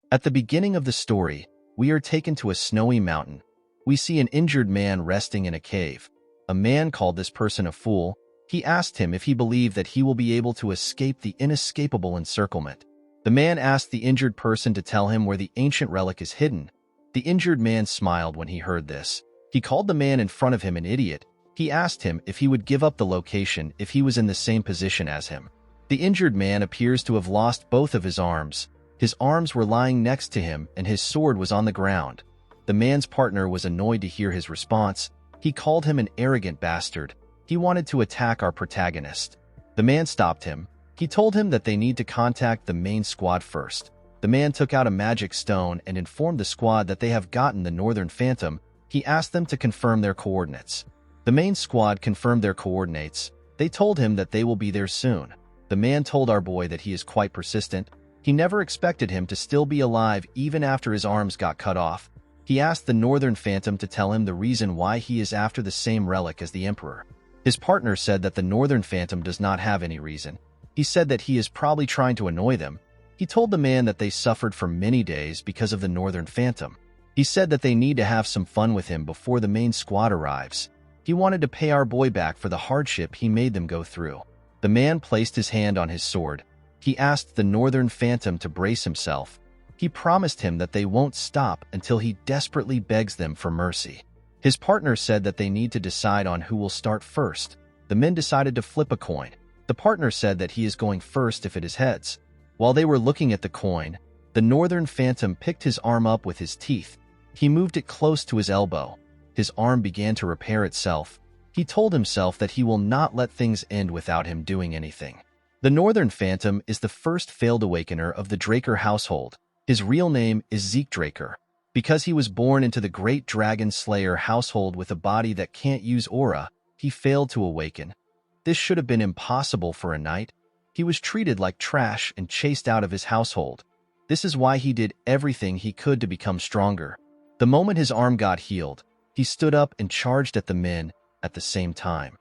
At the beginning of the story, we are taken to a snowy mountain. We see an injured man resting in a cave. A man called this person a fool. He asked him if he believed that he will be able to escape the inescapable encirclement. The man asked the injured person to tell him where the ancient relic is hidden. The injured man smiled when he heard this. He called the man in front of him an idiot. He asked him if he would give up the location if he was in the same position as him. The injured man appears to have lost both of his arms. His arms were lying next to him and his sword was on the ground. The man's partner was annoyed to hear his response. He called him an arrogant bastard. He wanted to attack our protagonist. The man stopped him. He told him that they need to contact the main squad first. The man took out a magic stone and informed the squad that they have gotten the Northern Phantom. He asked them to confirm their coordinates. The main squad confirmed their coordinates. They told him that they will be there soon. The man told our boy that he is quite persistent. He never expected him to still be alive even after his arms got cut off. He asked the Northern Phantom to tell him the reason why he is after the same relic as the Emperor. His partner said that the Northern Phantom does not have any reason. He said that he is probably trying to annoy them. He told the man that they suffered for many days because of the Northern Phantom. He said that they need to have some fun with him before the main squad arrives. He wanted to pay our boy back for the hardship he made them go through. The man placed his hand on his sword. He asked the Northern Phantom to brace himself. He promised him that they won't stop until he desperately begs them for mercy. His partner said that they need to decide on who will start first. The men decided to flip a coin. The partner said that he is going first if it is heads. While they were looking at the coin, the Northern Phantom picked his arm up with his teeth. He moved it close to his elbow. His arm began to repair itself. He told himself that he will not let things end without him doing anything. The Northern Phantom is the first failed awakener of the Draker household. His real name is Zeke Draker. Because he was born into the Great Dragon Slayer household with a body that can't use aura, he failed to awaken. This should have been impossible for a knight. He was treated like trash and chased out of his household. This is why he did everything he could to become stronger. The moment his arm got healed, he stood up and charged at the men at the same time.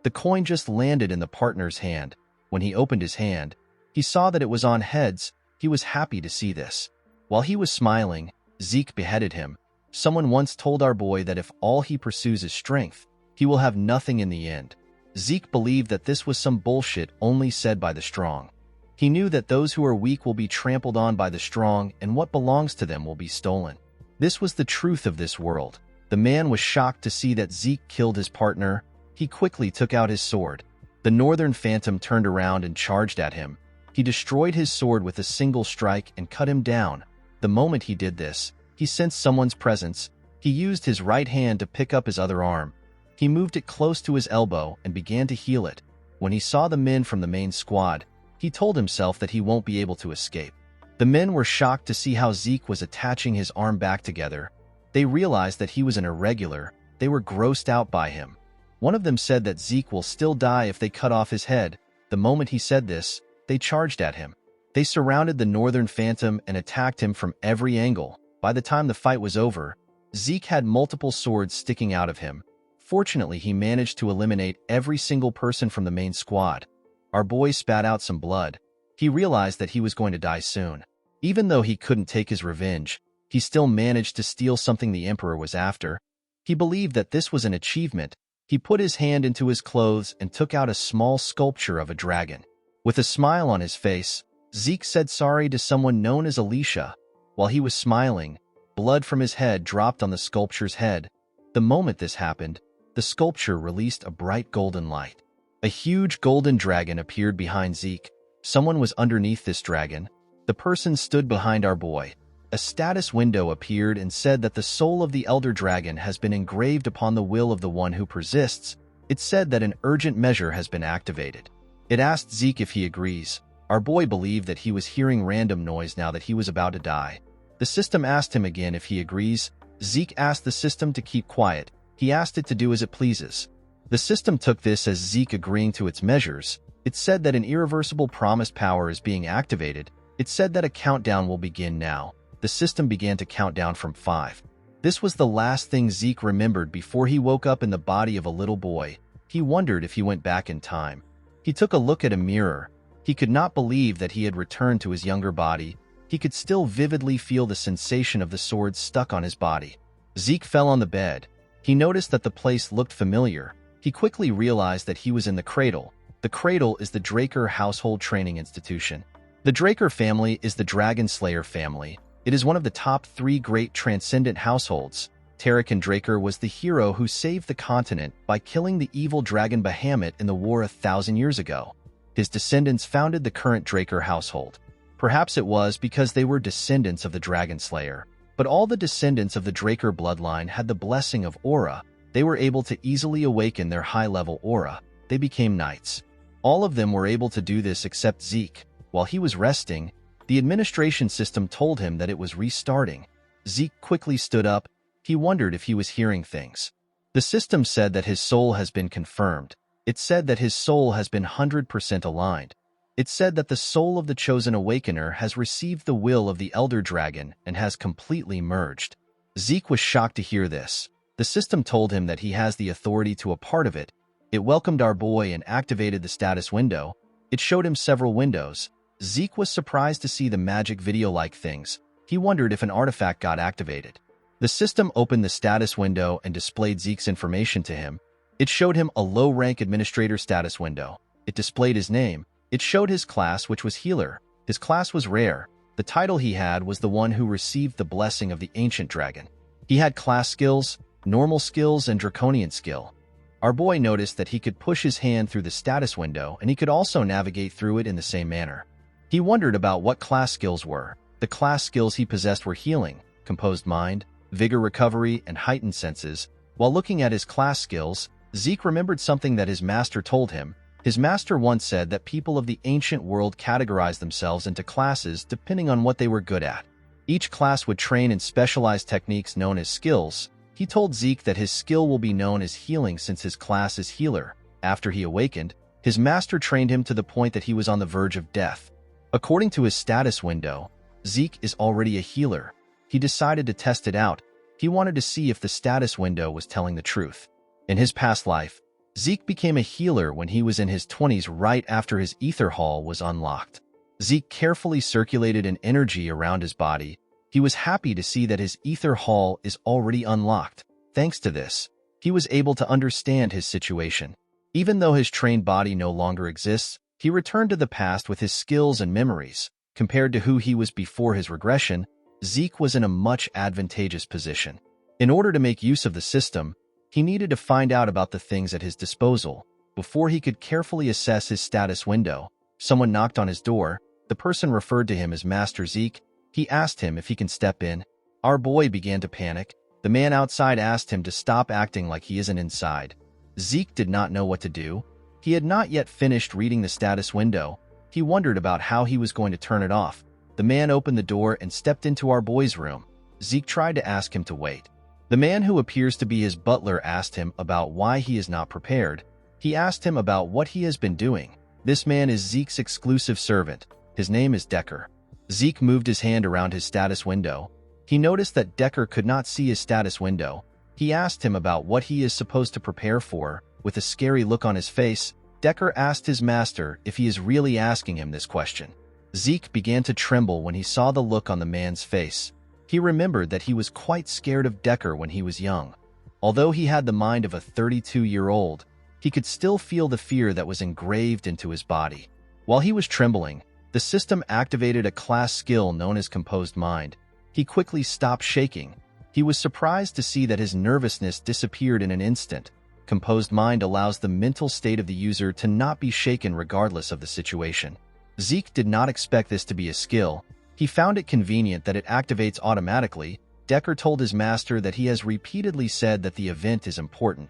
The coin just landed in the partner's hand. When he opened his hand, he saw that it was on heads. He was happy to see this. While he was smiling, Zeke beheaded him. Someone once told our boy that if all he pursues is strength, he will have nothing in the end. Zeke believed that this was some bullshit only said by the strong. He knew that those who are weak will be trampled on by the strong and what belongs to them will be stolen. This was the truth of this world. The man was shocked to see that Zeke killed his partner. He quickly took out his sword. The Northern Phantom turned around and charged at him. He destroyed his sword with a single strike and cut him down. The moment he did this, he sensed someone's presence. He used his right hand to pick up his other arm. He moved it close to his elbow and began to heal it. When he saw the men from the main squad, he told himself that he won't be able to escape. The men were shocked to see how Zeke was attaching his arm back together. They realized that he was an irregular. They were grossed out by him. One of them said that Zeke will still die if they cut off his head. The moment he said this, they charged at him. They surrounded the Northern Phantom and attacked him from every angle. By the time the fight was over, Zeke had multiple swords sticking out of him. Fortunately, he managed to eliminate every single person from the main squad. Our boy spat out some blood. He realized that he was going to die soon. Even though he couldn't take his revenge, he still managed to steal something the Emperor was after. He believed that this was an achievement. He put his hand into his clothes and took out a small sculpture of a dragon. With a smile on his face, Zeke said sorry to someone known as Alicia. While he was smiling, blood from his head dropped on the sculpture's head. The moment this happened, the sculpture released a bright golden light. A huge golden dragon appeared behind Zeke. Someone was underneath this dragon. The person stood behind our boy. A status window appeared and said that the soul of the Elder Dragon has been engraved upon the will of the one who persists. It said that an urgent measure has been activated. It asked Zeke if he agrees. Our boy believed that he was hearing random noise now that he was about to die. The system asked him again if he agrees. Zeke asked the system to keep quiet. He asked it to do as it pleases. The system took this as Zeke agreeing to its measures. It said that an irreversible promised power is being activated. It said that a countdown will begin now. The system began to count down from 5. This was the last thing Zeke remembered before he woke up in the body of a little boy. He wondered if he went back in time. He took a look at a mirror. He could not believe that he had returned to his younger body. he could still vividly feel the sensation of the sword stuck on his body. Zeke fell on the bed. He noticed that the place looked familiar. He quickly realized that he was in the cradle. The cradle is the Draker household training institution. The Draker family is the Dragon Slayer family. It is one of the top 3 great transcendent households. Tarakan Draker was the hero who saved the continent by killing the evil dragon Bahamut in the war 1,000 years ago. His descendants founded the current Draker household. Perhaps it was because they were descendants of the Dragon Slayer. But all the descendants of the Draker bloodline had the blessing of aura. They were able to easily awaken their high-level aura. They became knights. All of them were able to do this except Zeke. While he was resting, the administration system told him that it was restarting. Zeke quickly stood up. He wondered if he was hearing things. The system said that his soul has been confirmed. It said that his soul has been 100% aligned. It said that the soul of the Chosen Awakener has received the will of the Elder Dragon and has completely merged. Zeke was shocked to hear this. The system told him that he has the authority to a part of it. It welcomed our boy and activated the status window. It showed him several windows. Zeke was surprised to see the magic video-like things. He wondered if an artifact got activated. The system opened the status window and displayed Zeke's information to him. It showed him a low-rank administrator status window. It displayed his name. It showed his class, which was healer. His class was rare. The title he had was the one who received the blessing of the ancient dragon. He had class skills, normal skills, and draconian skill. Our boy noticed that he could push his hand through the status window and he could also navigate through it in the same manner. He wondered about what class skills were. The class skills he possessed were healing, composed mind, vigor recovery, and heightened senses. While looking at his class skills, Zeke remembered something that his master told him. His master once said that people of the ancient world categorized themselves into classes depending on what they were good at. Each class would train in specialized techniques known as skills. He told Zeke that his skill will be known as healing since his class is healer. After he awakened, his master trained him to the point that he was on the verge of death. According to his status window, Zeke is already a healer. He decided to test it out. He wanted to see if the status window was telling the truth. In his past life, Zeke became a healer when he was in his 20s right after his ether hall was unlocked. Zeke carefully circulated an energy around his body. He was happy to see that his ether hall is already unlocked. Thanks to this, he was able to understand his situation. Even though his trained body no longer exists, he returned to the past with his skills and memories. Compared to who he was before his regression, Zeke was in a much advantageous position. In order to make use of the system, he needed to find out about the things at his disposal. Before he could carefully assess his status window, someone knocked on his door. The person referred to him as Master Zeke. He asked him if he can step in. Our boy began to panic. The man outside asked him to stop acting like he isn't inside. Zeke did not know what to do. He had not yet finished reading the status window. He wondered about how he was going to turn it off. The man opened the door and stepped into our boy's room. Zeke tried to ask him to wait. The man who appears to be his butler asked him about why he is not prepared. He asked him about what he has been doing. This man is Zeke's exclusive servant. His name is Decker. Zeke moved his hand around his status window. He noticed that Decker could not see his status window. He asked him about what he is supposed to prepare for. With a scary look on his face, Decker asked his master if he is really asking him this question. Zeke began to tremble when he saw the look on the man's face. He remembered that he was quite scared of Decker when he was young. Although he had the mind of a 32-year-old, he could still feel the fear that was engraved into his body. While he was trembling, the system activated a class skill known as Composed Mind. He quickly stopped shaking. He was surprised to see that his nervousness disappeared in an instant. Composed Mind allows the mental state of the user to not be shaken regardless of the situation. Zeke did not expect this to be a skill. He found it convenient that it activates automatically. Decker told his master that he has repeatedly said that the event is important.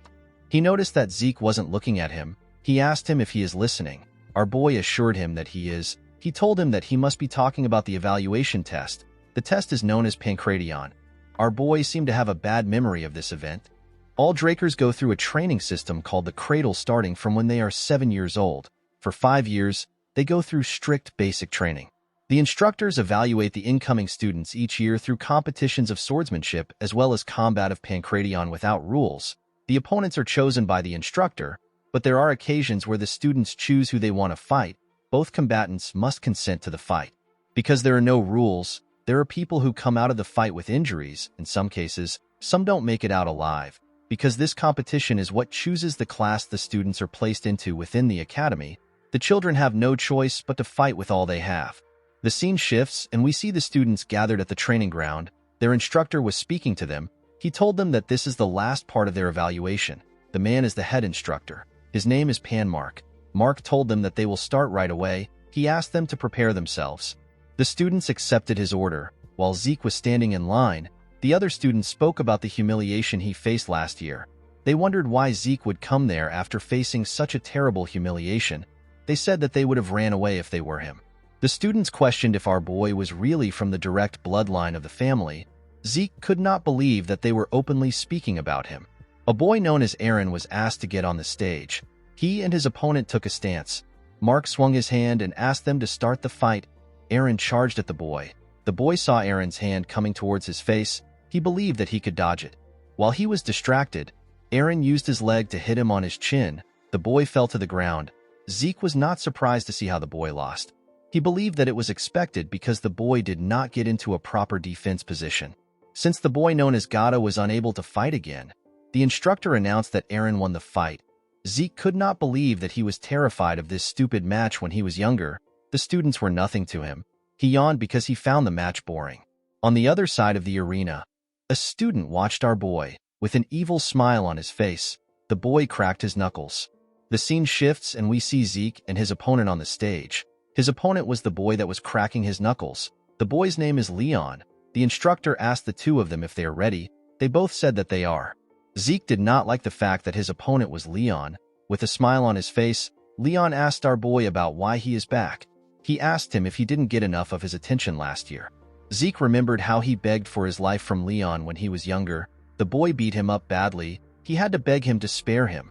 He noticed that Zeke wasn't looking at him. He asked him if he is listening. Our boy assured him that he is. He told him that he must be talking about the evaluation test. The test is known as Pancration. Our boy seemed to have a bad memory of this event. All Drakers go through a training system called the Cradle starting from when they are 7 years old. For 5 years, they go through strict basic training. The instructors evaluate the incoming students each year through competitions of swordsmanship as well as combat of Pancration without rules. The opponents are chosen by the instructor, but there are occasions where the students choose who they want to fight. Both combatants must consent to the fight. Because there are no rules, There are people who come out of the fight with injuries. In some cases, some don't make it out alive. Because this competition is what chooses the class the students are placed into within the academy, the children have no choice but to fight with all they have. The scene shifts, and we see the students gathered at the training ground. Their instructor was speaking to them. He told them that this is the last part of their evaluation. The man is the head instructor. His name is Mark. Mark told them that they will start right away. He asked them to prepare themselves. The students accepted his order. While Zeke was standing in line, the other students spoke about the humiliation he faced last year. They wondered why Zeke would come there after facing such a terrible humiliation. They said that they would have ran away if they were him. The students questioned if our boy was really from the direct bloodline of the family. Zeke could not believe that they were openly speaking about him. A boy known as Aaron was asked to get on the stage. He and his opponent took a stance. Mark swung his hand and asked them to start the fight. Aaron charged at the boy. The boy saw Aaron's hand coming towards his face. He believed that he could dodge it. While he was distracted, Aaron used his leg to hit him on his chin. The boy fell to the ground. Zeke was not surprised to see how the boy lost. He believed that it was expected because the boy did not get into a proper defense position. Since the boy known as Gata was unable to fight again, the instructor announced that Aaron won the fight. Zeke could not believe that he was terrified of this stupid match when he was younger. The students were nothing to him. He yawned because he found the match boring. On the other side of the arena, a student watched our boy. With an evil smile on his face, the boy cracked his knuckles. The scene shifts and we see Zeke and his opponent on the stage. His opponent was the boy that was cracking his knuckles. The boy's name is Leon. The instructor asked the two of them if they are ready. They both said that they are. Zeke did not like the fact that his opponent was Leon. With a smile on his face, Leon asked our boy about why he is back. He asked him if he didn't get enough of his attention last year. Zeke remembered how he begged for his life from Leon when he was younger. The boy beat him up badly. He had to beg him to spare him.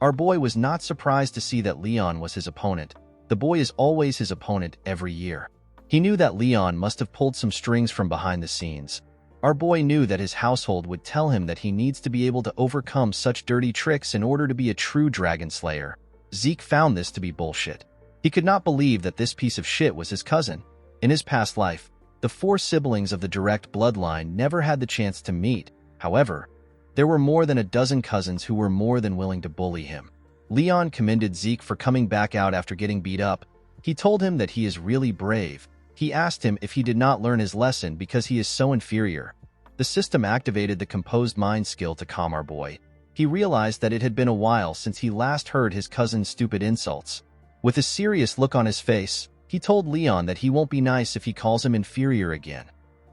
Our boy was not surprised to see that Leon was his opponent. The boy is always his opponent every year. He knew that Leon must have pulled some strings from behind the scenes. Our boy knew that his household would tell him that he needs to be able to overcome such dirty tricks in order to be a true dragon slayer. Zeke found this to be bullshit. He could not believe that this piece of shit was his cousin. In his past life, the 4 siblings of the direct bloodline never had the chance to meet. However, there were more than a dozen cousins who were more than willing to bully him. Leon commended Zeke for coming back out after getting beat up. He told him that he is really brave. He asked him if he did not learn his lesson because he is so inferior. The system activated the composed mind skill to calm our boy. He realized that it had been a while since he last heard his cousin's stupid insults. With a serious look on his face, he told Leon that he won't be nice if he calls him inferior again.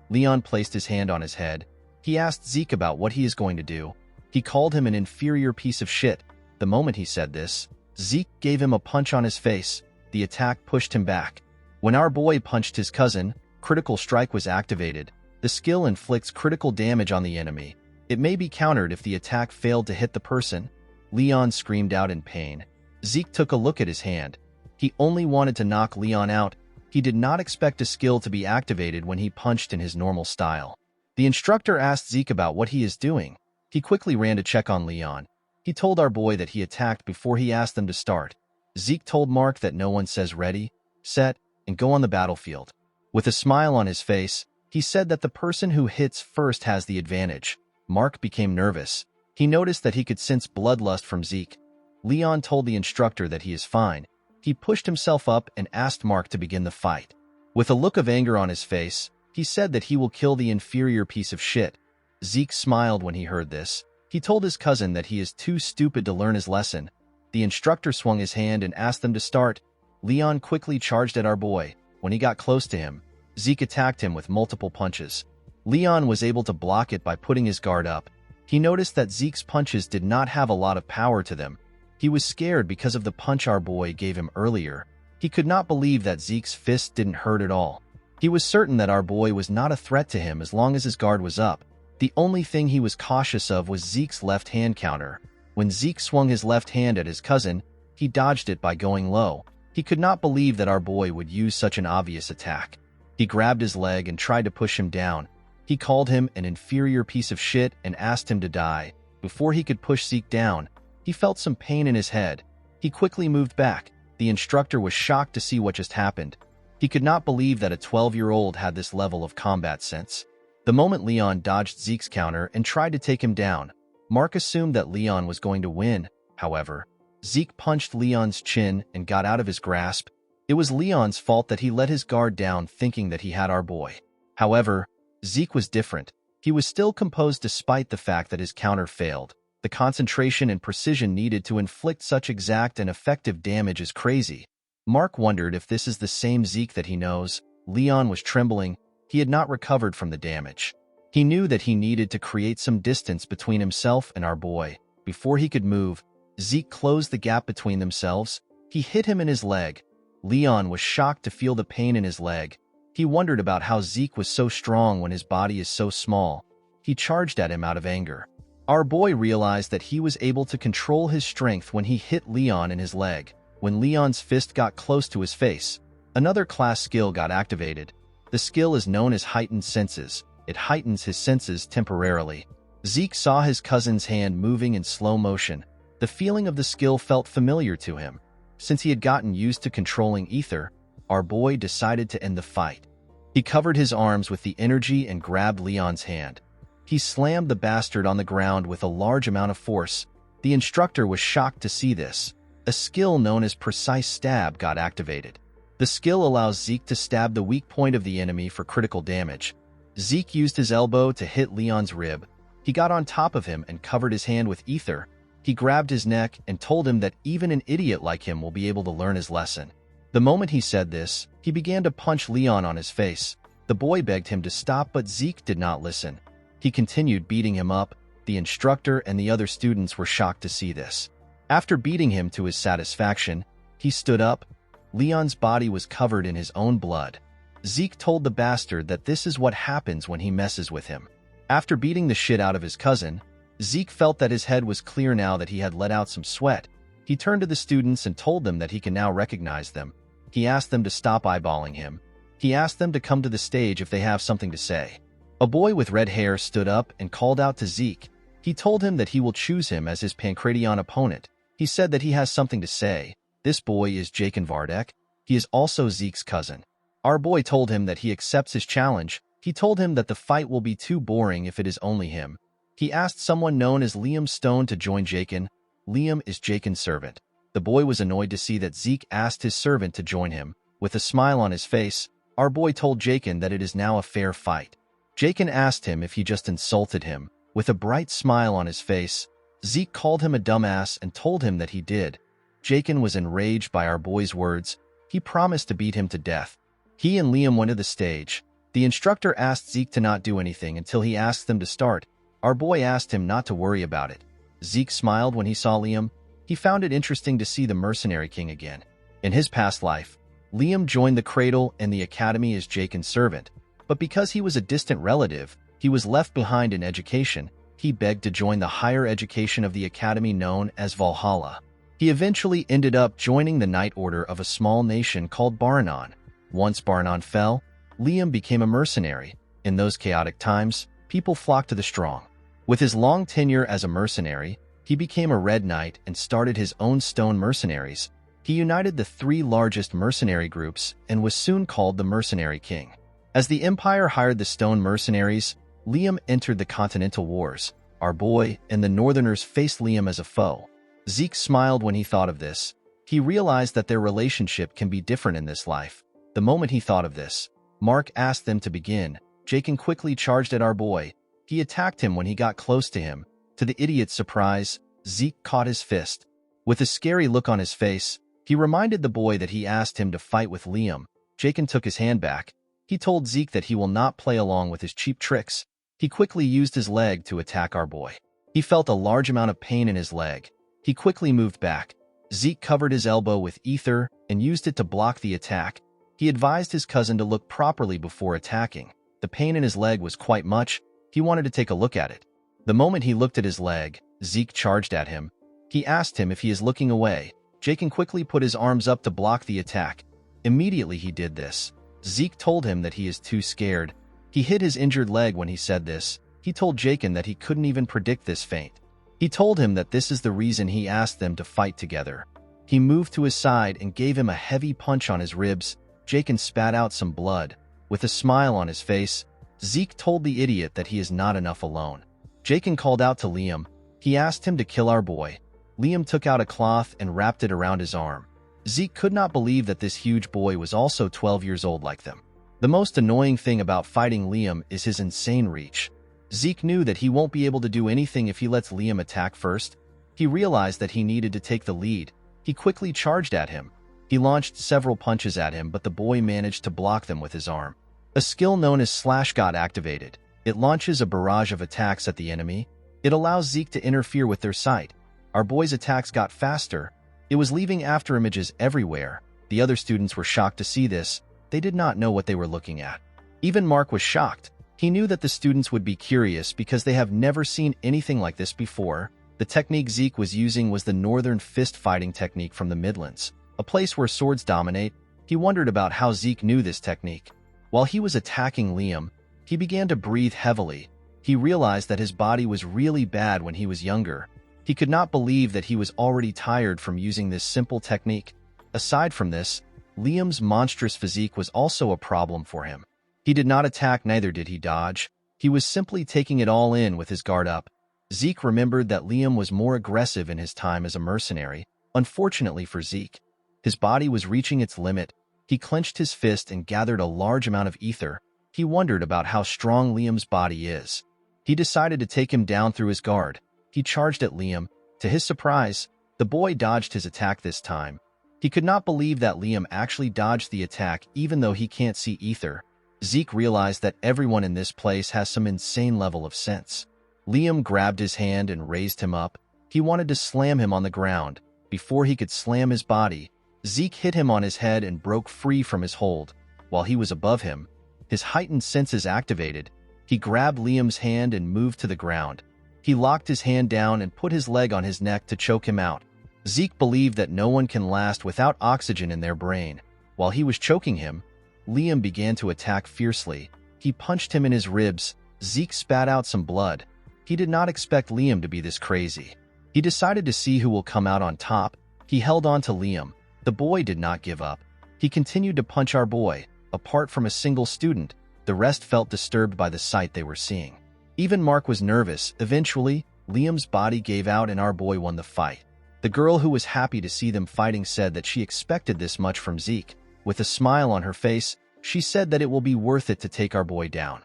Leon placed his hand on his head. He asked Zeke about what he is going to do. He called him an inferior piece of shit. The moment he said this, Zeke gave him a punch on his face. The attack pushed him back. When our boy punched his cousin, Critical Strike was activated. The skill inflicts critical damage on the enemy. It may be countered if the attack failed to hit the person. Leon screamed out in pain. Zeke took a look at his hand. He only wanted to knock Leon out. He did not expect a skill to be activated when he punched in his normal style. The instructor asked Zeke about what he is doing. He quickly ran to check on Leon. He told our boy that he attacked before he asked them to start. Zeke told Mark that no one says ready, set, and go on the battlefield. With a smile on his face, he said that the person who hits first has the advantage. Mark became nervous. He noticed that he could sense bloodlust from Zeke. Leon told the instructor that he is fine. He pushed himself up and asked Mark to begin the fight. With a look of anger on his face, he said that he will kill the inferior piece of shit. Zeke smiled when he heard this. He told his cousin that he is too stupid to learn his lesson. The instructor swung his hand and asked them to start. Leon quickly charged at our boy. When he got close to him, Zeke attacked him with multiple punches. Leon was able to block it by putting his guard up. He noticed that Zeke's punches did not have a lot of power to them. He was scared because of the punch our boy gave him earlier. He could not believe that Zeke's fist didn't hurt at all. He was certain that our boy was not a threat to him as long as his guard was up. The only thing he was cautious of was Zeke's left hand counter. When Zeke swung his left hand at his cousin, he dodged it by going low. He could not believe that our boy would use such an obvious attack. He grabbed his leg and tried to push him down. He called him an inferior piece of shit and asked him to die. Before he could push Zeke down, he felt some pain in his head. He quickly moved back. The instructor was shocked to see what just happened. He could not believe that a 12-year-old had this level of combat sense. The moment Leon dodged Zeke's counter and tried to take him down, Mark assumed that Leon was going to win. However, Zeke punched Leon's chin and got out of his grasp. It was Leon's fault that he let his guard down thinking that he had our boy. However, Zeke was different. He was still composed despite the fact that his counter failed. The concentration and precision needed to inflict such exact and effective damage is crazy. Mark wondered if this is the same Zeke that he knows. Leon was trembling. He had not recovered from the damage. He knew that he needed to create some distance between himself and our boy. Before he could move, Zeke closed the gap between themselves. He hit him in his leg. Leon was shocked to feel the pain in his leg. He wondered about how Zeke was so strong when his body is so small. He charged at him out of anger. Our boy realized that he was able to control his strength when he hit Leon in his leg. When Leon's fist got close to his face, another class skill got activated. The skill is known as heightened senses. It heightens his senses temporarily. Zeke saw his cousin's hand moving in slow motion. The feeling of the skill felt familiar to him. Since he had gotten used to controlling ether, our boy decided to end the fight. He covered his arms with the energy and grabbed Leon's hand. He slammed the bastard on the ground with a large amount of force. The instructor was shocked to see this. A skill known as precise stab got activated. The skill allows Zeke to stab the weak point of the enemy for critical damage. Zeke used his elbow to hit Leon's rib. He got on top of him and covered his hand with ether. He grabbed his neck and told him that even an idiot like him will be able to learn his lesson. The moment he said this, he began to punch Leon on his face. The boy begged him to stop, but Zeke did not listen. He continued beating him up. The instructor and the other students were shocked to see this. After beating him to his satisfaction, he stood up. Leon's body was covered in his own blood. Zeke told the bastard that this is what happens when he messes with him. After beating the shit out of his cousin, Zeke felt that his head was clear now that he had let out some sweat. He turned to the students and told them that he can now recognize them. He asked them to stop eyeballing him. He asked them to come to the stage if they have something to say. A boy with red hair stood up and called out to Zeke. He told him that he will choose him as his Pancration opponent. He said that he has something to say. This boy is Jakin Vardek. He is also Zeke's cousin. Our boy told him that he accepts his challenge. He told him that the fight will be too boring if it is only him. He asked someone known as Liam Stone to join Jakin. Liam is Jakin's servant. The boy was annoyed to see that Zeke asked his servant to join him. With a smile on his face, our boy told Jakin that it is now a fair fight. Jakin asked him if he just insulted him. With a bright smile on his face, Zeke called him a dumbass and told him that he did. Jakin was enraged by our boy's words. He promised to beat him to death. He and Liam went to the stage. The instructor asked Zeke to not do anything until he asked them to start. Our boy asked him not to worry about it. Zeke smiled when he saw Liam. He found it interesting to see the mercenary king again. In his past life, Liam joined the cradle and the academy as Jakin's servant. But because he was a distant relative, he was left behind in education. He begged to join the higher education of the academy known as Valhalla. He eventually ended up joining the Knight Order of a small nation called Baranon. Once Baranon fell, Liam became a mercenary. In those chaotic times, people flocked to the strong. With his long tenure as a mercenary, he became a Red Knight and started his own stone mercenaries. He united the three largest mercenary groups and was soon called the Mercenary King. As the Empire hired the stone mercenaries, Liam entered the Continental Wars. Our boy and the Northerners faced Liam as a foe. Zeke smiled when he thought of this. He realized that their relationship can be different in this life. The moment he thought of this, Mark asked them to begin. Jakin quickly charged at our boy. He attacked him when he got close to him. To the idiot's surprise, Zeke caught his fist. With a scary look on his face, he reminded the boy that he asked him to fight with Liam. Jakin took his hand back. He told Zeke that he will not play along with his cheap tricks. He quickly used his leg to attack our boy. He felt a large amount of pain in his leg. He quickly moved back. Zeke covered his elbow with ether and used it to block the attack. He advised his cousin to look properly before attacking. The pain in his leg was quite much. He wanted to take a look at it. The moment he looked at his leg, Zeke charged at him. He asked him if he is looking away. Jakin quickly put his arms up to block the attack. Immediately he did this. Zeke told him that he is too scared. He hit his injured leg when he said this. He told Jakin that he couldn't even predict this feint. He told him that this is the reason he asked them to fight together. He moved to his side and gave him a heavy punch on his ribs. Jakin spat out some blood. With a smile on his face, Zeke told the idiot that he is not enough alone. Jakin called out to Liam. He asked him to kill our boy. Liam took out a cloth and wrapped it around his arm. Zeke could not believe that this huge boy was also 12 years old like them. The most annoying thing about fighting Liam is his insane reach. Zeke knew that he won't be able to do anything if he lets Liam attack first. He realized that he needed to take the lead. He quickly charged at him. He launched several punches at him, but the boy managed to block them with his arm. A skill known as Slash got activated. It launches a barrage of attacks at the enemy. It allows Zeke to interfere with their sight. Our boy's attacks got faster. It was leaving after images everywhere. The other students were shocked to see this. They did not know what they were looking at. Even Mark was shocked. He knew that the students would be curious because they have never seen anything like this before. The technique Zeke was using was the Northern Fist fighting technique from the Midlands, a place where swords dominate. He wondered about how Zeke knew this technique. While he was attacking Liam, he began to breathe heavily. He realized that his body was really bad when he was younger. He could not believe that he was already tired from using this simple technique. Aside from this, Liam's monstrous physique was also a problem for him. He did not attack, neither did he dodge. He was simply taking it all in with his guard up. Zeke remembered that Liam was more aggressive in his time as a mercenary. Unfortunately for Zeke, his body was reaching its limit. He clenched his fist and gathered a large amount of ether. He wondered about how strong Liam's body is. He decided to take him down through his guard. He charged at Liam. To his surprise, the boy dodged his attack this time. He could not believe that Liam actually dodged the attack even though he can't see ether. Zeke realized that everyone in this place has some insane level of sense. Liam grabbed his hand and raised him up. He wanted to slam him on the ground. Before he could slam his body, Zeke hit him on his head and broke free from his hold. While he was above him, his heightened senses activated. He grabbed Liam's hand and moved to the ground. He locked his hand down and put his leg on his neck to choke him out. Zeke believed that no one can last without oxygen in their brain. While he was choking him, Liam began to attack fiercely. He punched him in his ribs. Zeke spat out some blood. He did not expect Liam to be this crazy. He decided to see who will come out on top. He held on to Liam. The boy did not give up. He continued to punch our boy. Apart from a single student, the rest felt disturbed by the sight they were seeing. Even Mark was nervous. Eventually, Liam's body gave out and our boy won the fight. The girl who was happy to see them fighting said that she expected this much from Zeke. With a smile on her face, she said that it will be worth it to take our boy down.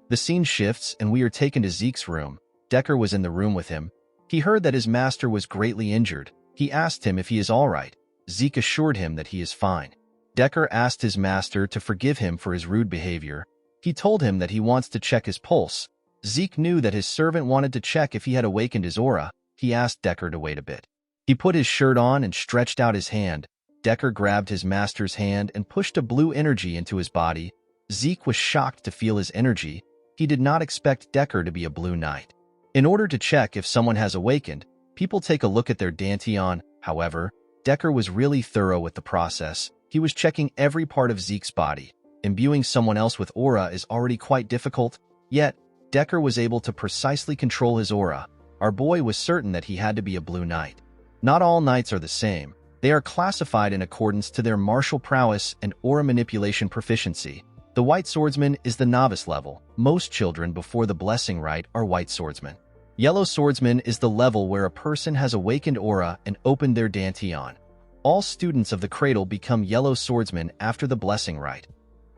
The scene shifts and we are taken to Zeke's room. Decker was in the room with him. He heard that his master was greatly injured. He asked him if he is all right. Zeke assured him that he is fine. Decker asked his master to forgive him for his rude behavior. He told him that he wants to check his pulse. Zeke knew that his servant wanted to check if he had awakened his aura. He asked Decker to wait a bit. He put his shirt on and stretched out his hand. Decker grabbed his master's hand and pushed a blue energy into his body. Zeke was shocked to feel his energy. He did not expect Decker to be a blue knight. In order to check if someone has awakened, people take a look at their dantian. However, Decker was really thorough with the process. He was checking every part of Zeke's body. Imbuing someone else with aura is already quite difficult, yet Decker was able to precisely control his aura. Our boy was certain that he had to be a blue knight. Not all knights are the same. They are classified in accordance to their martial prowess and aura manipulation proficiency. The white swordsman is the novice level. Most children before the blessing rite are white swordsmen. Yellow swordsman is the level where a person has awakened aura and opened their dantian. All students of the cradle become yellow swordsmen after the blessing rite.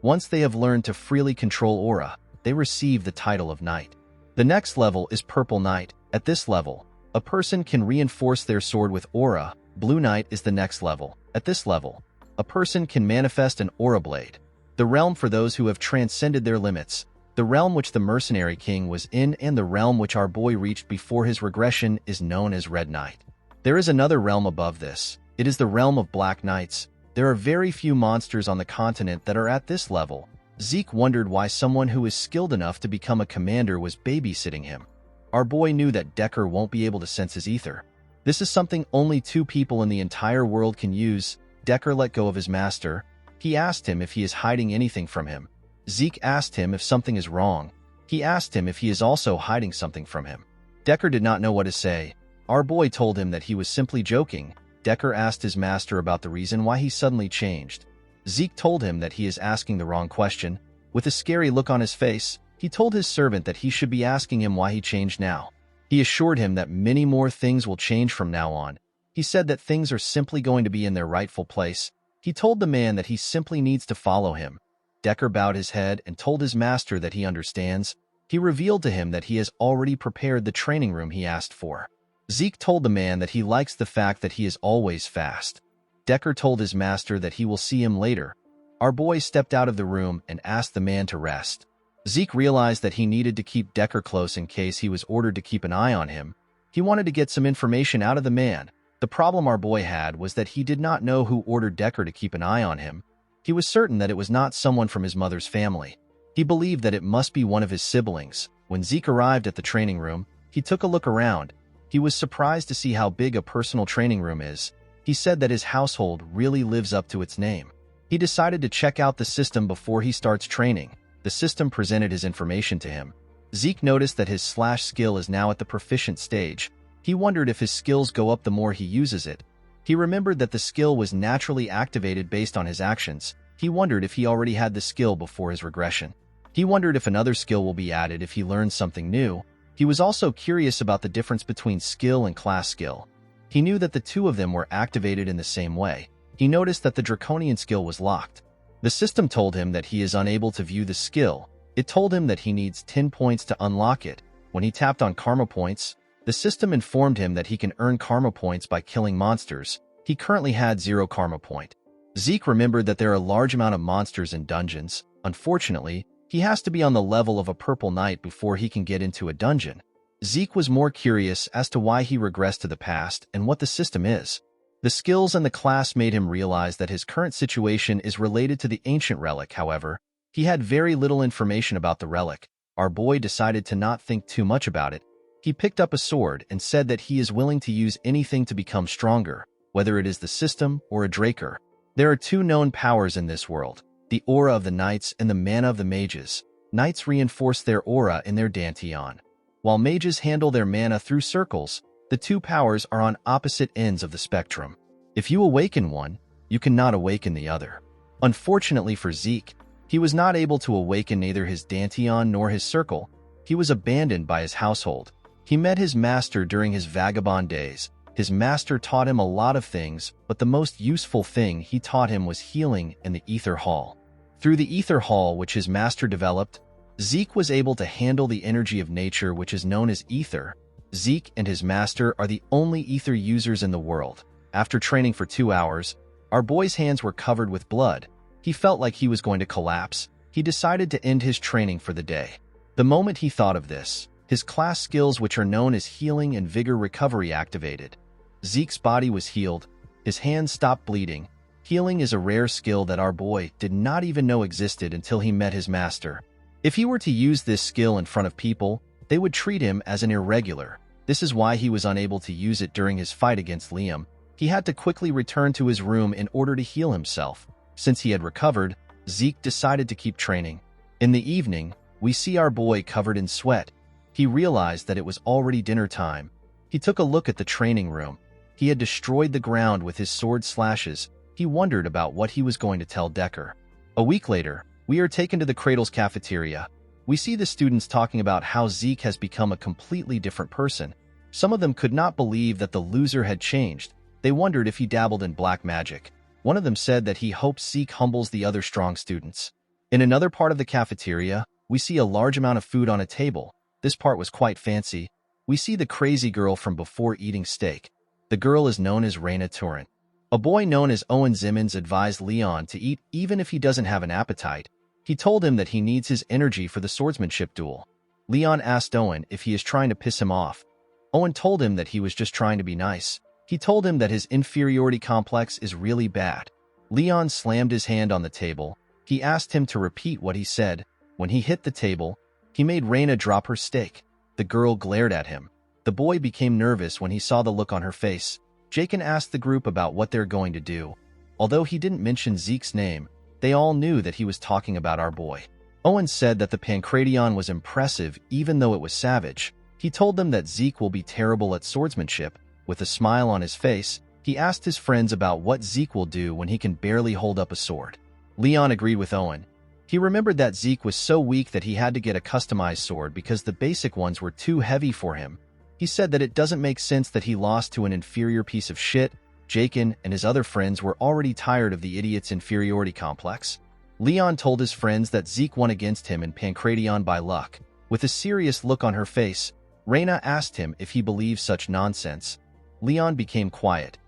Once they have learned to freely control aura, they receive the title of knight. The next level is purple knight. At this level, a person can reinforce their sword with aura. Blue knight is the next level. At this level, a person can manifest an aura blade. The realm for those who have transcended their limits. The realm which the mercenary king was in and the realm which our boy reached before his regression is known as Red Knight. There is another realm above this. It is the realm of Black Knights. There are very few monsters on the continent that are at this level. Zeke wondered why someone who is skilled enough to become a commander was babysitting him. Our boy knew that Decker won't be able to sense his ether. This is something only 2 people in the entire world can use. Decker let go of his master. He asked him if he is hiding anything from him. Zeke asked him if something is wrong. He asked him if he is also hiding something from him. Decker did not know what to say. Our boy told him that he was simply joking. Decker asked his master about the reason why he suddenly changed. Zeke told him that he is asking the wrong question. With a scary look on his face, he told his servant that he should be asking him why he changed now. He assured him that many more things will change from now on. He said that things are simply going to be in their rightful place. He told the man that he simply needs to follow him. Decker bowed his head and told his master that he understands. He revealed to him that he has already prepared the training room he asked for. Zeke told the man that he likes the fact that he is always fast. Decker told his master that he will see him later. Our boy stepped out of the room and asked the man to rest. Zeke realized that he needed to keep Decker close in case he was ordered to keep an eye on him. He wanted to get some information out of the man. The problem our boy had was that he did not know who ordered Decker to keep an eye on him. He was certain that it was not someone from his mother's family. He believed that it must be one of his siblings. When Zeke arrived at the training room, he took a look around. He was surprised to see how big a personal training room is. He said that his household really lives up to its name. He decided to check out the system before he starts training. The system presented his information to him. Zeke noticed that his slash skill is now at the proficient stage. He wondered if his skills go up the more he uses it. He remembered that the skill was naturally activated based on his actions. He wondered if he already had the skill before his regression. He wondered if another skill will be added if he learns something new. He was also curious about the difference between skill and class skill. He knew that the two of them were activated in the same way. He noticed that the draconian skill was locked. The system told him that he is unable to view the skill. It told him that he needs 10 points to unlock it. When he tapped on karma points, the system informed him that he can earn karma points by killing monsters. He currently had 0 karma point. Zeke remembered that there are a large amount of monsters in dungeons. Unfortunately, he has to be on the level of a purple knight before he can get into a dungeon. Zeke was more curious as to why he regressed to the past and what the system is. The skills and the class made him realize that his current situation is related to the ancient relic. However, he had very little information about the relic. Our boy decided to not think too much about it. He picked up a sword and said that he is willing to use anything to become stronger, whether it is the system or a Draker. There are 2 known powers in this world, the aura of the knights and the mana of the mages. Knights reinforce their aura in their dantian, while mages handle their mana through circles. The 2 powers are on opposite ends of the spectrum. If you awaken one, you cannot awaken the other. Unfortunately for Zeke, he was not able to awaken neither his dantian nor his circle. He was abandoned by his household. He met his master during his vagabond days. His master taught him a lot of things, but the most useful thing he taught him was healing in the Ether Hall. Through the Ether Hall, which his master developed, Zeke was able to handle the energy of nature, which is known as ether. Zeke and his master are the only ether users in the world. After training for 2 hours, our boy's hands were covered with blood. He felt like he was going to collapse. He decided to end his training for the day. The moment he thought of this, his class skills, which are known as healing and vigor recovery, activated. Zeke's body was healed. His hands stopped bleeding. Healing is a rare skill that our boy did not even know existed until he met his master. If he were to use this skill in front of people, they would treat him as an irregular. This is why he was unable to use it during his fight against Liam. He had to quickly return to his room in order to heal himself. Since he had recovered, Zeke decided to keep training. In the evening, we see our boy covered in sweat. He realized that it was already dinner time. He took a look at the training room. He had destroyed the ground with his sword slashes. He wondered about what he was going to tell Decker. A week later, we are taken to the Cradle's cafeteria. We see the students talking about how Zeke has become a completely different person. Some of them could not believe that the loser had changed. They wondered if he dabbled in black magic. One of them said that he hopes Zeke humbles the other strong students. In another part of the cafeteria, we see a large amount of food on a table. This part was quite fancy. We see the crazy girl from before eating steak. The girl is known as Raina Torrent. A boy known as Owen Zimmons advised Leon to eat even if he doesn't have an appetite. He told him that he needs his energy for the swordsmanship duel. Leon asked Owen if he is trying to piss him off. Owen told him that he was just trying to be nice. He told him that his inferiority complex is really bad. Leon slammed his hand on the table. He asked him to repeat what he said. When he hit the table, he made Raina drop her steak. The girl glared at him. The boy became nervous when he saw the look on her face. Jakin asked the group about what they're going to do. Although he didn't mention Zeke's name, they all knew that he was talking about our boy. Owen said that the Pancration was impressive even though it was savage. He told them that Zeke will be terrible at swordsmanship. With a smile on his face, he asked his friends about what Zeke will do when he can barely hold up a sword. Leon agreed with Owen. He remembered that Zeke was so weak that he had to get a customized sword because the basic ones were too heavy for him. He said that it doesn't make sense that he lost to an inferior piece of shit. Jakin and his other friends were already tired of the idiot's inferiority complex. Leon told his friends that Zeke won against him in Pancration by luck. With a serious look on her face, Reyna asked him if he believed such nonsense. Leon became quiet.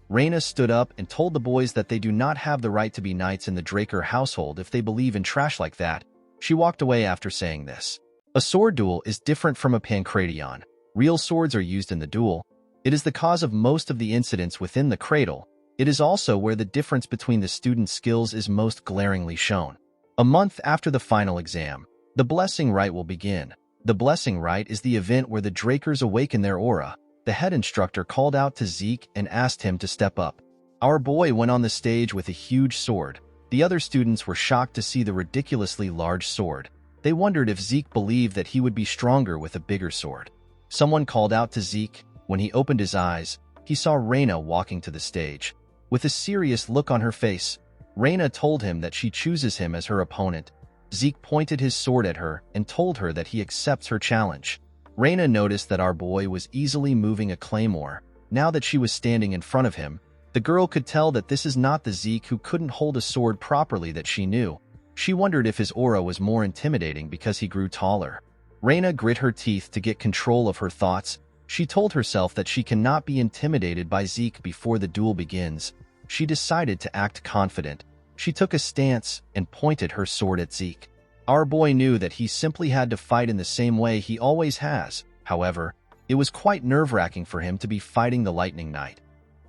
Reyna stood up and told the boys that they do not have the right to be knights in the Draker household if they believe in trash like that. She walked away after saying this. A sword duel is different from a Pancration. Real swords are used in the duel. It is the cause of most of the incidents within the cradle. It is also where the difference between the students' skills is most glaringly shown. A month after the final exam, the blessing rite will begin. The blessing rite is the event where the Drakers awaken their aura. The head instructor called out to Zeke and asked him to step up. Our boy went on the stage with a huge sword. The other students were shocked to see the ridiculously large sword. They wondered if Zeke believed that he would be stronger with a bigger sword. Someone called out to Zeke. When he opened his eyes, he saw Reyna walking to the stage. With a serious look on her face, Reyna told him that she chooses him as her opponent. Zeke pointed his sword at her and told her that he accepts her challenge. Reyna noticed that our boy was easily moving a claymore. Now that she was standing in front of him, the girl could tell that this is not the Zeke who couldn't hold a sword properly that she knew. She wondered if his aura was more intimidating because he grew taller. Reyna grit her teeth to get control of her thoughts. She told herself that she cannot be intimidated by Zeke before the duel begins. She decided to act confident. She took a stance and pointed her sword at Zeke. Our boy knew that he simply had to fight in the same way he always has. However, it was quite nerve-wracking for him to be fighting the Lightning Knight.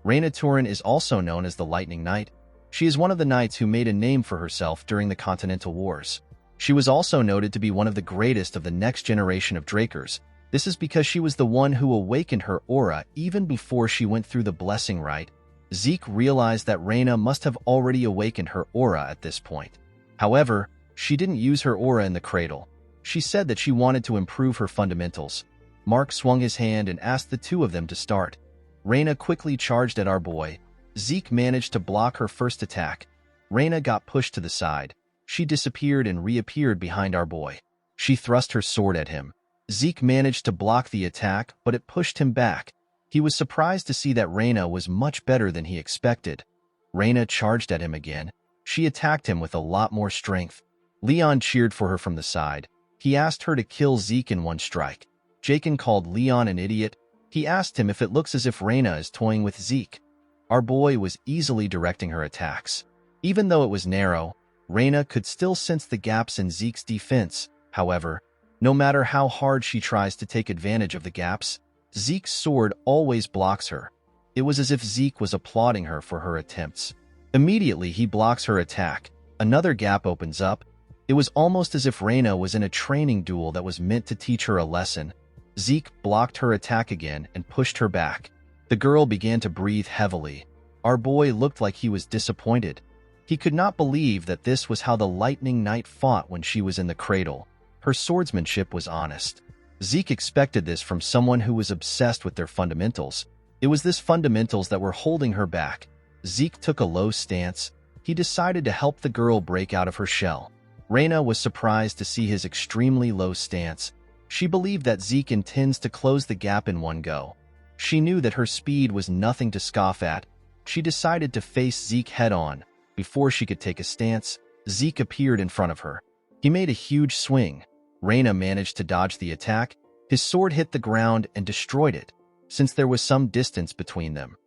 Reyna Turin is also known as the Lightning Knight. She is one of the knights who made a name for herself during the Continental Wars. She was also noted to be one of the greatest of the next generation of Drakers. This is because she was the one who awakened her aura even before she went through the blessing rite. Zeke realized that Reyna must have already awakened her aura at this point. However, she didn't use her aura in the cradle. She said that she wanted to improve her fundamentals. Mark swung his hand and asked the two of them to start. Reyna quickly charged at our boy. Zeke managed to block her first attack. Reyna got pushed to the side. She disappeared and reappeared behind our boy. She thrust her sword at him. Zeke managed to block the attack, but it pushed him back. He was surprised to see that Reyna was much better than he expected. Reyna charged at him again. She attacked him with a lot more strength. Leon cheered for her from the side. He asked her to kill Zeke in one strike. Jakin called Leon an idiot. He asked him if it looks as if Reyna is toying with Zeke. Our boy was easily directing her attacks. Even though it was narrow, Reyna could still sense the gaps in Zeke's defense. However, no matter how hard she tries to take advantage of the gaps, Zeke's sword always blocks her. It was as if Zeke was applauding her for her attempts. Immediately, he blocks her attack. Another gap opens up. It was almost as if Reyna was in a training duel that was meant to teach her a lesson. Zeke blocked her attack again and pushed her back. The girl began to breathe heavily. Our boy looked like he was disappointed. He could not believe that this was how the Lightning Knight fought when she was in the cradle. Her swordsmanship was honest. Zeke expected this from someone who was obsessed with their fundamentals. It was this fundamentals that were holding her back. Zeke took a low stance. He decided to help the girl break out of her shell. Reyna was surprised to see his extremely low stance. She believed that Zeke intends to close the gap in one go. She knew that her speed was nothing to scoff at. She decided to face Zeke head-on. Before she could take a stance, Zeke appeared in front of her. He made a huge swing. Reyna managed to dodge the attack. His sword hit the ground and destroyed it, since there was some distance between them.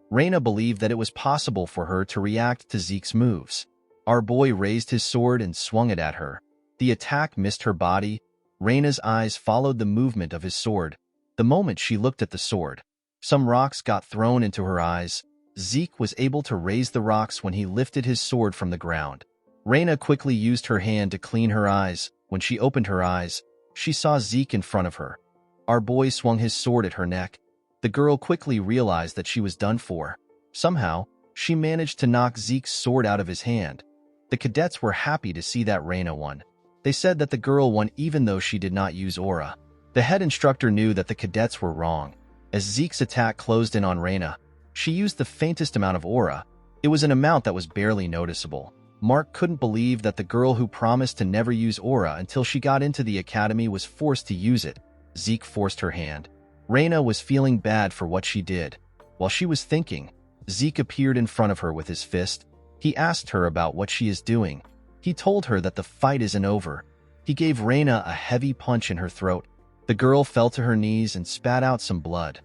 Reyna believed that it was possible for her to react to Zeke's moves. Our boy raised his sword and swung it at her. The attack missed her body. Reyna's eyes followed the movement of his sword. The moment she looked at the sword, some rocks got thrown into her eyes. Zeke was able to raise the rocks when he lifted his sword from the ground. Reyna quickly used her hand to clean her eyes. When she opened her eyes, she saw Zeke in front of her. Our boy swung his sword at her neck. The girl quickly realized that she was done for. Somehow, she managed to knock Zeke's sword out of his hand. The cadets were happy to see that Reyna won. They said that the girl won even though she did not use aura. The head instructor knew that the cadets were wrong. As Zeke's attack closed in on Reyna, she used the faintest amount of aura. It was an amount that was barely noticeable. Mark couldn't believe that the girl who promised to never use aura until she got into the academy was forced to use it. Zeke forced her hand. Reina was feeling bad for what she did. While she was thinking, Zeke appeared in front of her with his fist. He asked her about what she is doing. He told her that the fight isn't over. He gave Reina a heavy punch in her throat. The girl fell to her knees and spat out some blood.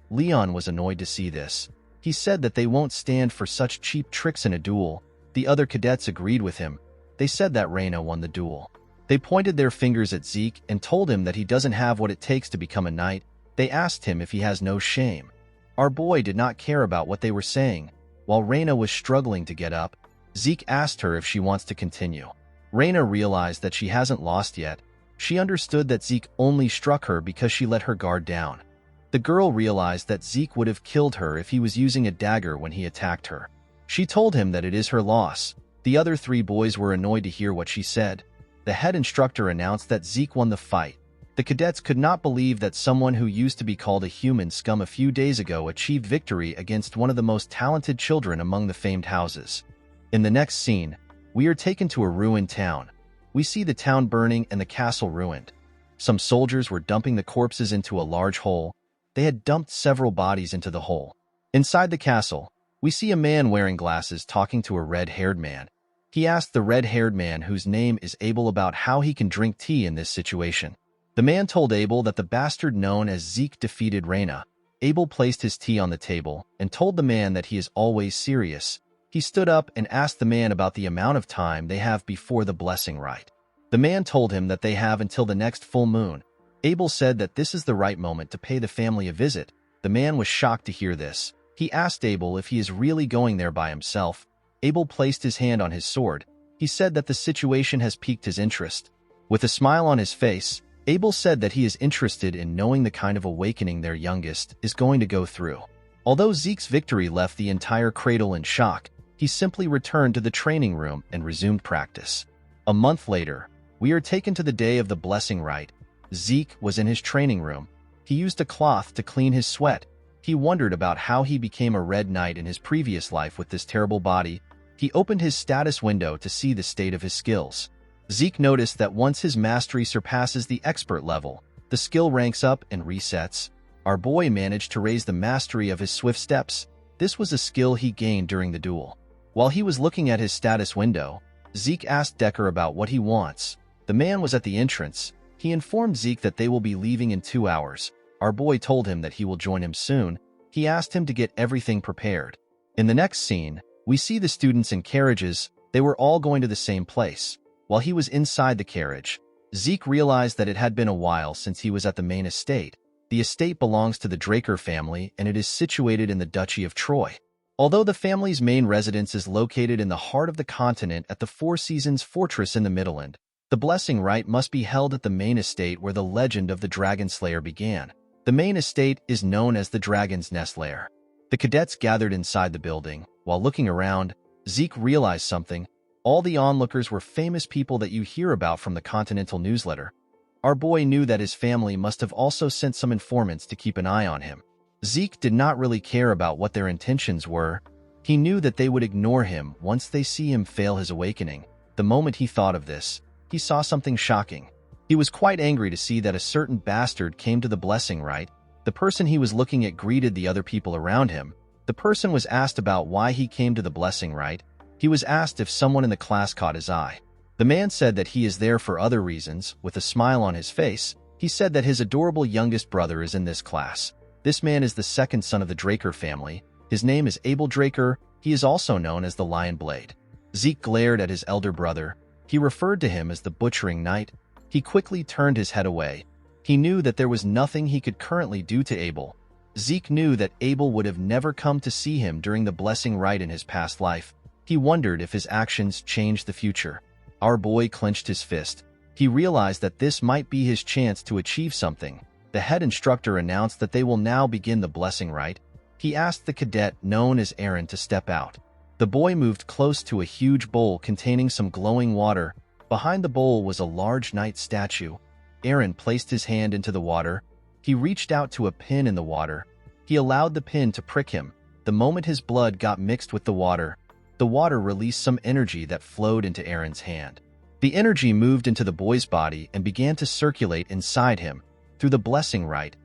Leon was annoyed to see this. He said that they won't stand for such cheap tricks in a duel. The other cadets agreed with him. They said that Reina won the duel. They pointed their fingers at Zeke and told him that he doesn't have what it takes to become a knight. They asked him if he has no shame. Our boy did not care about what they were saying. While Reina was struggling to get up, Zeke asked her if she wants to continue. Reina realized that she hasn't lost yet. She understood that Zeke only struck her because she let her guard down. The girl realized that Zeke would have killed her if he was using a dagger when he attacked her. She told him that it is her loss. The other 3 boys were annoyed to hear what she said. The head instructor announced that Zeke won the fight. The cadets could not believe that someone who used to be called a human scum a few days ago achieved victory against one of the most talented children among the famed houses. In the next scene, we are taken to a ruined town. We see the town burning and the castle ruined. Some soldiers were dumping the corpses into a large hole. They had dumped several bodies into the hole. Inside the castle, we see a man wearing glasses talking to a red-haired man. He asked the red-haired man, whose name is Abel, about how he can drink tea in this situation. The man told Abel that the bastard known as Zeke defeated Reina. Abel placed his tea on the table and told the man that he is always serious. He stood up and asked the man about the amount of time they have before the blessing rite. The man told him that they have until the next full moon. Abel said that this is the right moment to pay the family a visit. The man was shocked to hear this. He asked Abel if he is really going there by himself. Abel placed his hand on his sword. He said that the situation has piqued his interest. With a smile on his face, Abel said that he is interested in knowing the kind of awakening their youngest is going to go through. Although Zeke's victory left the entire cradle in shock, he simply returned to the training room and resumed practice. A month later, we are taken to the day of the blessing rite. Zeke was in his training room. He used a cloth to clean his sweat. He wondered about how he became a red knight in his previous life with this terrible body. He opened his status window to see the state of his skills. Zeke noticed that once his mastery surpasses the expert level, the skill ranks up and resets. Our boy managed to raise the mastery of his swift steps. This was a skill he gained during the duel. While he was looking at his status window, Zeke asked Decker about what he wants. The man was at the entrance. He informed Zeke that they will be leaving in 2 hours. Our boy told him that he will join him soon. He asked him to get everything prepared. In the next scene, we see the students in carriages. They were all going to the same place. While he was inside the carriage, Zeke realized that it had been a while since he was at the main estate. The estate belongs to the Draker family, and it is situated in the Duchy of Troy. Although the family's main residence is located in the heart of the continent at the Four Seasons Fortress in the Midland, the blessing rite must be held at the main estate where the legend of the Dragon Slayer began. The main estate is known as the Dragon's Nest Lair. The cadets gathered inside the building. While looking around, Zeke realized something. All the onlookers were famous people that you hear about from the Continental newsletter. Our boy knew that his family must have also sent some informants to keep an eye on him. Zeke did not really care about what their intentions were. He knew that they would ignore him once they see him fail his awakening. The moment he thought of this, he saw something shocking. He was quite angry to see that a certain bastard came to the blessing rite. The person he was looking at greeted the other people around him. The person was asked about why he came to the blessing rite. He was asked if someone in the class caught his eye. The man said that he is there for other reasons. With a smile on his face, he said that his adorable youngest brother is in this class. This man is the second son of the Draker family. His name is Abel Draker. He is also known as the Lion Blade. Zeke glared at his elder brother. He referred to him as the Butchering Knight. He quickly turned his head away. He knew that there was nothing he could currently do to Abel. Zeke knew that Abel would have never come to see him during the blessing rite in his past life. He wondered if his actions changed the future. Our boy clenched his fist. He realized that this might be his chance to achieve something. The head instructor announced that they will now begin the blessing rite. He asked the cadet known as Aaron to step out. The boy moved close to a huge bowl containing some glowing water. Behind the bowl was a large knight statue. Aaron placed his hand into the water. He reached out to a pin in the water. He allowed the pin to prick him. The moment his blood got mixed with the water, the water released some energy that flowed into Aaron's hand. The energy moved into the boy's body and began to circulate inside him. Through the blessing rite,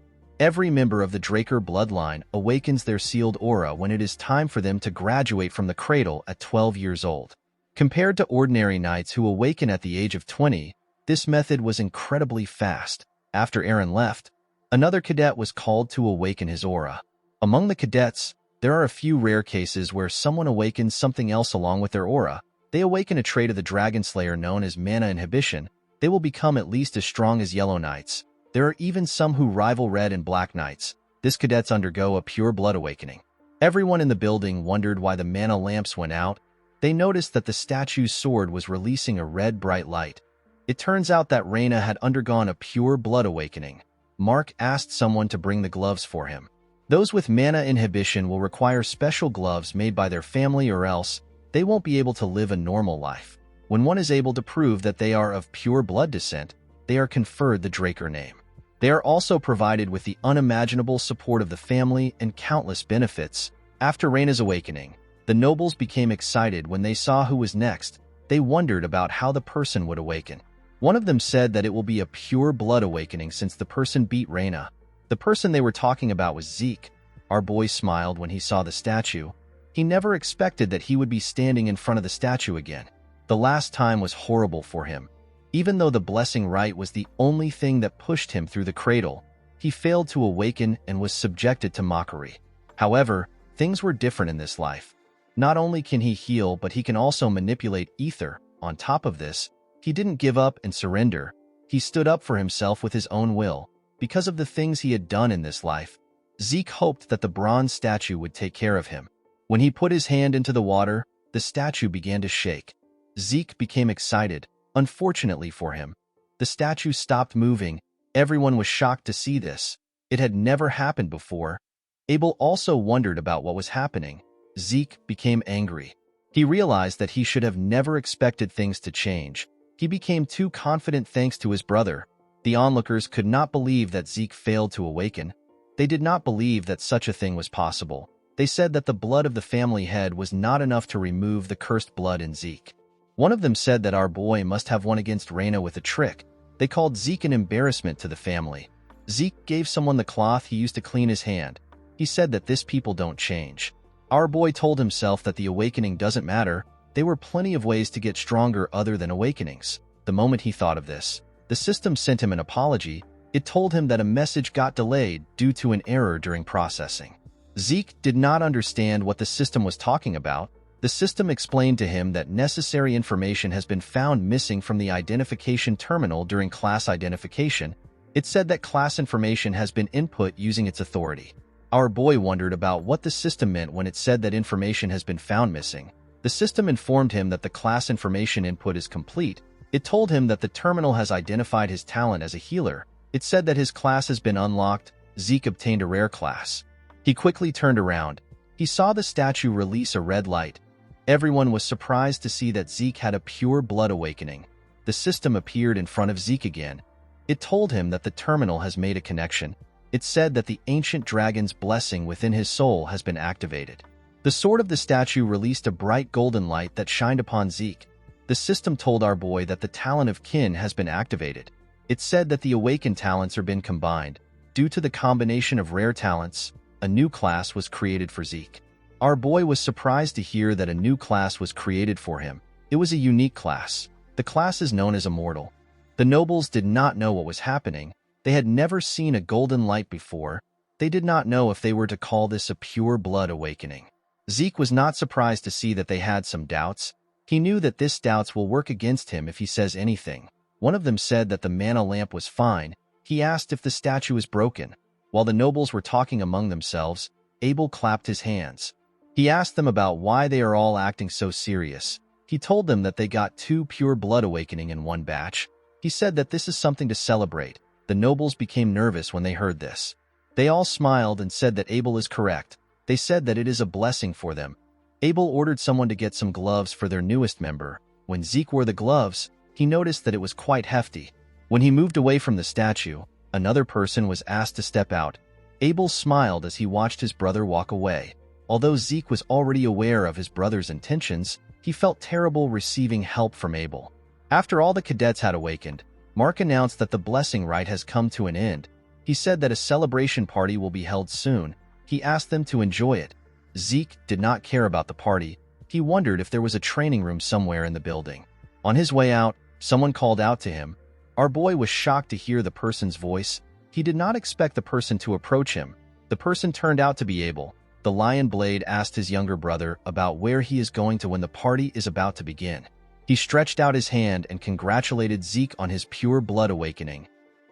every member of the Draker bloodline awakens their sealed aura when it is time for them to graduate from the cradle at 12 years old. Compared to ordinary knights who awaken at the age of 20, this method was incredibly fast. After Aaron left, another cadet was called to awaken his aura. Among the cadets, there are a few rare cases where someone awakens something else along with their aura. They awaken a trait of the Dragon Slayer known as mana inhibition. They will become at least as strong as Yellow Knights. There are even some who rival Red and Black Knights. These cadets undergo a pure blood awakening. Everyone in the building wondered why the mana lamps went out. They noticed that the statue's sword was releasing a red bright light. It turns out that Reina had undergone a pure blood awakening. Mark asked someone to bring the gloves for him. Those with mana inhibition will require special gloves made by their family, or else they won't be able to live a normal life. When one is able to prove that they are of pure blood descent, they are conferred the Draker name. They are also provided with the unimaginable support of the family and countless benefits. After Reina's awakening, the nobles became excited when they saw who was next. They wondered about how the person would awaken. One of them said that it will be a pure blood awakening since the person beat Reina. The person they were talking about was Zeke. Our boy smiled when he saw the statue. He never expected that he would be standing in front of the statue again. The last time was horrible for him. Even though the blessing rite was the only thing that pushed him through the cradle, he failed to awaken and was subjected to mockery. However, things were different in this life. Not only can he heal, but he can also manipulate ether. On top of this, he didn't give up and surrender. He stood up for himself with his own will. Because of the things he had done in this life, Zeke hoped that the bronze statue would take care of him. When he put his hand into the water, the statue began to shake. Zeke became excited. Unfortunately for him, the statue stopped moving. Everyone was shocked to see this. It had never happened before. Abel also wondered about what was happening. Zeke became angry. He realized that he should have never expected things to change. He became too confident thanks to his brother. The onlookers could not believe that Zeke failed to awaken. They did not believe that such a thing was possible. They said that the blood of the family head was not enough to remove the cursed blood in Zeke. One of them said that our boy must have won against Reina with a trick. They called Zeke an embarrassment to the family. Zeke gave someone the cloth he used to clean his hand. He said that this people don't change. Our boy told himself that the awakening doesn't matter. There were plenty of ways to get stronger other than awakenings. The moment he thought of this, the system sent him an apology. It told him that a message got delayed due to an error during processing. Zeke did not understand what the system was talking about. The system explained to him that necessary information has been found missing from the identification terminal during class identification. It said that class information has been input using its authority. Our boy wondered about what the system meant when it said that information has been found missing. The system informed him that the class information input is complete. It told him that the terminal has identified his talent as a healer. It said that his class has been unlocked. Zeke obtained a rare class. He quickly turned around. He saw the statue release a red light. Everyone was surprised to see that Zeke had a pure blood awakening. The system appeared in front of Zeke again. It told him that the terminal has made a connection. It said that the ancient dragon's blessing within his soul has been activated. The sword of the statue released a bright golden light that shined upon Zeke. The system told our boy that the talent of kin has been activated. It said that the awakened talents are been combined. Due to the combination of rare talents, a new class was created for Zeke. Our boy was surprised to hear that a new class was created for him. It was a unique class. The class is known as Immortal. The nobles did not know what was happening. They had never seen a golden light before. They did not know if they were to call this a pure blood awakening. Zeke was not surprised to see that they had some doubts. He knew that this doubts will work against him if he says anything. One of them said that the mana lamp was fine. He asked if the statue is broken. While the nobles were talking among themselves, Abel clapped his hands. He asked them about why they are all acting so serious. He told them that they got 2 pure blood awakening in one batch. He said that this is something to celebrate. The nobles became nervous when they heard this. They all smiled and said that Abel is correct. They said that it is a blessing for them. Abel ordered someone to get some gloves for their newest member. When Zeke wore the gloves, he noticed that it was quite hefty. When he moved away from the statue, another person was asked to step out. Abel smiled as he watched his brother walk away. Although Zeke was already aware of his brother's intentions, he felt terrible receiving help from Abel. After all the cadets had awakened, Mark announced that the blessing rite has come to an end. He said that a celebration party will be held soon. He asked them to enjoy it. Zeke did not care about the party. He wondered if there was a training room somewhere in the building. On his way out, someone called out to him. Our boy was shocked to hear the person's voice. He did not expect the person to approach him. The person turned out to be Abel. The Lion Blade asked his younger brother about where he is going to when the party is about to begin. He stretched out his hand and congratulated Zeke on his pure blood awakening.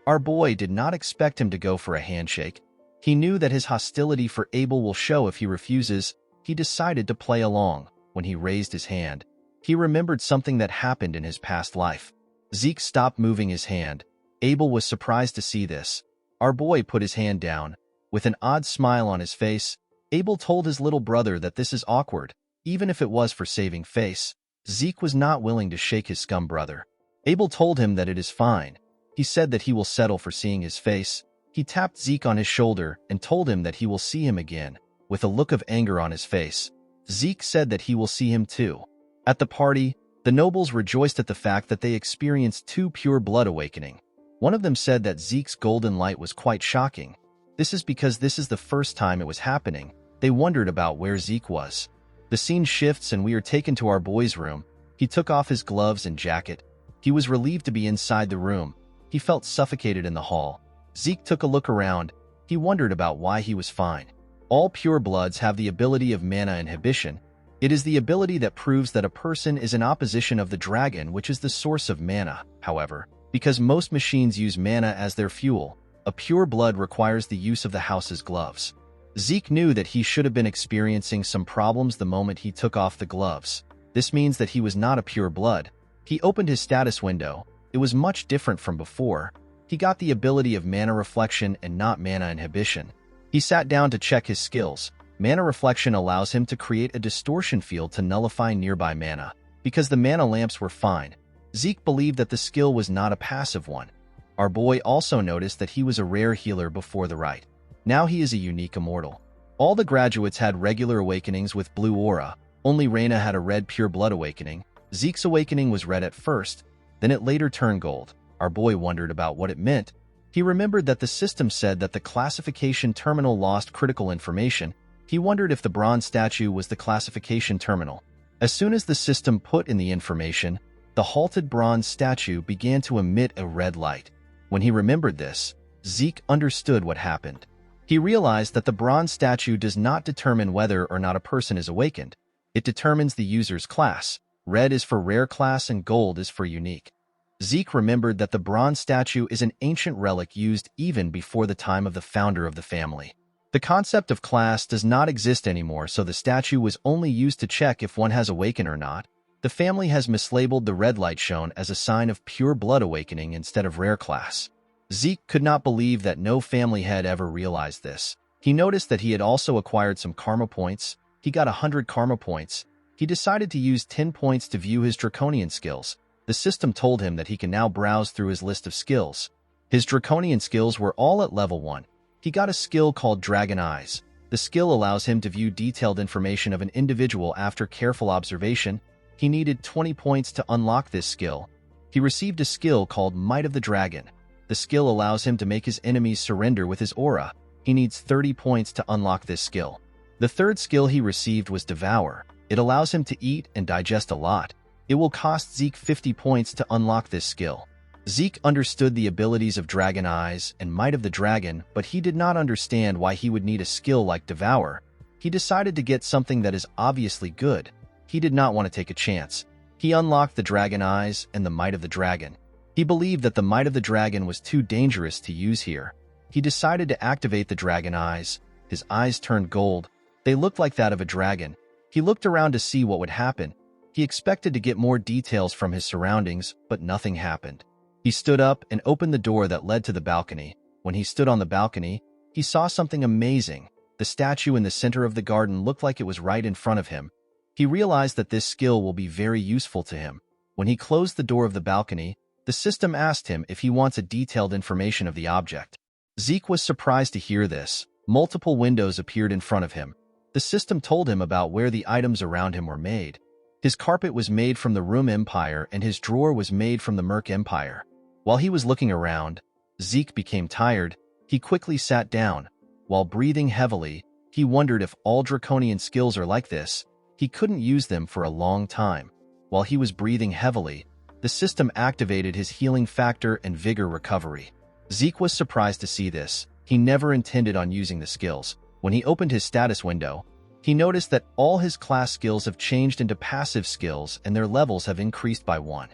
Our boy did not expect him to go for a handshake. He knew that his hostility for Abel will show if he refuses. He decided to play along. When he raised his hand, he remembered something that happened in his past life. Zeke stopped moving his hand. Abel was surprised to see this. Our boy put his hand down. With an odd smile on his face, Abel told his little brother that this is awkward, even if it was for saving face. Zeke was not willing to shake his scum brother. Abel told him that it is fine. He said that he will settle for seeing his face. He tapped Zeke on his shoulder and told him that he will see him again, with a look of anger on his face. Zeke said that he will see him too. At the party, the nobles rejoiced at the fact that they experienced two pure blood awakening. One of them said that Zeke's golden light was quite shocking. This is because this is the first time it was happening. They wondered about where Zeke was. The scene shifts and we are taken to our boy's room. He took off his gloves and jacket. He was relieved to be inside the room. He felt suffocated in the hall. Zeke took a look around. He wondered about why he was fine. All pure bloods have the ability of mana inhibition. It is the ability that proves that a person is in opposition of the dragon, which is the source of mana. However, because most machines use mana as their fuel, a pure blood requires the use of the house's gloves. Zeke knew that he should have been experiencing some problems the moment he took off the gloves. This means that he was not a pure blood. He opened his status window. It was much different from before. He got the ability of mana reflection and not mana inhibition. He sat down to check his skills. Mana reflection allows him to create a distortion field to nullify nearby mana. Because the mana lamps were fine, Zeke believed that the skill was not a passive one. Our boy also noticed that he was a rare healer before the rite. Now he is a unique immortal. All the graduates had regular awakenings with blue aura. Only Reina had a red pure blood awakening. Zeke's awakening was red at first, then it later turned gold. Our boy wondered about what it meant. He remembered that the system said that the classification terminal lost critical information. He wondered if the bronze statue was the classification terminal. As soon as the system put in the information, the halted bronze statue began to emit a red light. When he remembered this, Zeke understood what happened. He realized that the bronze statue does not determine whether or not a person is awakened. It determines the user's class. Red is for rare class and gold is for unique. Zeke remembered that the bronze statue is an ancient relic used even before the time of the founder of the family. The concept of class does not exist anymore, so the statue was only used to check if one has awakened or not. The family has mislabeled the red light shown as a sign of pure blood awakening instead of rare class. Zeke could not believe that no family had ever realized this. He noticed that he had also acquired some karma points. He got 100 karma points. He decided to use 10 points to view his draconian skills. The system told him that he can now browse through his list of skills. His draconian skills were all at level 1. He got a skill called Dragon Eyes. The skill allows him to view detailed information of an individual after careful observation. He needed 20 points to unlock this skill. He received a skill called Might of the Dragon. The skill allows him to make his enemies surrender with his aura. He needs 30 points to unlock this skill. The third skill he received was Devour. It allows him to eat and digest a lot. It will cost Zeke 50 points to unlock this skill. Zeke understood the abilities of Dragon Eyes and Might of the Dragon, but he did not understand why he would need a skill like Devour. He decided to get something that is obviously good. He did not want to take a chance. He unlocked the Dragon Eyes and the Might of the Dragon. He believed that the Might of the Dragon was too dangerous to use here. He decided to activate the Dragon Eyes. His eyes turned gold. They looked like that of a dragon. He looked around to see what would happen. He expected to get more details from his surroundings, but nothing happened. He stood up and opened the door that led to the balcony. When he stood on the balcony, he saw something amazing. The statue in the center of the garden looked like it was right in front of him. He realized that this skill will be very useful to him. When he closed the door of the balcony, the system asked him if he wants a detailed information of the object. Zeke was surprised to hear this. Multiple windows appeared in front of him. The system told him about where the items around him were made. His carpet was made from the Room Empire and his drawer was made from the Merc Empire. While he was looking around, Zeke became tired. He quickly sat down. While breathing heavily, he wondered if all draconian skills are like this. He couldn't use them for a long time. While he was breathing heavily, the system activated his healing factor and vigor recovery. Zeke was surprised to see this. He never intended on using the skills. When he opened his status window, he noticed that all his class skills have changed into passive skills and their levels have increased by 1.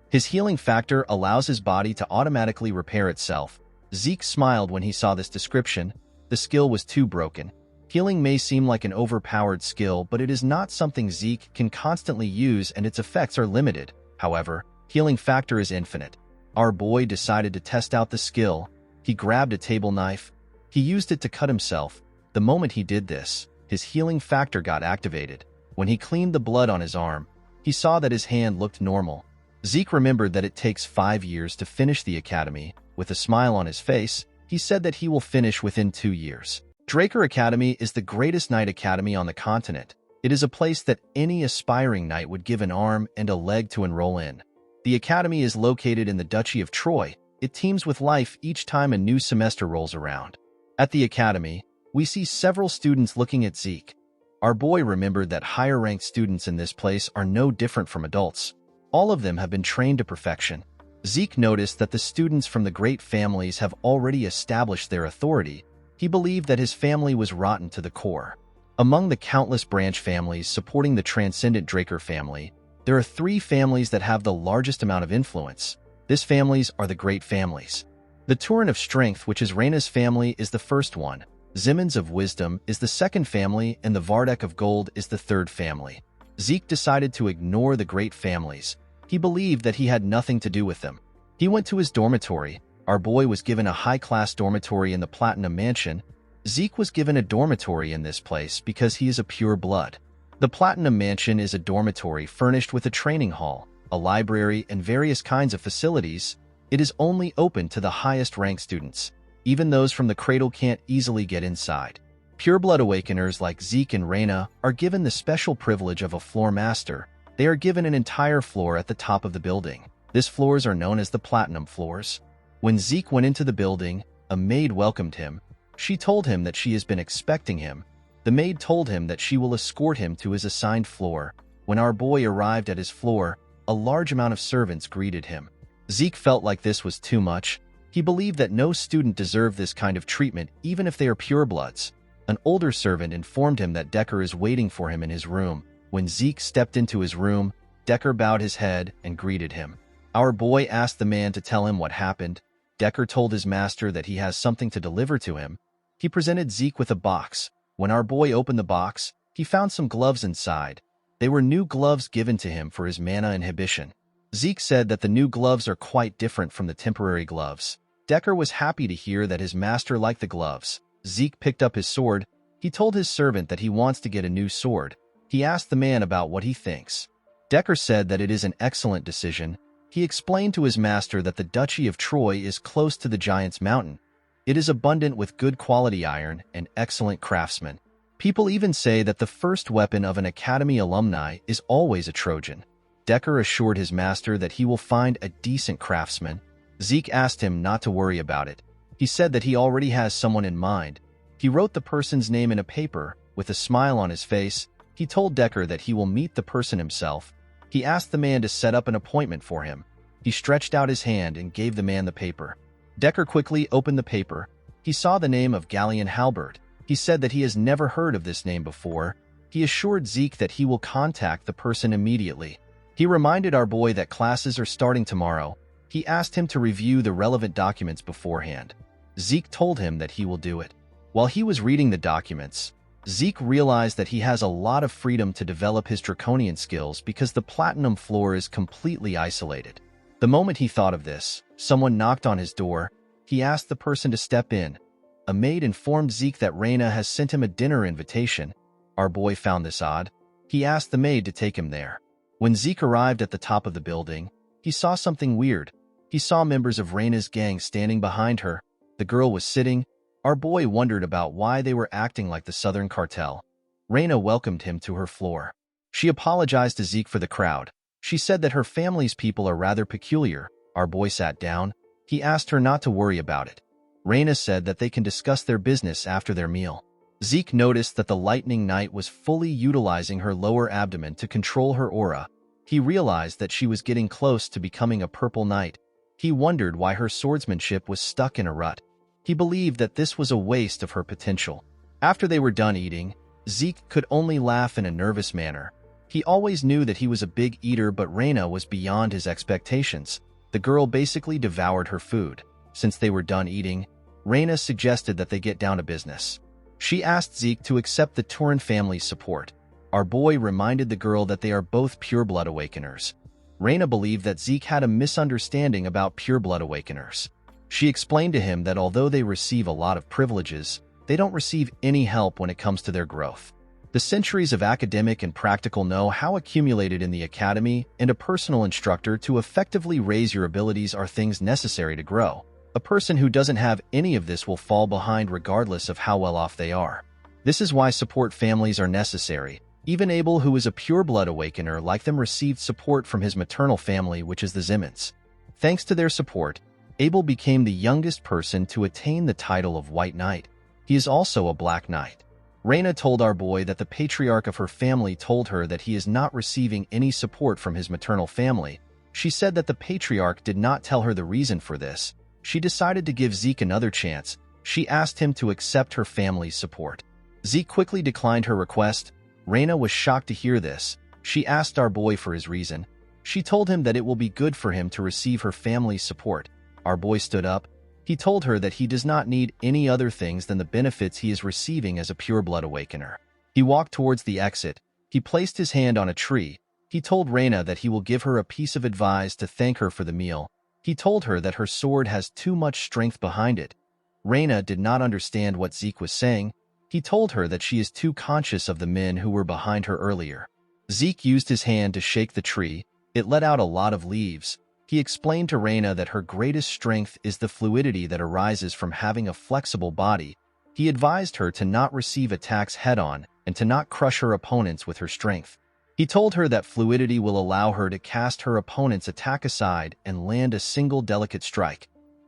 His healing factor allows his body to automatically repair itself. Zeke smiled when he saw this description. The skill was too broken. Healing may seem like an overpowered skill, but it is not something Zeke can constantly use and its effects are limited. However, healing factor is infinite. Our boy decided to test out the skill. He grabbed a table knife. He used it to cut himself. The moment he did this, his healing factor got activated. When he cleaned the blood on his arm, he saw that his hand looked normal. Zeke remembered that it takes 5 years to finish the academy. With a smile on his face, he said that he will finish within 2 years. Draker Academy is the greatest knight academy on the continent. It is a place that any aspiring knight would give an arm and a leg to enroll in. The academy is located in the Duchy of Troy. It teems with life each time a new semester rolls around. At the academy, we see several students looking at Zeke. Our boy remembered that higher-ranked students in this place are no different from adults. All of them have been trained to perfection. Zeke noticed that the students from the great families have already established their authority. He believed that his family was rotten to the core. Among the countless branch families supporting the transcendent Draker family, there are 3 families that have the largest amount of influence. These families are the great families. The Turin of Strength, which is Reyna's family, is the first one. Zimmons of Wisdom is the second family, and the Vardek of Gold is the third family. Zeke decided to ignore the great families. He believed that he had nothing to do with them. He went to his dormitory. Our boy was given a high-class dormitory in the Platinum Mansion. Zeke was given a dormitory in this place because he is a pure blood. The Platinum Mansion is a dormitory furnished with a training hall, a library, and various kinds of facilities. It is only open to the highest-ranked students. Even those from the cradle can't easily get inside. Pure-blood awakeners like Zeke and Reyna are given the special privilege of a floor master. They are given an entire floor at the top of the building. These floors are known as the Platinum Floors. When Zeke went into the building, a maid welcomed him. She told him that she has been expecting him. The maid told him that she will escort him to his assigned floor. When our boy arrived at his floor, a large amount of servants greeted him. Zeke felt like this was too much. He believed that no student deserved this kind of treatment, even if they are purebloods. An older servant informed him that Decker is waiting for him in his room. When Zeke stepped into his room, Decker bowed his head and greeted him. Our boy asked the man to tell him what happened. Decker told his master that he has something to deliver to him. He presented Zeke with a box. When our boy opened the box, he found some gloves inside. They were new gloves given to him for his mana inhibition. Zeke said that the new gloves are quite different from the temporary gloves. Decker was happy to hear that his master liked the gloves. Zeke picked up his sword. He told his servant that he wants to get a new sword. He asked the man about what he thinks. Decker said that it is an excellent decision. He explained to his master that the Duchy of Troy is close to the Giant's Mountain. It is abundant with good quality iron and excellent craftsmen. People even say that the first weapon of an academy alumni is always a Trojan. Decker assured his master that he will find a decent craftsman. Zeke asked him not to worry about it. He said that he already has someone in mind. He wrote the person's name in a paper. With a smile on his face, he told Decker that he will meet the person himself. He asked the man to set up an appointment for him. He stretched out his hand and gave the man the paper. Decker quickly opened the paper. He saw the name of Galleon Halberd. He said that he has never heard of this name before. He assured Zeke that he will contact the person immediately. He reminded our boy that classes are starting tomorrow. He asked him to review the relevant documents beforehand. Zeke told him that he will do it. While he was reading the documents, Zeke realized that he has a lot of freedom to develop his draconian skills because the Platinum Floor is completely isolated. The moment he thought of this, someone knocked on his door. He asked the person to step in. A maid informed Zeke that Reyna has sent him a dinner invitation. Our boy found this odd. He asked the maid to take him there. When Zeke arrived at the top of the building, he saw something weird. He saw members of Reyna's gang standing behind her. The girl was sitting. Our boy wondered about why they were acting like the Southern Cartel. Reina welcomed him to her floor. She apologized to Zeke for the crowd. She said that her family's people are rather peculiar. Our boy sat down. He asked her not to worry about it. Reina said that they can discuss their business after their meal. Zeke noticed that the lightning knight was fully utilizing her lower abdomen to control her aura. He realized that she was getting close to becoming a purple knight. He wondered why her swordsmanship was stuck in a rut. He believed that this was a waste of her potential. After they were done eating, Zeke could only laugh in a nervous manner. He always knew that he was a big eater, but Reina was beyond his expectations. The girl basically devoured her food. Since they were done eating, Reina suggested that they get down to business. She asked Zeke to accept the Turin family's support. Our boy reminded the girl that they are both pure-blood awakeners. Reina believed that Zeke had a misunderstanding about pure-blood awakeners. She explained to him that although they receive a lot of privileges, they don't receive any help when it comes to their growth. The centuries of academic and practical know-how accumulated in the academy and a personal instructor to effectively raise your abilities are things necessary to grow. A person who doesn't have any of this will fall behind regardless of how well off they are. This is why support families are necessary. Even Abel, who is a pure-blood awakener like them, received support from his maternal family, which is the Zimmons. Thanks to their support, Abel became the youngest person to attain the title of White Knight. He is also a Black Knight. Reina told our boy that the patriarch of her family told her that he is not receiving any support from his maternal family. She said that the patriarch did not tell her the reason for this. She decided to give Zeke another chance. She asked him to accept her family's support. Zeke quickly declined her request. Reina was shocked to hear this. She asked our boy for his reason. She told him that it will be good for him to receive her family's support. Our boy stood up. He told her that he does not need any other things than the benefits he is receiving as a pure-blood awakener. He walked towards the exit. He placed his hand on a tree. He told Reina that he will give her a piece of advice to thank her for the meal. He told her that her sword has too much strength behind it. Reina did not understand what Zeke was saying. He told her that she is too conscious of the men who were behind her earlier. Zeke used his hand to shake the tree. It let out a lot of leaves. He explained to Reina that her greatest strength is the fluidity that arises from having a flexible body. He advised her to not receive attacks head-on and to not crush her opponents with her strength. He told her that fluidity will allow her to cast her opponent's attack aside and land a single delicate strike.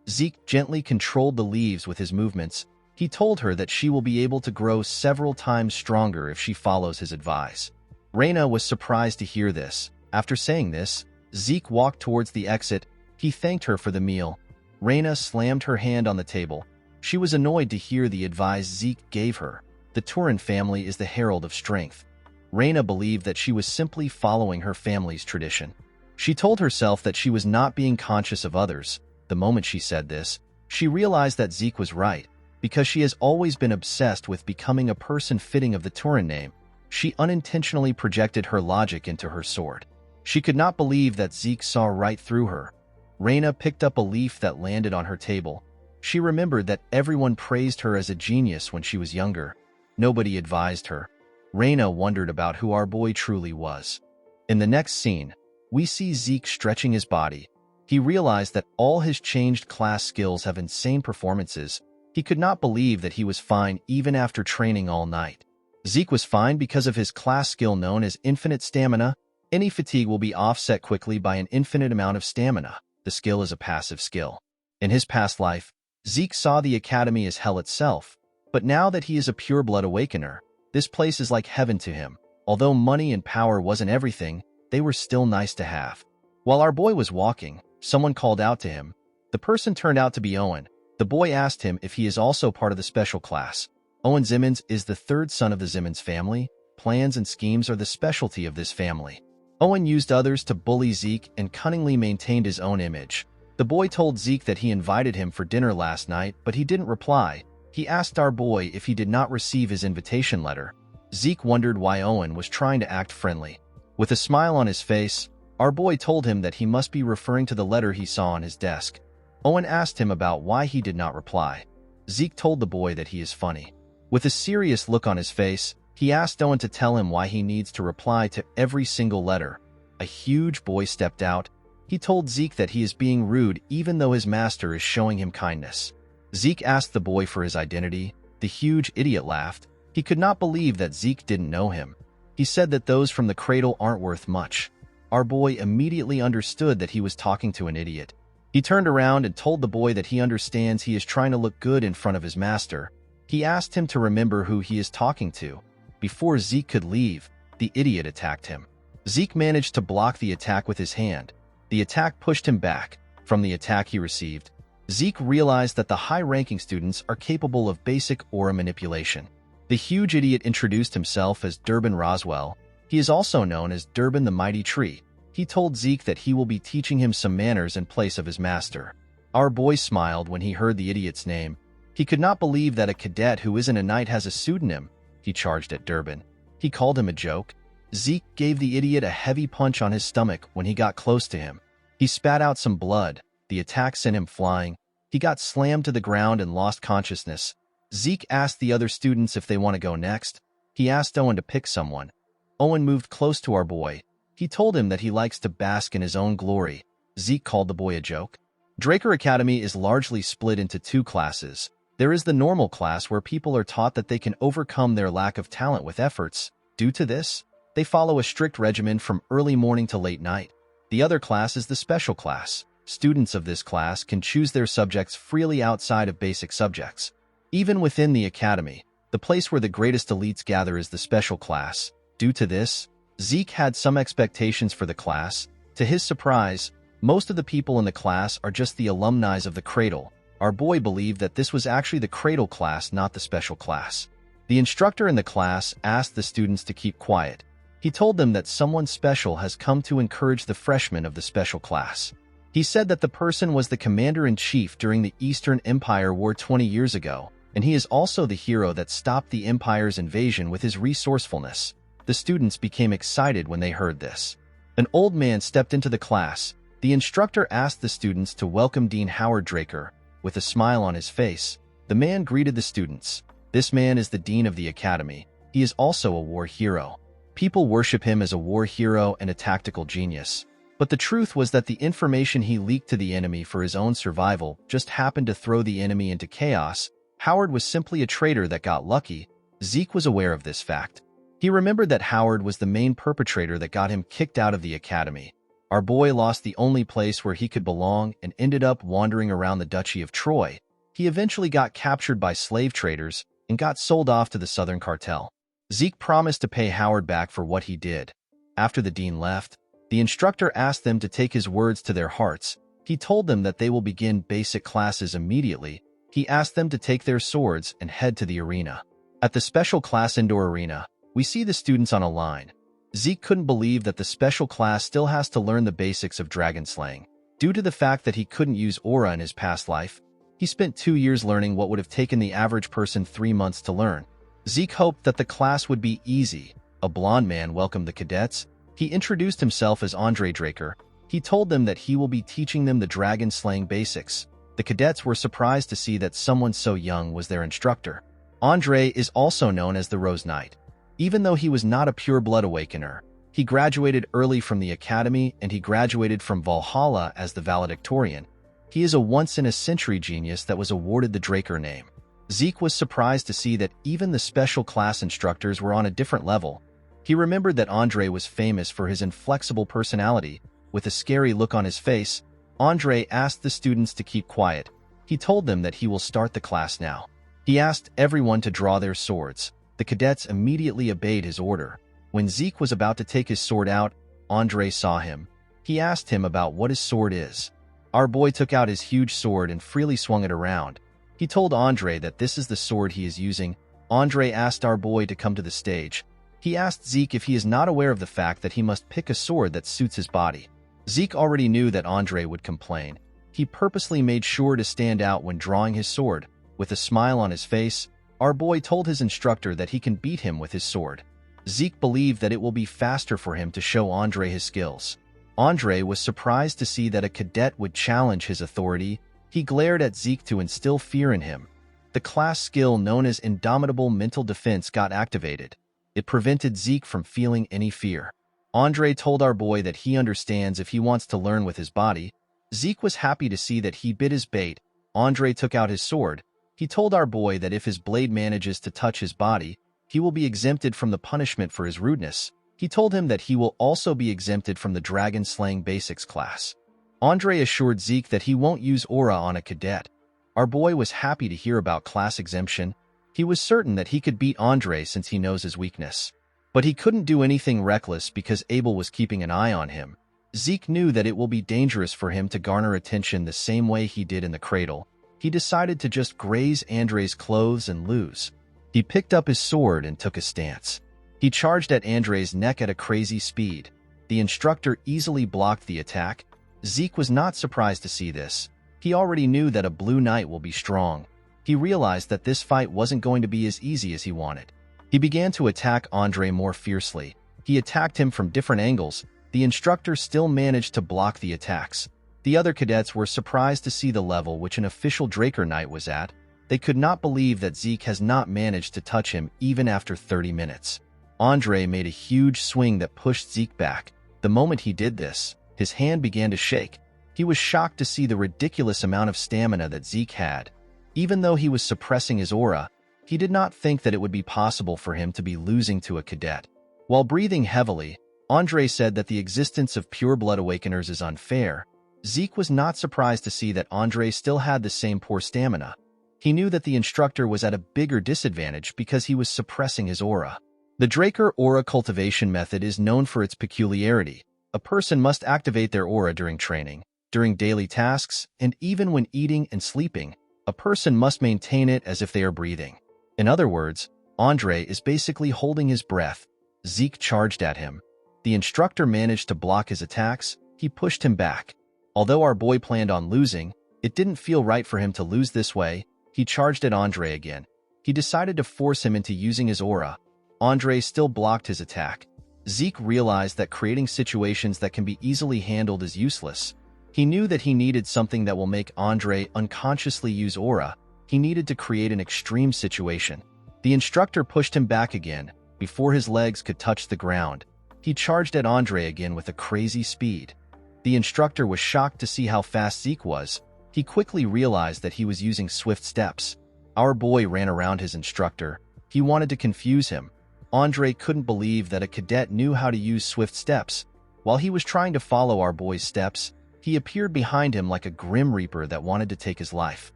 Zeke gently controlled the leaves with his movements. He told her that she will be able to grow several times stronger if she follows his advice. Reina was surprised to hear this. After saying this, Zeke walked towards the exit. He thanked her for the meal. Reina slammed her hand on the table. She was annoyed to hear the advice Zeke gave her. The Turin family is the herald of strength. Reina believed that she was simply following her family's tradition. She told herself that she was not being conscious of others. The moment she said this, she realized that Zeke was right. Because she has always been obsessed with becoming a person fitting of the Turin name, she unintentionally projected her logic into her sword. She could not believe that Zeke saw right through her. Reina picked up a leaf that landed on her table. She remembered that everyone praised her as a genius when she was younger. Nobody advised her. Reina wondered about who our boy truly was. In the next scene, we see Zeke stretching his body. He realized that all his changed class skills have insane performances. He could not believe that he was fine even after training all night. Zeke was fine because of his class skill known as infinite stamina. Any fatigue will be offset quickly by an infinite amount of stamina. The skill is a passive skill. In his past life, Zeke saw the academy as hell itself, but now that he is a pure-blood awakener, this place is like heaven to him. Although money and power wasn't everything, they were still nice to have. While our boy was walking, someone called out to him. The person turned out to be Owen. The boy asked him if he is also part of the special class. Owen Zimmons is the third son of the Zimmons family. Plans and schemes are the specialty of this family. Owen used others to bully Zeke and cunningly maintained his own image. The boy told Zeke that he invited him for dinner last night, but he didn't reply. He asked our boy if he did not receive his invitation letter. Zeke wondered why Owen was trying to act friendly. With a smile on his face, our boy told him that he must be referring to the letter he saw on his desk. Owen asked him about why he did not reply. Zeke told the boy that he is funny. With a serious look on his face, he asked Owen to tell him why he needs to reply to every single letter. A huge boy stepped out. He told Zeke that he is being rude even though his master is showing him kindness. Zeke asked the boy for his identity. The huge idiot laughed. He could not believe that Zeke didn't know him. He said that those from the cradle aren't worth much. Our boy immediately understood that he was talking to an idiot. He turned around and told the boy that he understands he is trying to look good in front of his master. He asked him to remember who he is talking to. Before Zeke could leave, the idiot attacked him. Zeke managed to block the attack with his hand. The attack pushed him back. From the attack he received, Zeke realized that the high-ranking students are capable of basic aura manipulation. The huge idiot introduced himself as Durbin Roswell. He is also known as Durbin the Mighty Tree. He told Zeke that he will be teaching him some manners in place of his master. Our boy smiled when he heard the idiot's name. He could not believe that a cadet who isn't a knight has a pseudonym. He charged at Durbin. He called him a joke. Zeke gave the idiot a heavy punch on his stomach when he got close to him. He spat out some blood. The attack sent him flying. He got slammed to the ground and lost consciousness. Zeke asked the other students if they want to go next. He asked Owen to pick someone. Owen moved close to our boy. He told him that he likes to bask in his own glory. Zeke called the boy a joke. Draker Academy is largely split into two classes. There is the normal class where people are taught that they can overcome their lack of talent with efforts. Due to this, they follow a strict regimen from early morning to late night. The other class is the special class. Students of this class can choose their subjects freely outside of basic subjects. Even within the academy, the place where the greatest elites gather is the special class. Due to this, Zeke had some expectations for the class. To his surprise, most of the people in the class are just the alumni of the cradle. Our boy believed that this was actually the cradle class, not the special class. The instructor in the class asked the students to keep quiet. He told them that someone special has come to encourage the freshmen of the special class. He said that the person was the commander-in-chief during the Eastern Empire War 20 years ago, and he is also the hero that stopped the Empire's invasion with his resourcefulness. The students became excited when they heard this. An old man stepped into the class. The instructor asked the students to welcome Dean Howard Draker. With a smile on his face, the man greeted the students. This man is the dean of the academy. He is also a war hero. People worship him as a war hero and a tactical genius. But the truth was that the information he leaked to the enemy for his own survival just happened to throw the enemy into chaos. Howard was simply a traitor that got lucky. Zeke was aware of this fact. He remembered that Howard was the main perpetrator that got him kicked out of the academy. Our boy lost the only place where he could belong and ended up wandering around the Duchy of Troy. He eventually got captured by slave traders and got sold off to the Southern Cartel. Zeke promised to pay Howard back for what he did. After the dean left, the instructor asked them to take his words to their hearts. He told them that they will begin basic classes immediately. He asked them to take their swords and head to the arena. At the special class indoor arena, we see the students on a line. Zeke couldn't believe that the special class still has to learn the basics of dragon slaying. Due to the fact that he couldn't use aura in his past life, he spent 2 years learning what would have taken the average person 3 months to learn. Zeke hoped that the class would be easy. A blond man welcomed the cadets. He introduced himself as Andre Draker. He told them that he will be teaching them the dragon slaying basics. The cadets were surprised to see that someone so young was their instructor. Andre is also known as the Rose Knight. Even though he was not a pure-blood awakener, he graduated early from the academy and he graduated from Valhalla as the valedictorian. He is a once-in-a-century genius that was awarded the Draker name. Zeke was surprised to see that even the special class instructors were on a different level. He remembered that Andre was famous for his inflexible personality. With a scary look on his face, Andre asked the students to keep quiet. He told them that he will start the class now. He asked everyone to draw their swords. The cadets immediately obeyed his order. When Zeke was about to take his sword out, Andre saw him. He asked him about what his sword is. Our boy took out his huge sword and freely swung it around. He told Andre that this is the sword he is using. Andre asked our boy to come to the stage. He asked Zeke if he is not aware of the fact that he must pick a sword that suits his body. Zeke already knew that Andre would complain. He purposely made sure to stand out when drawing his sword. With a smile on his face, our boy told his instructor that he can beat him with his sword. Zeke believed that it will be faster for him to show Andre his skills. Andre was surprised to see that a cadet would challenge his authority. He glared at Zeke to instill fear in him. The class skill known as Indomitable Mental Defense got activated. It prevented Zeke from feeling any fear. Andre told our boy that he understands if he wants to learn with his body. Zeke was happy to see that he bit his bait. Andre took out his sword. He told our boy that if his blade manages to touch his body, he will be exempted from the punishment for his rudeness. He told him that he will also be exempted from the Dragon Slaying Basics class. Andre assured Zeke that he won't use aura on a cadet. Our boy was happy to hear about class exemption. He was certain that he could beat Andre since he knows his weakness. But he couldn't do anything reckless because Abel was keeping an eye on him. Zeke knew that it will be dangerous for him to garner attention the same way he did in the cradle. He decided to just graze Andre's clothes and lose. He picked up his sword and took a stance. He charged at Andre's neck at a crazy speed. The instructor easily blocked the attack. Zeke was not surprised to see this. He already knew that a blue knight will be strong. He realized that this fight wasn't going to be as easy as he wanted. He began to attack Andre more fiercely. He attacked him from different angles. The instructor still managed to block the attacks. The other cadets were surprised to see the level which an official Draker Knight was at. They could not believe that Zeke has not managed to touch him even after 30 minutes. Andre made a huge swing that pushed Zeke back. The moment he did this, his hand began to shake. He was shocked to see the ridiculous amount of stamina that Zeke had. Even though he was suppressing his aura, he did not think that it would be possible for him to be losing to a cadet. While breathing heavily, Andre said that the existence of pure-blood awakeners is unfair. Zeke was not surprised to see that Andre still had the same poor stamina. He knew that the instructor was at a bigger disadvantage because he was suppressing his aura. The Draker aura cultivation method is known for its peculiarity. A person must activate their aura during training, during daily tasks, and even when eating and sleeping. A person must maintain it as if they are breathing. In other words, Andre is basically holding his breath. Zeke charged at him. The instructor managed to block his attacks. He pushed him back. Although our boy planned on losing, it didn't feel right for him to lose this way. He charged at Andre again. He decided to force him into using his aura. Andre still blocked his attack. Zeke realized that creating situations that can be easily handled is useless. He knew that he needed something that will make Andre unconsciously use aura. He needed to create an extreme situation. The instructor pushed him back again. Before his legs could touch the ground, he charged at Andre again with a crazy speed. The instructor was shocked to see how fast Zeke was. He quickly realized that he was using swift steps. Our boy ran around his instructor. He wanted to confuse him. Andre couldn't believe that a cadet knew how to use swift steps. While he was trying to follow our boy's steps, he appeared behind him like a grim reaper that wanted to take his life.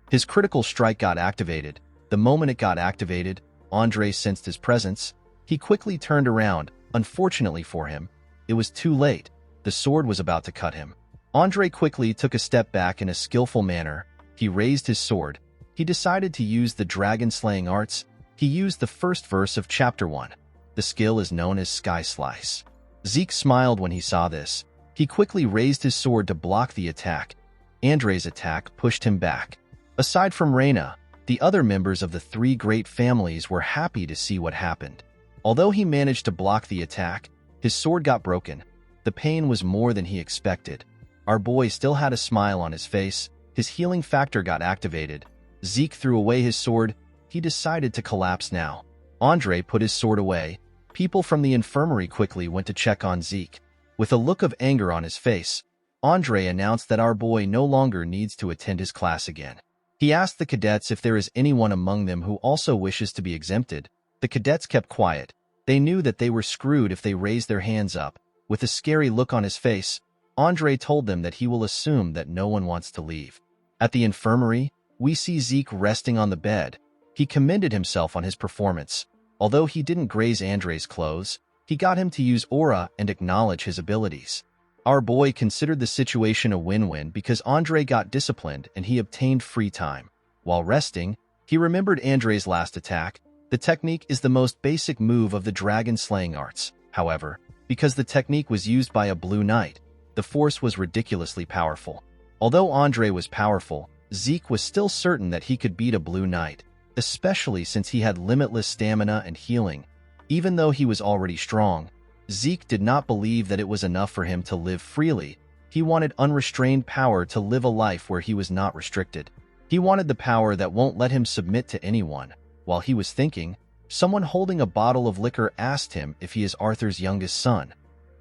His critical strike got activated. The moment it got activated, Andre sensed his presence. He quickly turned around. Unfortunately for him, it was too late. The sword was about to cut him. Andre quickly took a step back in a skillful manner. He raised his sword. He decided to use the dragon-slaying arts. He used the first verse of Chapter 1. The skill is known as Sky Slice. Zeke smiled when he saw this. He quickly raised his sword to block the attack. Andre's attack pushed him back. Aside from Reina, the other members of the three great families were happy to see what happened. Although he managed to block the attack, his sword got broken. The pain was more than he expected. Our boy still had a smile on his face. His healing factor got activated. Zeke threw away his sword. He decided to collapse now. Andre put his sword away. People from the infirmary quickly went to check on Zeke. With a look of anger on his face, Andre announced that our boy no longer needs to attend his class again. He asked the cadets if there is anyone among them who also wishes to be exempted. The cadets kept quiet. They knew that they were screwed if they raised their hands up. With a scary look on his face, Andre told them that he will assume that no one wants to leave. At the infirmary, we see Zeke resting on the bed. He commended himself on his performance. Although he didn't graze Andre's clothes, he got him to use aura and acknowledge his abilities. Our boy considered the situation a win-win because Andre got disciplined and he obtained free time. While resting, he remembered Andre's last attack. The technique is the most basic move of the dragon-slaying arts. However, because the technique was used by a blue knight, the force was ridiculously powerful. Although Andre was powerful, Zeke was still certain that he could beat a blue knight, especially since he had limitless stamina and healing. Even though he was already strong, Zeke did not believe that it was enough for him to live freely. He wanted unrestrained power to live a life where he was not restricted. He wanted the power that won't let him submit to anyone. While he was thinking, someone holding a bottle of liquor asked him if he is Arthur's youngest son.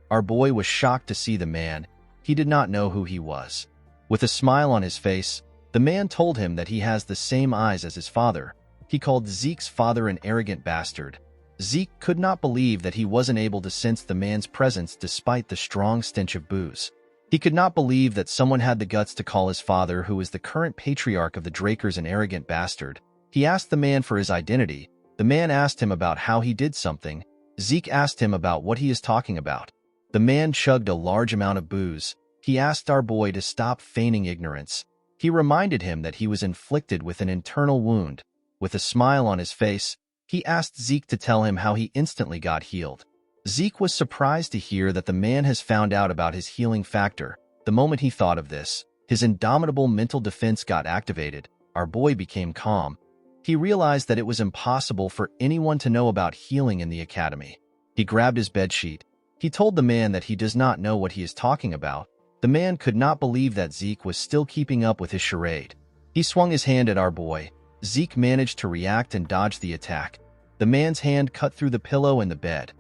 Our boy was shocked to see the man. He did not know who he was. With a smile on his face, the man told him that he has the same eyes as his father. He called Zeke's father an arrogant bastard. Zeke could not believe that he wasn't able to sense the man's presence despite the strong stench of booze. He could not believe that someone had the guts to call his father, who is the current patriarch of the Drakers, an arrogant bastard. He asked the man for his identity. The man asked him about how he did something. Zeke asked him about what he is talking about. The man chugged a large amount of booze. He asked our boy to stop feigning ignorance. He reminded him that he was inflicted with an internal wound. With a smile on his face, he asked Zeke to tell him how he instantly got healed. Zeke was surprised to hear that the man has found out about his healing factor. The moment he thought of this, his indomitable mental defense got activated. Our boy became calm. He realized that it was impossible for anyone to know about healing in the academy. He grabbed his bedsheet. He told the man that he does not know what he is talking about. The man could not believe that Zeke was still keeping up with his charade. He swung his hand at our boy. Zeke managed to react and dodge the attack. The man's hand cut through the pillow and the bed.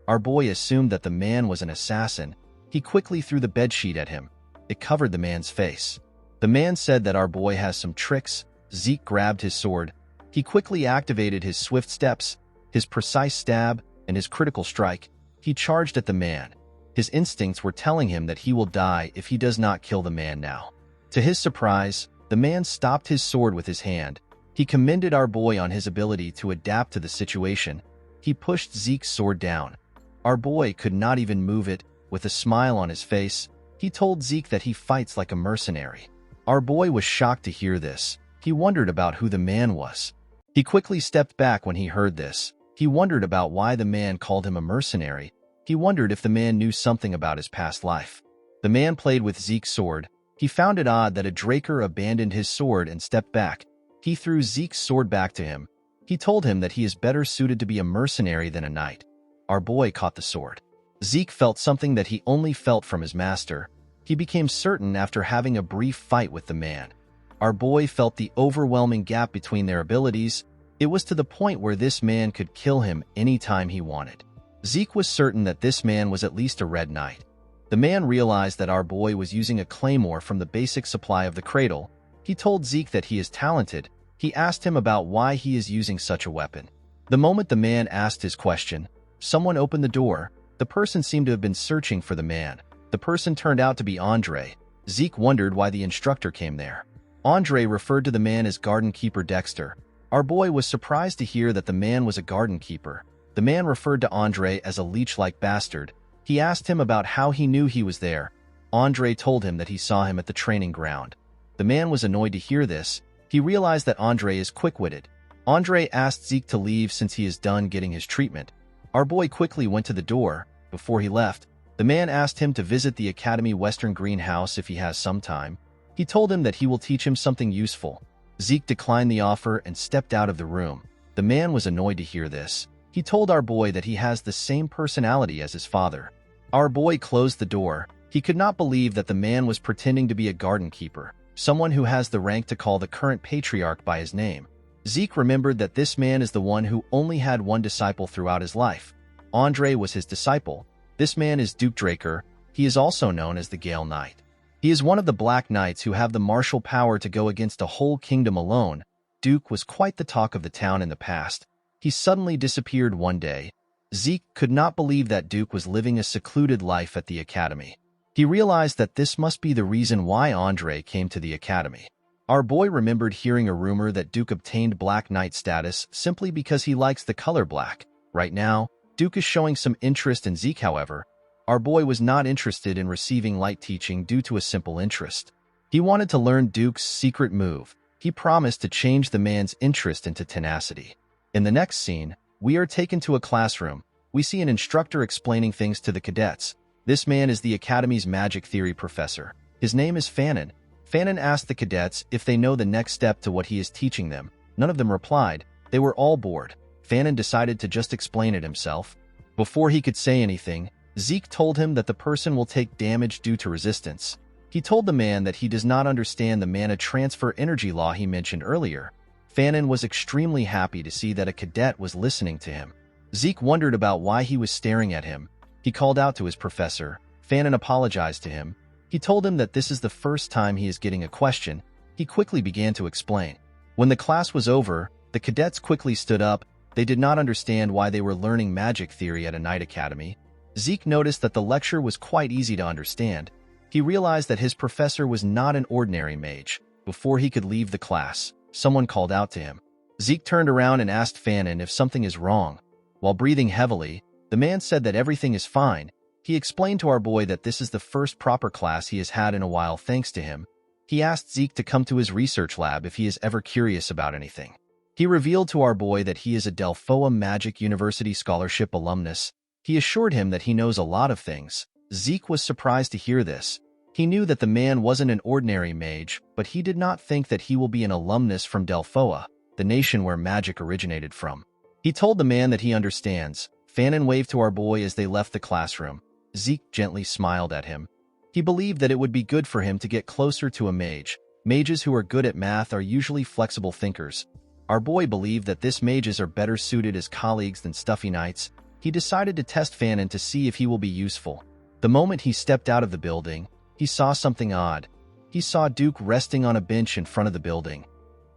Our boy assumed that the man was an assassin. He quickly threw the bedsheet at him. It covered the man's face. The man said that our boy has some tricks. Zeke grabbed his sword. He quickly activated his swift steps, his precise stab, and his critical strike. He charged at the man. His instincts were telling him that he will die if he does not kill the man now. To his surprise, the man stopped his sword with his hand. He commended our boy on his ability to adapt to the situation. He pushed Zeke's sword down. Our boy could not even move it. With a smile on his face, he told Zeke that he fights like a mercenary. Our boy was shocked to hear this. He wondered about who the man was. He quickly stepped back when he heard this. He wondered about why the man called him a mercenary. He wondered if the man knew something about his past life. The man played with Zeke's sword. He found it odd that a Draker abandoned his sword and stepped back. He threw Zeke's sword back to him. He told him that he is better suited to be a mercenary than a knight. Our boy caught the sword. Zeke felt something that he only felt from his master. He became certain after having a brief fight with the man. Our boy felt the overwhelming gap between their abilities. It was to the point where this man could kill him anytime he wanted. Zeke was certain that this man was at least a red knight. The man realized that our boy was using a claymore from the basic supply of the cradle. He told Zeke that he is talented. He asked him about why he is using such a weapon. The moment the man asked his question, someone opened the door. The person seemed to have been searching for the man. The person turned out to be Andre. Zeke wondered why the instructor came there. Andre referred to the man as Garden Keeper Dexter. Our boy was surprised to hear that the man was a garden keeper. The man referred to Andre as a leech-like bastard. He asked him about how he knew he was there. Andre told him that he saw him at the training ground. The man was annoyed to hear this. He realized that Andre is quick-witted. Andre asked Zeke to leave since he is done getting his treatment. Our boy quickly went to the door. Before he left, the man asked him to visit the Academy Western Greenhouse if he has some time. He told him that he will teach him something useful. Zeke declined the offer and stepped out of the room. The man was annoyed to hear this. He told our boy that he has the same personality as his father. Our boy closed the door. He could not believe that the man was pretending to be a garden keeper, someone who has the rank to call the current patriarch by his name. Zeke remembered that this man is the one who only had one disciple throughout his life. Andre was his disciple. This man is Duke Draker. He is also known as the Gale Knight. He is one of the Black Knights who have the martial power to go against a whole kingdom alone. Duke was quite the talk of the town in the past. He suddenly disappeared one day. Zeke could not believe that Duke was living a secluded life at the academy. He realized that this must be the reason why Andre came to the academy. Our boy remembered hearing a rumor that Duke obtained Black Knight status simply because he likes the color black. Right now, Duke is showing some interest in Zeke, however. Our boy was not interested in receiving light teaching due to a simple interest. He wanted to learn Duke's secret move. He promised to change the man's interest into tenacity. In the next scene, we are taken to a classroom. We see an instructor explaining things to the cadets. This man is the Academy's magic theory professor. His name is Fannin. Fannin asked the cadets if they know the next step to what he is teaching them. None of them replied. They were all bored. Fannin decided to just explain it himself. Before he could say anything, Zeke told him that the person will take damage due to resistance. He told the man that he does not understand the mana transfer energy law he mentioned earlier. Fannin was extremely happy to see that a cadet was listening to him. Zeke wondered about why he was staring at him. He called out to his professor. Fannin apologized to him. He told him that this is the first time he is getting a question. He quickly began to explain. When the class was over, the cadets quickly stood up. They did not understand why they were learning magic theory at a night academy. Zeke noticed that the lecture was quite easy to understand. He realized that his professor was not an ordinary mage. Before he could leave the class, someone called out to him. Zeke turned around and asked Fanon if something is wrong. While breathing heavily, the man said that everything is fine. He explained to our boy that this is the first proper class he has had in a while thanks to him. He asked Zeke to come to his research lab if he is ever curious about anything. He revealed to our boy that he is a Delphoa Magic University Scholarship alumnus. He assured him that he knows a lot of things. Zeke was surprised to hear this. He knew that the man wasn't an ordinary mage, but he did not think that he will be an alumnus from Delphoa, the nation where magic originated from. He told the man that he understands. Fanon waved to our boy as they left the classroom. Zeke gently smiled at him. He believed that it would be good for him to get closer to a mage. Mages who are good at math are usually flexible thinkers. Our boy believed that this mages are better suited as colleagues than stuffy knights. He decided to test Fanon to see if he will be useful. The moment he stepped out of the building, he saw something odd. He saw Duke resting on a bench in front of the building.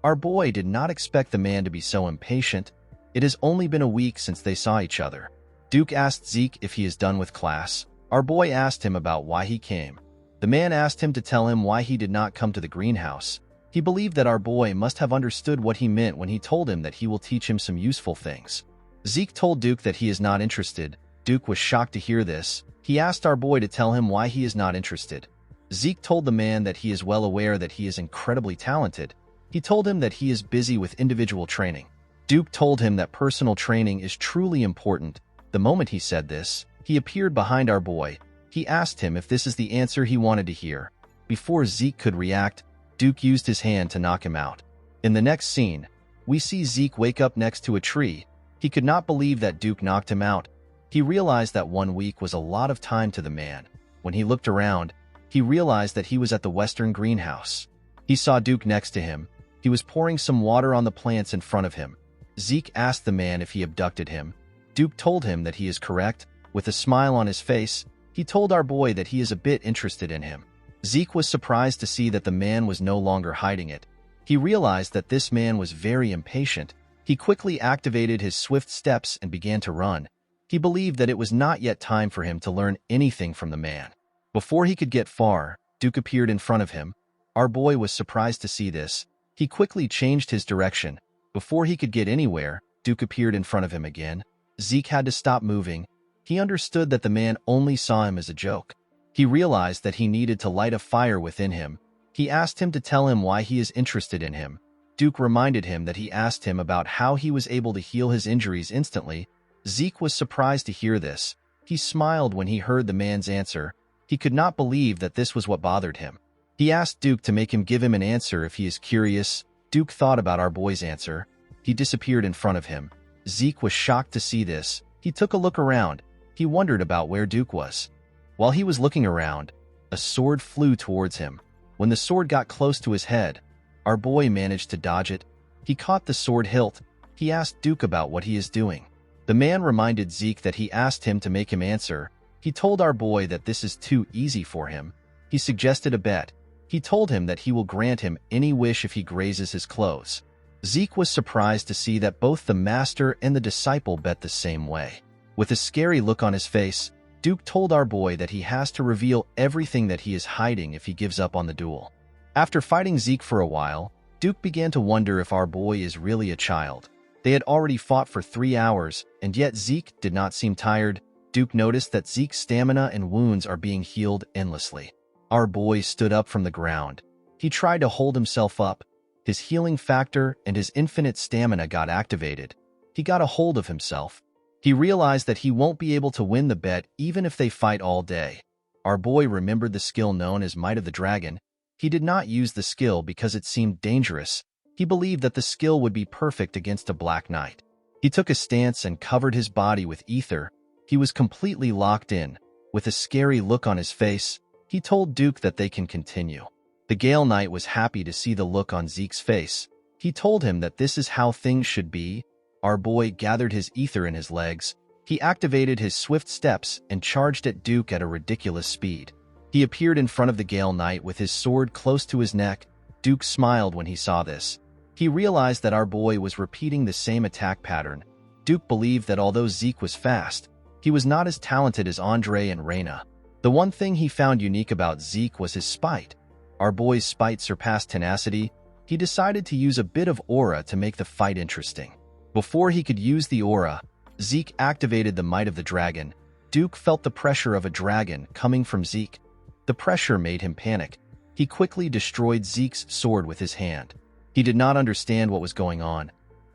Our boy did not expect the man to be so impatient. It has only been a week since they saw each other. Duke asked Zeke if he is done with class. Our boy asked him about why he came. The man asked him to tell him why he did not come to the greenhouse. He believed that our boy must have understood what he meant when he told him that he will teach him some useful things. Zeke told Duke that he is not interested. Duke was shocked to hear this. He asked our boy to tell him why he is not interested. Zeke told the man that he is well aware that he is incredibly talented. He told him that he is busy with individual training. Duke told him that personal training is truly important. The moment he said this, he appeared behind our boy. He asked him if this is the answer he wanted to hear. Before Zeke could react, Duke used his hand to knock him out. In the next scene, we see Zeke wake up next to a tree. He could not believe that Duke knocked him out. He realized that 1 week was a lot of time to the man. When he looked around, he realized that he was at the western greenhouse. He saw Duke next to him. He was pouring some water on the plants in front of him. Zeke asked the man if he abducted him. Duke told him that he is correct. With a smile on his face, he told our boy that he is a bit interested in him. Zeke was surprised to see that the man was no longer hiding it. He realized that this man was very impatient. He quickly activated his swift steps and began to run. He believed that it was not yet time for him to learn anything from the man. Before he could get far, Duke appeared in front of him. Our boy was surprised to see this. He quickly changed his direction. Before he could get anywhere, Duke appeared in front of him again. Zeke had to stop moving. He understood that the man only saw him as a joke. He realized that he needed to light a fire within him. He asked him to tell him why he is interested in him. Duke reminded him that he asked him about how he was able to heal his injuries instantly. Zeke was surprised to hear this. He smiled when he heard the man's answer. He could not believe that this was what bothered him. He asked Duke to make him give him an answer if he is curious. Duke thought about our boy's answer. He disappeared in front of him. Zeke was shocked to see this. He took a look around. He wondered about where Duke was. While he was looking around, a sword flew towards him. When the sword got close to his head, our boy managed to dodge it. He caught the sword hilt. He asked Duke about what he is doing. The man reminded Zeke that he asked him to make him answer. He told our boy that this is too easy for him. He suggested a bet. He told him that he will grant him any wish if he grazes his clothes. Zeke was surprised to see that both the master and the disciple bet the same way. With a scary look on his face, Duke told our boy that he has to reveal everything that he is hiding if he gives up on the duel. After fighting Zeke for a while, Duke began to wonder if our boy is really a child. They had already fought for 3 hours, and yet Zeke did not seem tired. Duke noticed that Zeke's stamina and wounds are being healed endlessly. Our boy stood up from the ground. He tried to hold himself up. His healing factor and his infinite stamina got activated. He got a hold of himself. He realized that he won't be able to win the bet even if they fight all day. Our boy remembered the skill known as Might of the Dragon. He did not use the skill because it seemed dangerous. He believed that the skill would be perfect against a Black Knight. He took a stance and covered his body with ether. He was completely locked in. With a scary look on his face, he told Duke that they can continue. The Gale Knight was happy to see the look on Zeke's face. He told him that this is how things should be. Our boy gathered his ether in his legs. He activated his swift steps and charged at Duke at a ridiculous speed. He appeared in front of the Gale Knight with his sword close to his neck. Duke smiled when he saw this. He realized that our boy was repeating the same attack pattern. Duke believed that although Zeke was fast, he was not as talented as Andre and Reyna. The one thing he found unique about Zeke was his spite. Our boy's spite surpassed tenacity. He decided to use a bit of aura to make the fight interesting. Before he could use the aura, Zeke activated the might of the dragon. Duke felt the pressure of a dragon coming from Zeke. The pressure made him panic. He quickly destroyed Zeke's sword with his hand. He did not understand what was going on.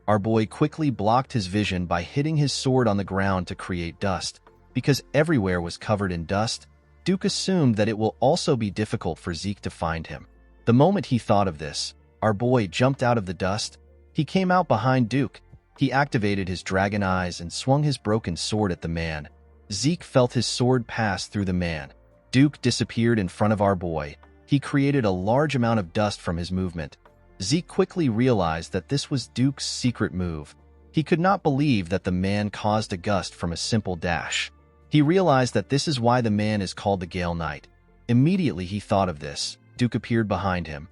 Our boy quickly blocked his vision by hitting his sword on the ground to create dust. Because everywhere was covered in dust, Duke assumed that it will also be difficult for Zeke to find him. The moment he thought of this, our boy jumped out of the dust. He came out behind Duke. He activated his dragon eyes and swung his broken sword at the man. Zeke felt his sword pass through the man. Duke disappeared in front of our boy. He created a large amount of dust from his movement. Zeke quickly realized that this was Duke's secret move. He could not believe that the man caused a gust from a simple dash. He realized that this is why the man is called the Gale Knight. Immediately he thought of this. Duke appeared behind him.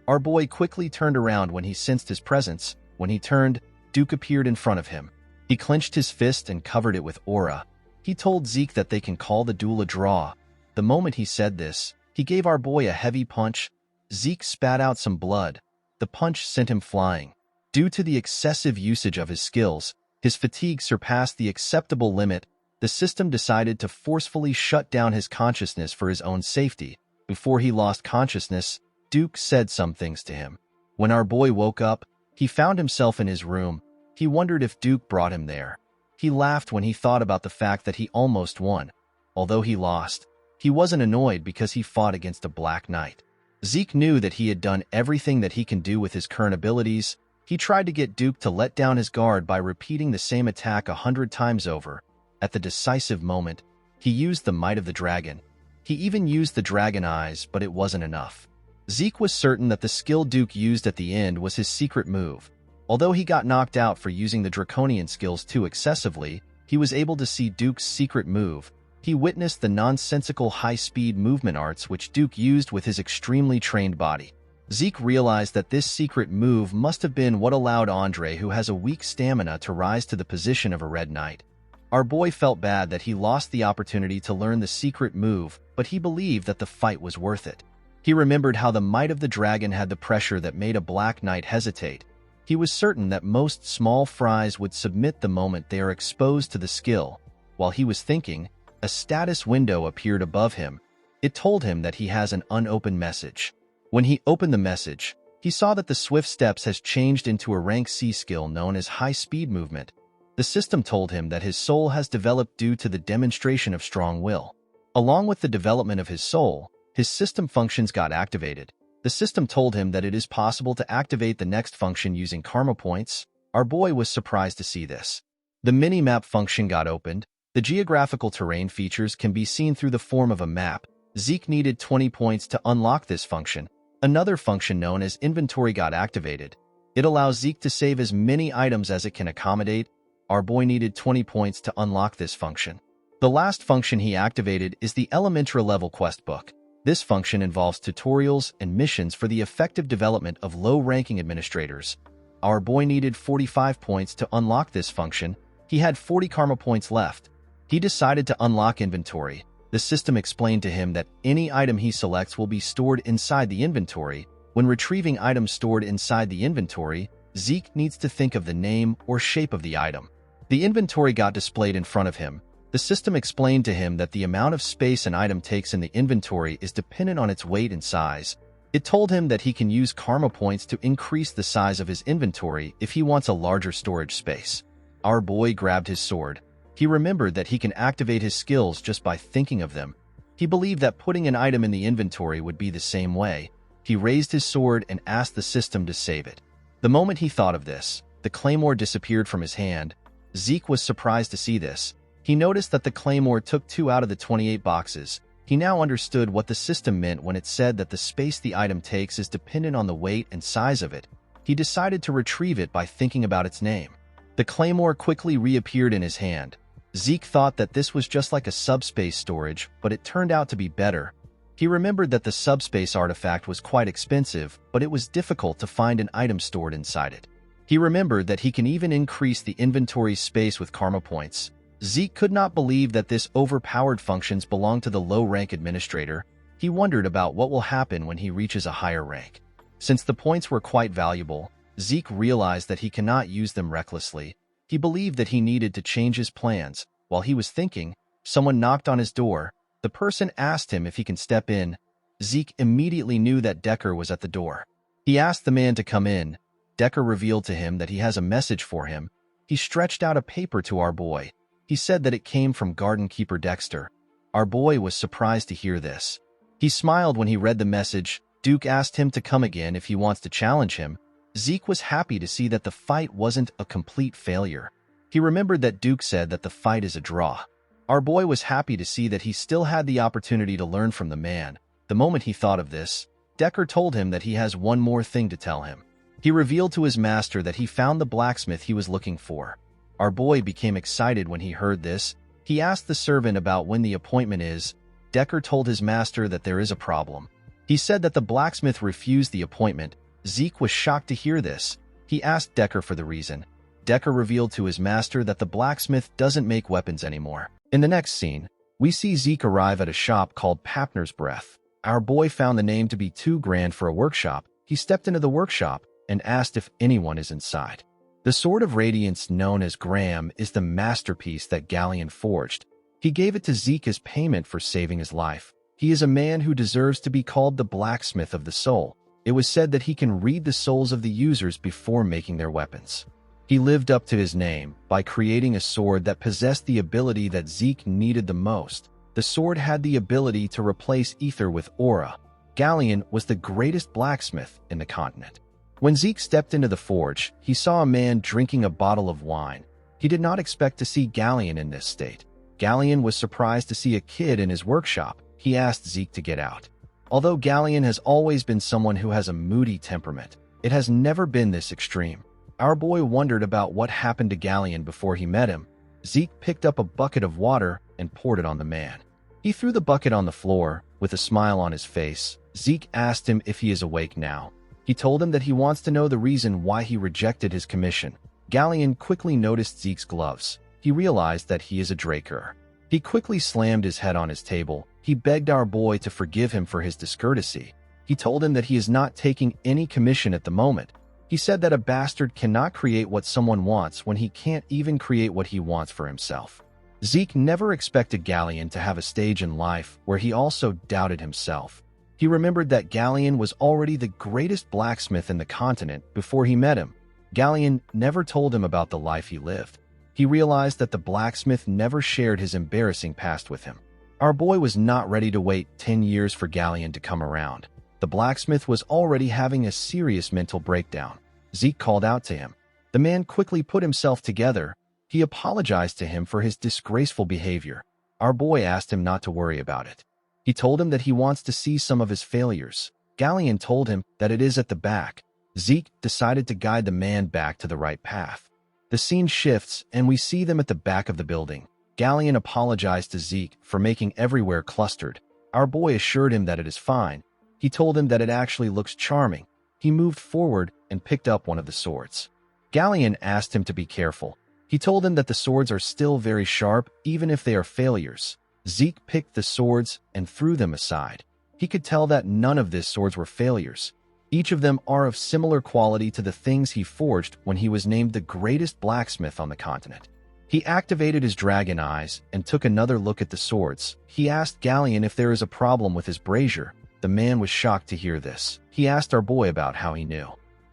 Our boy quickly turned around when he sensed his presence. When he turned, Duke appeared in front of him. He clenched his fist and covered it with aura. He told Zeke that they can call the duel a draw. The moment he said this, he gave our boy a heavy punch. Zeke spat out some blood. The punch sent him flying. Due to the excessive usage of his skills, his fatigue surpassed the acceptable limit. The system decided to forcefully shut down his consciousness for his own safety. Before he lost consciousness, Duke said some things to him. When our boy woke up, he found himself in his room. He wondered if Duke brought him there. He laughed when he thought about the fact that he almost won. Although he lost, he wasn't annoyed because he fought against a Black Knight. Zeke knew that he had done everything that he can do with his current abilities. He tried to get Duke to let down his guard by repeating the same attack 100 times over. At the decisive moment, he used the might of the dragon. He even used the dragon eyes, but it wasn't enough. Zeke was certain that the skill Duke used at the end was his secret move. Although he got knocked out for using the draconian skills too excessively, he was able to see Duke's secret move. He witnessed the nonsensical high-speed movement arts which Duke used with his extremely trained body. Zeke realized that this secret move must have been what allowed Andre, who has a weak stamina, to rise to the position of a Red Knight. Our boy felt bad that he lost the opportunity to learn the secret move, but he believed that the fight was worth it. He remembered how the might of the dragon had the pressure that made a Black Knight hesitate. He was certain that most small fries would submit the moment they are exposed to the skill. While he was thinking, a status window appeared above him. It told him that he has an unopened message. When he opened the message, he saw that the Swift Steps has changed into a rank C skill known as High Speed Movement. The system told him that his soul has developed due to the demonstration of strong will. Along with the development of his soul, his system functions got activated. The system told him that it is possible to activate the next function using karma points. Our boy was surprised to see this. The mini-map function got opened. The geographical terrain features can be seen through the form of a map. Zeke needed 20 points to unlock this function. Another function known as inventory got activated. It allows Zeke to save as many items as it can accommodate. Our boy needed 20 points to unlock this function. The last function he activated is the Elementra level quest book. This function involves tutorials and missions for the effective development of low-ranking administrators. Our boy needed 45 points to unlock this function. He had 40 karma points left. He decided to unlock inventory. The system explained to him that any item he selects will be stored inside the inventory. When retrieving items stored inside the inventory, Zeke needs to think of the name or shape of the item. The inventory got displayed in front of him. The system explained to him that the amount of space an item takes in the inventory is dependent on its weight and size. It told him that he can use karma points to increase the size of his inventory if he wants a larger storage space. Our boy grabbed his sword. He remembered that he can activate his skills just by thinking of them. He believed that putting an item in the inventory would be the same way. He raised his sword and asked the system to save it. The moment he thought of this, the claymore disappeared from his hand. Zeke was surprised to see this. He noticed that the claymore took 2 out of the 28 boxes. He now understood what the system meant when it said that the space the item takes is dependent on the weight and size of it. He decided to retrieve it by thinking about its name. The claymore quickly reappeared in his hand. Zeke thought that this was just like a subspace storage, but it turned out to be better. He remembered that the subspace artifact was quite expensive, but it was difficult to find an item stored inside it. He remembered that he can even increase the inventory space with karma points. Zeke could not believe that this overpowered functions belonged to the low-rank administrator. He wondered about what will happen when he reaches a higher rank. Since the points were quite valuable, Zeke realized that he cannot use them recklessly. He believed that he needed to change his plans. While he was thinking, someone knocked on his door. The person asked him if he can step in. Zeke immediately knew that Decker was at the door. He asked the man to come in. Decker revealed to him that he has a message for him. He stretched out a paper to our boy. He said that it came from garden keeper Dexter. Our boy was surprised to hear this. He smiled when he read the message. Duke asked him to come again if he wants to challenge him. Zeke was happy to see that the fight wasn't a complete failure. He remembered that Duke said that the fight is a draw. Our boy was happy to see that he still had the opportunity to learn from the man. The moment he thought of this, Decker told him that he has one more thing to tell him. He revealed to his master that he found the blacksmith he was looking for. Our boy became excited when he heard this. He asked the servant about when the appointment is. Decker told his master that there is a problem. He said that the blacksmith refused the appointment. Zeke was shocked to hear this. He asked Decker for the reason. Decker revealed to his master that the blacksmith doesn't make weapons anymore. In the next scene, we see Zeke arrive at a shop called Papner's Breath. Our boy found the name to be too grand for a workshop. He stepped into the workshop and asked if anyone is inside. The Sword of Radiance, known as Graham, is the masterpiece that Galleon forged. He gave it to Zeke as payment for saving his life. He is a man who deserves to be called the blacksmith of the soul. It was said that he can read the souls of the users before making their weapons. He lived up to his name by creating a sword that possessed the ability that Zeke needed the most. The sword had the ability to replace ether with aura. Galleon was the greatest blacksmith in the continent. When Zeke stepped into the forge, he saw a man drinking a bottle of wine. He did not expect to see Galleon in this state. Galleon was surprised to see a kid in his workshop. He asked Zeke to get out. Although Galleon has always been someone who has a moody temperament, it has never been this extreme. Our boy wondered about what happened to Galleon before he met him. Zeke picked up a bucket of water and poured it on the man. He threw the bucket on the floor. With a smile on his face, Zeke asked him if he is awake now. He told him that he wants to know the reason why he rejected his commission. Galleon quickly noticed Zeke's gloves. He realized that he is a Draker. He quickly slammed his head on his table. He begged our boy to forgive him for his discourtesy. He told him that he is not taking any commission at the moment. He said that a bastard cannot create what someone wants when he can't even create what he wants for himself. Zeke never expected Galleon to have a stage in life where he also doubted himself. He remembered that Galleon was already the greatest blacksmith in the continent before he met him. Galleon never told him about the life he lived. He realized that the blacksmith never shared his embarrassing past with him. Our boy was not ready to wait 10 years for Galleon to come around. The blacksmith was already having a serious mental breakdown. Zeke called out to him. The man quickly put himself together. He apologized to him for his disgraceful behavior. Our boy asked him not to worry about it. He told him that he wants to see some of his failures. Galleon told him that it is at the back. Zeke decided to guide the man back to the right path. The scene shifts, and we see them at the back of the building. Galleon apologized to Zeke for making everywhere clustered. Our boy assured him that it is fine. He told him that it actually looks charming. He moved forward and picked up one of the swords. Galleon asked him to be careful. He told him that the swords are still very sharp, even if they are failures. Zeke picked the swords and threw them aside. He could tell that none of these swords were failures. Each of them are of similar quality to the things he forged when he was named the greatest blacksmith on the continent. He activated his dragon eyes and took another look at the swords. He asked Galleon if there is a problem with his brazier. The man was shocked to hear this. He asked our boy about how he knew.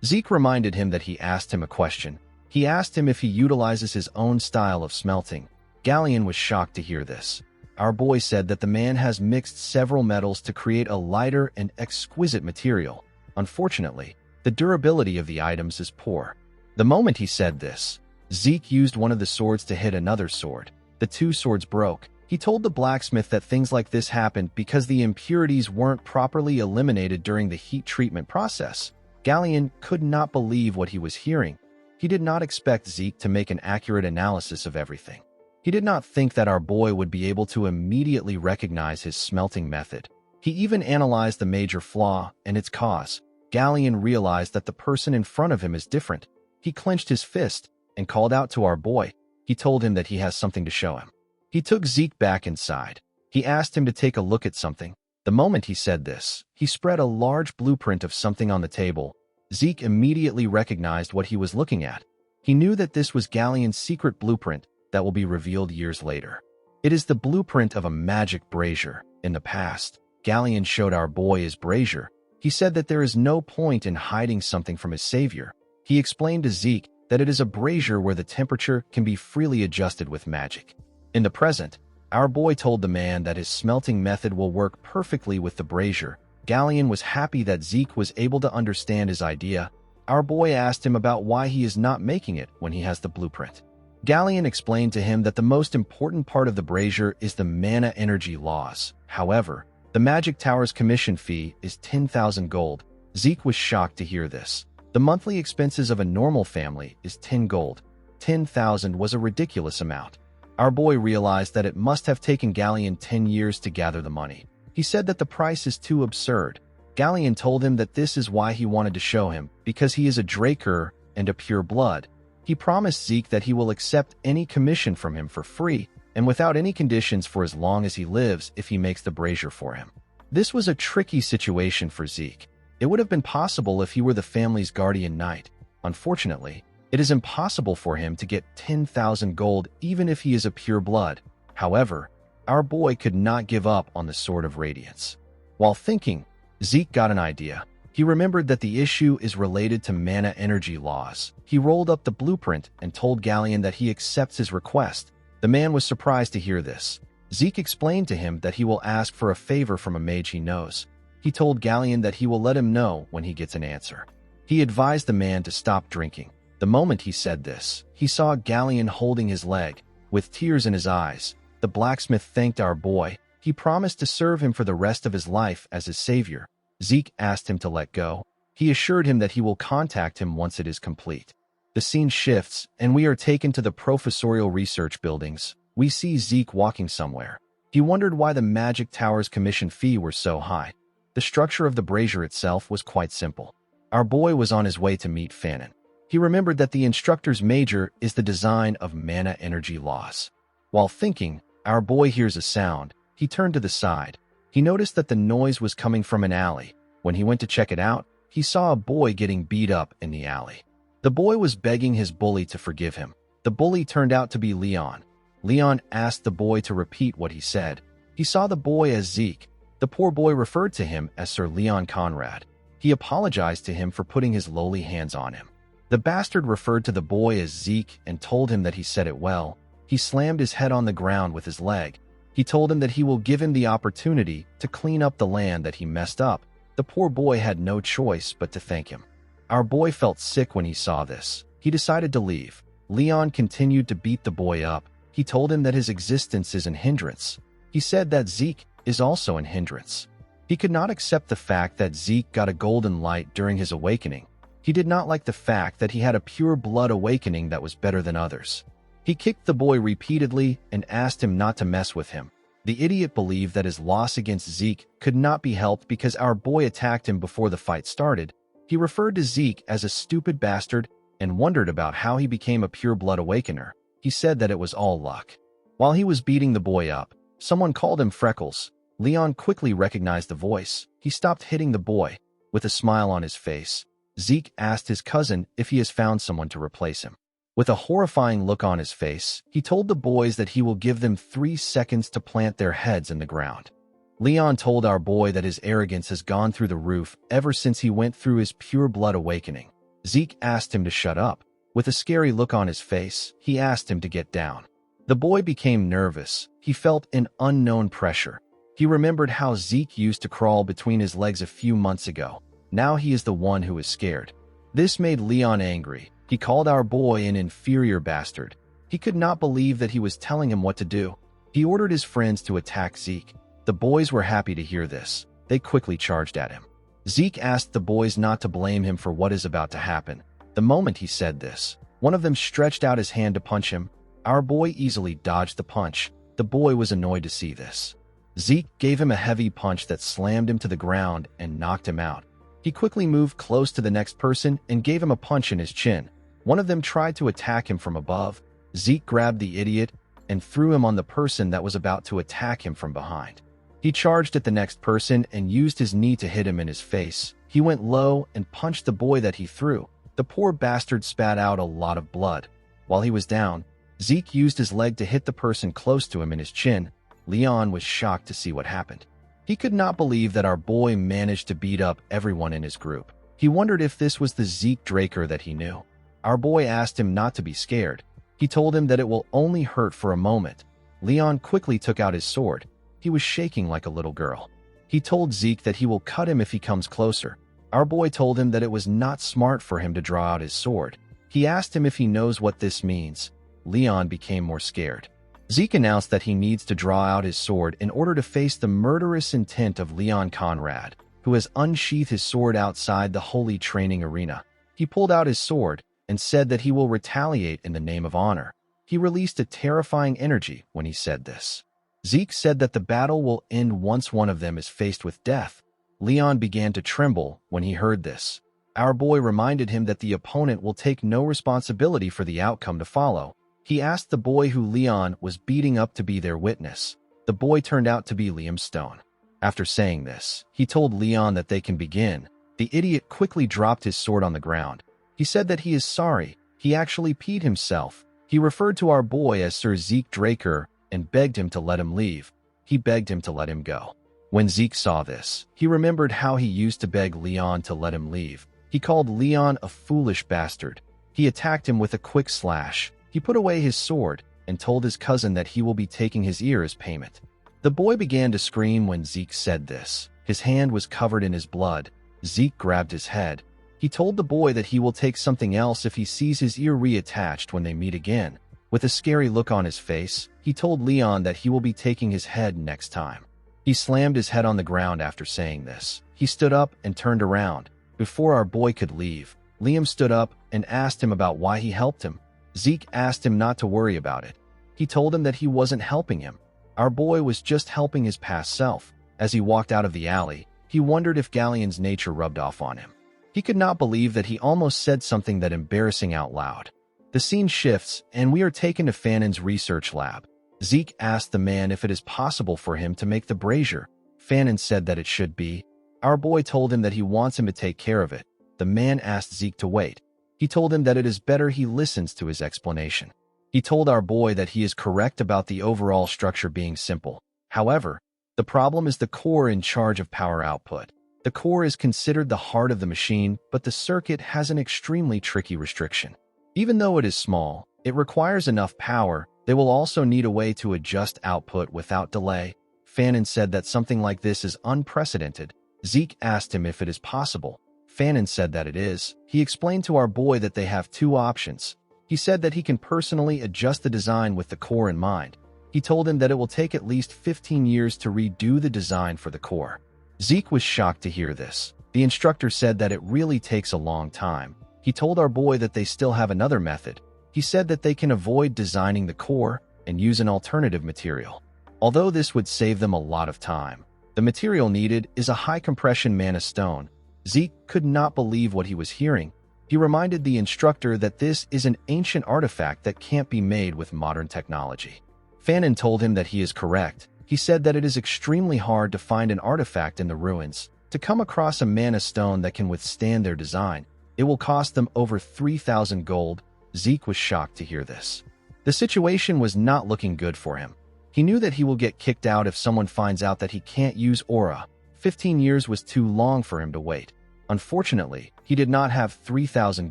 Zeke reminded him that he asked him a question. He asked him if he utilizes his own style of smelting. Galleon was shocked to hear this. Our boy said that the man has mixed several metals to create a lighter and exquisite material. Unfortunately, the durability of the items is poor. The moment he said this, Zeke used one of the swords to hit another sword. The two swords broke. He told the blacksmith that things like this happened because the impurities weren't properly eliminated during the heat treatment process. Galleon could not believe what he was hearing. He did not expect Zeke to make an accurate analysis of everything. He did not think that our boy would be able to immediately recognize his smelting method. He even analyzed the major flaw and its cause. Galleon realized that the person in front of him is different. He clenched his fist and called out to our boy. He told him that he has something to show him. He took Zeke back inside. He asked him to take a look at something. The moment he said this, he spread a large blueprint of something on the table. Zeke immediately recognized what he was looking at. He knew that this was Galleon's secret blueprint that will be revealed years later. It is the blueprint of a magic brazier. In the past, Galleon showed our boy his brazier. He said that there is no point in hiding something from his savior. He explained to Zeke that it is a brazier where the temperature can be freely adjusted with magic. In the present, our boy told the man that his smelting method will work perfectly with the brazier. Galleon was happy that Zeke was able to understand his idea. Our boy asked him about why he is not making it when he has the blueprint. Galleon explained to him that the most important part of the brazier is the mana energy laws. However, the Magic Tower's commission fee is 10,000 gold. Zeke was shocked to hear this. The monthly expenses of a normal family is 10 gold. 10,000 was a ridiculous amount. Our boy realized that it must have taken Galleon 10 years to gather the money. He said that the price is too absurd. Galleon told him that this is why he wanted to show him, because he is a Draker and a pure blood. He promised Zeke that he will accept any commission from him for free and without any conditions for as long as he lives if he makes the brazier for him. This was a tricky situation for Zeke. It would have been possible if he were the family's guardian knight. Unfortunately, it is impossible for him to get 10,000 gold even if he is a pure blood. However, our boy could not give up on the Sword of Radiance. While thinking, Zeke got an idea. He remembered that the issue is related to mana energy laws. He rolled up the blueprint and told Galleon that he accepts his request. The man was surprised to hear this. Zeke explained to him that he will ask for a favor from a mage he knows. He told Galleon that he will let him know when he gets an answer. He advised the man to stop drinking. The moment he said this, he saw Galleon holding his leg. With tears in his eyes, the blacksmith thanked our boy. He promised to serve him for the rest of his life as his savior. Zeke asked him to let go. He assured him that he will contact him once it is complete. The scene shifts, and we are taken to the professorial research buildings. We see Zeke walking somewhere. He wondered why the Magic Tower's commission fee were so high. The structure of the brazier itself was quite simple. Our boy was on his way to meet Fanon. He remembered that the instructor's major is the design of mana energy laws. While thinking, our boy hears a sound. He turned to the side. He noticed that the noise was coming from an alley. When he went to check it out, he saw a boy getting beat up in the alley. The boy was begging his bully to forgive him. The bully turned out to be Leon. Leon asked the boy to repeat what he said. He saw the boy as Zeke. The poor boy referred to him as Sir Leon Conrad. He apologized to him for putting his lowly hands on him. The bastard referred to the boy as Zeke and told him that he said it well. He slammed his head on the ground with his leg. He told him that he will give him the opportunity to clean up the land that he messed up. The poor boy had no choice but to thank him. Our boy felt sick when he saw this. He decided to leave. Leon continued to beat the boy up. He told him that his existence is an hindrance. He said that Zeke is also an hindrance. He could not accept the fact that Zeke got a golden light during his awakening. He did not like the fact that he had a pure blood awakening that was better than others. He kicked the boy repeatedly and asked him not to mess with him. The idiot believed that his loss against Zeke could not be helped because our boy attacked him before the fight started. He referred to Zeke as a stupid bastard and wondered about how he became a pure blood awakener. He said that it was all luck. While he was beating the boy up, someone called him Freckles. Leon quickly recognized the voice. He stopped hitting the boy. With a smile on his face, Zeke asked his cousin if he has found someone to replace him. With a horrifying look on his face, he told the boys that he will give them 3 seconds to plant their heads in the ground. Leon told our boy that his arrogance has gone through the roof ever since he went through his pure blood awakening. Zeke asked him to shut up. With a scary look on his face, he asked him to get down. The boy became nervous. He felt an unknown pressure. He remembered how Zeke used to crawl between his legs a few months ago. Now he is the one who is scared. This made Leon angry. He called our boy an inferior bastard. He could not believe that he was telling him what to do. He ordered his friends to attack Zeke. The boys were happy to hear this. They quickly charged at him. Zeke asked the boys not to blame him for what is about to happen. The moment he said this, one of them stretched out his hand to punch him. Our boy easily dodged the punch. The boy was annoyed to see this. Zeke gave him a heavy punch that slammed him to the ground and knocked him out. He quickly moved close to the next person and gave him a punch in his chin. One of them tried to attack him from above. Zeke grabbed the idiot and threw him on the person that was about to attack him from behind. He charged at the next person and used his knee to hit him in his face. He went low and punched the boy that he threw. The poor bastard spat out a lot of blood. While he was down, Zeke used his leg to hit the person close to him in his chin. Leon was shocked to see what happened. He could not believe that our boy managed to beat up everyone in his group. He wondered if this was the Zeke Draker that he knew. Our boy asked him not to be scared. He told him that it will only hurt for a moment. Leon quickly took out his sword. He was shaking like a little girl. He told Zeke that he will cut him if he comes closer. Our boy told him that it was not smart for him to draw out his sword. He asked him if he knows what this means. Leon became more scared. Zeke announced that he needs to draw out his sword in order to face the murderous intent of Leon Conrad, who has unsheathed his sword outside the holy training arena. He pulled out his sword and said that he will retaliate in the name of honor. He released a terrifying energy when he said this. Zeke said that the battle will end once one of them is faced with death. Leon began to tremble when he heard this. Our boy reminded him that the opponent will take no responsibility for the outcome to follow. He asked the boy who Leon was beating up to be their witness. The boy turned out to be Liam Stone. After saying this, he told Leon that they can begin. The idiot quickly dropped his sword on the ground. He said that he is sorry. He actually peed himself. He referred to our boy as Sir Zeke Draker and begged him to let him leave. He begged him to let him go. When Zeke saw this, he remembered how he used to beg Leon to let him leave. He called Leon a foolish bastard. He attacked him with a quick slash. He put away his sword and told his cousin that he will be taking his ear as payment. The boy began to scream when Zeke said this. His hand was covered in his blood. Zeke grabbed his head. He told the boy that he will take something else if he sees his ear reattached when they meet again. With a scary look on his face, he told Leon that he will be taking his head next time. He slammed his head on the ground after saying this. He stood up and turned around. Before our boy could leave, Liam stood up and asked him about why he helped him. Zeke asked him not to worry about it. He told him that he wasn't helping him. Our boy was just helping his past self. As he walked out of the alley, he wondered if Galleon's nature rubbed off on him. He could not believe that he almost said something that embarrassing out loud. The scene shifts, and we are taken to Fanon's research lab. Zeke asked the man if it is possible for him to make the brazier. Fanon said that it should be. Our boy told him that he wants him to take care of it. The man asked Zeke to wait. He told him that it is better he listens to his explanation. He told our boy that he is correct about the overall structure being simple. However, the problem is the core in charge of power output. The core is considered the heart of the machine, but the circuit has an extremely tricky restriction. Even though it is small, it requires enough power. They will also need a way to adjust output without delay. Fanon said that something like this is unprecedented. Zeke asked him if it is possible. Fanon said that it is. He explained to our boy that they have two options. He said that he can personally adjust the design with the core in mind. He told him that it will take at least 15 years to redo the design for the core. Zeke was shocked to hear this. The instructor said that it really takes a long time. He told our boy that they still have another method. He said that they can avoid designing the core and use an alternative material. Although this would save them a lot of time, the material needed is a high-compression mana stone. Zeke could not believe what he was hearing. He reminded the instructor that this is an ancient artifact that can't be made with modern technology. Fanon told him that he is correct. He said that it is extremely hard to find an artifact in the ruins. To come across a mana stone that can withstand their design, it will cost them over 3,000 gold. Zeke was shocked to hear this. The situation was not looking good for him. He knew that he will get kicked out if someone finds out that he can't use aura. 15 years was too long for him to wait. Unfortunately, he did not have 3,000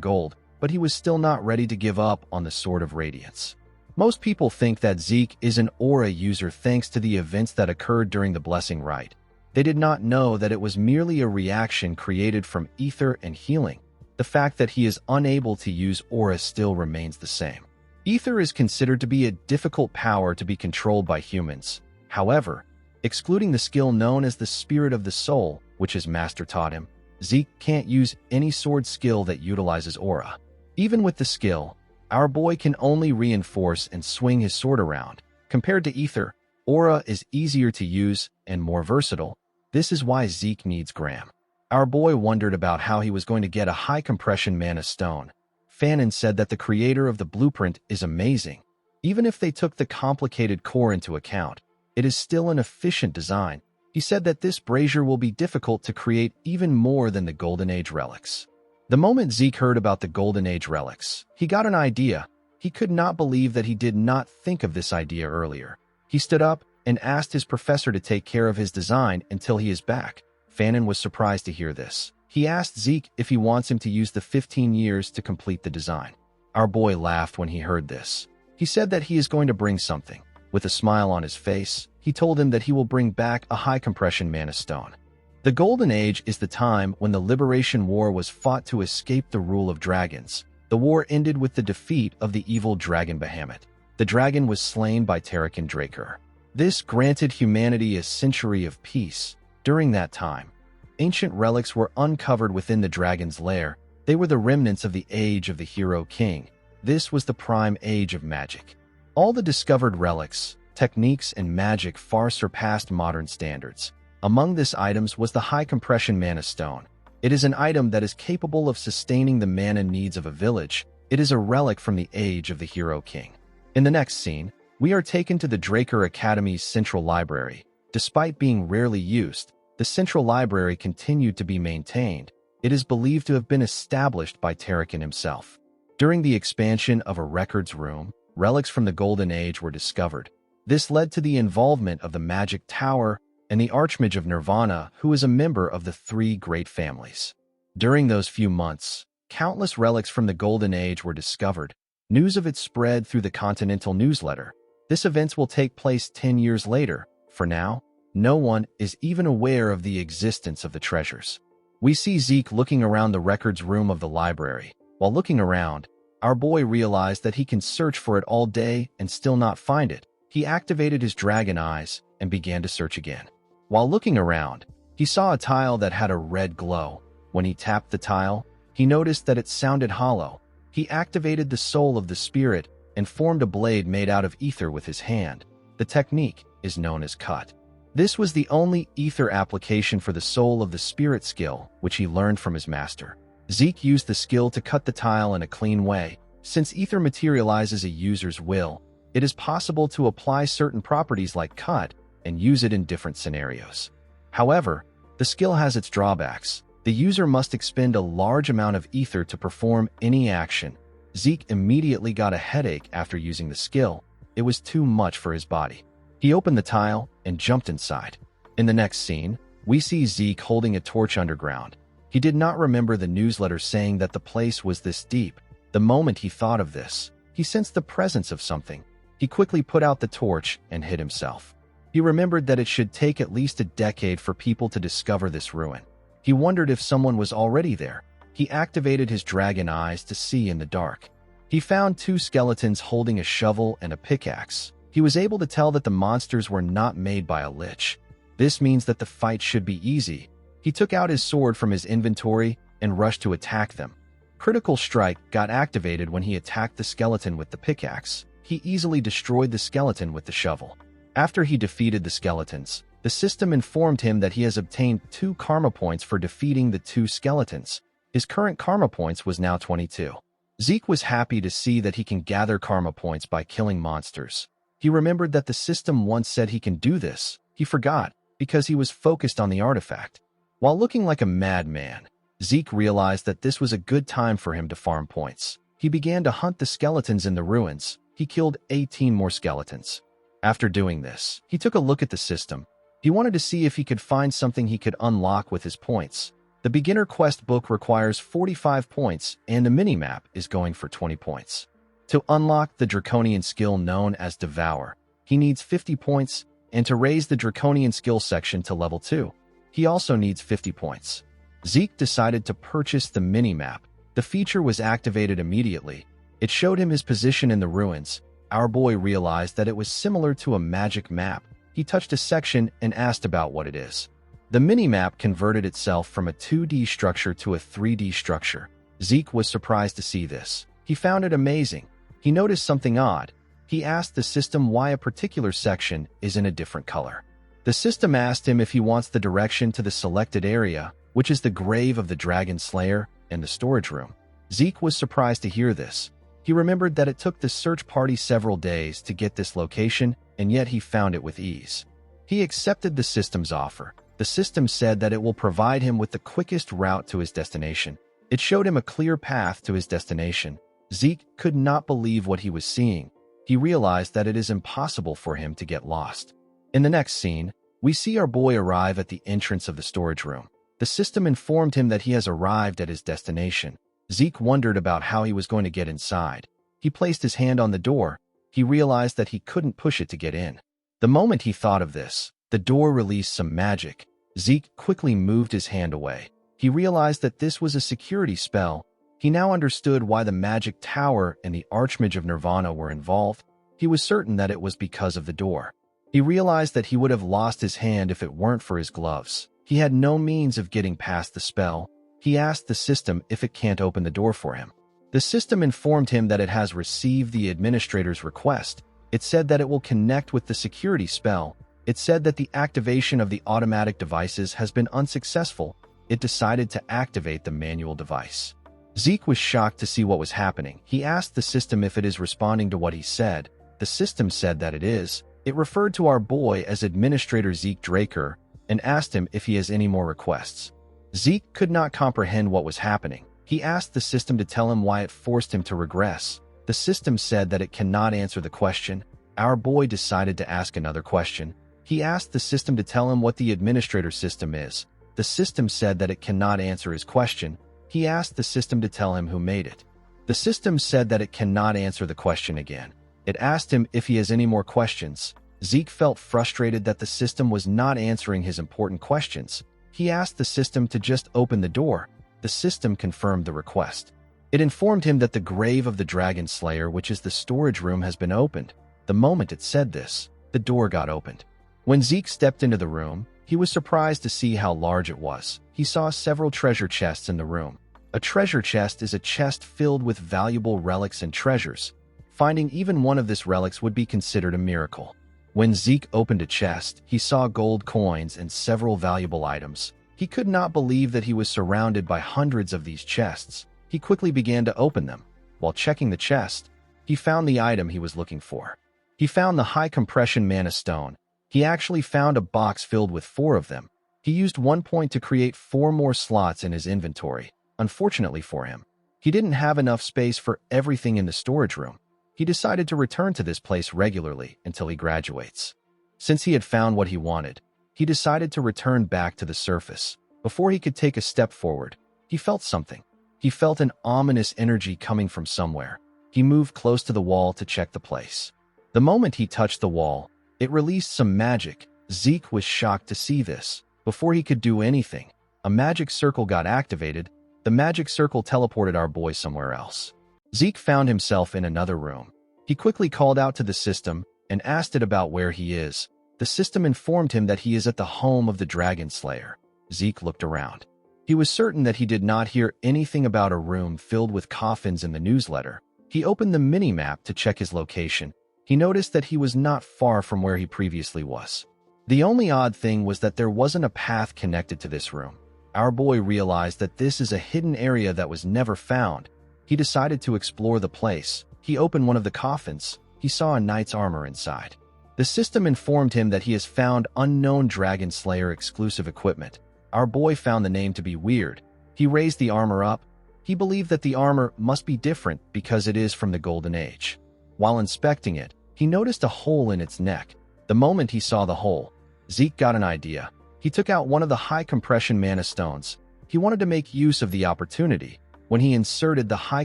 gold, but he was still not ready to give up on the Sword of Radiance. Most people think that Zeke is an aura user thanks to the events that occurred during the Blessing Rite. They did not know that it was merely a reaction created from ether and healing. The fact that he is unable to use aura still remains the same. Ether is considered to be a difficult power to be controlled by humans. However, excluding the skill known as the Spirit of the Soul, which his master taught him, Zeke can't use any sword skill that utilizes aura. Even with the skill, our boy can only reinforce and swing his sword around. Compared to ether, aura is easier to use and more versatile. This is why Zeke needs Graham. Our boy wondered about how he was going to get a high-compression mana stone. Fanon said that the creator of the blueprint is amazing. Even if they took the complicated core into account, it is still an efficient design. He said that this brazier will be difficult to create even more than the Golden Age relics. The moment Zeke heard about the Golden Age relics, he got an idea. He could not believe that he did not think of this idea earlier. He stood up and asked his professor to take care of his design until he is back. Fanon was surprised to hear this. He asked Zeke if he wants him to use the 15 years to complete the design. Our boy laughed when he heard this. He said that he is going to bring something. With a smile on his face, he told him that he will bring back a high-compression mana stone. The Golden Age is the time when the Liberation War was fought to escape the rule of dragons. The war ended with the defeat of the evil dragon Bahamut. The dragon was slain by Tarakan Draker. This granted humanity a century of peace. During that time, ancient relics were uncovered within the dragon's lair. They were the remnants of the age of the Hero King. This was the prime age of magic. All the discovered relics, techniques, and magic far surpassed modern standards. Among these items was the high-compression mana stone. It is an item that is capable of sustaining the mana needs of a village. It is a relic from the age of the Hero King. In the next scene, we are taken to the Draker Academy's central library. Despite being rarely used, the central library continued to be maintained. It is believed to have been established by Tarakan himself. During the expansion of a records room, relics from the Golden Age were discovered. This led to the involvement of the Magic Tower and the Archmage of Nirvana, who is a member of the three great families. During those few months, countless relics from the Golden Age were discovered. News of it spread through the Continental newsletter. This event will take place 10 years later. For now, no one is even aware of the existence of the treasures. We see Zeke looking around the records room of the library. While looking around, our boy realized that he can search for it all day and still not find it. He activated his dragon eyes and began to search again. While looking around, he saw a tile that had a red glow. When he tapped the tile, he noticed that it sounded hollow. He activated the soul of the spirit and formed a blade made out of ether with his hand. The technique is known as cut. This was the only ether application for the soul of the spirit skill, which he learned from his master. Zeke used the skill to cut the tile in a clean way. Since ether materializes a user's will, it is possible to apply certain properties like cut and use it in different scenarios. However, the skill has its drawbacks. The user must expend a large amount of ether to perform any action. Zeke immediately got a headache after using the skill. It was too much for his body. He opened the tile and jumped inside. In the next scene, we see Zeke holding a torch underground. He did not remember the newsletter saying that the place was this deep. The moment he thought of this, he sensed the presence of something. He quickly put out the torch and hid himself. He remembered that it should take at least a decade for people to discover this ruin. He wondered if someone was already there. He activated his dragon eyes to see in the dark. He found two skeletons holding a shovel and a pickaxe. He was able to tell that the monsters were not made by a lich. This means that the fight should be easy. He took out his sword from his inventory and rushed to attack them. Critical Strike got activated when he attacked the skeleton with the pickaxe. He easily destroyed the skeleton with the shovel. After he defeated the skeletons, the system informed him that he has obtained 2 karma points for defeating the 2 skeletons. His current karma points was now 22. Zeke was happy to see that he can gather karma points by killing monsters. He remembered that the system once said he can do this. He forgot, because he was focused on the artifact. While looking like a madman, Zeke realized that this was a good time for him to farm points. He began to hunt the skeletons in the ruins. He killed 18 more skeletons. After doing this, he took a look at the system. He wanted to see if he could find something he could unlock with his points. The beginner quest book requires 45 points, and the minimap is going for 20 points. To unlock the draconian skill known as Devour, he needs 50 points, and to raise the draconian skill section to level 2, he also needs 50 points. Zeke decided to purchase the minimap. The feature was activated immediately. It showed him his position in the ruins. Our boy realized that it was similar to a magic map. He touched a section and asked about what it is. The minimap converted itself from a 2D structure to a 3D structure. Zeke was surprised to see this. He found it amazing. He noticed something odd. He asked the system why a particular section is in a different color. The system asked him if he wants the direction to the selected area, which is the grave of the Dragon Slayer and the storage room. Zeke was surprised to hear this. He remembered that it took the search party several days to get this location, and yet he found it with ease. He accepted the system's offer. The system said that it will provide him with the quickest route to his destination. It showed him a clear path to his destination. Zeke could not believe what he was seeing. He realized that it is impossible for him to get lost. In the next scene, we see our boy arrive at the entrance of the storage room. The system informed him that he has arrived at his destination. Zeke wondered about how he was going to get inside. He placed his hand on the door. He realized that he couldn't push it to get in. The moment he thought of this, the door released some magic. Zeke quickly moved his hand away. He realized that this was a security spell. He now understood why the magic tower and the Archmage of Nirvana were involved. He was certain that it was because of the door. He realized that he would have lost his hand if it weren't for his gloves. He had no means of getting past the spell. He asked the system if it can't open the door for him. The system informed him that it has received the administrator's request. It said that it will connect with the security spell. It said that the activation of the automatic devices has been unsuccessful. It decided to activate the manual device. Zeke was shocked to see what was happening. He asked the system if it is responding to what he said. The system said that it is. It referred to our boy as Administrator Zeke Draker and asked him if he has any more requests. Zeke could not comprehend what was happening. He asked the system to tell him why it forced him to regress. The system said that it cannot answer the question. Our boy decided to ask another question. He asked the system to tell him what the administrator system is. The system said that it cannot answer his question. He asked the system to tell him who made it. The system said that it cannot answer the question again. It asked him if he has any more questions. Zeke felt frustrated that the system was not answering his important questions. He asked the system to just open the door. The system confirmed the request. It informed him that the grave of the Dragon Slayer, which is the storage room, has been opened. The moment it said this, the door got opened. When Zeke stepped into the room, he was surprised to see how large it was. He saw several treasure chests in the room. A treasure chest is a chest filled with valuable relics and treasures. Finding even one of these relics would be considered a miracle. When Zeke opened a chest, he saw gold coins and several valuable items. He could not believe that he was surrounded by hundreds of these chests. He quickly began to open them. While checking the chest, he found the item he was looking for. He found the high compression mana stone. He actually found a box filled with 4 of them. He used 1 point to create 4 more slots in his inventory. Unfortunately for him, he didn't have enough space for everything in the storage room. He decided to return to this place regularly until he graduates. Since he had found what he wanted, he decided to return back to the surface. Before he could take a step forward, he felt something. He felt an ominous energy coming from somewhere. He moved close to the wall to check the place. The moment he touched the wall, it released some magic. Zeke was shocked to see this. Before he could do anything, a magic circle got activated. The magic circle teleported our boy somewhere else. Zeke found himself in another room. He quickly called out to the system and asked it about where he is. The system informed him that he is at the home of the Dragon Slayer. Zeke looked around. He was certain that he did not hear anything about a room filled with coffins in the newsletter. He opened the mini-map to check his location. He noticed that he was not far from where he previously was. The only odd thing was that there wasn't a path connected to this room. Our boy realized that this is a hidden area that was never found. He decided to explore the place. He opened one of the coffins. He saw a knight's armor inside. The system informed him that he has found unknown Dragon Slayer exclusive equipment. Our boy found the name to be weird. He raised the armor up. He believed that the armor must be different because it is from the Golden Age. While inspecting it, he noticed a hole in its neck. The moment he saw the hole, Zeke got an idea. He took out one of the high compression mana stones. He wanted to make use of the opportunity when he inserted the high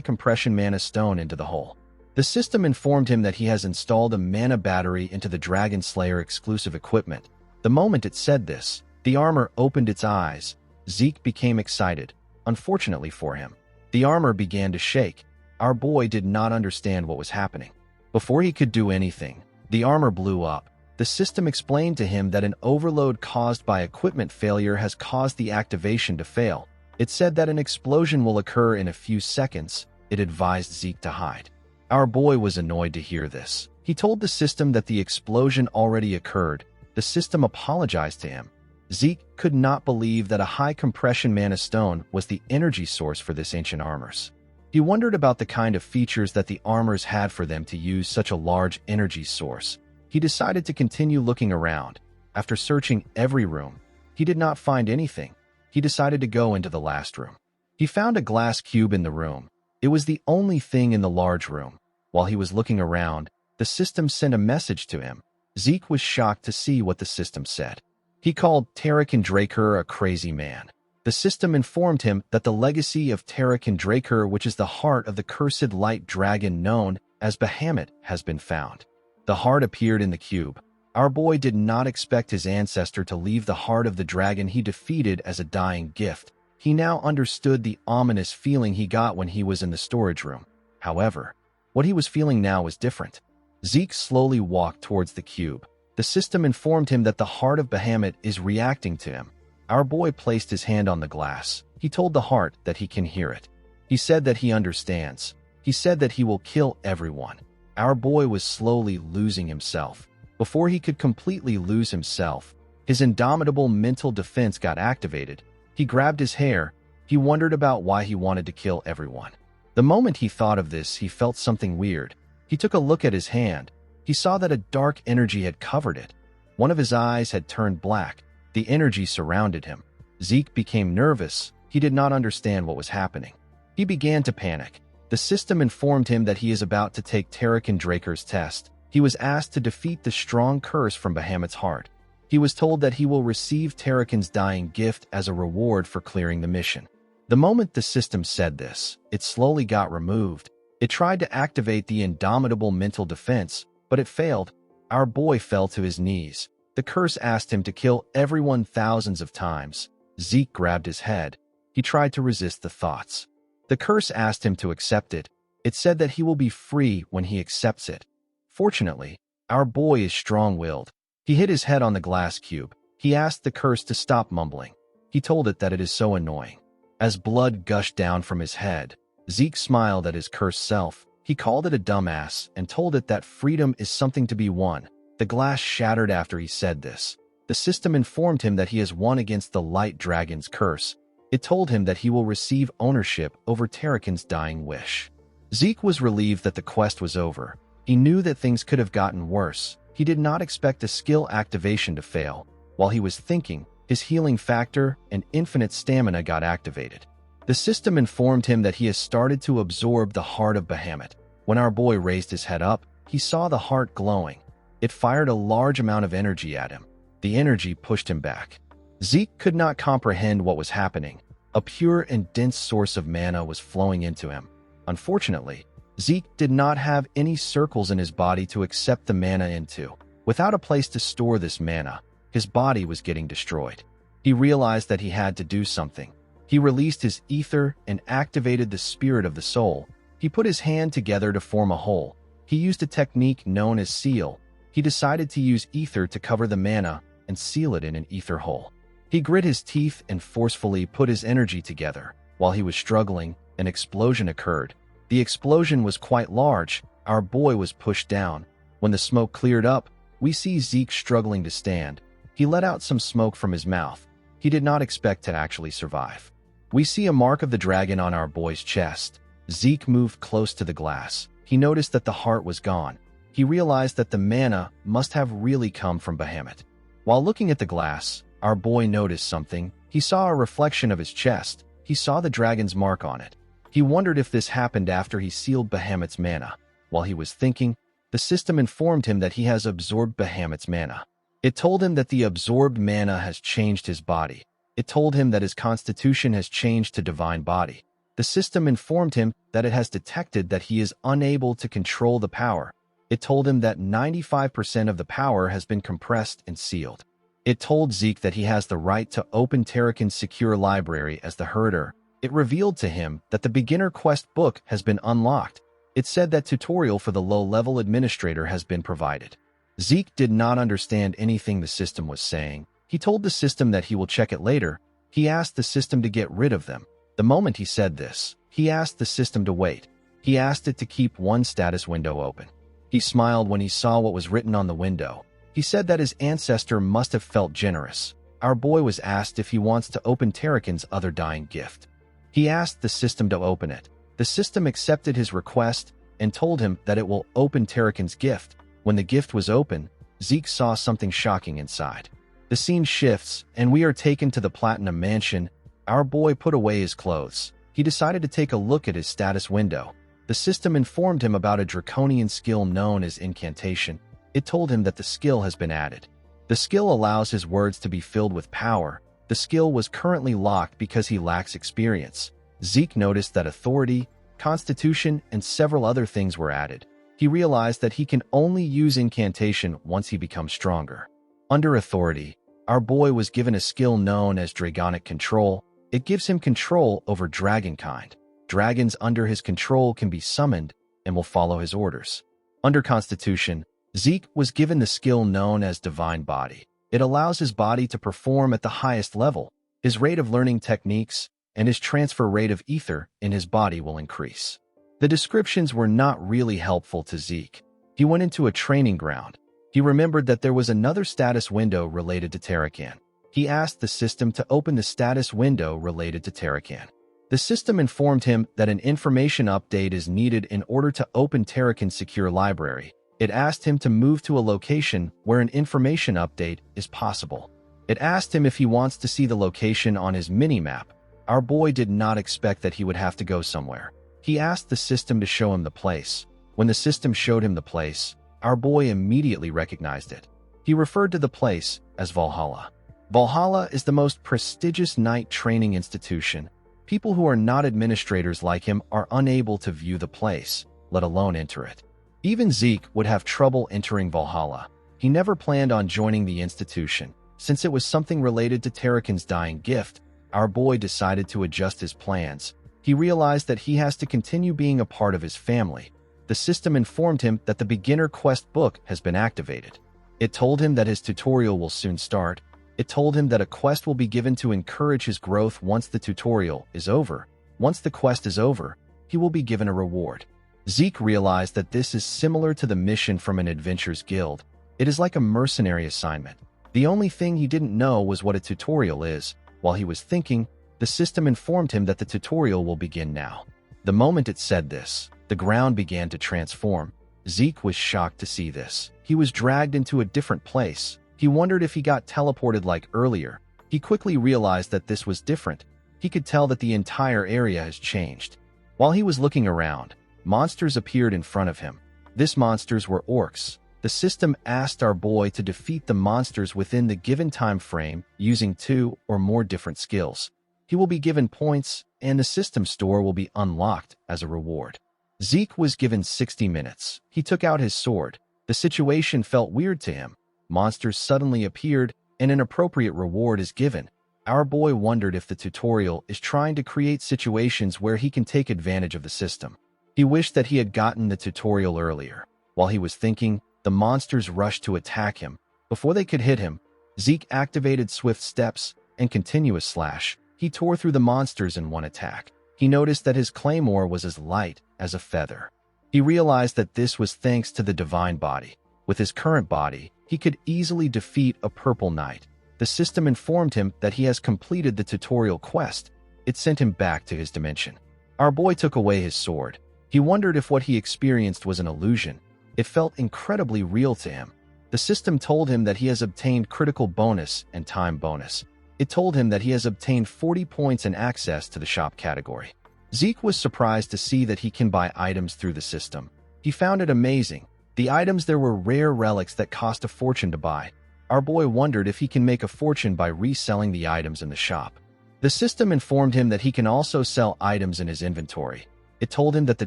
compression mana stone into the hole. The system informed him that he has installed a mana battery into the Dragon Slayer exclusive equipment. The moment it said this, the armor opened its eyes. Zeke became excited. Unfortunately for him, the armor began to shake. Our boy did not understand what was happening. Before he could do anything, the armor blew up. The system explained to him that an overload caused by equipment failure has caused the activation to fail. It said that an explosion will occur in a few seconds. It advised Zeke to hide. Our boy was annoyed to hear this. He told the system that the explosion already occurred. The system apologized to him. Zeke could not believe that a high compression mana stone was the energy source for this ancient armors. He wondered about the kind of features that the armors had for them to use such a large energy source. He decided to continue looking around. After searching every room, he did not find anything. He decided to go into the last room. He found a glass cube in the room. It was the only thing in the large room. While he was looking around, the system sent a message to him. Zeke was shocked to see what the system said. He called Tarakan Draker a crazy man. The system informed him that the legacy of Tarakan Draker, which is the heart of the cursed light dragon known as Bahamut, has been found. The heart appeared in the cube. Our boy did not expect his ancestor to leave the heart of the dragon he defeated as a dying gift. He now understood the ominous feeling he got when he was in the storage room. However, what he was feeling now was different. Zeke slowly walked towards the cube. The system informed him that the heart of Bahamut is reacting to him. Our boy placed his hand on the glass. He told the heart that he can hear it. He said that he understands. He said that he will kill everyone. Our boy was slowly losing himself. Before he could completely lose himself, his indomitable mental defense got activated. He grabbed his hair. He wondered about why he wanted to kill everyone. The moment he thought of this, he felt something weird. He took a look at his hand. He saw that a dark energy had covered it. One of his eyes had turned black. The energy surrounded him. Zeke became nervous. He did not understand what was happening. He began to panic. The system informed him that he is about to take Tarakan Draker's test. He was asked to defeat the strong curse from Bahamut's heart. He was told that he will receive Tarakan's dying gift as a reward for clearing the mission. The moment the system said this, it slowly got removed. It tried to activate the indomitable mental defense, but it failed. Our boy fell to his knees. The curse asked him to kill everyone thousands of times. Zeke grabbed his head. He tried to resist the thoughts. The curse asked him to accept it. It said that he will be free when he accepts it. Fortunately, our boy is strong-willed. He hit his head on the glass cube. He asked the curse to stop mumbling. He told it that it is so annoying. As blood gushed down from his head, Zeke smiled at his cursed self. He called it a dumbass and told it that freedom is something to be won. The glass shattered after he said this. The system informed him that he has won against the light dragon's curse. It told him that he will receive ownership over Tarakan's dying wish. Zeke was relieved that the quest was over. He knew that things could have gotten worse. He did not expect the skill activation to fail. While he was thinking, his healing factor and infinite stamina got activated. The system informed him that he has started to absorb the heart of Bahamut. When our boy raised his head up, he saw the heart glowing. It fired a large amount of energy at him. The energy pushed him back. Zeke could not comprehend what was happening. A pure and dense source of mana was flowing into him. Unfortunately, Zeke did not have any circles in his body to accept the mana into. Without a place to store this mana, his body was getting destroyed. He realized that he had to do something. He released his ether and activated the spirit of the soul. He put his hand together to form a hole. He used a technique known as seal. He decided to use ether to cover the mana and seal it in an ether hole. He grit his teeth and forcefully put his energy together. While he was struggling, an explosion occurred. The explosion was quite large. Our boy was pushed down. When the smoke cleared up, we see Zeke struggling to stand. He let out some smoke from his mouth. He did not expect to actually survive. We see a mark of the dragon on our boy's chest. Zeke moved close to the glass. He noticed that the heart was gone. He realized that the mana must have really come from Bahamut. While looking at the glass, our boy noticed something. He saw a reflection of his chest. He saw the dragon's mark on it. He wondered if this happened after he sealed Bahamut's mana. While he was thinking, the system informed him that he has absorbed Bahamut's mana. It told him that the absorbed mana has changed his body. It told him that his constitution has changed to divine body. The system informed him that it has detected that he is unable to control the power. It told him that 95% of the power has been compressed and sealed. It told Zeke that he has the right to open Tarakan's secure library as the herder. It revealed to him that the beginner quest book has been unlocked. It said that tutorial for the low-level administrator has been provided. Zeke did not understand anything the system was saying. He told the system that he will check it later. He asked the system to get rid of them. The moment he said this, he asked the system to wait. He asked it to keep one status window open. He smiled when he saw what was written on the window. He said that his ancestor must have felt generous. Our boy was asked if he wants to open Tarakan's other dying gift. He asked the system to open it. The system accepted his request and told him that it will open Tarakan's gift. When the gift was open, Zeke saw something shocking inside. The scene shifts, and we are taken to the Platinum Mansion. Our boy put away his clothes. He decided to take a look at his status window. The system informed him about a draconian skill known as incantation. It told him that the skill has been added. The skill allows his words to be filled with power. The skill was currently locked because he lacks experience. Zeke noticed that authority, constitution, and several other things were added. He realized that he can only use incantation once he becomes stronger. Under authority, our boy was given a skill known as Dragonic Control. It gives him control over dragonkind. Dragons under his control can be summoned and will follow his orders. Under Constitution, Zeke was given the skill known as Divine Body. It allows his body to perform at the highest level. His rate of learning techniques and his transfer rate of ether in his body will increase. The descriptions were not really helpful to Zeke. He went into a training ground. He remembered that there was another status window related to Tarakan. He asked the system to open the status window related to Tarakan. The system informed him that an information update is needed in order to open Tarakan's secure library. It asked him to move to a location where an information update is possible. It asked him if he wants to see the location on his mini-map. Our boy did not expect that he would have to go somewhere. He asked the system to show him the place. When the system showed him the place, our boy immediately recognized it. He referred to the place as Valhalla. Valhalla is the most prestigious knight training institution. People who are not administrators like him are unable to view the place, let alone enter it. Even Zeke would have trouble entering Valhalla. He never planned on joining the institution. Since it was something related to Tarakan's dying gift, our boy decided to adjust his plans. He realized that he has to continue being a part of his family. The system informed him that the beginner quest book has been activated. It told him that his tutorial will soon start. It told him that a quest will be given to encourage his growth once the tutorial is over. Once the quest is over, he will be given a reward. Zeke realized that this is similar to the mission from an adventurers guild. It is like a mercenary assignment. The only thing he didn't know was what a tutorial is. While he was thinking, the system informed him that the tutorial will begin now. The moment it said this, the ground began to transform. Zeke was shocked to see this. He was dragged into a different place. He wondered if he got teleported like earlier. He quickly realized that this was different. He could tell that the entire area has changed. While he was looking around, monsters appeared in front of him. These monsters were orcs. The system asked our boy to defeat the monsters within the given time frame using 2 or more different skills. He will be given points, and the system store will be unlocked as a reward. Zeke was given 60 minutes. He took out his sword. The situation felt weird to him. Monsters suddenly appeared, and an appropriate reward is given. Our boy wondered if the tutorial is trying to create situations where he can take advantage of the system. He wished that he had gotten the tutorial earlier. While he was thinking, the monsters rushed to attack him. Before they could hit him, Zeke activated swift steps and continuous slash. He tore through the monsters in one attack. He noticed that his claymore was as light as a feather. He realized that this was thanks to the divine body. With his current body, he could easily defeat a purple knight. The system informed him that he has completed the tutorial quest. It sent him back to his dimension. Our boy took away his sword. He wondered if what he experienced was an illusion. It felt incredibly real to him. The system told him that he has obtained critical bonus and time bonus. It told him that he has obtained 40 points and access to the shop category. Zeke was surprised to see that he can buy items through the system. He found it amazing. The items there were rare relics that cost a fortune to buy. Our boy wondered if he can make a fortune by reselling the items in the shop. The system informed him that he can also sell items in his inventory. It told him that the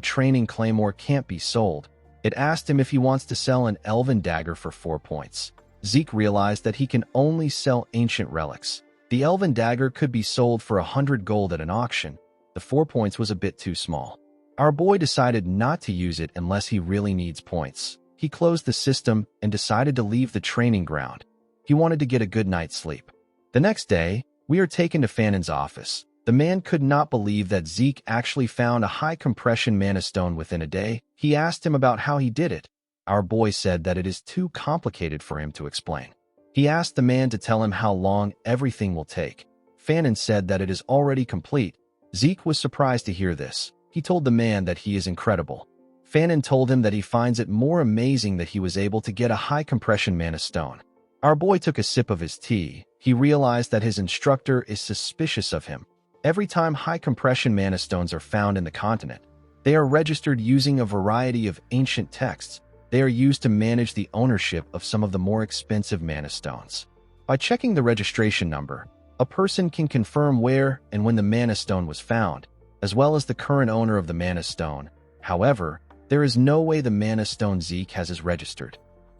training claymore can't be sold. It asked him if he wants to sell an elven dagger for 4 points. Zeke realized that he can only sell ancient relics. The elven dagger could be sold for 100 gold at an auction. The 4 points was a bit too small. Our boy decided not to use it unless he really needs points. He closed the system and decided to leave the training ground. He wanted to get a good night's sleep. The next day, we are taken to Fanon's office. The man could not believe that Zeke actually found a high-compression mana stone within a day. He asked him about how he did it. Our boy said that it is too complicated for him to explain. He asked the man to tell him how long everything will take. Fanon said that it is already complete. Zeke was surprised to hear this. He told the man that he is incredible. Fanon told him that he finds it more amazing that he was able to get a high-compression mana stone. Our boy took a sip of his tea. He realized that his instructor is suspicious of him. Every time high-compression mana stones are found in the continent, they are registered using a variety of ancient texts. They are used to manage the ownership of some of the more expensive mana stones. By checking the registration number, a person can confirm where and when the mana stone was found, as well as the current owner of the mana stone. However, there is no way the mana stone Zeke has is registered.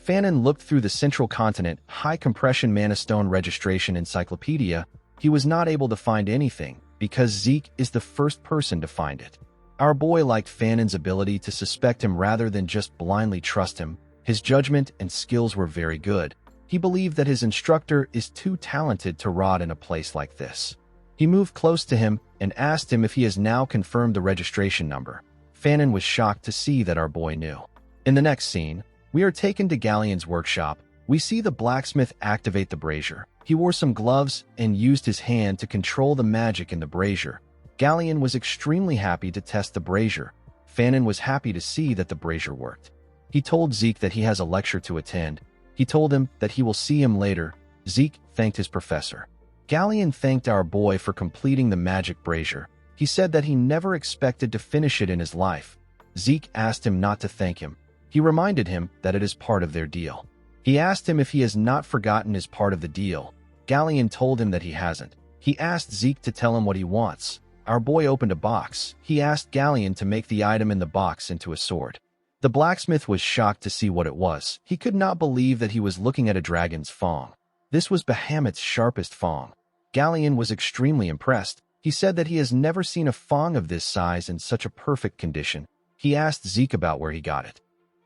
Fanon looked through the Central Continent high-compression mana stone registration encyclopedia. He was not able to find anything because Zeke is the first person to find it. Our boy liked Fanon's ability to suspect him rather than just blindly trust him. His judgment and skills were very good. He believed that his instructor is too talented to rot in a place like this. He moved close to him and asked him if he has now confirmed the registration number. Fanon was shocked to see that our boy knew. In the next scene, we are taken to Galleon's workshop. We see the blacksmith activate the brazier. He wore some gloves and used his hand to control the magic in the brazier. Galleon was extremely happy to test the brazier. Fanon was happy to see that the brazier worked. He told Zeke that he has a lecture to attend. He told him that he will see him later. Zeke thanked his professor. Galleon thanked our boy for completing the magic brazier. He said that he never expected to finish it in his life. Zeke asked him not to thank him. He reminded him that it is part of their deal. He asked him if he has not forgotten his part of the deal. Galleon told him that he hasn't. He asked Zeke to tell him what he wants. Our boy opened a box. He asked Galleon to make the item in the box into a sword. The blacksmith was shocked to see what it was. He could not believe that he was looking at a dragon's fang. This was Bahamut's sharpest fang. Galleon was extremely impressed. He said that he has never seen a fang of this size in such a perfect condition. He asked Zeke about where he got it.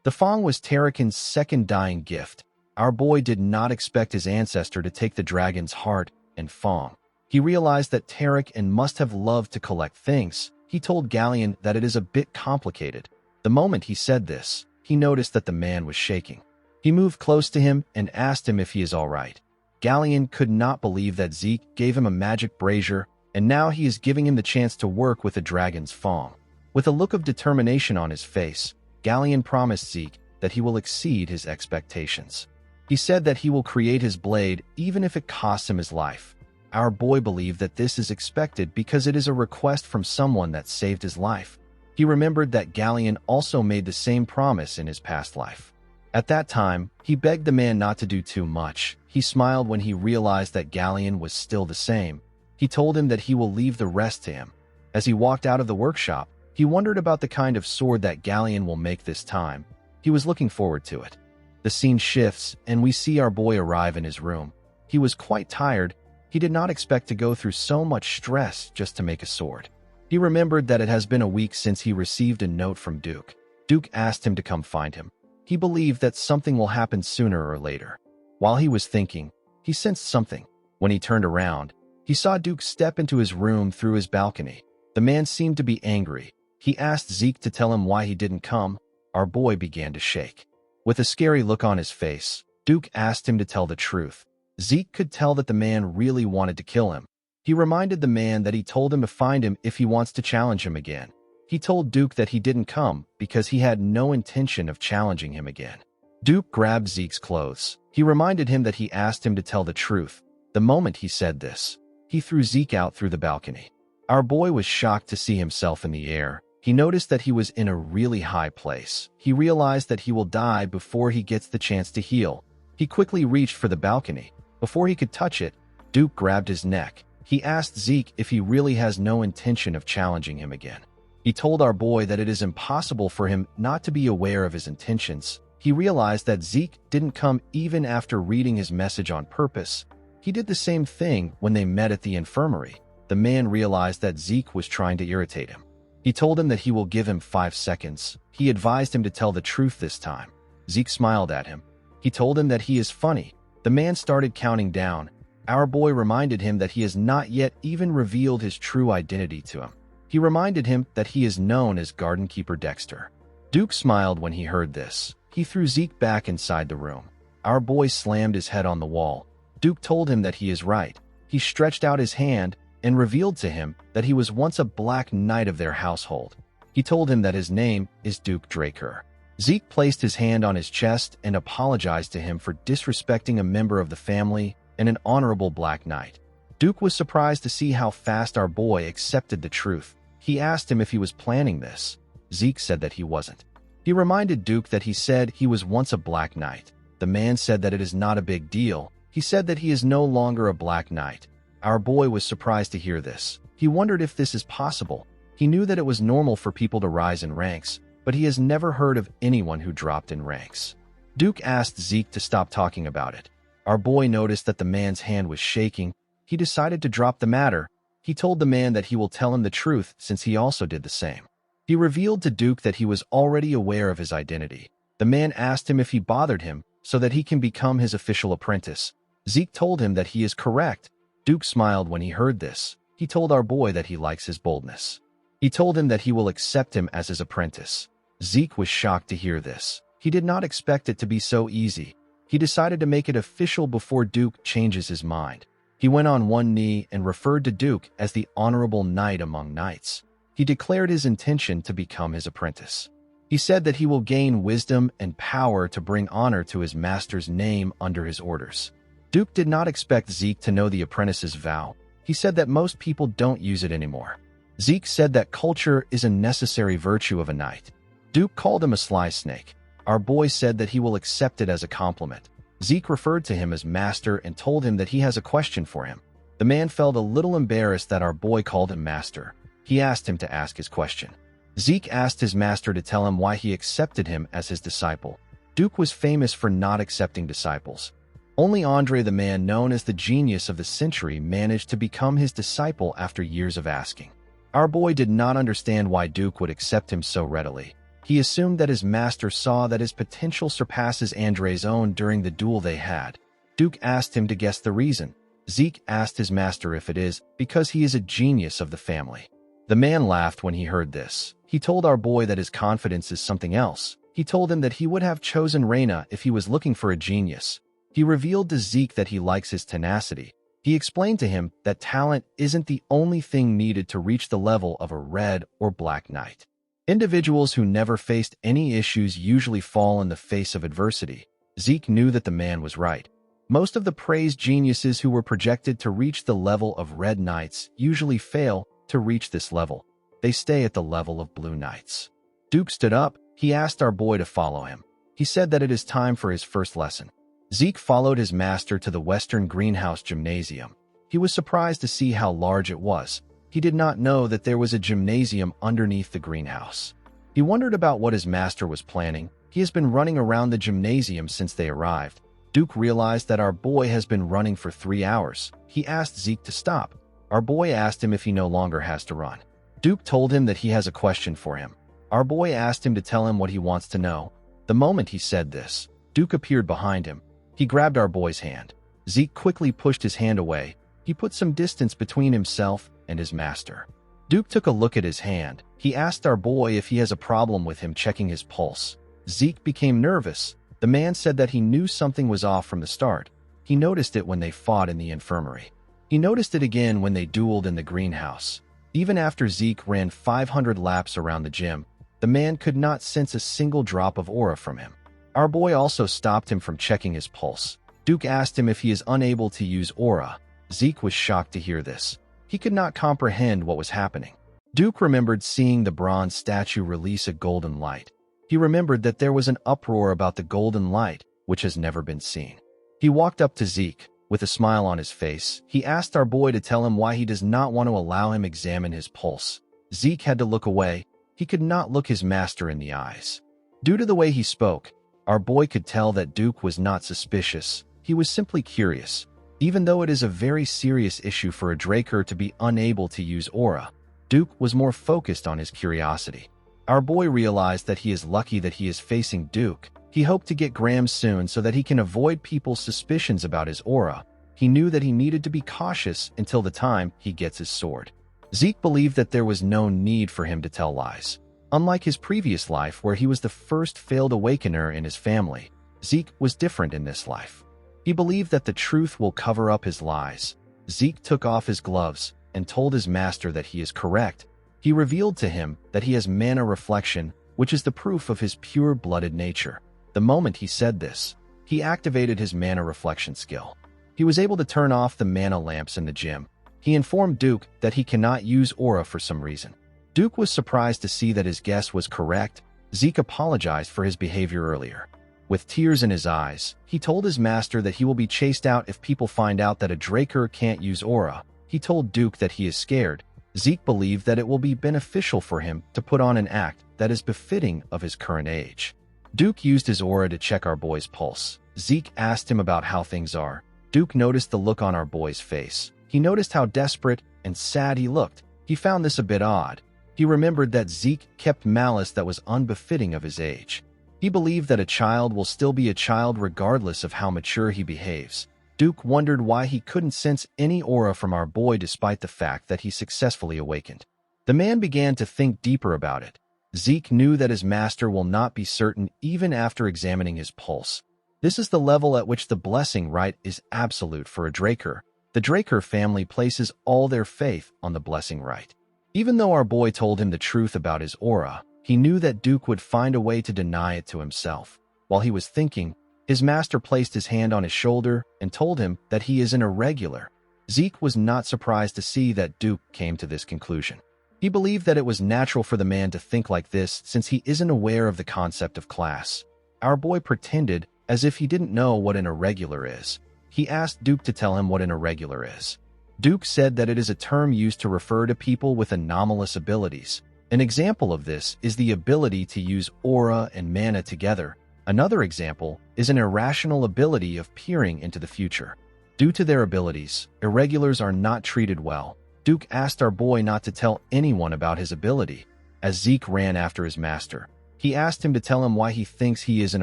The fang was Tarakin's second dying gift. Our boy did not expect his ancestor to take the dragon's heart and fang. He realized that Tarakin must have loved to collect things. He told Galleon that it is a bit complicated. The moment he said this, he noticed that the man was shaking. He moved close to him and asked him if he is all right. Galleon could not believe that Zeke gave him a magic brazier, and now he is giving him the chance to work with the dragon's fang. With a look of determination on his face, Galleon promised Zeke that he will exceed his expectations. He said that he will create his blade even if it costs him his life. Our boy believed that this is expected because it is a request from someone that saved his life. He remembered that Galleon also made the same promise in his past life. At that time, he begged the man not to do too much. He smiled when he realized that Galleon was still the same. He told him that he will leave the rest to him. As he walked out of the workshop, he wondered about the kind of sword that Galleon will make this time. He was looking forward to it. The scene shifts, and we see our boy arrive in his room. He was quite tired. He did not expect to go through so much stress just to make a sword. He remembered that it has been a week since he received a note from Duke. Duke asked him to come find him. He believed that something will happen sooner or later. While he was thinking, he sensed something. When he turned around, he saw Duke step into his room through his balcony. The man seemed to be angry. He asked Zeke to tell him why he didn't come. Our boy began to shake. With a scary look on his face, Duke asked him to tell the truth. Zeke could tell that the man really wanted to kill him. He reminded the man that he told him to find him if he wants to challenge him again. He told Duke that he didn't come because he had no intention of challenging him again. Duke grabbed Zeke's clothes. He reminded him that he asked him to tell the truth. The moment he said this, he threw Zeke out through the balcony. Our boy was shocked to see himself in the air. He noticed that he was in a really high place. He realized that he will die before he gets the chance to heal. He quickly reached for the balcony. Before he could touch it, Duke grabbed his neck. He asked Zeke if he really has no intention of challenging him again. He told our boy that it is impossible for him not to be aware of his intentions. He realized that Zeke didn't come even after reading his message on purpose. He did the same thing when they met at the infirmary. The man realized that Zeke was trying to irritate him. He told him that he will give him 5 seconds. He advised him to tell the truth this time. Zeke smiled at him. He told him that he is funny. The man started counting down. Our boy reminded him that he has not yet even revealed his true identity to him. He reminded him that he is known as Garden Keeper Dexter. Duke smiled when he heard this. He threw Zeke back inside the room. Our boy slammed his head on the wall. Duke told him that he is right. He stretched out his hand and revealed to him that he was once a black knight of their household. He told him that his name is Duke Draker. Zeke placed his hand on his chest and apologized to him for disrespecting a member of the family and an honorable Black Knight. Duke was surprised to see how fast our boy accepted the truth. He asked him if he was planning this. Zeke said that he wasn't. He reminded Duke that he said he was once a Black Knight. The man said that it is not a big deal. He said that he is no longer a Black Knight. Our boy was surprised to hear this. He wondered if this is possible. He knew that it was normal for people to rise in ranks, but he has never heard of anyone who dropped in ranks. Duke asked Zeke to stop talking about it. Our boy noticed that the man's hand was shaking. He decided to drop the matter. He told the man that he will tell him the truth since he also did the same. He revealed to Duke that he was already aware of his identity. The man asked him if he bothered him so that he can become his official apprentice. Zeke told him that he is correct. Duke smiled when he heard this. He told our boy that he likes his boldness. He told him that he will accept him as his apprentice. Zeke was shocked to hear this. He did not expect it to be so easy. He decided to make it official before Duke changes his mind. He went on one knee and referred to Duke as the honorable knight among knights. He declared his intention to become his apprentice. He said that he will gain wisdom and power to bring honor to his master's name under his orders. Duke did not expect Zeke to know the apprentice's vow. He said that most people don't use it anymore. Zeke said that culture is a necessary virtue of a knight. Duke called him a sly snake. Our boy said that he will accept it as a compliment. Zeke referred to him as master and told him that he has a question for him. The man felt a little embarrassed that our boy called him master. He asked him to ask his question. Zeke asked his master to tell him why he accepted him as his disciple. Duke was famous for not accepting disciples. Only Andre, the man known as the genius of the century, managed to become his disciple after years of asking. Our boy did not understand why Duke would accept him so readily. He assumed that his master saw that his potential surpasses Andre's own during the duel they had. Duke asked him to guess the reason. Zeke asked his master if it is because he is a genius of the family. The man laughed when he heard this. He told our boy that his confidence is something else. He told him that he would have chosen Reina if he was looking for a genius. He revealed to Zeke that he likes his tenacity. He explained to him that talent isn't the only thing needed to reach the level of a red or black knight. Individuals who never faced any issues usually fall in the face of adversity. Zeke knew that the man was right. Most of the praised geniuses who were projected to reach the level of red knights usually fail to reach this level. They stay at the level of blue knights. Duke stood up. He asked our boy to follow him. He said that it is time for his first lesson. Zeke followed his master to the Western Greenhouse Gymnasium. He was surprised to see how large it was. He did not know that there was a gymnasium underneath the greenhouse. He wondered about what his master was planning. He has been running around the gymnasium since they arrived. Duke realized that our boy has been running for 3 hours. He asked Zeke to stop. Our boy asked him if he no longer has to run. Duke told him that he has a question for him. Our boy asked him to tell him what he wants to know. The moment he said this, Duke appeared behind him. He grabbed our boy's hand. Zeke quickly pushed his hand away. He put some distance between himself and his master. Duke took a look at his hand. He asked our boy if he has a problem with him checking his pulse. Zeke became nervous. The man said that he knew something was off from the start. He noticed it when they fought in the infirmary. He noticed it again when they dueled in the greenhouse. Even after Zeke ran 500 laps around the gym, the man could not sense a single drop of aura from him. Our boy also stopped him from checking his pulse. Duke asked him if he is unable to use aura. Zeke was shocked to hear this. He could not comprehend what was happening. Duke remembered seeing the bronze statue release a golden light. He remembered that there was an uproar about the golden light, which has never been seen. He walked up to Zeke. With a smile on his face, he asked our boy to tell him why he does not want to allow him examine his pulse. Zeke had to look away. He could not look his master in the eyes. Due to the way he spoke, our boy could tell that Duke was not suspicious. He was simply curious. Even though it is a very serious issue for a Draker to be unable to use aura, Duke was more focused on his curiosity. Our boy realized that he is lucky that he is facing Duke. He hoped to get Graham soon so that he can avoid people's suspicions about his aura. He knew that he needed to be cautious until the time he gets his sword. Zeke believed that there was no need for him to tell lies. Unlike his previous life where he was the first failed awakener in his family, Zeke was different in this life. He believed that the truth will cover up his lies. Zeke took off his gloves and told his master that he is correct. He revealed to him that he has mana reflection, which is the proof of his pure-blooded nature. The moment he said this, he activated his mana reflection skill. He was able to turn off the mana lamps in the gym. He informed Duke that he cannot use aura for some reason. Duke was surprised to see that his guess was correct. Zeke apologized for his behavior earlier. With tears in his eyes, he told his master that he will be chased out if people find out that a Draker can't use aura. He told Duke that he is scared. Zeke believed that it will be beneficial for him to put on an act that is befitting of his current age. Duke used his aura to check our boy's pulse. Zeke asked him about how things are. Duke noticed the look on our boy's face. He noticed how desperate and sad he looked. He found this a bit odd. He remembered that Zeke kept malice that was unbefitting of his age. He believed that a child will still be a child regardless of how mature he behaves. Duke wondered why he couldn't sense any aura from our boy despite the fact that he successfully awakened. The man began to think deeper about it. Zeke knew that his master will not be certain even after examining his pulse. This is the level at which the blessing right is absolute for a Draker. The Draker family places all their faith on the blessing right. Even though our boy told him the truth about his aura, he knew that Duke would find a way to deny it to himself. While he was thinking, his master placed his hand on his shoulder and told him that he is an irregular. Zeke was not surprised to see that Duke came to this conclusion. He believed that it was natural for the man to think like this since he isn't aware of the concept of class. Our boy pretended as if he didn't know what an irregular is. He asked Duke to tell him what an irregular is. Duke said that it is a term used to refer to people with anomalous abilities. An example of this is the ability to use aura and mana together. Another example is an irrational ability of peering into the future. Due to their abilities, irregulars are not treated well. Duke asked our boy not to tell anyone about his ability. As Zeke ran after his master, he asked him to tell him why he thinks he is an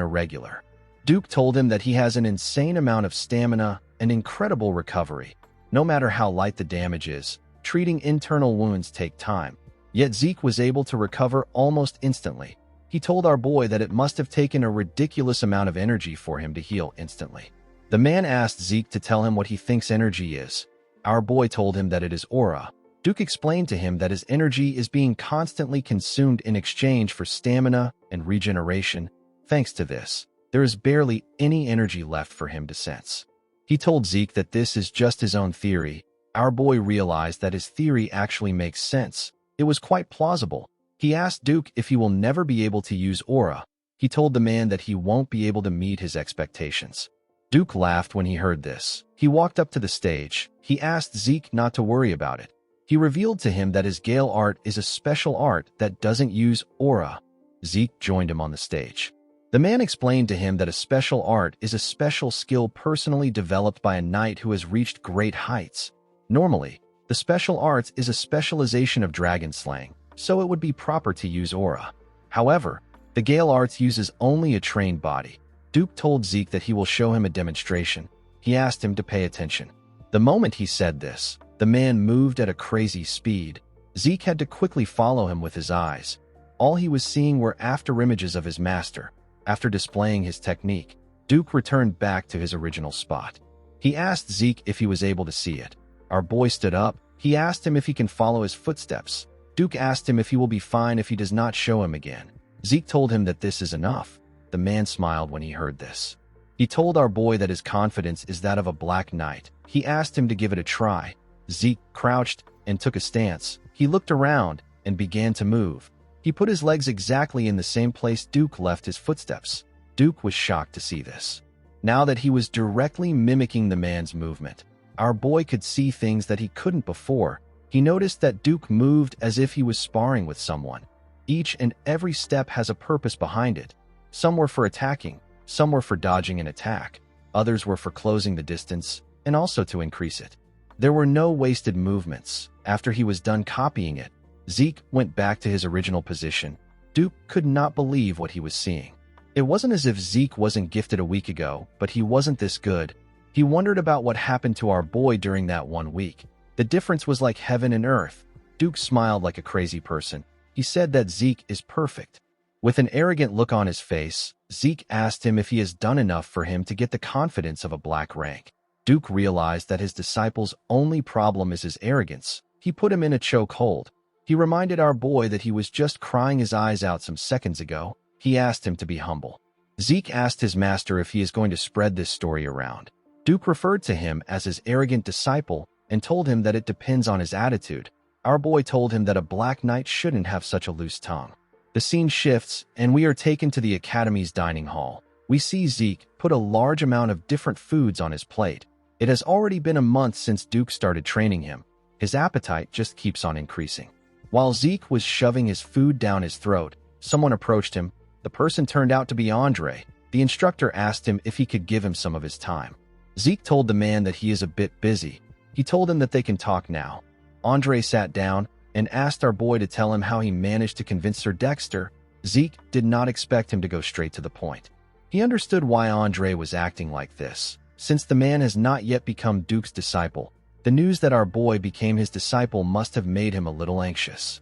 irregular. Duke told him that he has an insane amount of stamina and incredible recovery. No matter how light the damage is, treating internal wounds take time. Yet Zeke was able to recover almost instantly. He told our boy that it must have taken a ridiculous amount of energy for him to heal instantly. The man asked Zeke to tell him what he thinks energy is. Our boy told him that it is aura. Duke explained to him that his energy is being constantly consumed in exchange for stamina and regeneration. Thanks to this, there is barely any energy left for him to sense. He told Zeke that this is just his own theory. Our boy realized that his theory actually makes sense. It was quite plausible. He asked Duke if he will never be able to use aura. He told the man that he won't be able to meet his expectations. Duke laughed when he heard this. He walked up to the stage. He asked Zeke not to worry about it. He revealed to him that his Gale art is a special art that doesn't use aura. Zeke joined him on the stage. The man explained to him that a special art is a special skill personally developed by a knight who has reached great heights. Normally, the special arts is a specialization of dragon slaying, so it would be proper to use aura. However, the Gale arts uses only a trained body. Duke told Zeke that he will show him a demonstration. He asked him to pay attention. The moment he said this, the man moved at a crazy speed. Zeke had to quickly follow him with his eyes. All he was seeing were afterimages of his master. After displaying his technique, Duke returned back to his original spot. He asked Zeke if he was able to see it. Our boy stood up. He asked him if he can follow his footsteps. Duke asked him if he will be fine if he does not show him again. Zeke told him that this is enough. The man smiled when he heard this. He told our boy that his confidence is that of a black knight. He asked him to give it a try. Zeke crouched and took a stance. He looked around and began to move. He put his legs exactly in the same place Duke left his footsteps. Duke was shocked to see this. Now that he was directly mimicking the man's movement, our boy could see things that he couldn't before. He noticed that Duke moved as if he was sparring with someone. Each and every step has a purpose behind it. Some were for attacking, some were for dodging an attack, others were for closing the distance, and also to increase it. There were no wasted movements. After he was done copying it, Zeke went back to his original position. Duke could not believe what he was seeing. It wasn't as if Zeke wasn't gifted a week ago, but he wasn't this good. He wondered about what happened to our boy during that 1 week. The difference was like heaven and earth. Duke smiled like a crazy person. He said that Zeke is perfect. With an arrogant look on his face, Zeke asked him if he has done enough for him to get the confidence of a black rank. Duke realized that his disciple's only problem is his arrogance. He put him in a chokehold. He reminded our boy that he was just crying his eyes out some seconds ago. He asked him to be humble. Zeke asked his master if he is going to spread this story around. Duke referred to him as his arrogant disciple and told him that it depends on his attitude. Our boy told him that a black knight shouldn't have such a loose tongue. The scene shifts, and we are taken to the academy's dining hall. We see Zeke put a large amount of different foods on his plate. It has already been a month since Duke started training him. His appetite just keeps on increasing. While Zeke was shoving his food down his throat, someone approached him. The person turned out to be Andre. The instructor asked him if he could give him some of his time. Zeke told the man that he is a bit busy. He told him that they can talk now. Andre sat down and asked our boy to tell him how he managed to convince Sir Dexter. Zeke did not expect him to go straight to the point. He understood why Andre was acting like this. Since the man has not yet become Duke's disciple, the news that our boy became his disciple must have made him a little anxious.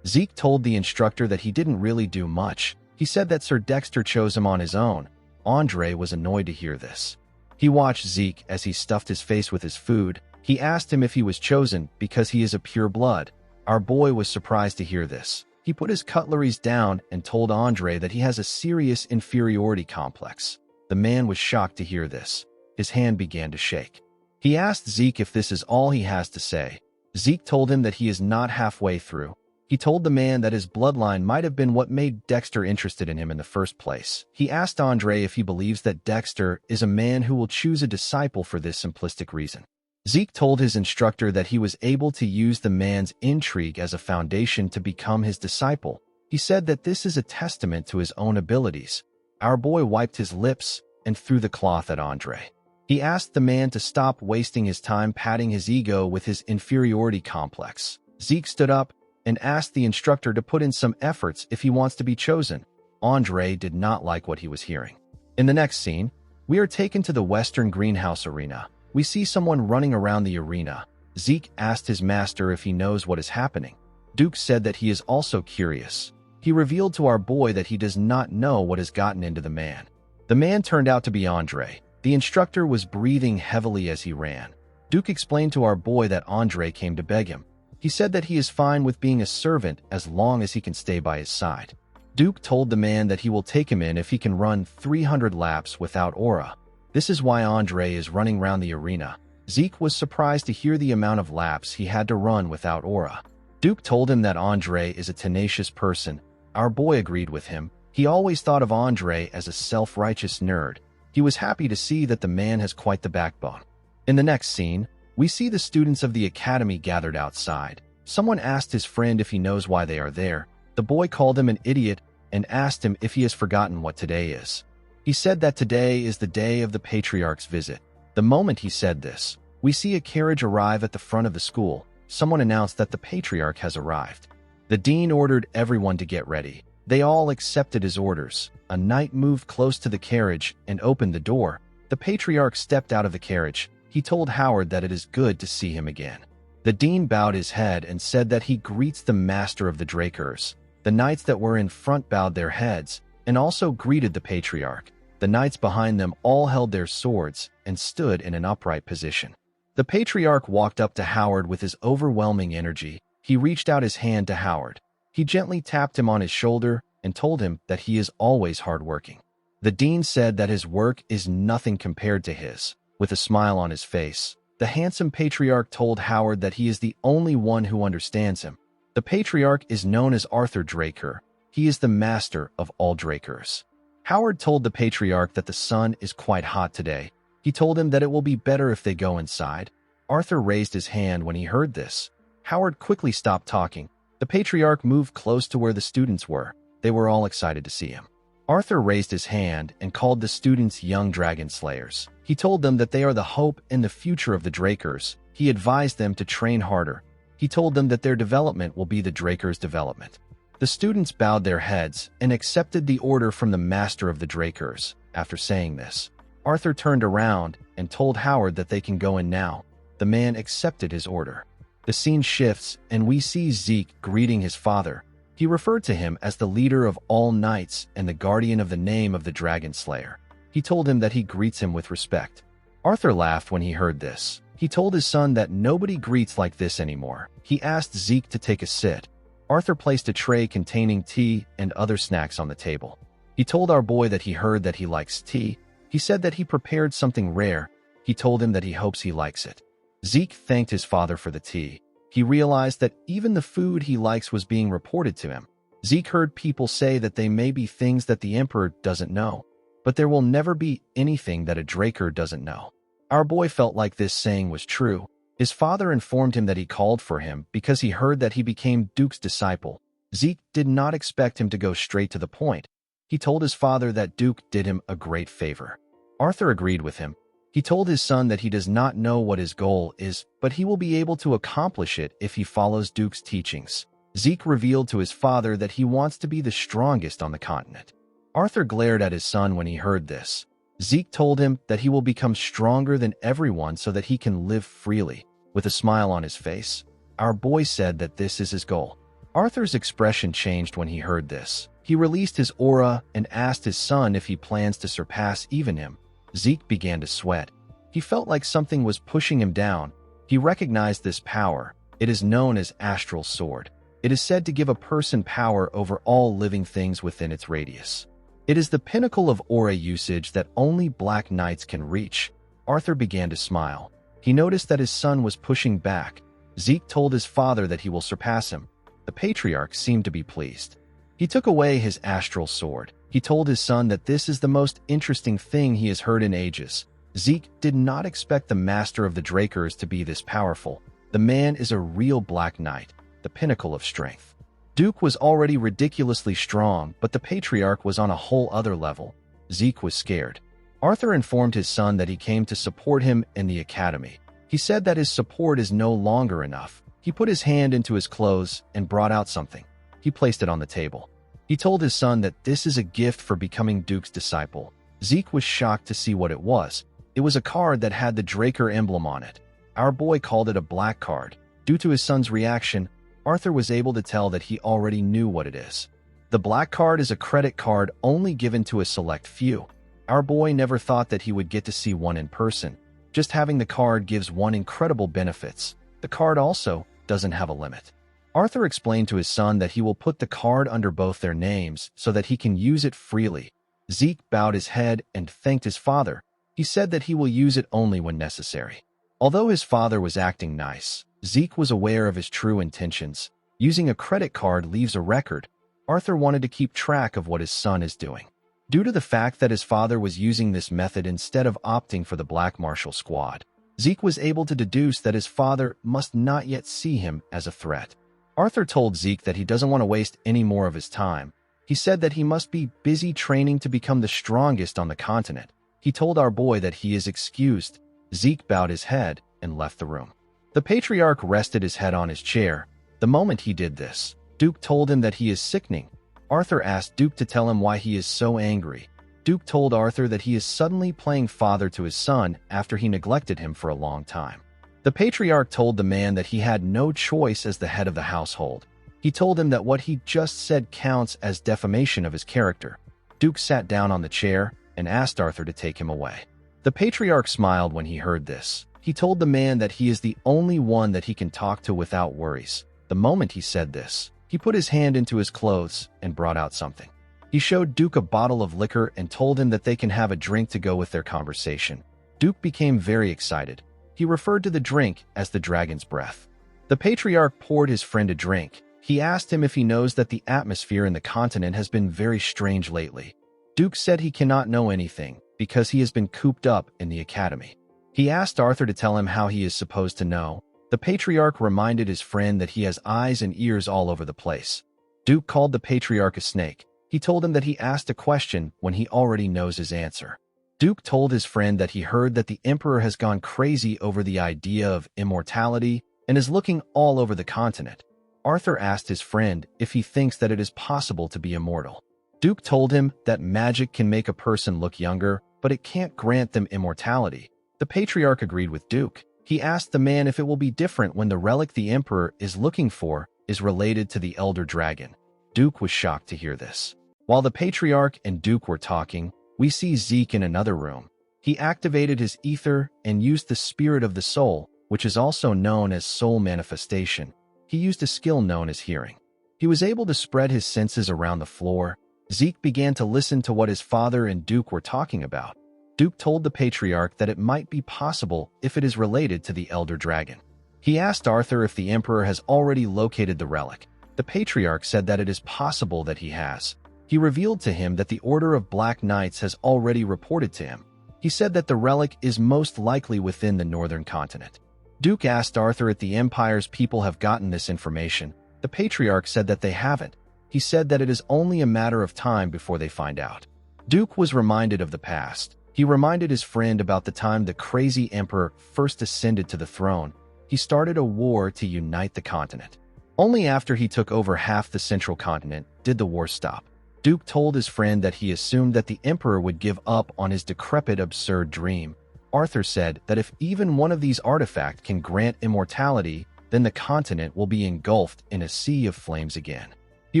Zeke told the instructor that he didn't really do much. He said that Sir Dexter chose him on his own. Andre was annoyed to hear this. He watched Zeke as he stuffed his face with his food. He asked him if he was chosen because he is a pure blood. Our boy was surprised to hear this. He put his cutleries down and told Andre that he has a serious inferiority complex. The man was shocked to hear this. His hand began to shake. He asked Zeke if this is all he has to say. Zeke told him that he is not halfway through. He told the man that his bloodline might have been what made Dexter interested in him in the first place. He asked Andre if he believes that Dexter is a man who will choose a disciple for this simplistic reason. Zeke told his instructor that he was able to use the man's intrigue as a foundation to become his disciple. He said that this is a testament to his own abilities. Our boy wiped his lips and threw the cloth at Andre. He asked the man to stop wasting his time patting his ego with his inferiority complex. Zeke stood up and asked the instructor to put in some efforts if he wants to be chosen. Andre did not like what he was hearing. In the next scene, we are taken to the Western Greenhouse Arena. We see someone running around the arena. Zeke asked his master if he knows what is happening. Duke said that he is also curious. He revealed to our boy that he does not know what has gotten into the man. The man turned out to be Andre. The instructor was breathing heavily as he ran. Duke explained to our boy that Andre came to beg him. He said that he is fine with being a servant as long as he can stay by his side. Duke told the man that he will take him in if he can run 300 laps without aura. This is why Andre is running around the arena. Zeke was surprised to hear the amount of laps he had to run without aura. Duke told him that Andre is a tenacious person. Our boy agreed with him. He always thought of Andre as a self-righteous nerd. He was happy to see that the man has quite the backbone. In the next scene, we see the students of the academy gathered outside. Someone asked his friend if he knows why they are there. The boy called him an idiot and asked him if he has forgotten what today is. He said that today is the day of the patriarch's visit. The moment he said this, we see a carriage arrive at the front of the school. Someone announced that the patriarch has arrived. The dean ordered everyone to get ready. They all accepted his orders. A knight moved close to the carriage and opened the door. The patriarch stepped out of the carriage. He told Howard that it is good to see him again. The dean bowed his head and said that he greets the master of the Drakers. The knights that were in front bowed their heads and also greeted the patriarch. The knights behind them all held their swords and stood in an upright position. The patriarch walked up to Howard with his overwhelming energy. He reached out his hand to Howard. He gently tapped him on his shoulder and told him that he is always hardworking. The dean said that his work is nothing compared to his. With a smile on his face, the handsome patriarch told Howard that he is the only one who understands him. The patriarch is known as Arthur Draker. He is the master of all Drakers. Howard told the patriarch that the sun is quite hot today. He told him that it will be better if they go inside. Arthur raised his hand when he heard this. Howard quickly stopped talking. The patriarch moved close to where the students were. They were all excited to see him. Arthur raised his hand and called the students young dragon slayers. He told them that they are the hope and the future of the Drakers. He advised them to train harder. He told them that their development will be the Drakers' development. The students bowed their heads and accepted the order from the master of the Drakers. After saying this, Arthur turned around and told Howard that they can go in now. The man accepted his order. The scene shifts and we see Zeke greeting his father. He referred to him as the leader of all knights and the guardian of the name of the Dragon Slayer. He told him that he greets him with respect. Arthur laughed when he heard this. He told his son that nobody greets like this anymore. He asked Zeke to take a sit. Arthur placed a tray containing tea and other snacks on the table. He told our boy that he heard that he likes tea. He said that he prepared something rare. He told him that he hopes he likes it. Zeke thanked his father for the tea. He realized that even the food he likes was being reported to him. Zeke heard people say that they may be things that the Emperor doesn't know, but there will never be anything that a Draker doesn't know. Our boy felt like this saying was true. His father informed him that he called for him because he heard that he became Duke's disciple. Zeke did not expect him to go straight to the point. He told his father that Duke did him a great favor. Arthur agreed with him. He told his son that he does not know what his goal is, but he will be able to accomplish it if he follows Duke's teachings. Zeke revealed to his father that he wants to be the strongest on the continent. Arthur glared at his son when he heard this. Zeke told him that he will become stronger than everyone so that he can live freely. With a smile on his face, our boy said that this is his goal. Arthur's expression changed when he heard this. He released his aura and asked his son if he plans to surpass even him. Zeke began to sweat. He felt like something was pushing him down. He recognized this power. It is known as Astral Sword. It is said to give a person power over all living things within its radius. It is the pinnacle of aura usage that only Black Knights can reach. Arthur began to smile. He noticed that his son was pushing back. Zeke told his father that he will surpass him. The patriarch seemed to be pleased. He took away his astral sword. He told his son that this is the most interesting thing he has heard in ages. Zeke did not expect the master of the Drakers to be this powerful. The man is a real Black Knight, the pinnacle of strength. Duke was already ridiculously strong, but the patriarch was on a whole other level. Zeke was scared. Arthur informed his son that he came to support him in the academy. He said that his support is no longer enough. He put his hand into his clothes and brought out something. He placed it on the table. He told his son that this is a gift for becoming Duke's disciple. Zeke was shocked to see what it was. It was a card that had the Draker emblem on it. Our boy called it a black card. Due to his son's reaction, Arthur was able to tell that he already knew what it is. The black card is a credit card only given to a select few. Our boy never thought that he would get to see one in person. Just having the card gives one incredible benefits. The card also doesn't have a limit. Arthur explained to his son that he will put the card under both their names so that he can use it freely. Zeke bowed his head and thanked his father. He said that he will use it only when necessary. Although his father was acting nice, Zeke was aware of his true intentions. Using a credit card leaves a record. Arthur wanted to keep track of what his son is doing. Due to the fact that his father was using this method instead of opting for the Black Martial Squad, Zeke was able to deduce that his father must not yet see him as a threat. Arthur told Zeke that he doesn't want to waste any more of his time. He said that he must be busy training to become the strongest on the continent. He told our boy that he is excused. Zeke bowed his head and left the room. The patriarch rested his head on his chair. The moment he did this, Duke told him that he is sickening. Arthur asked Duke to tell him why he is so angry. Duke told Arthur that he is suddenly playing father to his son after he neglected him for a long time. The patriarch told the man that he had no choice as the head of the household. He told him that what he just said counts as defamation of his character. Duke sat down on the chair and asked Arthur to take him away. The patriarch smiled when he heard this. He told the man that he is the only one that he can talk to without worries. The moment he said this, he put his hand into his clothes and brought out something. He showed Duke a bottle of liquor and told him that they can have a drink to go with their conversation. Duke became very excited. He referred to the drink as the dragon's breath. The patriarch poured his friend a drink. He asked him if he knows that the atmosphere in the continent has been very strange lately. Duke said he cannot know anything because he has been cooped up in the academy. He asked Arthur to tell him how he is supposed to know. The patriarch reminded his friend that he has eyes and ears all over the place. Duke called the patriarch a snake. He told him that he asked a question when he already knows his answer. Duke told his friend that he heard that the emperor has gone crazy over the idea of immortality and is looking all over the continent. Arthur asked his friend if he thinks that it is possible to be immortal. Duke told him that magic can make a person look younger, but it can't grant them immortality. The patriarch agreed with Duke. He asked the man if it will be different when the relic the emperor is looking for is related to the elder dragon. Duke was shocked to hear this. While the patriarch and Duke were talking, we see Zeke in another room. He activated his ether and used the spirit of the soul, which is also known as soul manifestation. He used a skill known as hearing. He was able to spread his senses around the floor. Zeke began to listen to what his father and Duke were talking about. Duke told the patriarch that it might be possible if it is related to the Elder Dragon. He asked Arthur if the Emperor has already located the relic. The patriarch said that it is possible that he has. He revealed to him that the Order of Black Knights has already reported to him. He said that the relic is most likely within the northern continent. Duke asked Arthur if the Empire's people have gotten this information. The patriarch said that they haven't. He said that it is only a matter of time before they find out. Duke was reminded of the past. He reminded his friend about the time the crazy emperor first ascended to the throne. He started a war to unite the continent. Only after he took over half the central continent did the war stop. Duke told his friend that he assumed that the emperor would give up on his decrepit, absurd dream. Arthur said that if even one of these artifacts can grant immortality, then the continent will be engulfed in a sea of flames again. He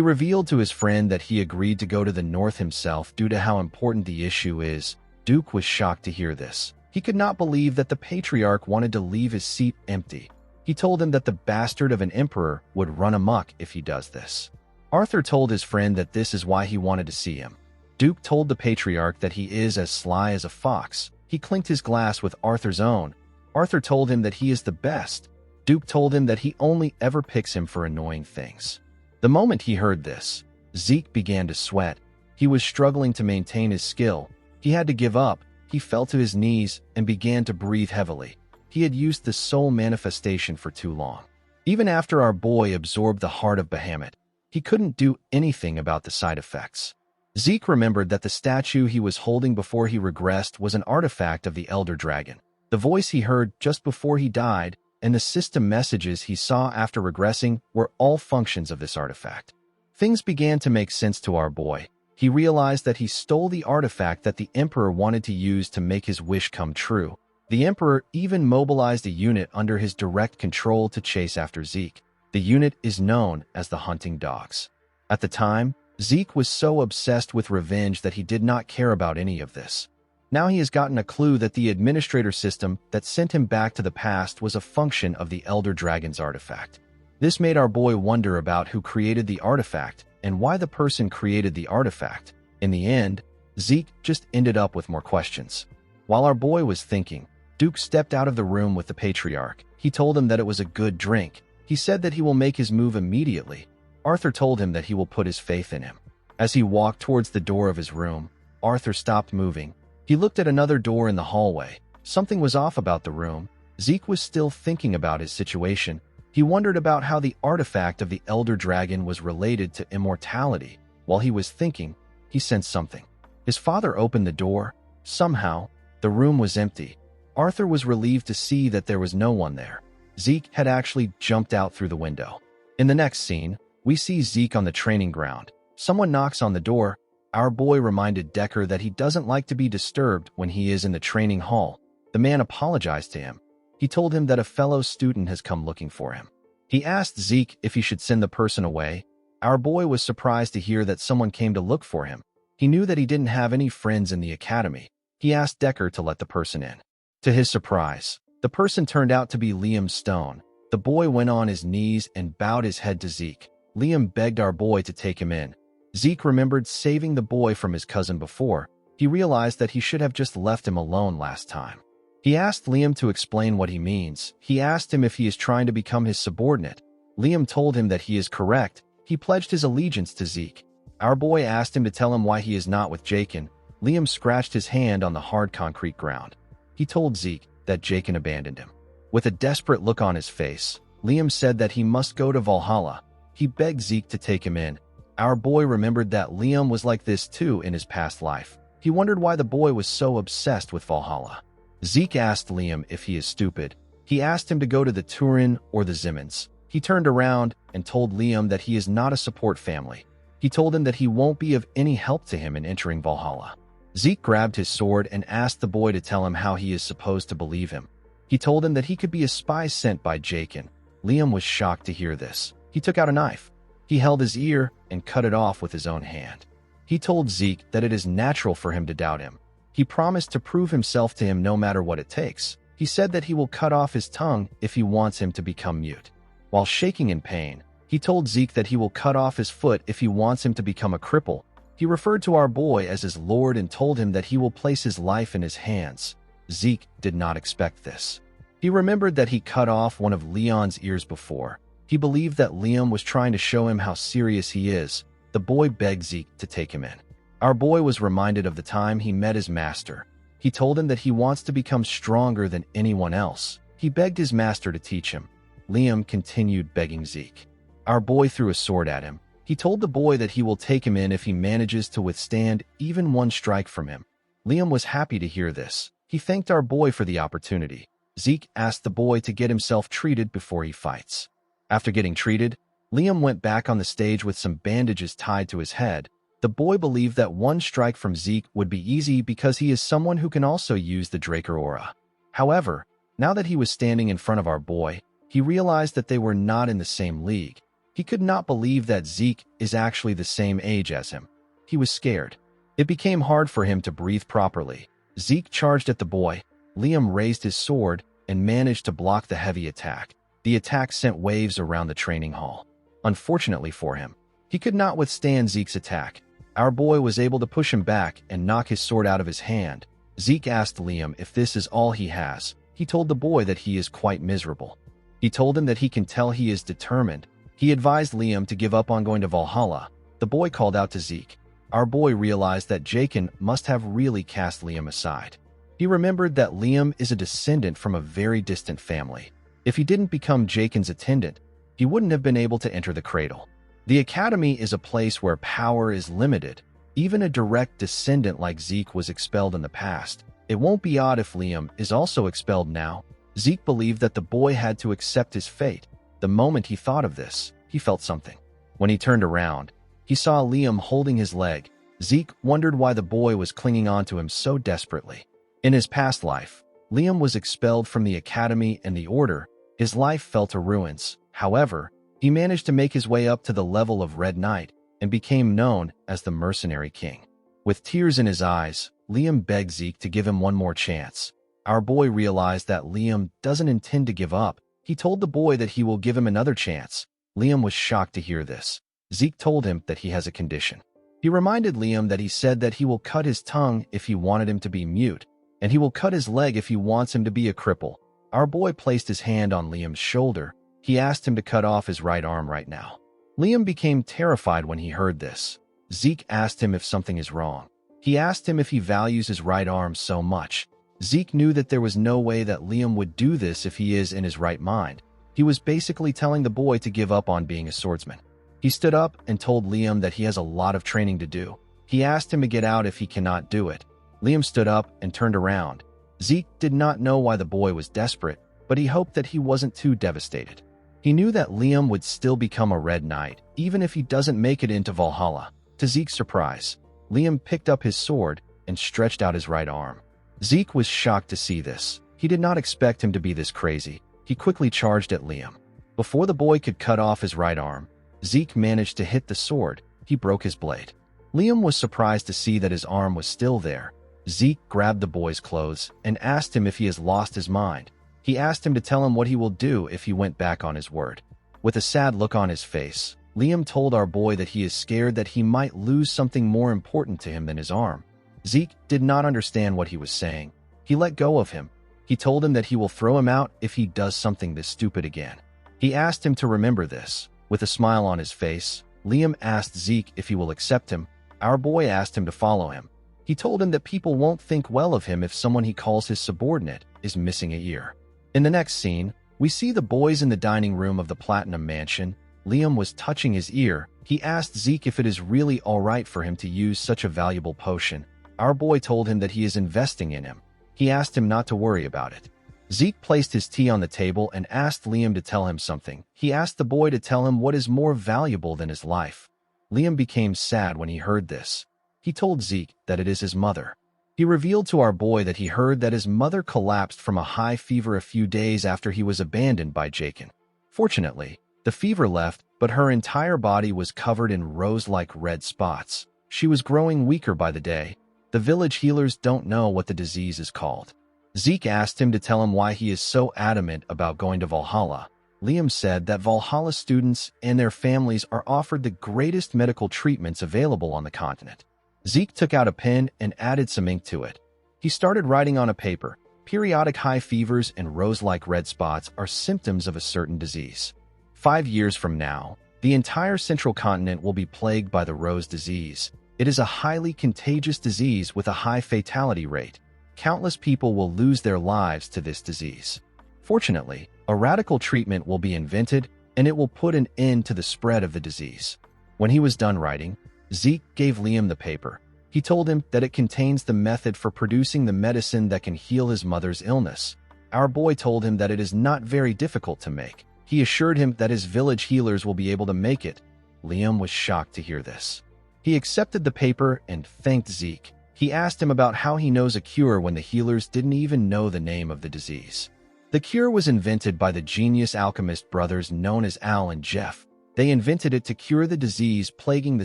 revealed to his friend that he agreed to go to the north himself due to how important the issue is. Duke was shocked to hear this. He could not believe that the patriarch wanted to leave his seat empty. He told him that the bastard of an emperor would run amok if he does this. Arthur told his friend that this is why he wanted to see him. Duke told the patriarch that he is as sly as a fox. He clinked his glass with Arthur's own. Arthur told him that he is the best. Duke told him that he only ever picks him for annoying things. The moment he heard this, Zeke began to sweat. He was struggling to maintain his skill. He had to give up. He fell to his knees and began to breathe heavily. He had used the soul manifestation for too long. Even after our boy absorbed the heart of Bahamut, he couldn't do anything about the side effects. Zeke remembered that the statue he was holding before he regressed was an artifact of the Elder Dragon. The voice he heard just before he died and the system messages he saw after regressing were all functions of this artifact. Things began to make sense to our boy. He realized that he stole the artifact that the Emperor wanted to use to make his wish come true. The Emperor even mobilized a unit under his direct control to chase after Zeke. The unit is known as the Hunting Dogs. At the time, Zeke was so obsessed with revenge that he did not care about any of this. Now he has gotten a clue that the administrator system that sent him back to the past was a function of the Elder Dragon's artifact. This made our boy wonder about who created the artifact and why the person created the artifact. In the end, Zeke just ended up with more questions. While our boy was thinking, Duke stepped out of the room with the patriarch. He told him that it was a good drink. He said that he will make his move immediately. Arthur told him that he will put his faith in him. As he walked towards the door of his room, Arthur stopped moving. He looked at another door in the hallway. Something was off about the room. Zeke was still thinking about his situation. He wondered about how the artifact of the Elder Dragon was related to immortality. While he was thinking, he sensed something. His father opened the door. Somehow, the room was empty. Arthur was relieved to see that there was no one there. Zeke had actually jumped out through the window. In the next scene, we see Zeke on the training ground. Someone knocks on the door. Our boy reminded Decker that he doesn't like to be disturbed when he is in the training hall. The man apologized to him. He told him that a fellow student has come looking for him. He asked Zeke if he should send the person away. Our boy was surprised to hear that someone came to look for him. He knew that he didn't have any friends in the academy. He asked Decker to let the person in. To his surprise, the person turned out to be Liam Stone. The boy went on his knees and bowed his head to Zeke. Liam begged our boy to take him in. Zeke remembered saving the boy from his cousin before. He realized that he should have just left him alone last time. He asked Liam to explain what he means. He asked him if he is trying to become his subordinate. Liam told him that he is correct. He pledged his allegiance to Zeke. Our boy asked him to tell him why he is not with Jakin. Liam scratched his hand on the hard concrete ground. He told Zeke that Jakin abandoned him. With a desperate look on his face, Liam said that he must go to Valhalla. He begged Zeke to take him in. Our boy remembered that Liam was like this too in his past life. He wondered why the boy was so obsessed with Valhalla. Zeke asked Liam if he is stupid. He asked him to go to the Turin or the Zimmons. He turned around and told Liam that he is not a support family. He told him that he won't be of any help to him in entering Valhalla. Zeke grabbed his sword and asked the boy to tell him how he is supposed to believe him. He told him that he could be a spy sent by Jakin. Liam was shocked to hear this. He took out a knife. He held his ear and cut it off with his own hand. He told Zeke that it is natural for him to doubt him. He promised to prove himself to him no matter what it takes. He said that he will cut off his tongue if he wants him to become mute. While shaking in pain, He told Zeke that he will cut off his foot if he wants him to become a cripple. He referred to our boy as his lord and told him that he will place his life in his hands. Zeke did not expect this. He remembered that he cut off one of Leon's ears before. He believed that Liam was trying to show him how serious he is. The boy begged Zeke to take him in. Our boy was reminded of the time he met his master. He told him that he wants to become stronger than anyone else. He begged his master to teach him. Liam continued begging Zeke. Our boy threw a sword at him. He told the boy that he will take him in if he manages to withstand even one strike from him. Liam was happy to hear this. He thanked our boy for the opportunity. Zeke asked the boy to get himself treated before he fights. After getting treated, Liam went back on the stage with some bandages tied to his head. The boy believed that one strike from Zeke would be easy because he is someone who can also use the Draker aura. However, now that he was standing in front of our boy, he realized that they were not in the same league. He could not believe that Zeke is actually the same age as him. He was scared. It became hard for him to breathe properly. Zeke charged at the boy. Liam raised his sword and managed to block the heavy attack. The attack sent waves around the training hall. Unfortunately for him, he could not withstand Zeke's attack. Our boy was able to push him back and knock his sword out of his hand. Zeke asked Liam if this is all he has. He told the boy that he is quite miserable. He told him that he can tell he is determined. He advised Liam to give up on going to Valhalla. The boy called out to Zeke. Our boy realized that Jaken must have really cast Liam aside. He remembered that Liam is a descendant from a very distant family. If he didn't become Jaken's attendant, he wouldn't have been able to enter the cradle. The academy is a place where power is limited. Even a direct descendant like Zeke was expelled in the past. It won't be odd if Liam is also expelled now. Zeke believed that the boy had to accept his fate. The moment he thought of this, he felt something. When he turned around, he saw Liam holding his leg. Zeke wondered why the boy was clinging on to him so desperately. In his past life, Liam was expelled from the academy and the order. His life fell to ruins. However, he managed to make his way up to the level of Red Knight and became known as the Mercenary King. With tears in his eyes, Liam begged Zeke to give him one more chance. Our boy realized that Liam doesn't intend to give up. He told the boy that he will give him another chance. Liam was shocked to hear this. Zeke told him that he has a condition. He reminded Liam that he said that he will cut his tongue if he wanted him to be mute, and he will cut his leg if he wants him to be a cripple. Our boy placed his hand on Liam's shoulder. He asked him to cut off his right arm right now. Liam became terrified when he heard this. Zeke asked him if something is wrong. He asked him if he values his right arm so much. Zeke knew that there was no way that Liam would do this if he is in his right mind. He was basically telling the boy to give up on being a swordsman. He stood up and told Liam that he has a lot of training to do. He asked him to get out if he cannot do it. Liam stood up and turned around. Zeke did not know why the boy was desperate, but he hoped that he wasn't too devastated. He knew that Liam would still become a Red Knight, even if he doesn't make it into Valhalla. To Zeke's surprise, Liam picked up his sword and stretched out his right arm. Zeke was shocked to see this. He did not expect him to be this crazy. He quickly charged at Liam. Before the boy could cut off his right arm, Zeke managed to hit the sword. He broke his blade. Liam was surprised to see that his arm was still there. Zeke grabbed the boy's clothes and asked him if he has lost his mind. He asked him to tell him what he will do if he went back on his word. With a sad look on his face, Liam told our boy that he is scared that he might lose something more important to him than his arm. Zeke did not understand what he was saying. He let go of him. He told him that he will throw him out if he does something this stupid again. He asked him to remember this. With a smile on his face, Liam asked Zeke if he will accept him. Our boy asked him to follow him. He told him that people won't think well of him if someone he calls his subordinate is missing a ear. In the next scene, we see the boys in the dining room of the Platinum Mansion. Liam was touching his ear. He asked Zeke if it is really alright for him to use such a valuable potion. Our boy told him that he is investing in him. He asked him not to worry about it. Zeke placed his tea on the table and asked Liam to tell him something. He asked the boy to tell him what is more valuable than his life. Liam became sad when he heard this. He told Zeke that it is his mother. He revealed to our boy that he heard that his mother collapsed from a high fever a few days after he was abandoned by Jaken. Fortunately, the fever left, but her entire body was covered in rose-like red spots. She was growing weaker by the day. The village healers don't know what the disease is called. Zeke asked him to tell him why he is so adamant about going to Valhalla. Liam said that Valhalla students and their families are offered the greatest medical treatments available on the continent. Zeke took out a pen and added some ink to it. He started writing on a paper. Periodic high fevers and rose-like red spots are symptoms of a certain disease. 5 years from now, the entire central continent will be plagued by the rose disease. It is a highly contagious disease with a high fatality rate. Countless people will lose their lives to this disease. Fortunately, a radical treatment will be invented, and it will put an end to the spread of the disease. When he was done writing, Zeke gave Liam the paper. He told him that it contains the method for producing the medicine that can heal his mother's illness. Our boy told him that it is not very difficult to make. He assured him that his village healers will be able to make it. Liam was shocked to hear this. He accepted the paper and thanked Zeke. He asked him about how he knows a cure when the healers didn't even know the name of the disease. The cure was invented by the genius alchemist brothers known as Al and Jeff. They invented it to cure the disease plaguing the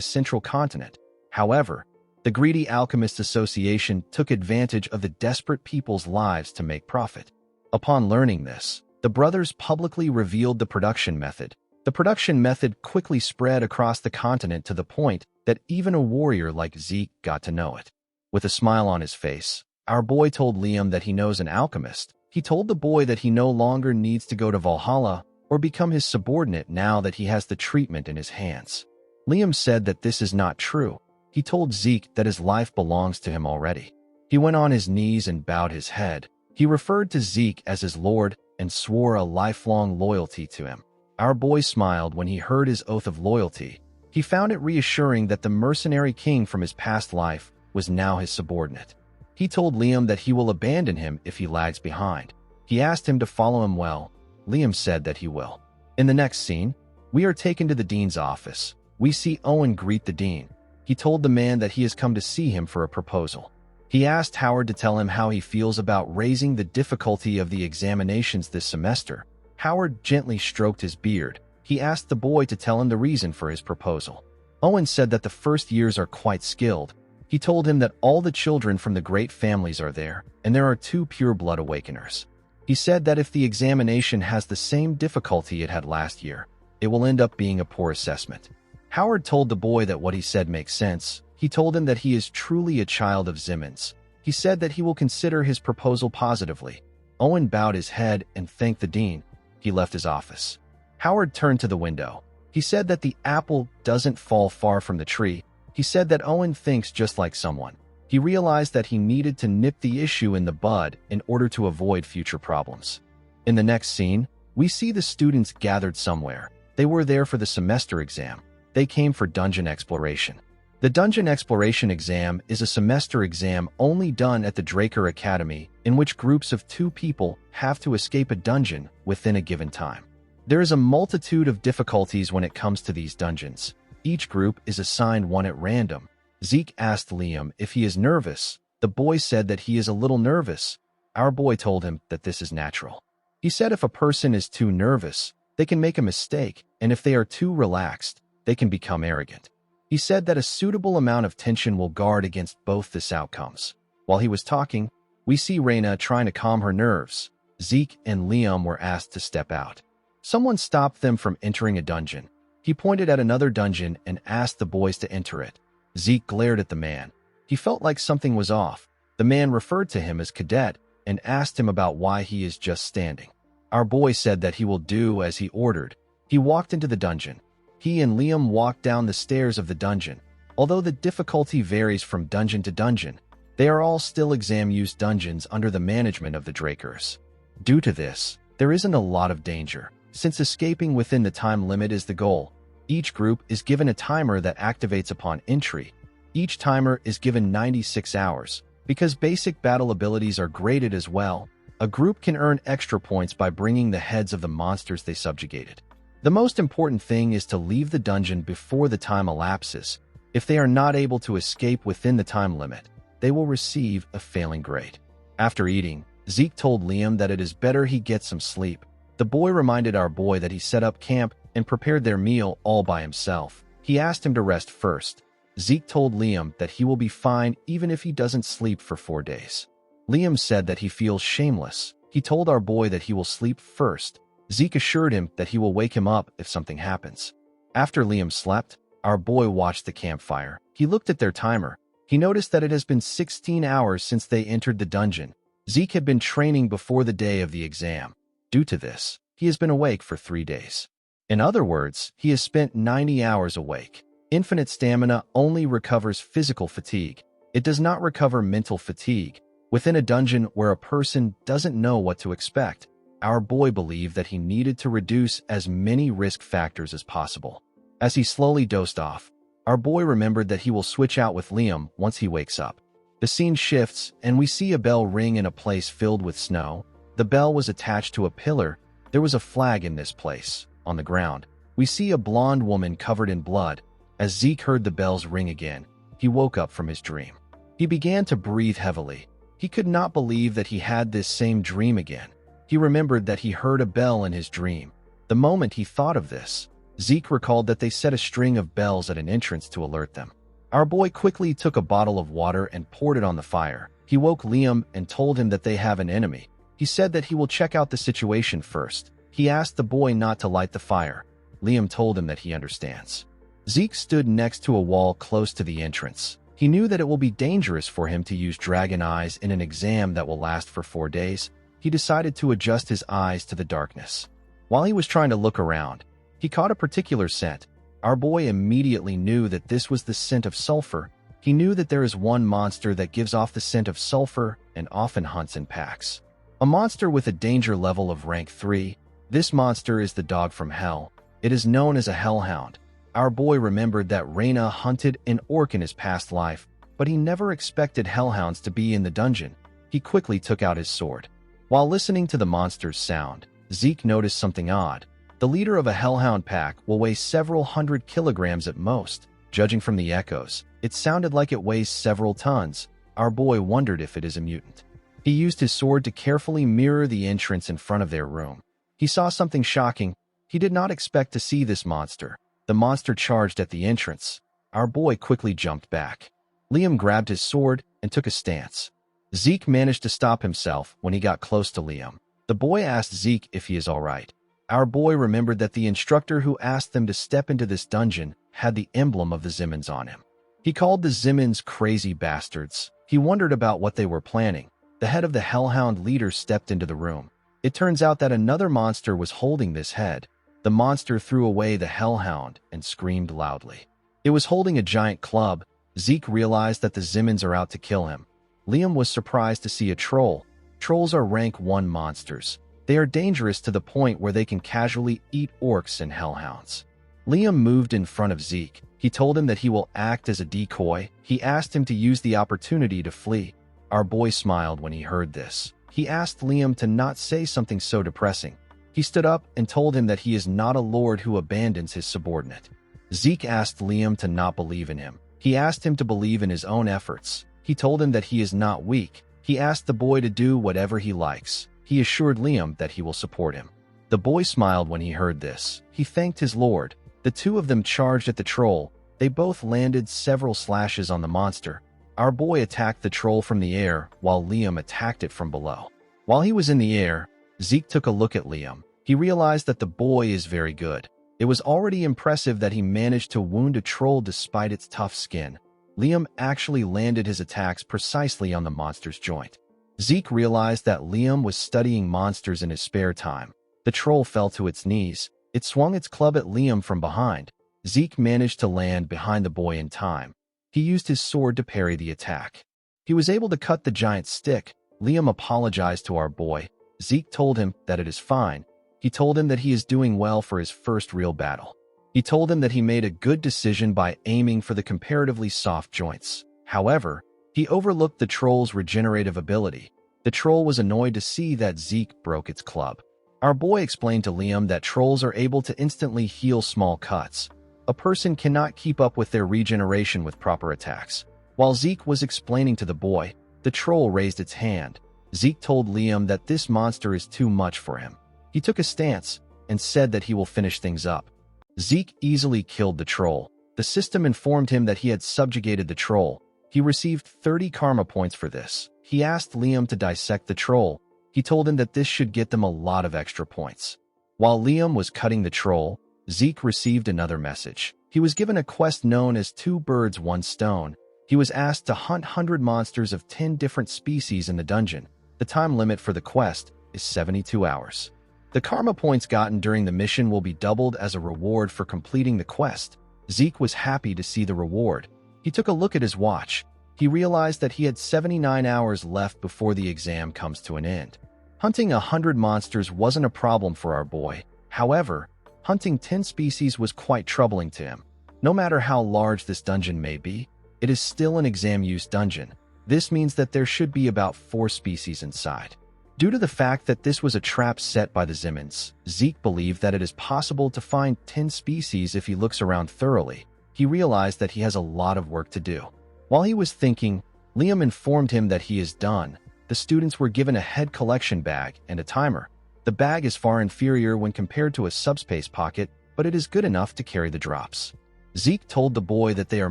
central continent. However, the greedy Alchemist Association took advantage of the desperate people's lives to make profit. Upon learning this, the brothers publicly revealed the production method. The production method quickly spread across the continent to the point that even a warrior like Zeke got to know it. With a smile on his face, our boy told Liam that he knows an alchemist. He told the boy that he no longer needs to go to Valhalla or become his subordinate now that he has the treatment in his hands. Liam said that this is not true. He told Zeke that his life belongs to him already. He went on his knees and bowed his head. He referred to Zeke as his lord and swore a lifelong loyalty to him. Our boy smiled when he heard his oath of loyalty. He found it reassuring that the mercenary king from his past life was now his subordinate. He told Liam that he will abandon him if he lags behind. He asked him to follow him well. Liam said that he will. In the next scene, we are taken to the dean's office. We see Owen greet the dean. He told the man that he has come to see him for a proposal. He asked Howard to tell him how he feels about raising the difficulty of the examinations this semester. Howard gently stroked his beard. He asked the boy to tell him the reason for his proposal. Owen said that the first years are quite skilled. He told him that all the children from the great families are there, and there are 2 pure-blood awakeners. He said that if the examination has the same difficulty it had last year, it will end up being a poor assessment. Howard told the boy that what he said makes sense. He told him that he is truly a child of Zimmons. He said that he will consider his proposal positively. Owen bowed his head and thanked the dean. He left his office. Howard turned to the window. He said that the apple doesn't fall far from the tree. He said that Owen thinks just like someone. He realized that he needed to nip the issue in the bud in order to avoid future problems. In the next scene, we see the students gathered somewhere. They were there for the semester exam. They came for dungeon exploration. The Dungeon Exploration Exam is a semester exam only done at the Draker Academy, in which groups of 2 people have to escape a dungeon within a given time. There is a multitude of difficulties when it comes to these dungeons. Each group is assigned one at random. Zeke asked Liam if he is nervous. The boy said that he is a little nervous. Our boy told him that this is natural. He said if a person is too nervous, they can make a mistake, and if they are too relaxed, they can become arrogant. He said that a suitable amount of tension will guard against both these outcomes. While he was talking, we see Reyna trying to calm her nerves. Zeke and Liam were asked to step out. Someone stopped them from entering a dungeon. He pointed at another dungeon and asked the boys to enter it. Zeke glared at the man. He felt like something was off. The man referred to him as Cadet and asked him about why he is just standing. Our boy said that he will do as he ordered. He walked into the dungeon. He and Liam walked down the stairs of the dungeon. Although the difficulty varies from dungeon to dungeon, they are all still exam-used dungeons under the management of the Drakers. Due to this, there isn't a lot of danger. Since escaping within the time limit is the goal, each group is given a timer that activates upon entry. Each timer is given 96 hours. Because basic battle abilities are graded as well, a group can earn extra points by bringing the heads of the monsters they subjugated. The most important thing is to leave the dungeon before the time elapses. If they are not able to escape within the time limit, they will receive a failing grade. After eating, Zeke told Liam that it is better he get some sleep. The boy reminded our boy that he set up camp and prepared their meal all by himself. He asked him to rest first. Zeke told Liam that he will be fine even if he doesn't sleep for 4 days. Liam said that he feels shameless. He told our boy that he will sleep first. Zeke assured him that he will wake him up if something happens. After Liam slept, our boy watched the campfire. He looked at their timer. He noticed that it has been 16 hours since they entered the dungeon. Zeke had been training before the day of the exam. Due to this, he has been awake for 3 days. In other words, he has spent 90 hours awake. Infinite stamina only recovers physical fatigue. It does not recover mental fatigue. Within a dungeon where a person doesn't know what to expect, our boy believed that he needed to reduce as many risk factors as possible. As he slowly dozed off, our boy remembered that he will switch out with Liam once he wakes up. The scene shifts, and we see a bell ring in a place filled with snow. The bell was attached to a pillar. There was a flag in this place. On the ground, we see a blonde woman covered in blood. As Zeke heard the bells ring again, he woke up from his dream. He began to breathe heavily. He could not believe that he had this same dream again. He remembered that he heard a bell in his dream. The moment he thought of this, Zeke recalled that they set a string of bells at an entrance to alert them. Our boy quickly took a bottle of water and poured it on the fire. He woke Liam and told him that they have an enemy. He said that he will check out the situation first. He asked the boy not to light the fire. Liam told him that he understands. Zeke stood next to a wall close to the entrance. He knew that it will be dangerous for him to use dragon eyes in an exam that will last for 4 days. He decided to adjust his eyes to the darkness. While he was trying to look around, he caught a particular scent. Our boy immediately knew that this was the scent of sulfur. He knew that there is one monster that gives off the scent of sulfur and often hunts in packs. A monster with a danger level of rank 3. This monster is the dog from hell. It is known as a hellhound. Our boy remembered that Reyna hunted an orc in his past life, but he never expected hellhounds to be in the dungeon. He quickly took out his sword. While listening to the monster's sound, Zeke noticed something odd. The leader of a hellhound pack will weigh several hundred kilograms at most. Judging from the echoes, it sounded like it weighs several tons. Our boy wondered if it is a mutant. He used his sword to carefully mirror the entrance in front of their room. He saw something shocking. He did not expect to see this monster. The monster charged at the entrance. Our boy quickly jumped back. Liam grabbed his sword and took a stance. Zeke managed to stop himself when he got close to Liam. The boy asked Zeke if he is all right. Our boy remembered that the instructor who asked them to step into this dungeon had the emblem of the Zimmons on him. He called the Zimmons crazy bastards. He wondered about what they were planning. The head of the hellhound leader stepped into the room. It turns out that another monster was holding this head. The monster threw away the hellhound and screamed loudly. It was holding a giant club. Zeke realized that the Zimmons are out to kill him. Liam was surprised to see a troll. Trolls are rank 1 monsters. They are dangerous to the point where they can casually eat orcs and hellhounds. Liam moved in front of Zeke. He told him that he will act as a decoy. He asked him to use the opportunity to flee. Our boy smiled when he heard this. He asked Liam to not say something so depressing. He stood up and told him that he is not a lord who abandons his subordinate. Zeke asked Liam to not believe in him. He asked him to believe in his own efforts. He told him that he is not weak. He asked the boy to do whatever he likes. He assured Liam that he will support him. The boy smiled when he heard this. He thanked his lord. The two of them charged at the troll. They both landed several slashes on the monster. Our boy attacked the troll from the air while Liam attacked it from below. While he was in the air, Zeke took a look at Liam. He realized that the boy is very good. It was already impressive that he managed to wound a troll despite its tough skin. Liam actually landed his attacks precisely on the monster's joint. Zeke realized that Liam was studying monsters in his spare time. The troll fell to its knees. It swung its club at Liam from behind. Zeke managed to land behind the boy in time. He used his sword to parry the attack. He was able to cut the giant stick. Liam apologized to our boy. Zeke told him that it is fine. He told him that he is doing well for his first real battle. He told him that he made a good decision by aiming for the comparatively soft joints. However, he overlooked the troll's regenerative ability. The troll was annoyed to see that Zeke broke its club. Our boy explained to Liam that trolls are able to instantly heal small cuts. A person cannot keep up with their regeneration with proper attacks. While Zeke was explaining to the boy, the troll raised its hand. Zeke told Liam that this monster is too much for him. He took a stance and said that he will finish things up. Zeke easily killed the troll. The system informed him that he had subjugated the troll. He received 30 karma points for this. He asked Liam to dissect the troll. He told him that this should get them a lot of extra points. While Liam was cutting the troll, Zeke received another message. He was given a quest known as 2 birds, 1 stone. He was asked to hunt 100 monsters of 10 different species in the dungeon. The time limit for the quest is 72 hours. The karma points gotten during the mission will be doubled as a reward for completing the quest. Zeke was happy to see the reward. He took a look at his watch. He realized that he had 79 hours left before the exam comes to an end. Hunting 100 monsters wasn't a problem for our boy. However, hunting 10 species was quite troubling to him. No matter how large this dungeon may be, it is still an exam-use dungeon. This means that there should be about 4 species inside. Due to the fact that this was a trap set by the Zimmons, Zeke believed that it is possible to find 10 species if he looks around thoroughly. He realized that he has a lot of work to do. While he was thinking, Liam informed him that he is done. The students were given a head collection bag and a timer. The bag is far inferior when compared to a subspace pocket, but it is good enough to carry the drops. Zeke told the boy that they are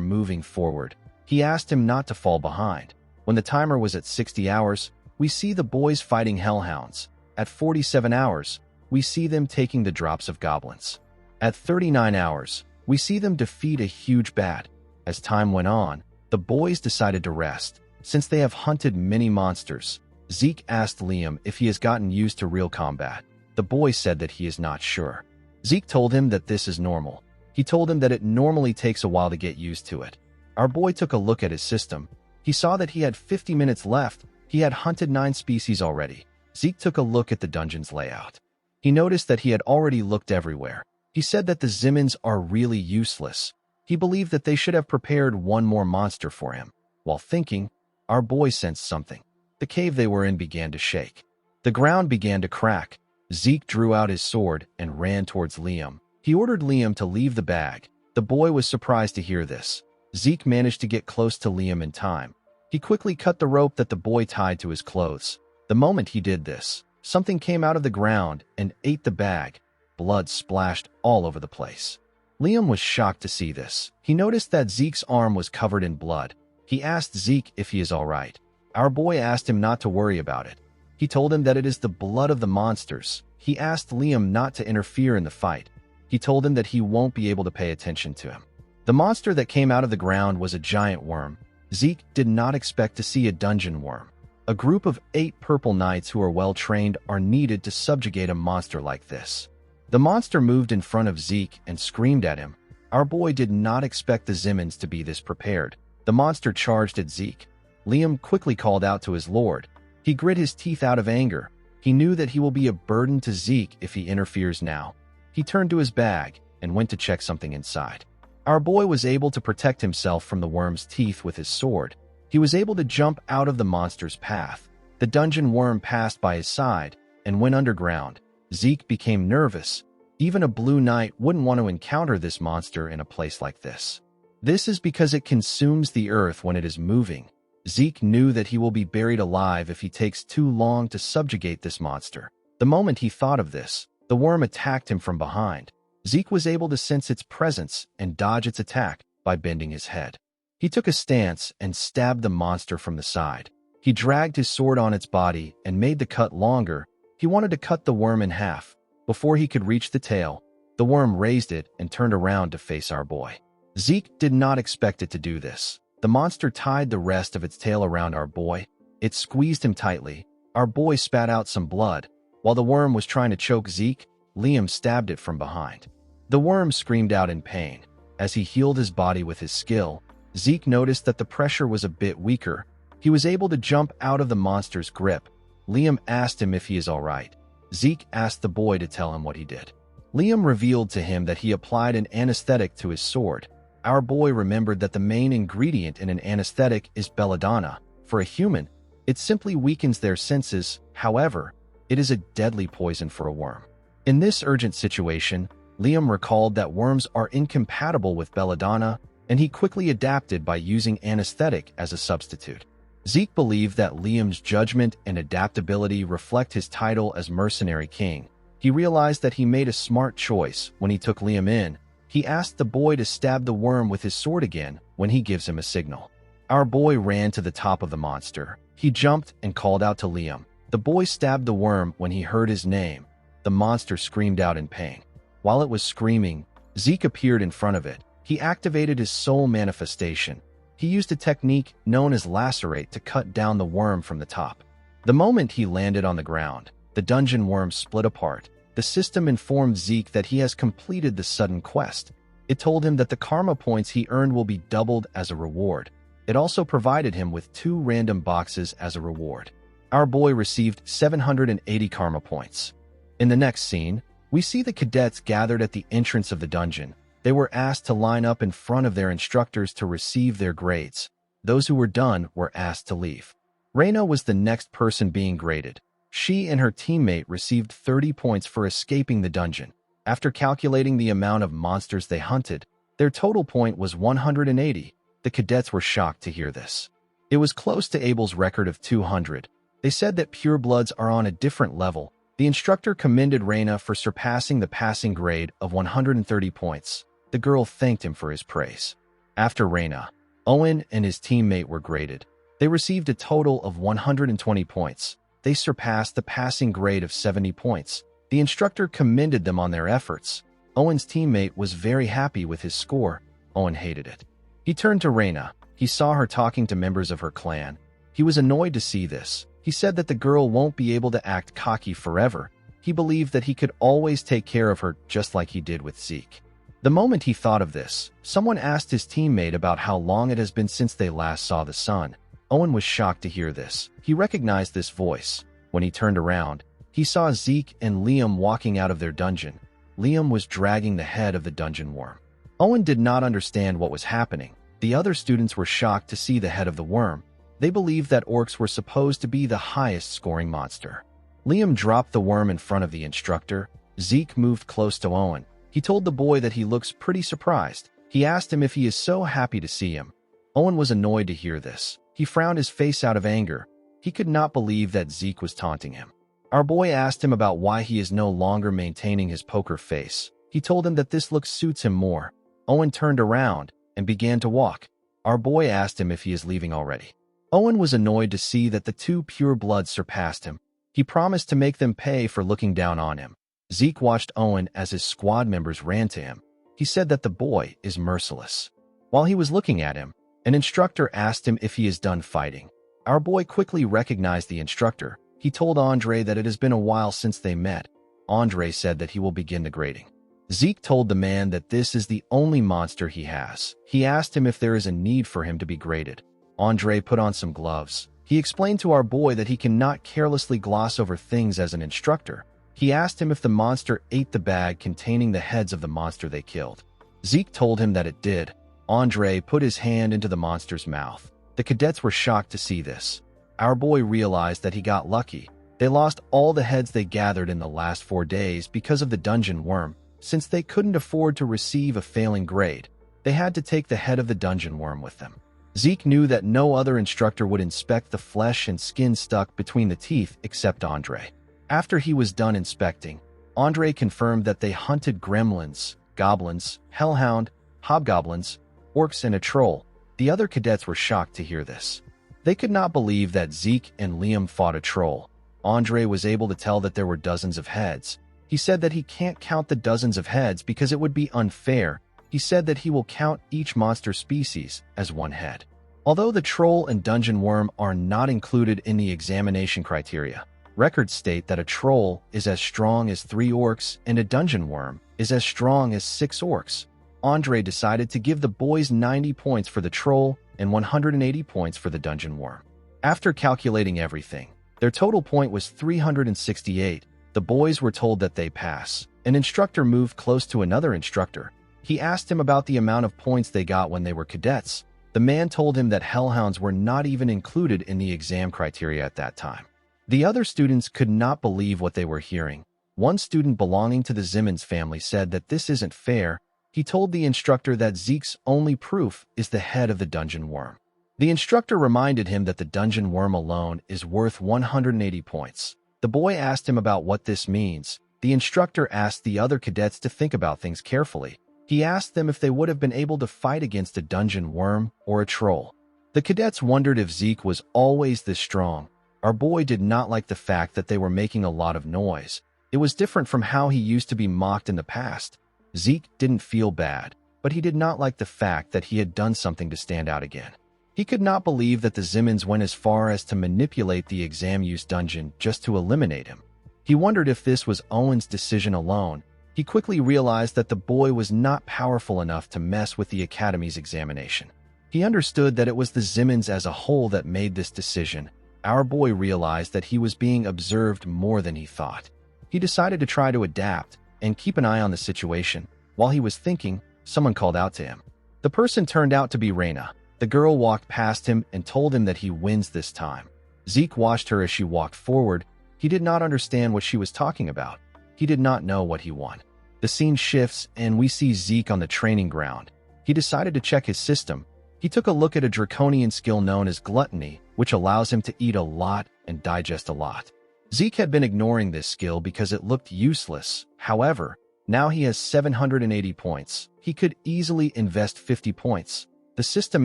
moving forward. He asked him not to fall behind. When the timer was at 60 hours, we see the boys fighting hellhounds. At 47 hours, we see them taking the drops of goblins. At 39 hours, we see them defeat a huge bat. As time went on, the boys decided to rest. Since they have hunted many monsters, Zeke asked Liam if he has gotten used to real combat. The boy said that he is not sure. Zeke told him that this is normal. He told him that it normally takes a while to get used to it. Our boy took a look at his system. He saw that he had 50 minutes left. He had hunted 9 species already. Zeke took a look at the dungeon's layout. He noticed that he had already looked everywhere. He said that the Zimmons are really useless. He believed that they should have prepared 1 more monster for him. While thinking, our boy sensed something. The cave they were in began to shake. The ground began to crack. Zeke drew out his sword and ran towards Liam. He ordered Liam to leave the bag. The boy was surprised to hear this. Zeke managed to get close to Liam in time. He quickly cut the rope that the boy tied to his clothes. The moment he did this, something came out of the ground and ate the bag. Blood splashed all over the place. Liam was shocked to see this. He noticed that Zeke's arm was covered in blood. He asked Zeke if he is all right. Our boy asked him not to worry about it. He told him that it is the blood of the monsters. He asked Liam not to interfere in the fight. He told him that he won't be able to pay attention to him. The monster that came out of the ground was a giant worm. Zeke did not expect to see a dungeon worm. A group of 8 purple knights who are well-trained are needed to subjugate a monster like this. The monster moved in front of Zeke and screamed at him. Our boy did not expect the Zimmons to be this prepared. The monster charged at Zeke. Liam quickly called out to his lord. He grit his teeth out of anger. He knew that he will be a burden to Zeke if he interferes now. He turned to his bag and went to check something inside. Our boy was able to protect himself from the worm's teeth with his sword. He was able to jump out of the monster's path. The dungeon worm passed by his side and went underground. Zeke became nervous. Even a blue knight wouldn't want to encounter this monster in a place like this. This is because it consumes the earth when it is moving. Zeke knew that he will be buried alive if he takes too long to subjugate this monster. The moment he thought of this, the worm attacked him from behind. Zeke was able to sense its presence and dodge its attack by bending his head. He took a stance and stabbed the monster from the side. He dragged his sword on its body and made the cut longer. He wanted to cut the worm in half. Before he could reach the tail, the worm raised it and turned around to face our boy. Zeke did not expect it to do this. The monster tied the rest of its tail around our boy. It squeezed him tightly. Our boy spat out some blood. While the worm was trying to choke Zeke, Liam stabbed it from behind. The worm screamed out in pain. As he healed his body with his skill, Zeke noticed that the pressure was a bit weaker. He was able to jump out of the monster's grip. Liam asked him if he is all right. Zeke asked the boy to tell him what he did. Liam revealed to him that he applied an anesthetic to his sword. Our boy remembered that the main ingredient in an anesthetic is belladonna. For a human, it simply weakens their senses. However, it is a deadly poison for a worm. In this urgent situation, Liam recalled that worms are incompatible with belladonna, and he quickly adapted by using anesthetic as a substitute. Zeke believed that Liam's judgment and adaptability reflect his title as Mercenary King. He realized that he made a smart choice when he took Liam in. He asked the boy to stab the worm with his sword again when he gives him a signal. Our boy ran to the top of the monster. He jumped and called out to Liam. The boy stabbed the worm when he heard his name. the monster screamed out in pain. While it was screaming, Zeke appeared in front of it. He activated his soul manifestation. He used a technique known as lacerate to cut down the worm from the top. The moment he landed on the ground, the dungeon worm split apart. The system informed Zeke that he has completed the sudden quest. It told him that the karma points he earned will be doubled as a reward. It also provided him with 2 random boxes as a reward. Our boy received 780 karma points. In the next scene, we see the cadets gathered at the entrance of the dungeon. They were asked to line up in front of their instructors to receive their grades. Those who were done were asked to leave. Reina was the next person being graded. She and her teammate received 30 points for escaping the dungeon. After calculating the amount of monsters they hunted, their total point was 180. The cadets were shocked to hear this. It was close to Abel's record of 200. They said that purebloods are on a different level. The instructor commended Reina for surpassing the passing grade of 130 points. The girl thanked him for his praise. After Reina, Owen and his teammate were graded. They received a total of 120 points. They surpassed the passing grade of 70 points. The instructor commended them on their efforts. Owen's teammate was very happy with his score. Owen hated it. He turned to Reina. He saw her talking to members of her clan. He was annoyed to see this. He said that the girl won't be able to act cocky forever. He believed that he could always take care of her just like he did with Zeke. The moment he thought of this, someone asked his teammate about how long it has been since they last saw the sun. Owen was shocked to hear this. He recognized this voice. When he turned around, he saw Zeke and Liam walking out of their dungeon. Liam was dragging the head of the dungeon worm. Owen did not understand what was happening. The other students were shocked to see the head of the worm. They believed that orcs were supposed to be the highest scoring monster. Liam dropped the worm in front of the instructor. Zeke moved close to Owen. He told the boy that he looks pretty surprised. He asked him if he is so happy to see him. Owen was annoyed to hear this. He frowned his face out of anger. He could not believe that Zeke was taunting him. Our boy asked him about why he is no longer maintaining his poker face. He told him that this look suits him more. Owen turned around and began to walk. Our boy asked him if he is leaving already. Owen was annoyed to see that the 2 purebloods surpassed him. He promised to make them pay for looking down on him. Zeke watched Owen as his squad members ran to him. He said that the boy is merciless. While he was looking at him, an instructor asked him if he is done fighting. Our boy quickly recognized the instructor. He told Andre that it has been a while since they met. Andre said that he will begin the grading. Zeke told the man that this is the only monster he has. He asked him if there is a need for him to be graded. Andre put on some gloves. He explained to our boy that he cannot carelessly gloss over things as an instructor. He asked him if the monster ate the bag containing the heads of the monster they killed. Zeke told him that it did. Andre put his hand into the monster's mouth. The cadets were shocked to see this. Our boy realized that he got lucky. They lost all the heads they gathered in the last 4 days because of the dungeon worm. Since they couldn't afford to receive a failing grade, they had to take the head of the dungeon worm with them. Zeke knew that no other instructor would inspect the flesh and skin stuck between the teeth except Andre. After he was done inspecting, Andre confirmed that they hunted gremlins, goblins, hellhound, hobgoblins, orcs, and a troll. The other cadets were shocked to hear this. They could not believe that Zeke and Liam fought a troll. Andre was able to tell that there were dozens of heads. He said that he can't count the dozens of heads because it would be unfair. He said that he will count each monster species as 1 head. Although the troll and dungeon worm are not included in the examination criteria, records state that a troll is as strong as 3 orcs and a dungeon worm is as strong as 6 orcs. Andre decided to give the boys 90 points for the troll and 180 points for the dungeon worm. After calculating everything, their total point was 368. The boys were told that they pass. An instructor moved close to another instructor. He asked him about the amount of points they got when they were cadets. The man told him that hellhounds were not even included in the exam criteria at that time. The other students could not believe what they were hearing. One student belonging to the Zimmons family said that this isn't fair. He told the instructor that Zeke's only proof is the head of the dungeon worm. The instructor reminded him that the dungeon worm alone is worth 180 points. The boy asked him about what this means. The instructor asked the other cadets to think about things carefully. He asked them if they would have been able to fight against a dungeon worm or a troll. The cadets wondered if Zeke was always this strong. Our boy did not like the fact that they were making a lot of noise. It was different from how he used to be mocked in the past. Zeke didn't feel bad, but he did not like the fact that he had done something to stand out again. He could not believe that the Zimmons went as far as to manipulate the exam use dungeon just to eliminate him. He wondered if this was Owen's decision alone. He quickly realized that the boy was not powerful enough to mess with the Academy's examination. He understood that it was the Zimmons as a whole that made this decision. Our boy realized that he was being observed more than he thought. He decided to try to adapt and keep an eye on the situation. While he was thinking, someone called out to him. The person turned out to be Reina. The girl walked past him and told him that he wins this time. Zeke watched her as she walked forward. He did not understand what she was talking about. He did not know what he won. The scene shifts and we see Zeke on the training ground. He decided to check his system. He took a look at a draconian skill known as gluttony, which allows him to eat a lot and digest a lot. Zeke had been ignoring this skill because it looked useless. However, now he has 780 points. He could easily invest 50 points. The system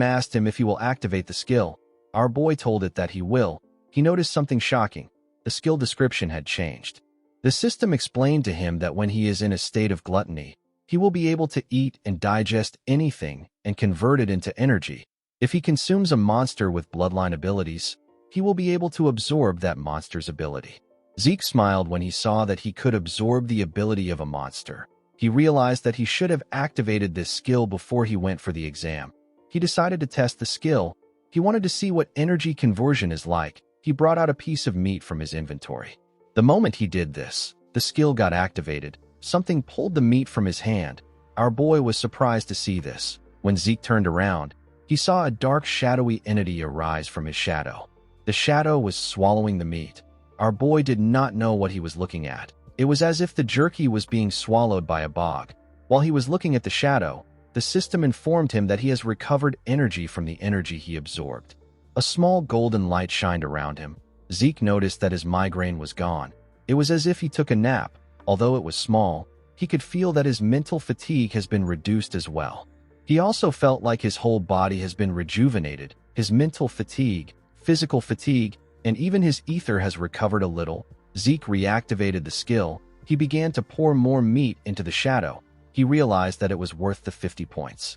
asked him if he will activate the skill. Our boy told it that he will. He noticed something shocking. The skill description had changed. The system explained to him that when he is in a state of gluttony, he will be able to eat and digest anything and convert it into energy. If he consumes a monster with bloodline abilities, he will be able to absorb that monster's ability. Zeke smiled when he saw that he could absorb the ability of a monster. He realized that he should have activated this skill before he went for the exam. He decided to test the skill. He wanted to see what energy conversion is like. He brought out a piece of meat from his inventory. The moment he did this, the skill got activated. Something pulled the meat from his hand. Our boy was surprised to see this. When Zeke turned around, he saw a dark, shadowy entity arise from his shadow. The shadow was swallowing the meat. Our boy did not know what he was looking at. It was as if the jerky was being swallowed by a bog. While he was looking at the shadow, the system informed him that he has recovered energy from the energy he absorbed. A small golden light shined around him. Zeke noticed that his migraine was gone. It was as if he took a nap. Although it was small, he could feel that his mental fatigue has been reduced as well. He also felt like his whole body has been rejuvenated. His mental fatigue, physical fatigue, and even his ether has recovered a little. Zeke reactivated the skill. He began to pour more meat into the shadow. He realized that it was worth the 50 points.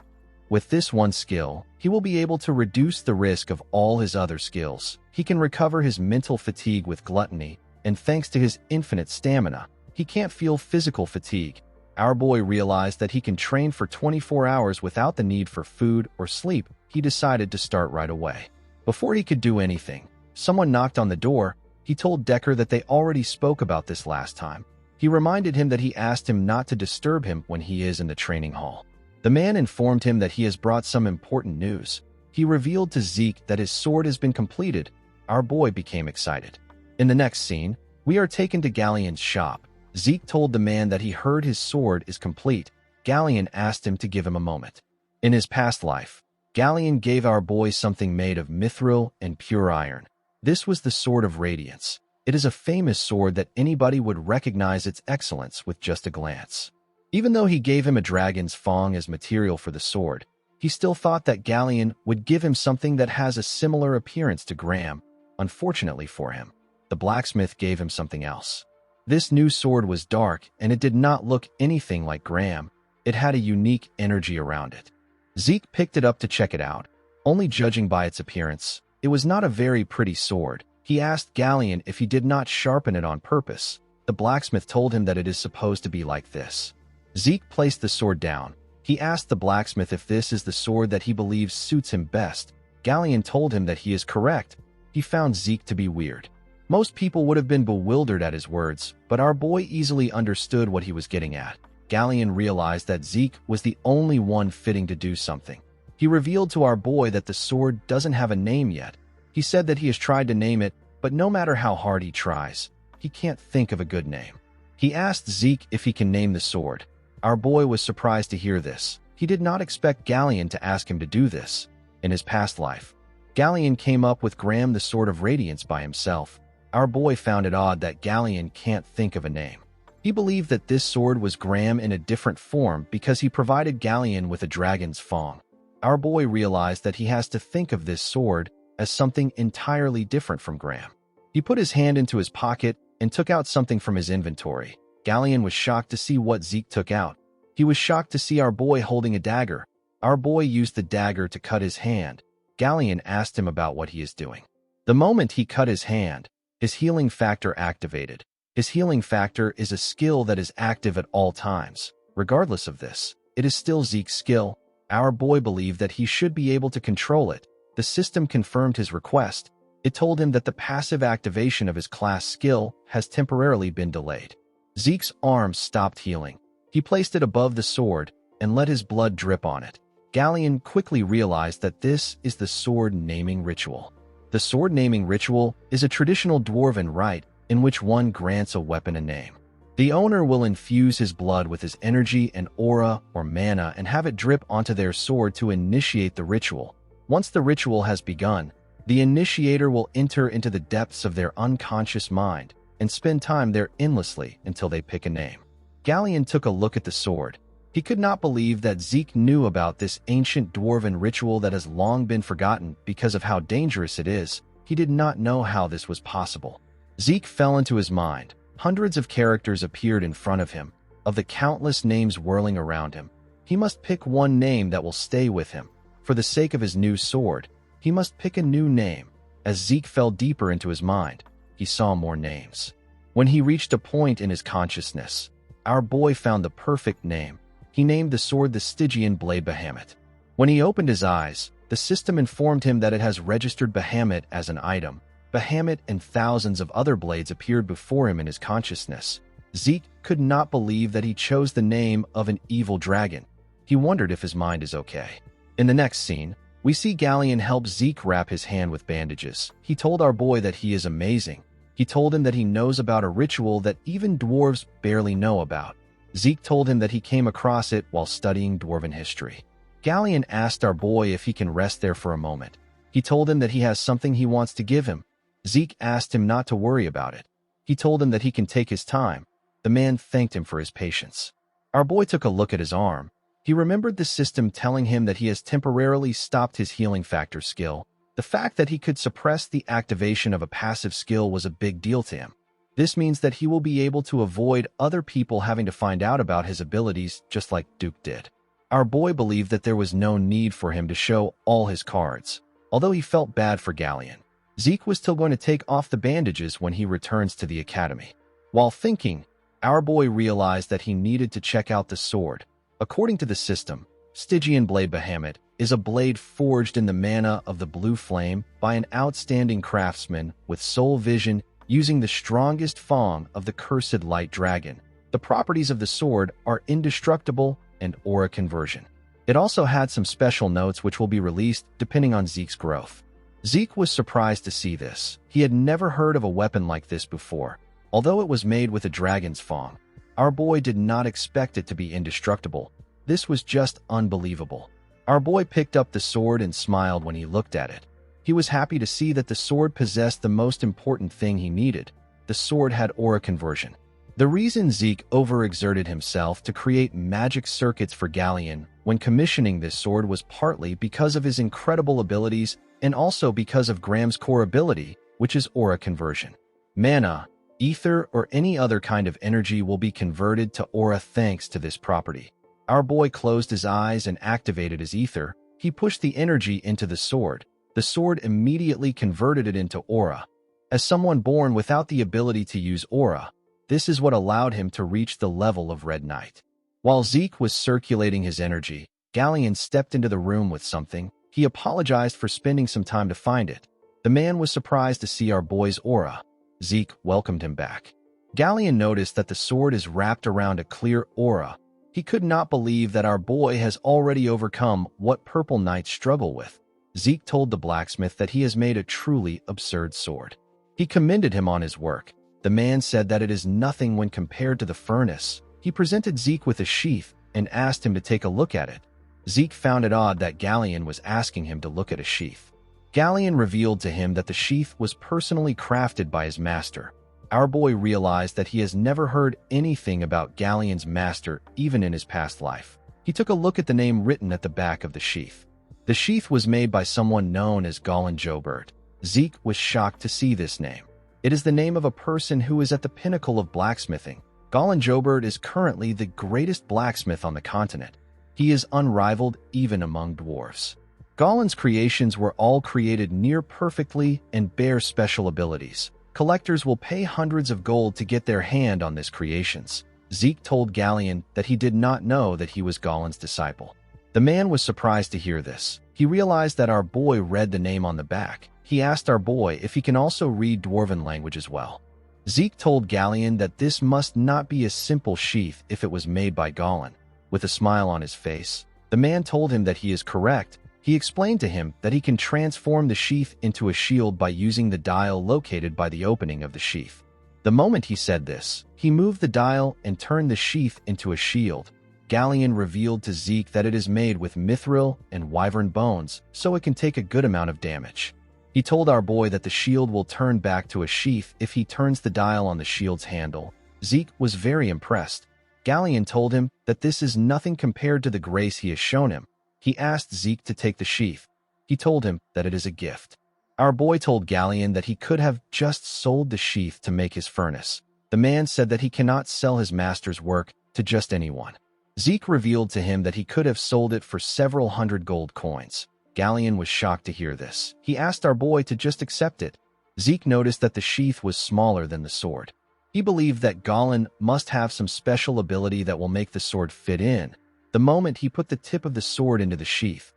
With this one skill, he will be able to reduce the risk of all his other skills. He can recover his mental fatigue with gluttony, and thanks to his infinite stamina, he can't feel physical fatigue. Our boy realized that he can train for 24 hours without the need for food or sleep. He decided to start right away. Before he could do anything, someone knocked on the door. He told Decker that they already spoke about this last time. He reminded him that he asked him not to disturb him when he is in the training hall. The man informed him that he has brought some important news. He revealed to Zeke that his sword has been completed. Our boy became excited. In the next scene, we are taken to Galleon's shop. Zeke told the man that he heard his sword is complete. Galleon asked him to give him a moment. In his past life, Galleon gave our boy something made of mithril and pure iron. This was the Sword of Radiance. It is a famous sword that anybody would recognize its excellence with just a glance. Even though he gave him a dragon's fang as material for the sword, he still thought that Galleon would give him something that has a similar appearance to Graham. Unfortunately for him, the blacksmith gave him something else. This new sword was dark, and it did not look anything like Graham. It had a unique energy around it. Zeke picked it up to check it out. Only judging by its appearance, it was not a very pretty sword. He asked Galleon if he did not sharpen it on purpose. The blacksmith told him that it is supposed to be like this. Zeke placed the sword down. He asked the blacksmith if this is the sword that he believes suits him best. Galleon told him that he is correct. He found Zeke to be weird. Most people would have been bewildered at his words, but our boy easily understood what he was getting at. Galleon realized that Zeke was the only one fitting to do something. He revealed to our boy that the sword doesn't have a name yet. He said that he has tried to name it, but no matter how hard he tries, he can't think of a good name. He asked Zeke if he can name the sword. Our boy was surprised to hear this. He did not expect Galleon to ask him to do this. In his past life, Galleon came up with Graham the Sword of Radiance by himself. Our boy found it odd that Galleon can't think of a name. He believed that this sword was Graham in a different form because he provided Galleon with a dragon's fang. Our boy realized that he has to think of this sword as something entirely different from Graham. He put his hand into his pocket and took out something from his inventory. Galleon was shocked to see what Zeke took out. He was shocked to see our boy holding a dagger. Our boy used the dagger to cut his hand. Galleon asked him about what he is doing. The moment he cut his hand, his healing factor activated. His healing factor is a skill that is active at all times. Regardless of this, it is still Zeke's skill. Our boy believed that he should be able to control it. The system confirmed his request. It told him that the passive activation of his class skill has temporarily been delayed. Zeke's arm stopped healing. He placed it above the sword and let his blood drip on it. Galleon quickly realized that this is the sword naming ritual. The sword naming ritual is a traditional dwarven rite in which one grants a weapon a name. The owner will infuse his blood with his energy and aura or mana and have it drip onto their sword to initiate the ritual. Once the ritual has begun, the initiator will enter into the depths of their unconscious mind and spend time there endlessly until they pick a name. Galleon took a look at the sword. He could not believe that Zeke knew about this ancient dwarven ritual that has long been forgotten because of how dangerous it is. He did not know how this was possible. Zeke fell into his mind. Hundreds of characters appeared in front of him, of the countless names whirling around him. He must pick one name that will stay with him. For the sake of his new sword, he must pick a new name. As Zeke fell deeper into his mind, he saw more names. When he reached a point in his consciousness, our boy found the perfect name. He named the sword the Stygian Blade Bahamut. When he opened his eyes, the system informed him that it has registered Bahamut as an item. Bahamut and thousands of other blades appeared before him in his consciousness. Zeke could not believe that he chose the name of an evil dragon. He wondered if his mind is okay. In the next scene, we see Galleon help Zeke wrap his hand with bandages. He told our boy that he is amazing. He told him that he knows about a ritual that even dwarves barely know about. Zeke told him that he came across it while studying dwarven history. Galleon asked our boy if he can rest there for a moment. He told him that he has something he wants to give him. Zeke asked him not to worry about it. He told him that he can take his time. The man thanked him for his patience. Our boy took a look at his arm. He remembered the system telling him that he has temporarily stopped his healing factor skill. The fact that he could suppress the activation of a passive skill was a big deal to him. This means that he will be able to avoid other people having to find out about his abilities just like Duke did. Our boy believed that there was no need for him to show all his cards. Although he felt bad for Galleon, Zeke was still going to take off the bandages when he returns to the academy. While thinking, our boy realized that he needed to check out the sword. According to the system, Stygian Blade Bahamut is a blade forged in the mana of the blue flame by an outstanding craftsman with soul vision using the strongest form of the cursed light dragon. The properties of the sword are indestructible and aura conversion. It also had some special notes which will be released depending on Zeke's growth. Zeke was surprised to see this. He had never heard of a weapon like this before. Although it was made with a dragon's fang, our boy did not expect it to be indestructible. This was just unbelievable. Our boy picked up the sword and smiled when he looked at it. He was happy to see that the sword possessed the most important thing he needed. The sword had aura conversion. The reason Zeke overexerted himself to create magic circuits for Galleon when commissioning this sword was partly because of his incredible abilities and also because of Graham's core ability, which is aura conversion. Mana, ether, or any other kind of energy will be converted to aura thanks to this property. Our boy closed his eyes and activated his ether. He pushed the energy into the sword. The sword immediately converted it into aura. As someone born without the ability to use aura, this is what allowed him to reach the level of Red Knight. While Zeke was circulating his energy, Galleon stepped into the room with something. He apologized for spending some time to find it. The man was surprised to see our boy's aura. Zeke welcomed him back. Galleon noticed that the sword is wrapped around a clear aura. He could not believe that our boy has already overcome what Purple Knights struggle with. Zeke told the blacksmith that he has made a truly absurd sword. He commended him on his work. The man said that it is nothing when compared to the furnace. He presented Zeke with a sheath and asked him to take a look at it. Zeke found it odd that Galleon was asking him to look at a sheath. Galleon revealed to him that the sheath was personally crafted by his master. Our boy realized that he has never heard anything about Galleon's master even in his past life. He took a look at the name written at the back of the sheath. The sheath was made by someone known as Golan Jobert. Zeke was shocked to see this name. It is the name of a person who is at the pinnacle of blacksmithing. Golan Jobert is currently the greatest blacksmith on the continent. He is unrivaled even among dwarves. Golan's creations were all created near perfectly and bear special abilities. Collectors will pay hundreds of gold to get their hand on these creations. Zeke told Galleon that he did not know that he was Golan's disciple. The man was surprised to hear this. He realized that our boy read the name on the back. He asked our boy if he can also read Dwarven language as well. Zeke told Galleon that this must not be a simple sheath if it was made by Golan. With a smile on his face, the man told him that he is correct. He explained to him that he can transform the sheath into a shield by using the dial located by the opening of the sheath. The moment he said this, he moved the dial and turned the sheath into a shield. Galleon revealed to Zeke that it is made with mithril and wyvern bones, so it can take a good amount of damage. He told our boy that the shield will turn back to a sheath if he turns the dial on the shield's handle. Zeke was very impressed. Galleon told him that this is nothing compared to the grace he has shown him. He asked Zeke to take the sheath. He told him that it is a gift. Our boy told Galleon that he could have just sold the sheath to make his furnace. The man said that he cannot sell his master's work to just anyone. Zeke revealed to him that he could have sold it for several hundred gold coins. Galleon was shocked to hear this. He asked our boy to just accept it. Zeke noticed that the sheath was smaller than the sword. He believed that Golan must have some special ability that will make the sword fit in. The moment he put the tip of the sword into the sheath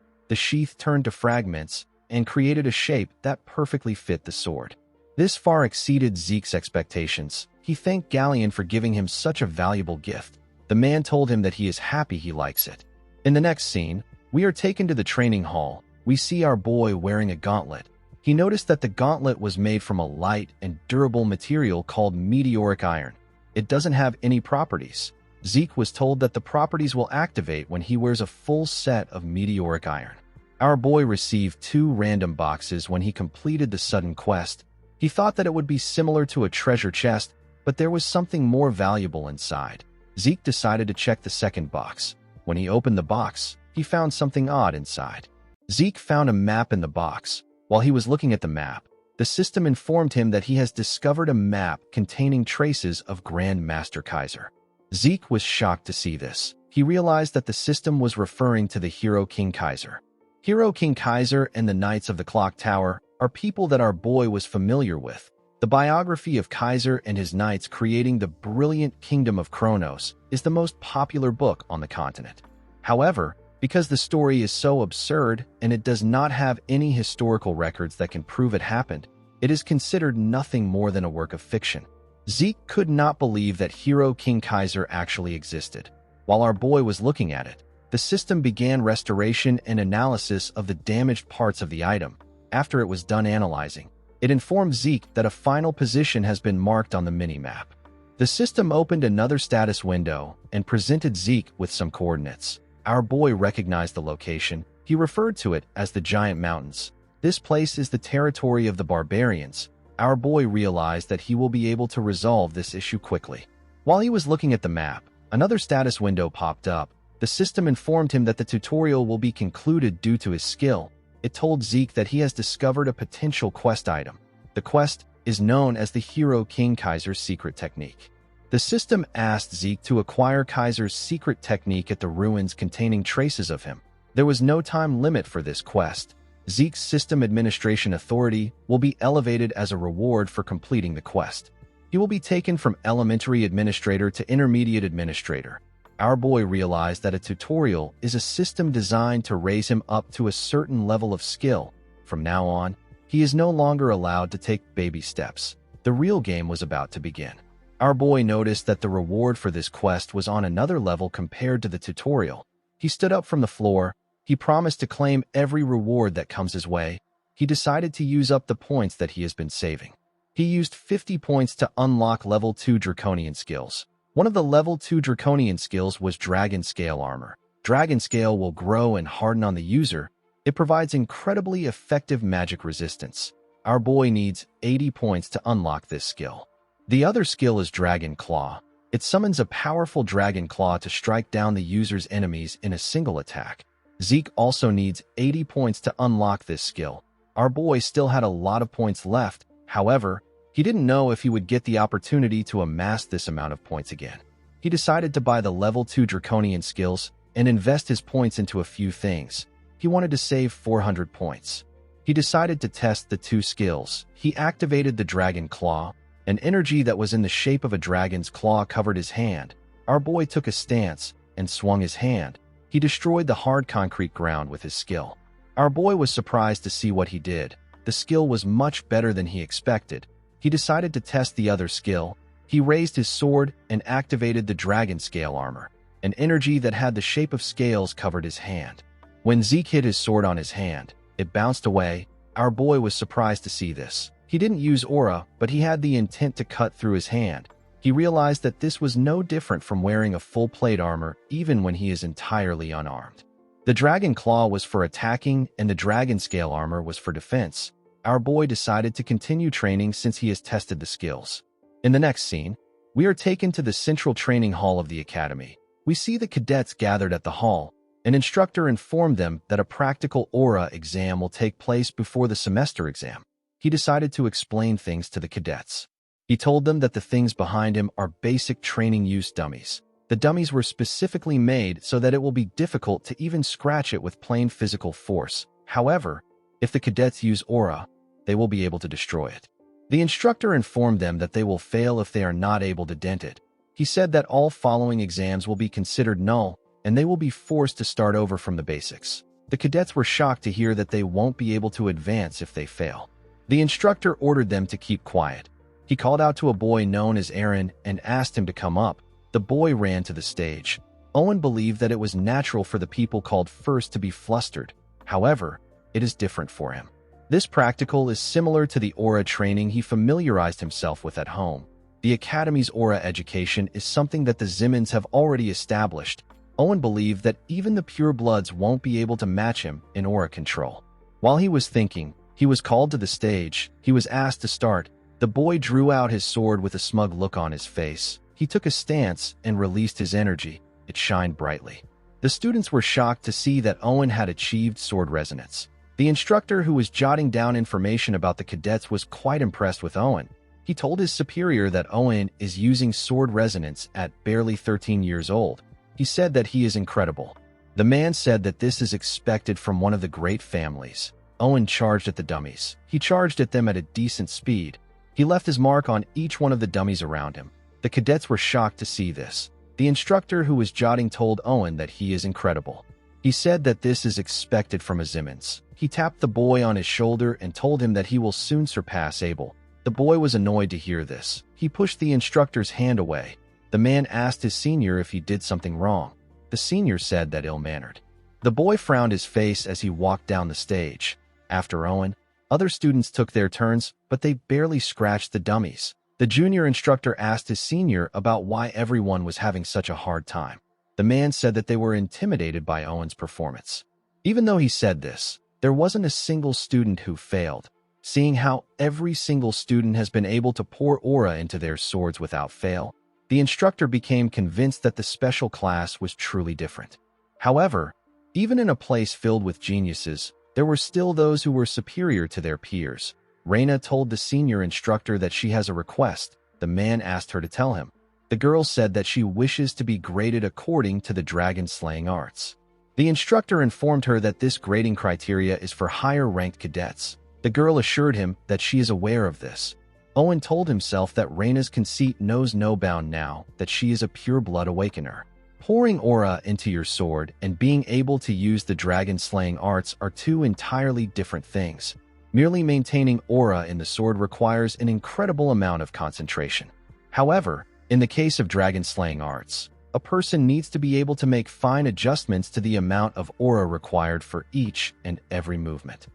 turned to fragments and created a shape that perfectly fit the sword. This far exceeded Zeke's expectations. He thanked Galleon for giving him such a valuable gift. The man told him that he is happy he likes it. In the next scene, we are taken to the training hall. We see our boy wearing a gauntlet. He noticed that the gauntlet was made from a light and durable material called meteoric iron. It doesn't have any properties. Zeke was told that the properties will activate when he wears a full set of meteoric iron. Our boy received 2 random boxes when he completed the sudden quest. He thought that it would be similar to a treasure chest, but there was something more valuable inside. Zeke decided to check the second box. When he opened the box, he found something odd inside. Zeke found a map in the box. While he was looking at the map, the system informed him that he has discovered a map containing traces of Grand Master Kaiser. Zeke was shocked to see this. He realized that the system was referring to the hero King Kaiser. Hero King Kaiser and the Knights of the Clock Tower are people that our boy was familiar with. The biography of Kaiser and his knights creating the brilliant Kingdom of Kronos is the most popular book on the continent. However, because the story is so absurd and it does not have any historical records that can prove it happened, it is considered nothing more than a work of fiction. Zeke could not believe that Hero King Kaiser actually existed. While our boy was looking at it, the system began restoration and analysis of the damaged parts of the item. After it was done analyzing, it informed Zeke that a final position has been marked on the mini-map. The system opened another status window and presented Zeke with some coordinates. Our boy recognized the location. He referred to it as the Giant Mountains. This place is the territory of the barbarians. Our boy realized that he will be able to resolve this issue quickly. While he was looking at the map, another status window popped up. The system informed him that the tutorial will be concluded due to his skill. It told Zeke that he has discovered a potential quest item. The quest is known as the Hero King Kaiser's secret technique. The system asked Zeke to acquire Kaiser's secret technique at the ruins containing traces of him. There was no time limit for this quest. Zeke's System Administration Authority will be elevated as a reward for completing the quest. He will be taken from Elementary Administrator to Intermediate Administrator. Our boy realized that a tutorial is a system designed to raise him up to a certain level of skill. From now on, he is no longer allowed to take baby steps. The real game was about to begin. Our boy noticed that the reward for this quest was on another level compared to the tutorial. He stood up from the floor. He promised to claim every reward that comes his way. He decided to use up the points that he has been saving. He used 50 points to unlock level 2 Draconian skills. One of the level 2 Draconian skills was Dragon Scale Armor. Dragon Scale will grow and harden on the user. It provides incredibly effective magic resistance. Our boy needs 80 points to unlock this skill. The other skill is Dragon Claw. It summons a powerful Dragon Claw to strike down the user's enemies in a single attack. Zeke also needs 80 points to unlock this skill. Our boy still had a lot of points left. However, He didn't know if he would get the opportunity to amass this amount of points again. He decided to buy the level 2 Draconian skills and invest his points into a few things. He wanted to save 400 points. He decided to test the 2 skills. He activated the Dragon Claw. An energy that was in the shape of a dragon's claw covered his hand. Our boy took a stance and swung his hand. He destroyed the hard concrete ground with his skill. Our boy was surprised to see what he did. The skill was much better than he expected. He decided to test the other skill. He raised his sword and activated the dragon scale armor. An energy that had the shape of scales covered his hand. When Zeke hit his sword on his hand, it bounced away. Our boy was surprised to see this. He didn't use aura, but he had the intent to cut through his hand. He realized that this was no different from wearing a full plate armor even when he is entirely unarmed. The dragon claw was for attacking and the dragon scale armor was for defense. Our boy decided to continue training since he has tested the skills. In the next scene, we are taken to the central training hall of the academy. We see the cadets gathered at the hall. An instructor informed them that a practical aura exam will take place before the semester exam. He decided to explain things to the cadets. He told them that the things behind him are basic training use dummies. The dummies were specifically made so that it will be difficult to even scratch it with plain physical force. However, if the cadets use aura, they will be able to destroy it. The instructor informed them that they will fail if they are not able to dent it. He said that all following exams will be considered null, and they will be forced to start over from the basics. The cadets were shocked to hear that they won't be able to advance if they fail. The instructor ordered them to keep quiet. He called out to a boy known as Aaron and asked him to come up. The boy ran to the stage. Owen believed that it was natural for the people called first to be flustered. However, it is different for him. This practical is similar to the aura training he familiarized himself with at home. The Academy's aura education is something that the Zimmons have already established. Owen believed that even the purebloods won't be able to match him in aura control. While he was thinking, he was called to the stage. He was asked to start. The boy drew out his sword with a smug look on his face. He took a stance and released his energy. It shined brightly. The students were shocked to see that Owen had achieved sword resonance. The instructor who was jotting down information about the cadets was quite impressed with Owen. He told his superior that Owen is using sword resonance at barely 13 years old. He said that he is incredible. The man said that this is expected from one of the great families. Owen charged at the dummies. He charged at them at a decent speed. He left his mark on each one of the dummies around him. The cadets were shocked to see this. The instructor who was jotting told Owen that he is incredible. He said that this is expected from a Zimmons. He tapped the boy on his shoulder and told him that he will soon surpass Abel. The boy was annoyed to hear this. He pushed the instructor's hand away. The man asked his senior if he did something wrong. The senior said that ill-mannered. The boy frowned his face as he walked down the stage. After Owen, other students took their turns, but they barely scratched the dummies. The junior instructor asked his senior about why everyone was having such a hard time. The man said that they were intimidated by Owen's performance. Even though he said this, there wasn't a single student who failed. Seeing how every single student has been able to pour aura into their swords without fail, the instructor became convinced that the special class was truly different. However, even in a place filled with geniuses, there were still those who were superior to their peers. Reina told the senior instructor that she has a request. The man asked her to tell him. The girl said that she wishes to be graded according to the dragon-slaying arts. The instructor informed her that this grading criteria is for higher-ranked cadets. The girl assured him that she is aware of this. Owen told himself that Reina's conceit knows no bound now that she is a pure-blood awakener. Pouring aura into your sword and being able to use the dragon-slaying arts are two entirely different things. Merely maintaining aura in the sword requires an incredible amount of concentration. However, in the case of dragon-slaying arts, a person needs to be able to make fine adjustments to the amount of aura required for each and every movement.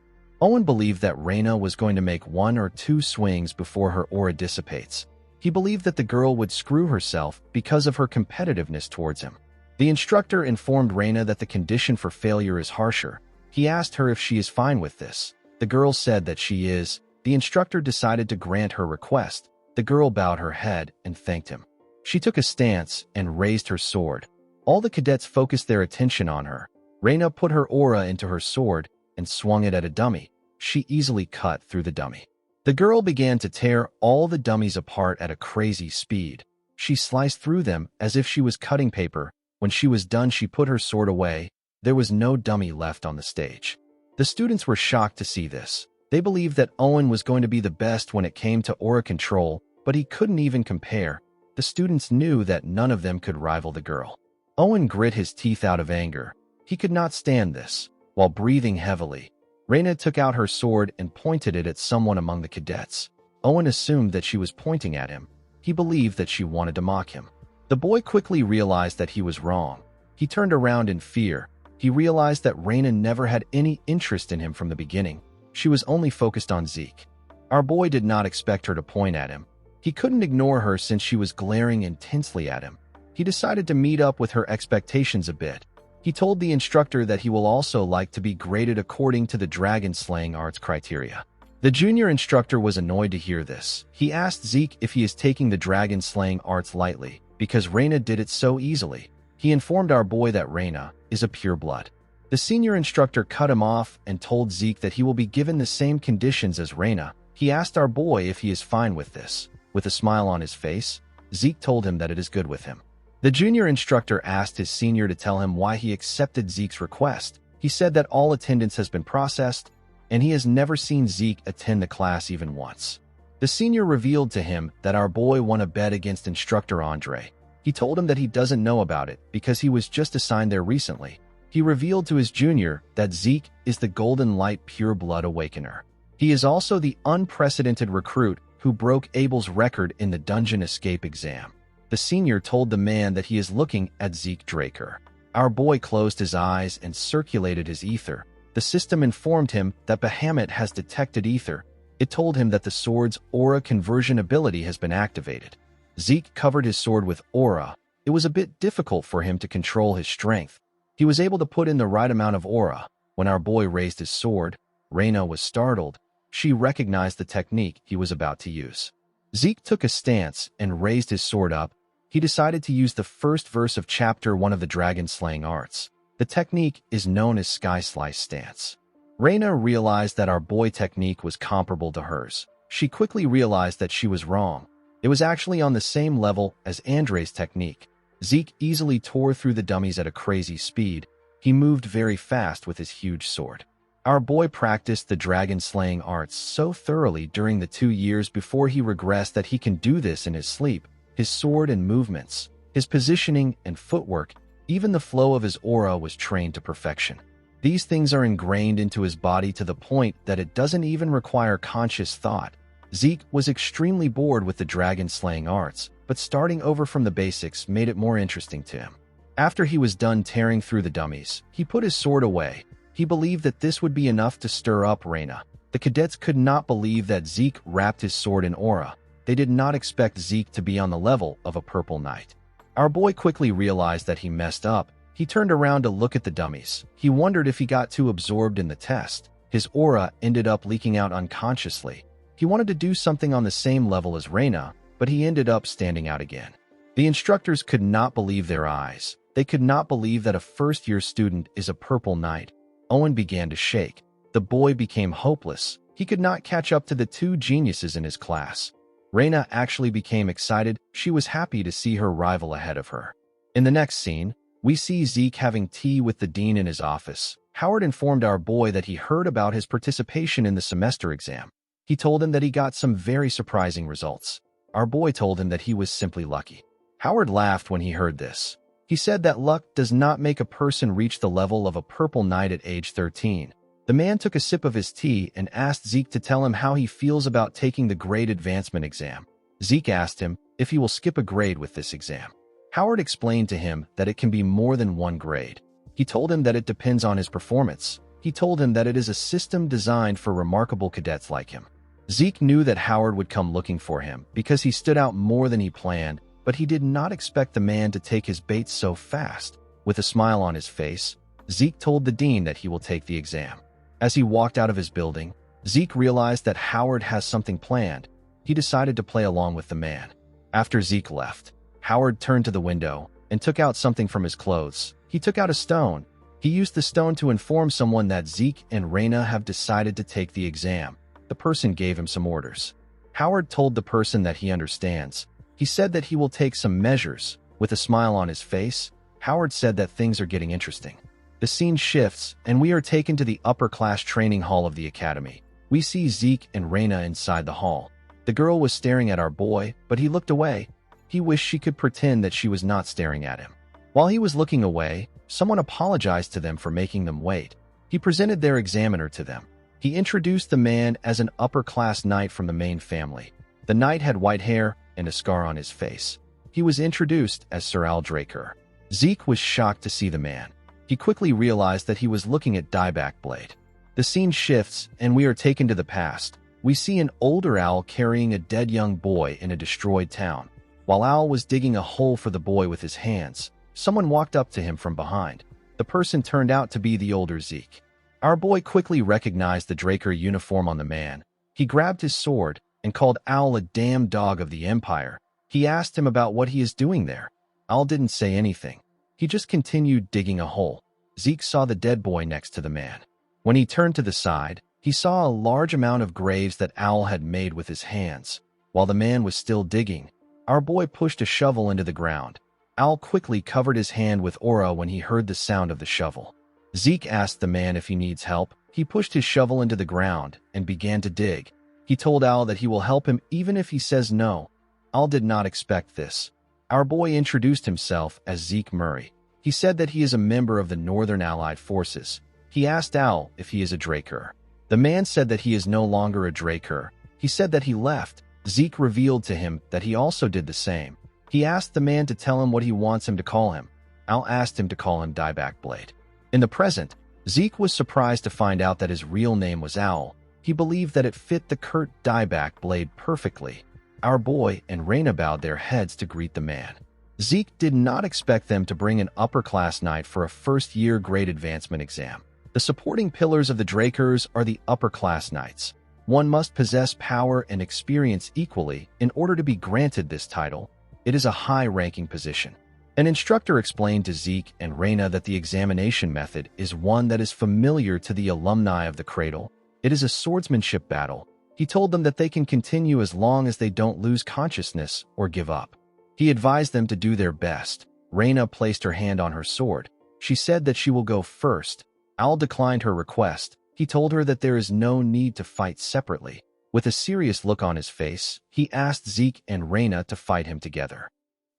Owen believed that Reina was going to make 1 or 2 swings before her aura dissipates. He believed that the girl would screw herself because of her competitiveness towards him. The instructor informed Reina that the condition for failure is harsher. He asked her if she is fine with this. The girl said that she is. The instructor decided to grant her request. The girl bowed her head and thanked him. She took a stance and raised her sword. All the cadets focused their attention on her. Reina put her aura into her sword and swung it at a dummy. She easily cut through the dummy. The girl began to tear all the dummies apart at a crazy speed. She sliced through them as if she was cutting paper. When she was done, she put her sword away. There was no dummy left on the stage. The students were shocked to see this. They believed that Owen was going to be the best when it came to aura control, but he couldn't even compare. The students knew that none of them could rival the girl. Owen grit his teeth out of anger. He could not stand this. While breathing heavily, Reina took out her sword and pointed it at someone among the cadets. Owen assumed that she was pointing at him. He believed that she wanted to mock him. The boy quickly realized that he was wrong. He turned around in fear. He realized that Reina never had any interest in him from the beginning. She was only focused on Zeke. Our boy did not expect her to point at him. He couldn't ignore her since she was glaring intensely at him. He decided to meet up with her expectations a bit. He told the instructor that he will also like to be graded according to the dragon-slaying arts criteria. The junior instructor was annoyed to hear this. He asked Zeke if he is taking the dragon-slaying arts lightly, because Reina did it so easily. He informed our boy that Reina is a pureblood. The senior instructor cut him off and told Zeke that he will be given the same conditions as Reina. He asked our boy if he is fine with this. With a smile on his face, Zeke told him that it is good with him. The junior instructor asked his senior to tell him why he accepted Zeke's request. He said that all attendance has been processed, and he has never seen Zeke attend the class even once. The senior revealed to him that our boy won a bet against instructor Andre. He told him that he doesn't know about it because he was just assigned there recently. He revealed to his junior that Zeke is the Golden Light Pure Blood Awakener. He is also the unprecedented recruit who broke Abel's record in the dungeon escape exam. The senior told the man that he is looking at Zeke Draker. Our boy closed his eyes and circulated his ether. The system informed him that Bahamut has detected ether. It told him that the sword's aura conversion ability has been activated. Zeke covered his sword with aura. It was a bit difficult for him to control his strength. He was able to put in the right amount of aura. When our boy raised his sword, Reina was startled. She recognized the technique he was about to use. Zeke took a stance and raised his sword up. He decided to use the first verse of Chapter 1 of the Dragon-Slaying Arts. The technique is known as Sky Slice Stance. Reina realized that our boy technique was comparable to hers. She quickly realized that she was wrong. It was actually on the same level as Andre's technique. Zeke easily tore through the dummies at a crazy speed. He moved very fast with his huge sword. Our boy practiced the dragon-slaying arts so thoroughly during the 2 years before he regressed that he can do this in his sleep. His sword and movements, his positioning and footwork, even the flow of his aura was trained to perfection. These things are ingrained into his body to the point that it doesn't even require conscious thought. Zeke was extremely bored with the dragon-slaying arts, but starting over from the basics made it more interesting to him. After he was done tearing through the dummies, he put his sword away. He believed that this would be enough to stir up Reina. The cadets could not believe that Zeke wrapped his sword in aura. They did not expect Zeke to be on the level of a purple knight. Our boy quickly realized that he messed up. He turned around to look at the dummies. He wondered if he got too absorbed in the test. His aura ended up leaking out unconsciously. He wanted to do something on the same level as Reina, but he ended up standing out again. The instructors could not believe their eyes. They could not believe that a first-year student is a purple knight. Owen began to shake. The boy became hopeless. He could not catch up to the 2 geniuses in his class. Reina actually became excited. She was happy to see her rival ahead of her. In the next scene, we see Zeke having tea with the dean in his office. Howard informed our boy that he heard about his participation in the semester exam. He told him that he got some very surprising results. Our boy told him that he was simply lucky. Howard laughed when he heard this. He said that luck does not make a person reach the level of a purple knight at age 13. The man took a sip of his tea and asked Zeke to tell him how he feels about taking the grade advancement exam. Zeke asked him if he will skip a grade with this exam. Howard explained to him that it can be more than 1 grade. He told him that it depends on his performance. He told him that it is a system designed for remarkable cadets like him. Zeke knew that Howard would come looking for him because he stood out more than he planned, but he did not expect the man to take his bait so fast. With a smile on his face, Zeke told the dean that he will take the exam. As he walked out of his building, Zeke realized that Howard has something planned. He decided to play along with the man. After Zeke left, Howard turned to the window and took out something from his clothes. He took out a stone. He used the stone to inform someone that Zeke and Reina have decided to take the exam. The person gave him some orders. Howard told the person that he understands. He said that he will take some measures. With a smile on his face, Howard said that things are getting interesting. The scene shifts, and we are taken to the upper-class training hall of the academy. We see Zeke and Raina inside the hall. The girl was staring at our boy, but he looked away. He wished she could pretend that she was not staring at him. While he was looking away, someone apologized to them for making them wait. He presented their examiner to them. He introduced the man as an upper-class knight from the main family. The knight had white hair and a scar on his face. He was introduced as Sir Al Draker. Zeke was shocked to see the man. He quickly realized that he was looking at Dieback Blade. The scene shifts, and we are taken to the past. We see an older Al carrying a dead young boy in a destroyed town. While Al was digging a hole for the boy with his hands, someone walked up to him from behind. The person turned out to be the older Zeke. Our boy quickly recognized the Draker uniform on the man. He grabbed his sword and called Al a damn dog of the Empire. He asked him about what he is doing there. Al didn't say anything. He just continued digging a hole. Zeke saw the dead boy next to the man. When he turned to the side, he saw a large amount of graves that Al had made with his hands. While the man was still digging, our boy pushed a shovel into the ground. Al quickly covered his hand with aura when he heard the sound of the shovel. Zeke asked the man if he needs help. He pushed his shovel into the ground and began to dig. He told Al that he will help him even if he says no. Al did not expect this. Our boy introduced himself as Zeke Murray. He said that he is a member of the Northern Allied Forces. He asked Al if he is a Draker. The man said that he is no longer a Draker. He said that he left. Zeke revealed to him that he also did the same. He asked the man to tell him what he wants him to call him. Al asked him to call him Dieback Blade. In the present, Zeke was surprised to find out that his real name was Owl. He believed that it fit the Kurt Dieback Blade perfectly. Our boy and Raina bowed their heads to greet the man. Zeke did not expect them to bring an upper-class knight for a first-year grade advancement exam. The supporting pillars of the Drakers are the upper-class knights. One must possess power and experience equally in order to be granted this title. It is a high-ranking position. An instructor explained to Zeke and Raina that the examination method is one that is familiar to the alumni of the Cradle. It is a swordsmanship battle. He told them that they can continue as long as they don't lose consciousness or give up. He advised them to do their best. Raina placed her hand on her sword. She said that she will go first. Al declined her request. He told her that there is no need to fight separately. With a serious look on his face, he asked Zeke and Raina to fight him together.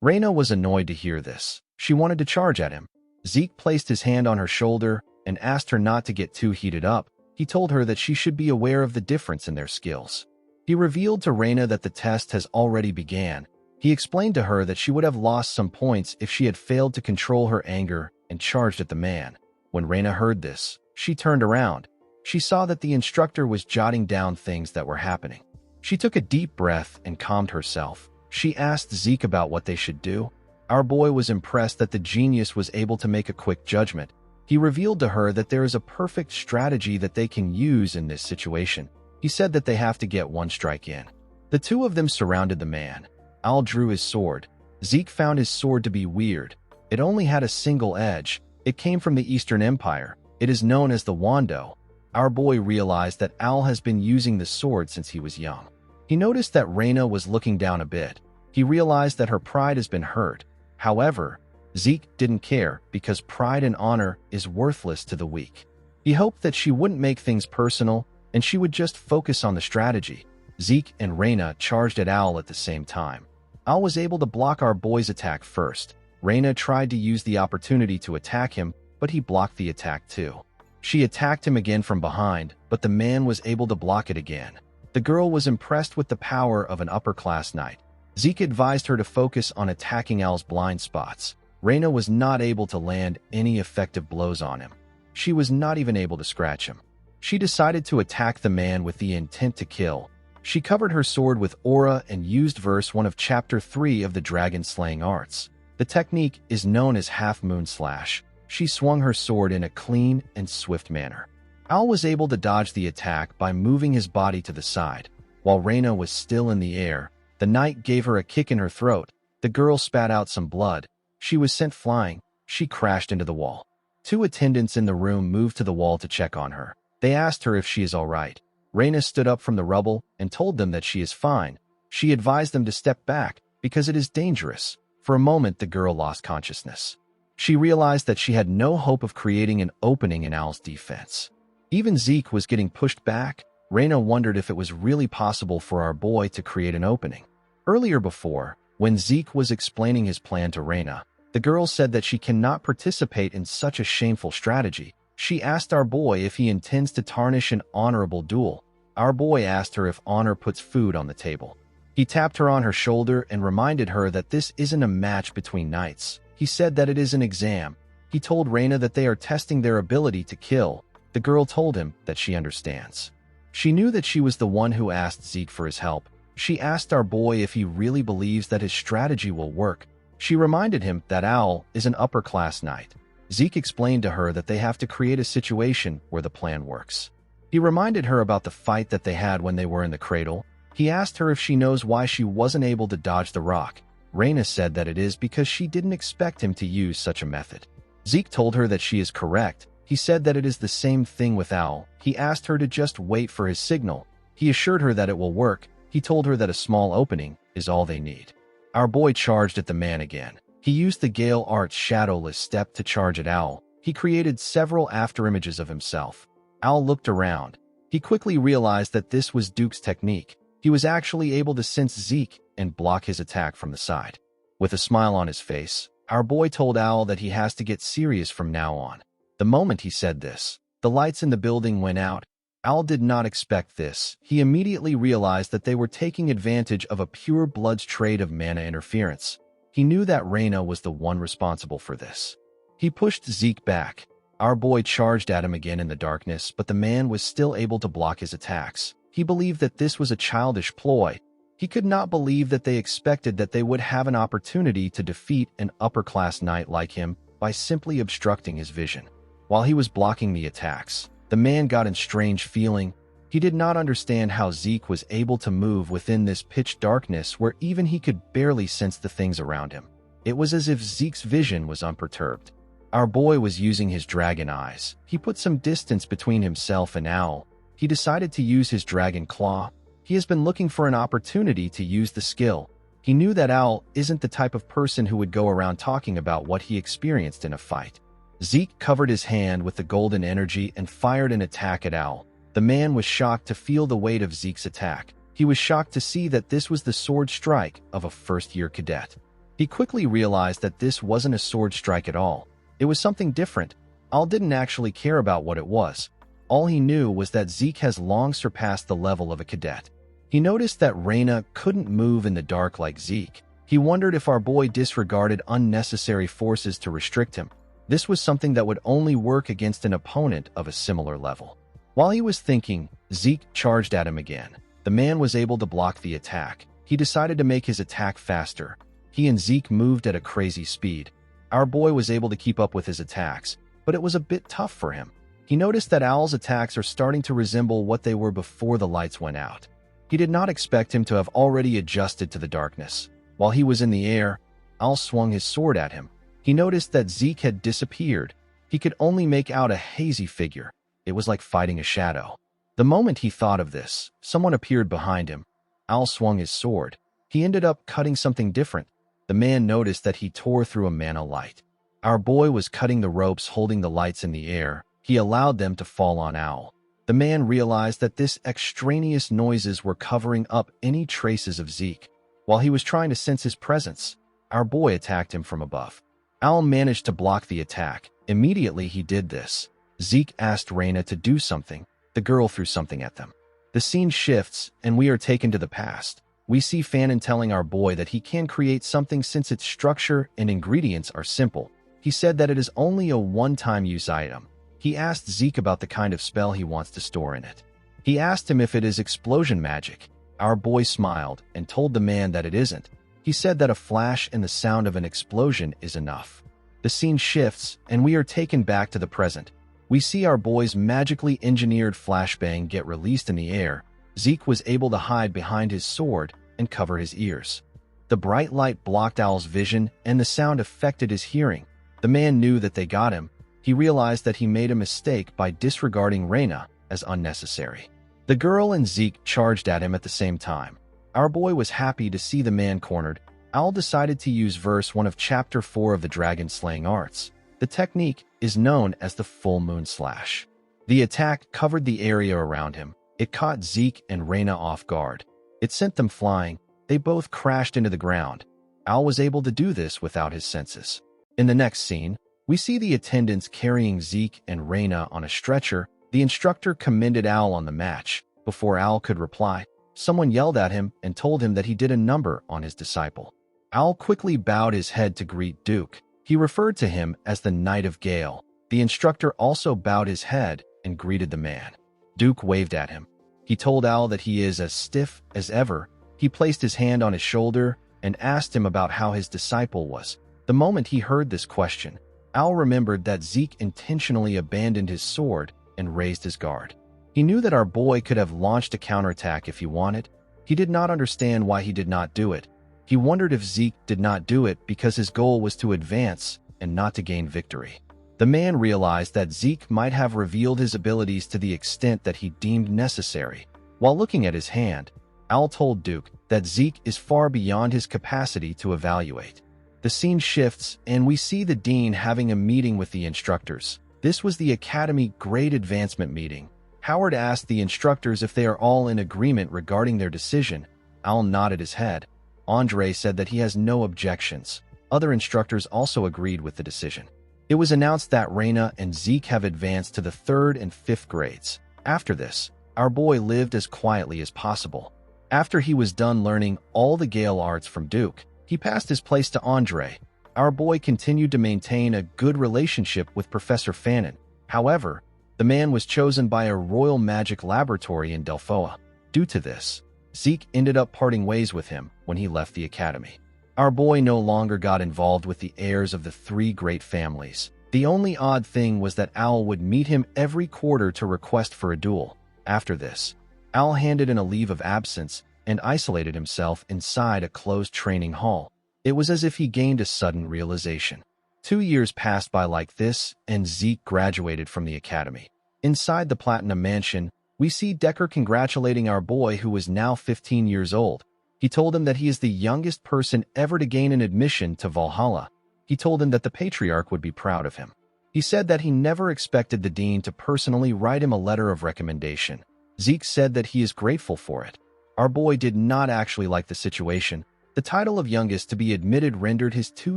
Raina was annoyed to hear this. She wanted to charge at him. Zeke placed his hand on her shoulder and asked her not to get too heated up. He told her that she should be aware of the difference in their skills. He revealed to Raina that the test has already began. He explained to her that she would have lost some points if she had failed to control her anger and charged at the man. When Raina heard this, she turned around. She saw that the instructor was jotting down things that were happening. She took a deep breath and calmed herself. She asked Zeke about what they should do. Our boy was impressed that the genius was able to make a quick judgment. He revealed to her that there is a perfect strategy that they can use in this situation. He said that they have to get one strike in. The two of them surrounded the man. Al drew his sword. Zeke found his sword to be weird. It only had a single edge. It came from the Eastern Empire. It is known as the Wando. Our boy realized that Al has been using the sword since he was young. He noticed that Raina was looking down a bit. He realized that her pride has been hurt. However, Zeke didn't care because pride and honor is worthless to the weak. He hoped that she wouldn't make things personal and she would just focus on the strategy. Zeke and Raina charged at Al at the same time. Al was able to block our boy's attack first. Raina tried to use the opportunity to attack him, but he blocked the attack too. She attacked him again from behind, but the man was able to block it again. The girl was impressed with the power of an upper-class knight. Zeke advised her to focus on attacking Al's blind spots. Raina was not able to land any effective blows on him. She was not even able to scratch him. She decided to attack the man with the intent to kill. She covered her sword with aura and used verse 1 of Chapter 3 of the Dragon-Slaying Arts. The technique is known as Half-Moon Slash. She swung her sword in a clean and swift manner. Al was able to dodge the attack by moving his body to the side. While Raina was still in the air, the knight gave her a kick in her throat. The girl spat out some blood. She was sent flying. She crashed into the wall. Two attendants in the room moved to the wall to check on her. They asked her if she is all right. Reina stood up from the rubble and told them that she is fine. She advised them to step back because it is dangerous. For a moment, the girl lost consciousness. She realized that she had no hope of creating an opening in Owl's defense. Even Zeke was getting pushed back. Reina wondered if it was really possible for our boy to create an opening. Earlier before, when Zeke was explaining his plan to Reina, the girl said that she cannot participate in such a shameful strategy. She asked our boy if he intends to tarnish an honorable duel. Our boy asked her if honor puts food on the table. He tapped her on her shoulder and reminded her that this isn't a match between knights. He said that it is an exam. He told Reina that they are testing their ability to kill. The girl told him that she understands. She knew that she was the one who asked Zeke for his help. She asked our boy if he really believes that his strategy will work. She reminded him that Owl is an upper-class knight. Zeke explained to her that they have to create a situation where the plan works. He reminded her about the fight that they had when they were in the cradle. He asked her if she knows why she wasn't able to dodge the rock. Reina said that it is because she didn't expect him to use such a method. Zeke told her that she is correct. He said that it is the same thing with Owl. He asked her to just wait for his signal. He assured her that it will work. He told her that a small opening is all they need. Our boy charged at the man again. He used the Gale Art's shadowless step to charge at Owl. He created several afterimages of himself. Owl looked around. He quickly realized that this was Duke's technique. He was actually able to sense Zeke and block his attack from the side. With a smile on his face, our boy told Owl that he has to get serious from now on. The moment he said this, the lights in the building went out. Owl did not expect this. He immediately realized that they were taking advantage of a pure blood's trade of mana interference. He knew that Reina was the one responsible for this. He pushed Zeke back. Our boy charged at him again in the darkness, but the man was still able to block his attacks. He believed that this was a childish ploy. He could not believe that they expected that they would have an opportunity to defeat an upper-class knight like him by simply obstructing his vision. While he was blocking the attacks, the man got a strange feeling. He did not understand how Zeke was able to move within this pitch darkness where even he could barely sense the things around him. It was as if Zeke's vision was unperturbed. Our boy was using his dragon eyes. He put some distance between himself and Owl. He decided to use his dragon claw. He has been looking for an opportunity to use the skill. He knew that Owl isn't the type of person who would go around talking about what he experienced in a fight. Zeke covered his hand with the golden energy and fired an attack at Owl. The man was shocked to feel the weight of Zeke's attack. He was shocked to see that this was the sword strike of a first-year cadet. He quickly realized that this wasn't a sword strike at all. It was something different. Owl didn't actually care about what it was. All he knew was that Zeke has long surpassed the level of a cadet. He noticed that Reina couldn't move in the dark like Zeke. He wondered if our boy disregarded unnecessary forces to restrict him. This was something that would only work against an opponent of a similar level. While he was thinking, Zeke charged at him again. The man was able to block the attack. He decided to make his attack faster. He and Zeke moved at a crazy speed. Our boy was able to keep up with his attacks, but it was a bit tough for him. He noticed that Owl's attacks are starting to resemble what they were before the lights went out. He did not expect him to have already adjusted to the darkness. While he was in the air, Owl swung his sword at him. He noticed that Zeke had disappeared. He could only make out a hazy figure. It was like fighting a shadow. The moment he thought of this, someone appeared behind him. Owl swung his sword. He ended up cutting something different. The man noticed that he tore through a mana light. Our boy was cutting the ropes holding the lights in the air. He allowed them to fall on Owl. The man realized that this extraneous noises were covering up any traces of Zeke. While he was trying to sense his presence, our boy attacked him from above. Owl managed to block the attack. Immediately he did this. Zeke asked Reina to do something. The girl threw something at them. The scene shifts, and we are taken to the past. We see Fanon telling our boy that he can create something since its structure and ingredients are simple. He said that it is only a one-time use item. He asked Zeke about the kind of spell he wants to store in it. He asked him if it is explosion magic. Our boy smiled and told the man that it isn't. He said that a flash and the sound of an explosion is enough. The scene shifts, and we are taken back to the present. We see our boy's magically engineered flashbang get released in the air. Zeke was able to hide behind his sword and cover his ears. The bright light blocked Owl's vision, and the sound affected his hearing. The man knew that they got him. He realized that he made a mistake by disregarding Reina as unnecessary. The girl and Zeke charged at him at the same time. Our boy was happy to see the man cornered. Al decided to use verse 1 of chapter 4 of the dragon slaying arts. The technique is known as the full moon slash. The attack covered the area around him. It caught Zeke and Reina off guard. It sent them flying. They both crashed into the ground. Al was able to do this without his senses. In the next scene, we see the attendants carrying Zeke and Reina on a stretcher. The instructor commended Al on the match. Before Al could reply, someone yelled at him and told him that he did a number on his disciple. Al quickly bowed his head to greet Duke. He referred to him as the Knight of Gale. The instructor also bowed his head and greeted the man. Duke waved at him. He told Al that he is as stiff as ever. He placed his hand on his shoulder and asked him about how his disciple was. The moment he heard this question, Al remembered that Zeke intentionally abandoned his sword and raised his guard. He knew that our boy could have launched a counterattack if he wanted. He did not understand why he did not do it. He wondered if Zeke did not do it because his goal was to advance and not to gain victory. The man realized that Zeke might have revealed his abilities to the extent that he deemed necessary. While looking at his hand, Al told Duke that Zeke is far beyond his capacity to evaluate. The scene shifts, and we see the dean having a meeting with the instructors. This was the Academy Grade Advancement meeting. Howard asked the instructors if they are all in agreement regarding their decision. Al nodded his head. Andre said that he has no objections. Other instructors also agreed with the decision. It was announced that Reina and Zeke have advanced to the 3rd and 5th grades. After this, our boy lived as quietly as possible. After he was done learning all the Gale arts from Duke, he passed his place to Andre. Our boy continued to maintain a good relationship with Professor Fannin. However, the man was chosen by a royal magic laboratory in Delphoa. Due to this, Zeke ended up parting ways with him when he left the academy. Our boy no longer got involved with the heirs of the 3 great families. The only odd thing was that Al would meet him every quarter to request for a duel. After this, Al handed in a leave of absence and isolated himself inside a closed training hall. It was as if he gained a sudden realization. 2 years passed by like this, and Zeke graduated from the academy. Inside the Platinum Mansion, we see Decker congratulating our boy, who was now 15 years old. He told him that he is the youngest person ever to gain an admission to Valhalla. He told him that the Patriarch would be proud of him. He said that he never expected the dean to personally write him a letter of recommendation. Zeke said that he is grateful for it. Our boy did not actually like the situation. The title of youngest to be admitted rendered his 2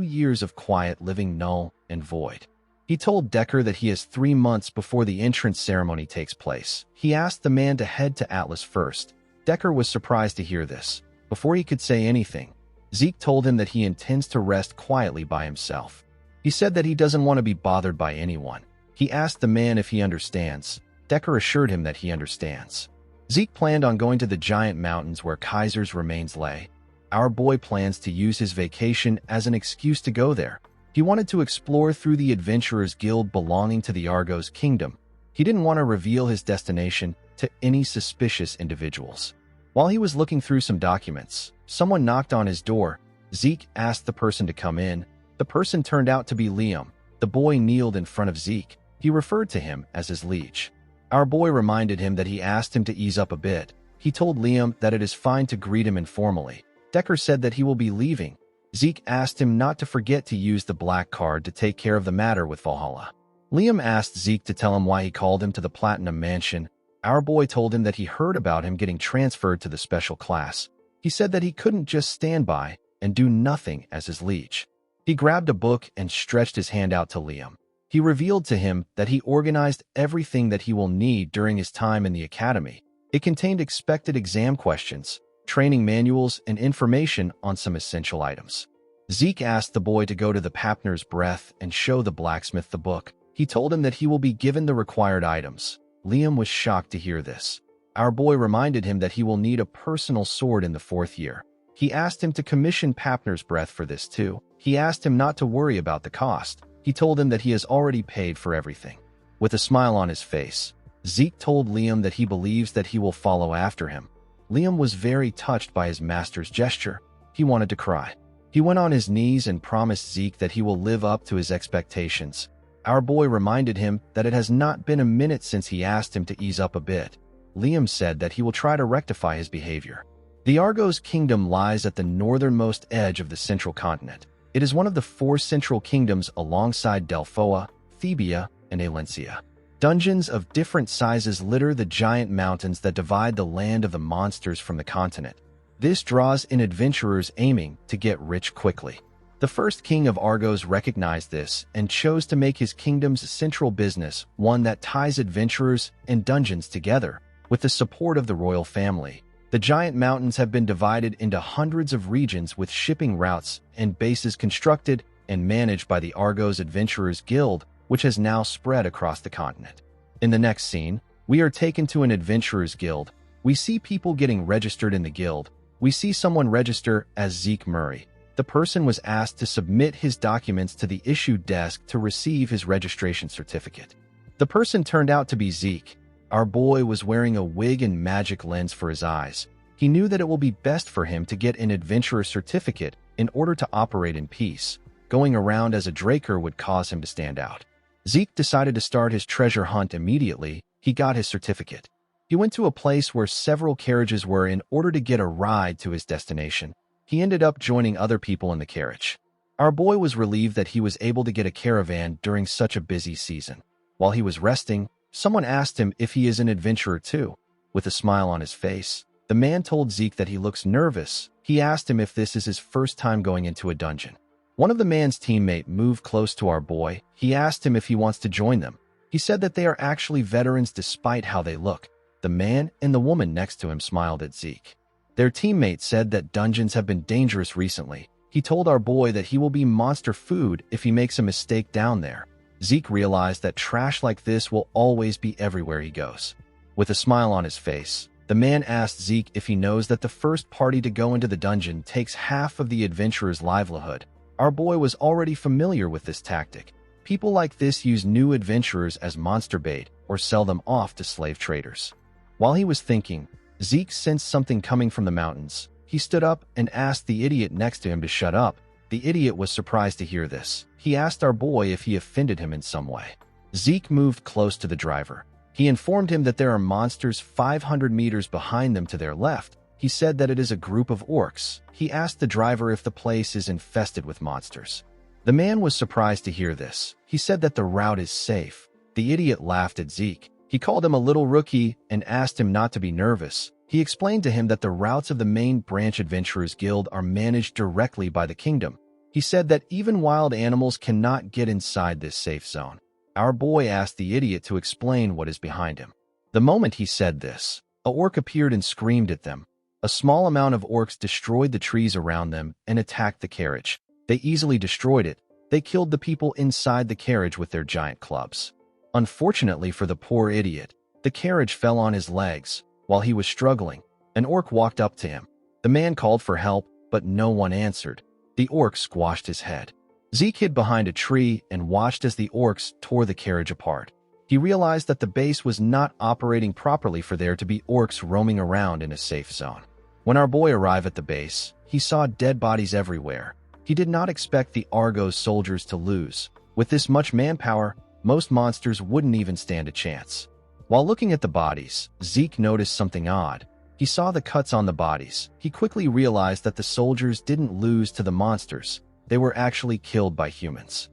years of quiet living null and void. He told Decker that he has 3 months before the entrance ceremony takes place. He asked the man to head to Atlas first. Decker was surprised to hear this. Before he could say anything, Zeke told him that he intends to rest quietly by himself. He said that he doesn't want to be bothered by anyone. He asked the man if he understands. Decker assured him that he understands. Zeke planned on going to the giant mountains where Kaiser's remains lay. Our boy plans to use his vacation as an excuse to go there. He wanted to explore through the Adventurers Guild belonging to the Argos Kingdom. He didn't want to reveal his destination to any suspicious individuals. While he was looking through some documents, someone knocked on his door. Zeke asked the person to come in. The person turned out to be Liam. The boy kneeled in front of Zeke. He referred to him as his liege. Our boy reminded him that he asked him to ease up a bit. He told Liam that it is fine to greet him informally. Decker said that he will be leaving. Zeke asked him not to forget to use the black card to take care of the matter with Valhalla. Liam asked Zeke to tell him why he called him to the Platinum Mansion. Our boy told him that he heard about him getting transferred to the special class. He said that he couldn't just stand by and do nothing as his liege. He grabbed a book and stretched his hand out to Liam. He revealed to him that he organized everything that he will need during his time in the academy. It contained expected exam questions, training manuals, and information on some essential items. Zeke asked the boy to go to the Papner's Breath and show the blacksmith the book. He told him that he will be given the required items. Liam was shocked to hear this. Our boy reminded him that he will need a personal sword in the 4th year. He asked him to commission Papner's Breath for this too. He asked him not to worry about the cost. He told him that he has already paid for everything. With a smile on his face, Zeke told Liam that he believes that he will follow after him. Liam was very touched by his master's gesture. He wanted to cry. He went on his knees and promised Zeke that he will live up to his expectations. Our boy reminded him that it has not been a minute since he asked him to ease up a bit. Liam said that he will try to rectify his behavior. The Argos kingdom lies at the northernmost edge of the central continent. It is one of the 4 central kingdoms alongside Delphoa, Thebia, and Alencia. Dungeons of different sizes litter the giant mountains that divide the land of the monsters from the continent. This draws in adventurers aiming to get rich quickly. The first king of Argos recognized this and chose to make his kingdom's central business one that ties adventurers and dungeons together. With the support of the royal family, the giant mountains have been divided into hundreds of regions with shipping routes and bases constructed and managed by the Argos Adventurers Guild, which has now spread across the continent. In the next scene, we are taken to an adventurers guild. We see people getting registered in the guild. We see someone register as Zeke Murray. The person was asked to submit his documents to the issue desk to receive his registration certificate. The person turned out to be Zeke. Our boy was wearing a wig and magic lens for his eyes. He knew that it will be best for him to get an adventurer certificate in order to operate in peace. Going around as a Draker would cause him to stand out. Zeke decided to start his treasure hunt immediately. He got his certificate. He went to a place where several carriages were in order to get a ride to his destination. He ended up joining other people in the carriage. Our boy was relieved that he was able to get a caravan during such a busy season. While he was resting, someone asked him if he is an adventurer too. With a smile on his face, the man told Zeke that he looks nervous. He asked him if this is his first time going into a dungeon. One of the man's teammate moved close to our boy. He asked him if he wants to join them. He said that they are actually veterans despite how they look. The man and the woman next to him smiled at Zeke. Their teammate said that dungeons have been dangerous recently. He told our boy that he will be monster food if he makes a mistake down there. Zeke realized that trash like this will always be everywhere he goes. With a smile on his face, the man asked Zeke if he knows that the first party to go into the dungeon takes half of the adventurer's livelihood. Our boy was already familiar with this tactic. People like this use new adventurers as monster bait or sell them off to slave traders. While he was thinking, Zeke sensed something coming from the mountains. He stood up and asked the idiot next to him to shut up. The idiot was surprised to hear this. He asked our boy if he offended him in some way. Zeke moved close to the driver. He informed him that there are monsters 500 meters behind them to their left. He said that it is a group of orcs. He asked the driver if the place is infested with monsters. The man was surprised to hear this. He said that the route is safe. The idiot laughed at Zeke. He called him a little rookie and asked him not to be nervous. He explained to him that the routes of the main branch Adventurers Guild are managed directly by the kingdom. He said that even wild animals cannot get inside this safe zone. Our boy asked the idiot to explain what is behind him. The moment he said this, a orc appeared and screamed at them. A small amount of orcs destroyed the trees around them and attacked the carriage. They easily destroyed it. They killed the people inside the carriage with their giant clubs. Unfortunately for the poor idiot, the carriage fell on his legs. While he was struggling, an orc walked up to him. The man called for help, but no one answered. The orc squashed his head. Zeke hid behind a tree and watched as the orcs tore the carriage apart. He realized that the base was not operating properly for there to be orcs roaming around in a safe zone. When our boy arrived at the base, he saw dead bodies everywhere. He did not expect the Argos soldiers to lose. With this much manpower, most monsters wouldn't even stand a chance. While looking at the bodies, Zeke noticed something odd. He saw the cuts on the bodies. He quickly realized that the soldiers didn't lose to the monsters. They were actually killed by humans.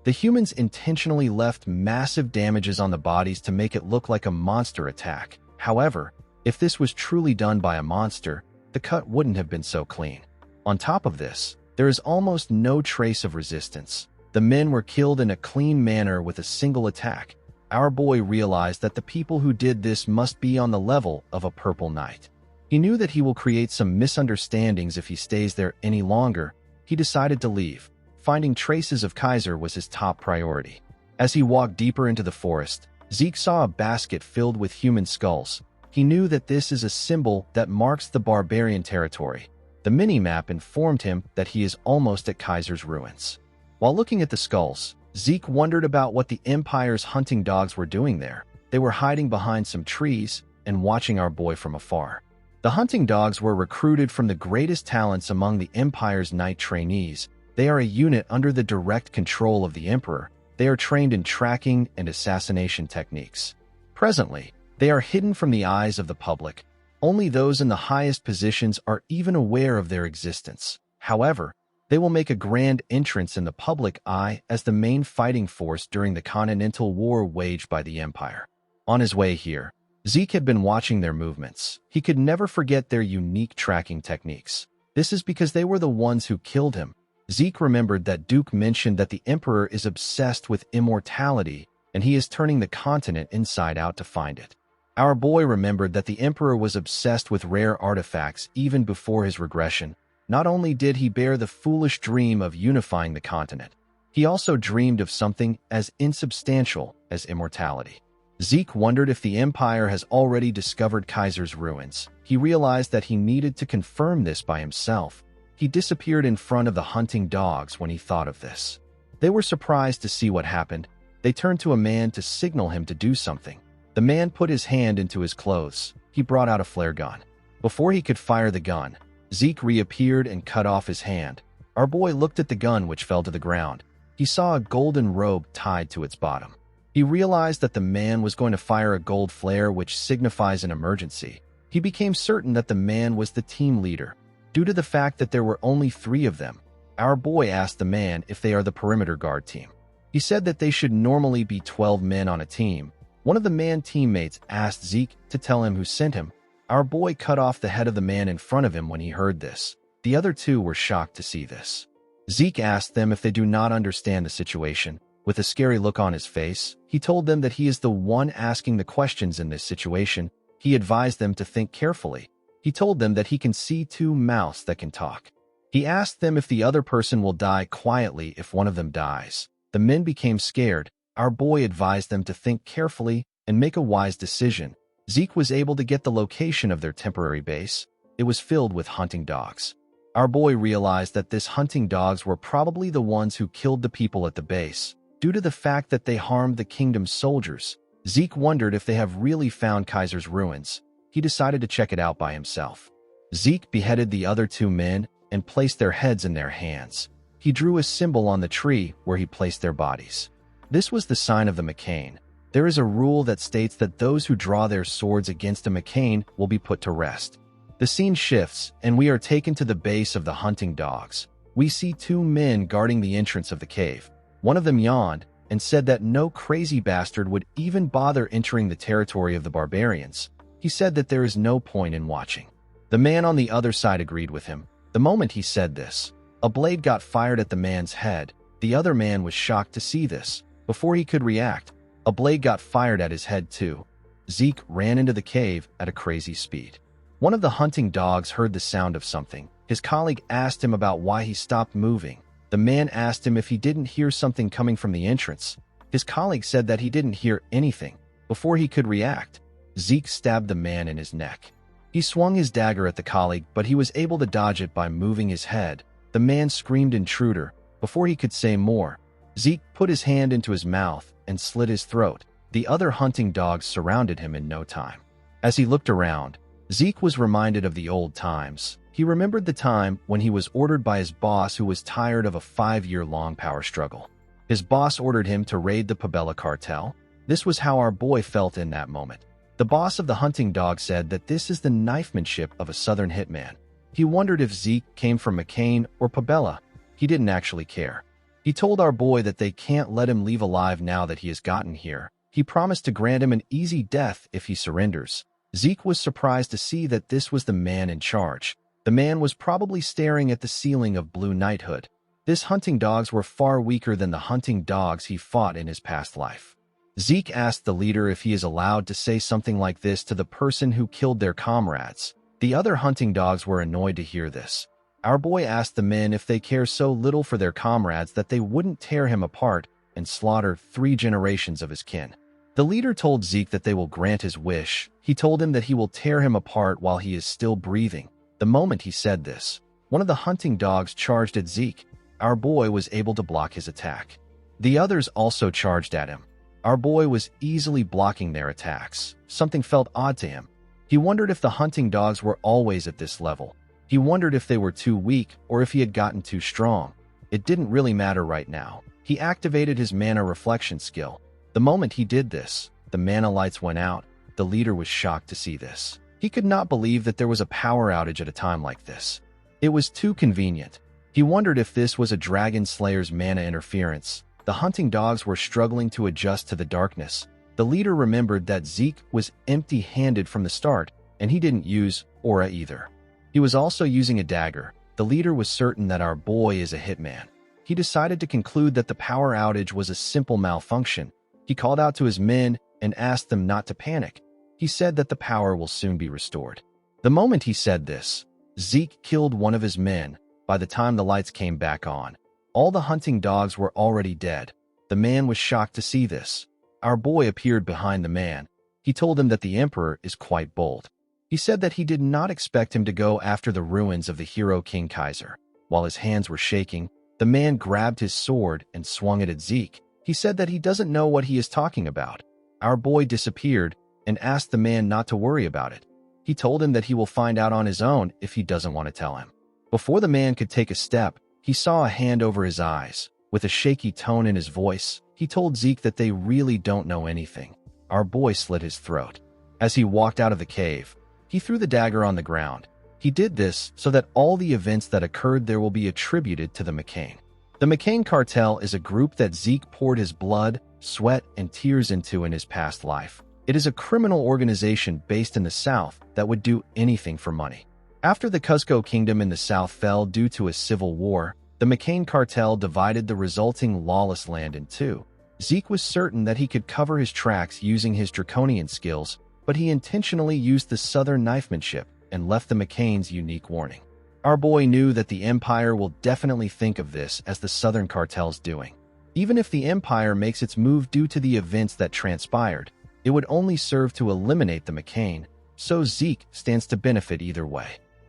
The humans intentionally left massive damages on the bodies to make it look like a monster attack. However, if this was truly done by a monster, the cut wouldn't have been so clean. On top of this, there is almost no trace of resistance. The men were killed in a clean manner with a single attack. Our boy realized that the people who did this must be on the level of a purple knight. He knew that he will create some misunderstandings if he stays there any longer. He decided to leave. Finding traces of Kaiser was his top priority. As he walked deeper into the forest, Zeke saw a basket filled with human skulls. He knew that this is a symbol that marks the barbarian territory. The mini-map informed him that he is almost at Kaiser's ruins. While looking at the skulls, Zeke wondered about what the Empire's hunting dogs were doing there. They were hiding behind some trees and watching our boy from afar. The hunting dogs were recruited from the greatest talents among the Empire's knight trainees. They are a unit under the direct control of the Emperor. They are trained in tracking and assassination techniques. Presently, They are hidden from the eyes of the public. Only those in the highest positions are even aware of their existence. However, they will make a grand entrance in the public eye as the main fighting force during the Continental War waged by the Empire. On his way here, Zeke had been watching their movements. He could never forget their unique tracking techniques. This is because they were the ones who killed him. Zeke remembered that Duke mentioned that the Emperor is obsessed with immortality, and he is turning the continent inside out to find it. Our boy remembered that the Emperor was obsessed with rare artifacts even before his regression. Not only did he bear the foolish dream of unifying the continent, he also dreamed of something as insubstantial as immortality. Zeke wondered if the Empire has already discovered Kaiser's ruins. He realized that he needed to confirm this by himself. He disappeared in front of the hunting dogs when he thought of this. They were surprised to see what happened. They turned to a man to signal him to do something. The man put his hand into his clothes. He brought out a flare gun. Before he could fire the gun, Zeke reappeared and cut off his hand. Our boy looked at the gun, which fell to the ground. He saw a golden robe tied to its bottom. He realized that the man was going to fire a gold flare, which signifies an emergency. He became certain that the man was the team leader. Due to the fact that there were only 3 of them, our boy asked the man if they are the perimeter guard team. He said that they should normally be 12 men on a team. One of the man teammates asked Zeke to tell him who sent him. Our boy cut off the head of the man in front of him when he heard this. The other 2 were shocked to see this. Zeke asked them if they do not understand the situation. With a scary look on his face, he told them that he is the one asking the questions in this situation. He advised them to think carefully. He told them that he can see 2 mouths that can talk. He asked them if the other person will die quietly if one of them dies. The men became scared. Our boy advised them to think carefully and make a wise decision. Zeke was able to get the location of their temporary base. It was filled with hunting dogs. Our boy realized that these hunting dogs were probably the ones who killed the people at the base. Due to the fact that they harmed the kingdom's soldiers, Zeke wondered if they have really found Kaiser's ruins. He decided to check it out by himself. Zeke beheaded the other 2 men and placed their heads in their hands. He drew a symbol on the tree where he placed their bodies. This was the sign of the McCain. There is a rule that states that those who draw their swords against a McCain will be put to rest. The scene shifts, and we are taken to the base of the hunting dogs. We see 2 men guarding the entrance of the cave. One of them yawned and said that no crazy bastard would even bother entering the territory of the barbarians. He said that there is no point in watching. The man on the other side agreed with him. The moment he said this, a blade got fired at the man's head. The other man was shocked to see this. Before he could react, a blade got fired at his head too. Zeke ran into the cave at a crazy speed. One of the hunting dogs heard the sound of something. His colleague asked him about why he stopped moving. The man asked him if he didn't hear something coming from the entrance. His colleague said that he didn't hear anything. Before he could react, Zeke stabbed the man in his neck. He swung his dagger at the colleague, but he was able to dodge it by moving his head. The man screamed intruder. Before he could say more, Zeke put his hand into his mouth and slit his throat. The other hunting dogs surrounded him in no time. As he looked around, Zeke was reminded of the old times. He remembered the time when he was ordered by his boss, who was tired of a 5-year-long power struggle. His boss ordered him to raid the Pabella cartel. This was how our boy felt in that moment. The boss of the hunting dog said that this is the knifemanship of a southern hitman. He wondered if Zeke came from McCain or Pabella. He didn't actually care. He told our boy that they can't let him leave alive now that he has gotten here. He promised to grant him an easy death if he surrenders. Zeke was surprised to see that this was the man in charge. The man was probably staring at the ceiling of Blue Knighthood. These hunting dogs were far weaker than the hunting dogs he fought in his past life. Zeke asked the leader if he is allowed to say something like this to the person who killed their comrades. The other hunting dogs were annoyed to hear this. Our boy asked the men if they care so little for their comrades that they wouldn't tear him apart and slaughter 3 generations of his kin. The leader told Zeke that they will grant his wish. He told him that he will tear him apart while he is still breathing. The moment he said this, one of the hunting dogs charged at Zeke. Our boy was able to block his attack. The others also charged at him. Our boy was easily blocking their attacks. Something felt odd to him. He wondered if the hunting dogs were always at this level. He wondered if they were too weak or if he had gotten too strong. It didn't really matter right now. He activated his mana reflection skill. The moment he did this, the mana lights went out. The leader was shocked to see this. He could not believe that there was a power outage at a time like this. It was too convenient. He wondered if this was a dragon slayer's mana interference. The hunting dogs were struggling to adjust to the darkness. The leader remembered that Zeke was empty-handed from the start, and he didn't use aura either. He was also using a dagger. The leader was certain that our boy is a hitman. He decided to conclude that the power outage was a simple malfunction. He called out to his men and asked them not to panic. He said that the power will soon be restored. The moment he said this, Zeke killed one of his men. By the time the lights came back on, all the hunting dogs were already dead. The man was shocked to see this. Our boy appeared behind the man. He told him that the emperor is quite bold. He said that he did not expect him to go after the ruins of the hero King Kaiser. While his hands were shaking, the man grabbed his sword and swung it at Zeke. He said that he doesn't know what he is talking about. Our boy disappeared and asked the man not to worry about it. He told him that he will find out on his own if he doesn't want to tell him. Before the man could take a step, he saw a hand over his eyes. With a shaky tone in his voice, he told Zeke that they really don't know anything. Our boy slit his throat. As he walked out of the cave, he threw the dagger on the ground. He did this so that all the events that occurred there will be attributed to the McCain. The McCain cartel is a group that Zeke poured his blood, sweat, and tears into in his past life. It is a criminal organization based in the South that would do anything for money. After the Cusco Kingdom in the South fell due to a civil war, the McCain cartel divided the resulting lawless land in two. Zeke was certain that he could cover his tracks using his draconian skills, but he intentionally used the southern knifemanship and left the McCain's unique warning. Our boy knew that the Empire will definitely think of this as the Southern cartel's doing. Even if the Empire makes its move due to the events that transpired, it would only serve to eliminate the McCain, so Zeke stands to benefit either way.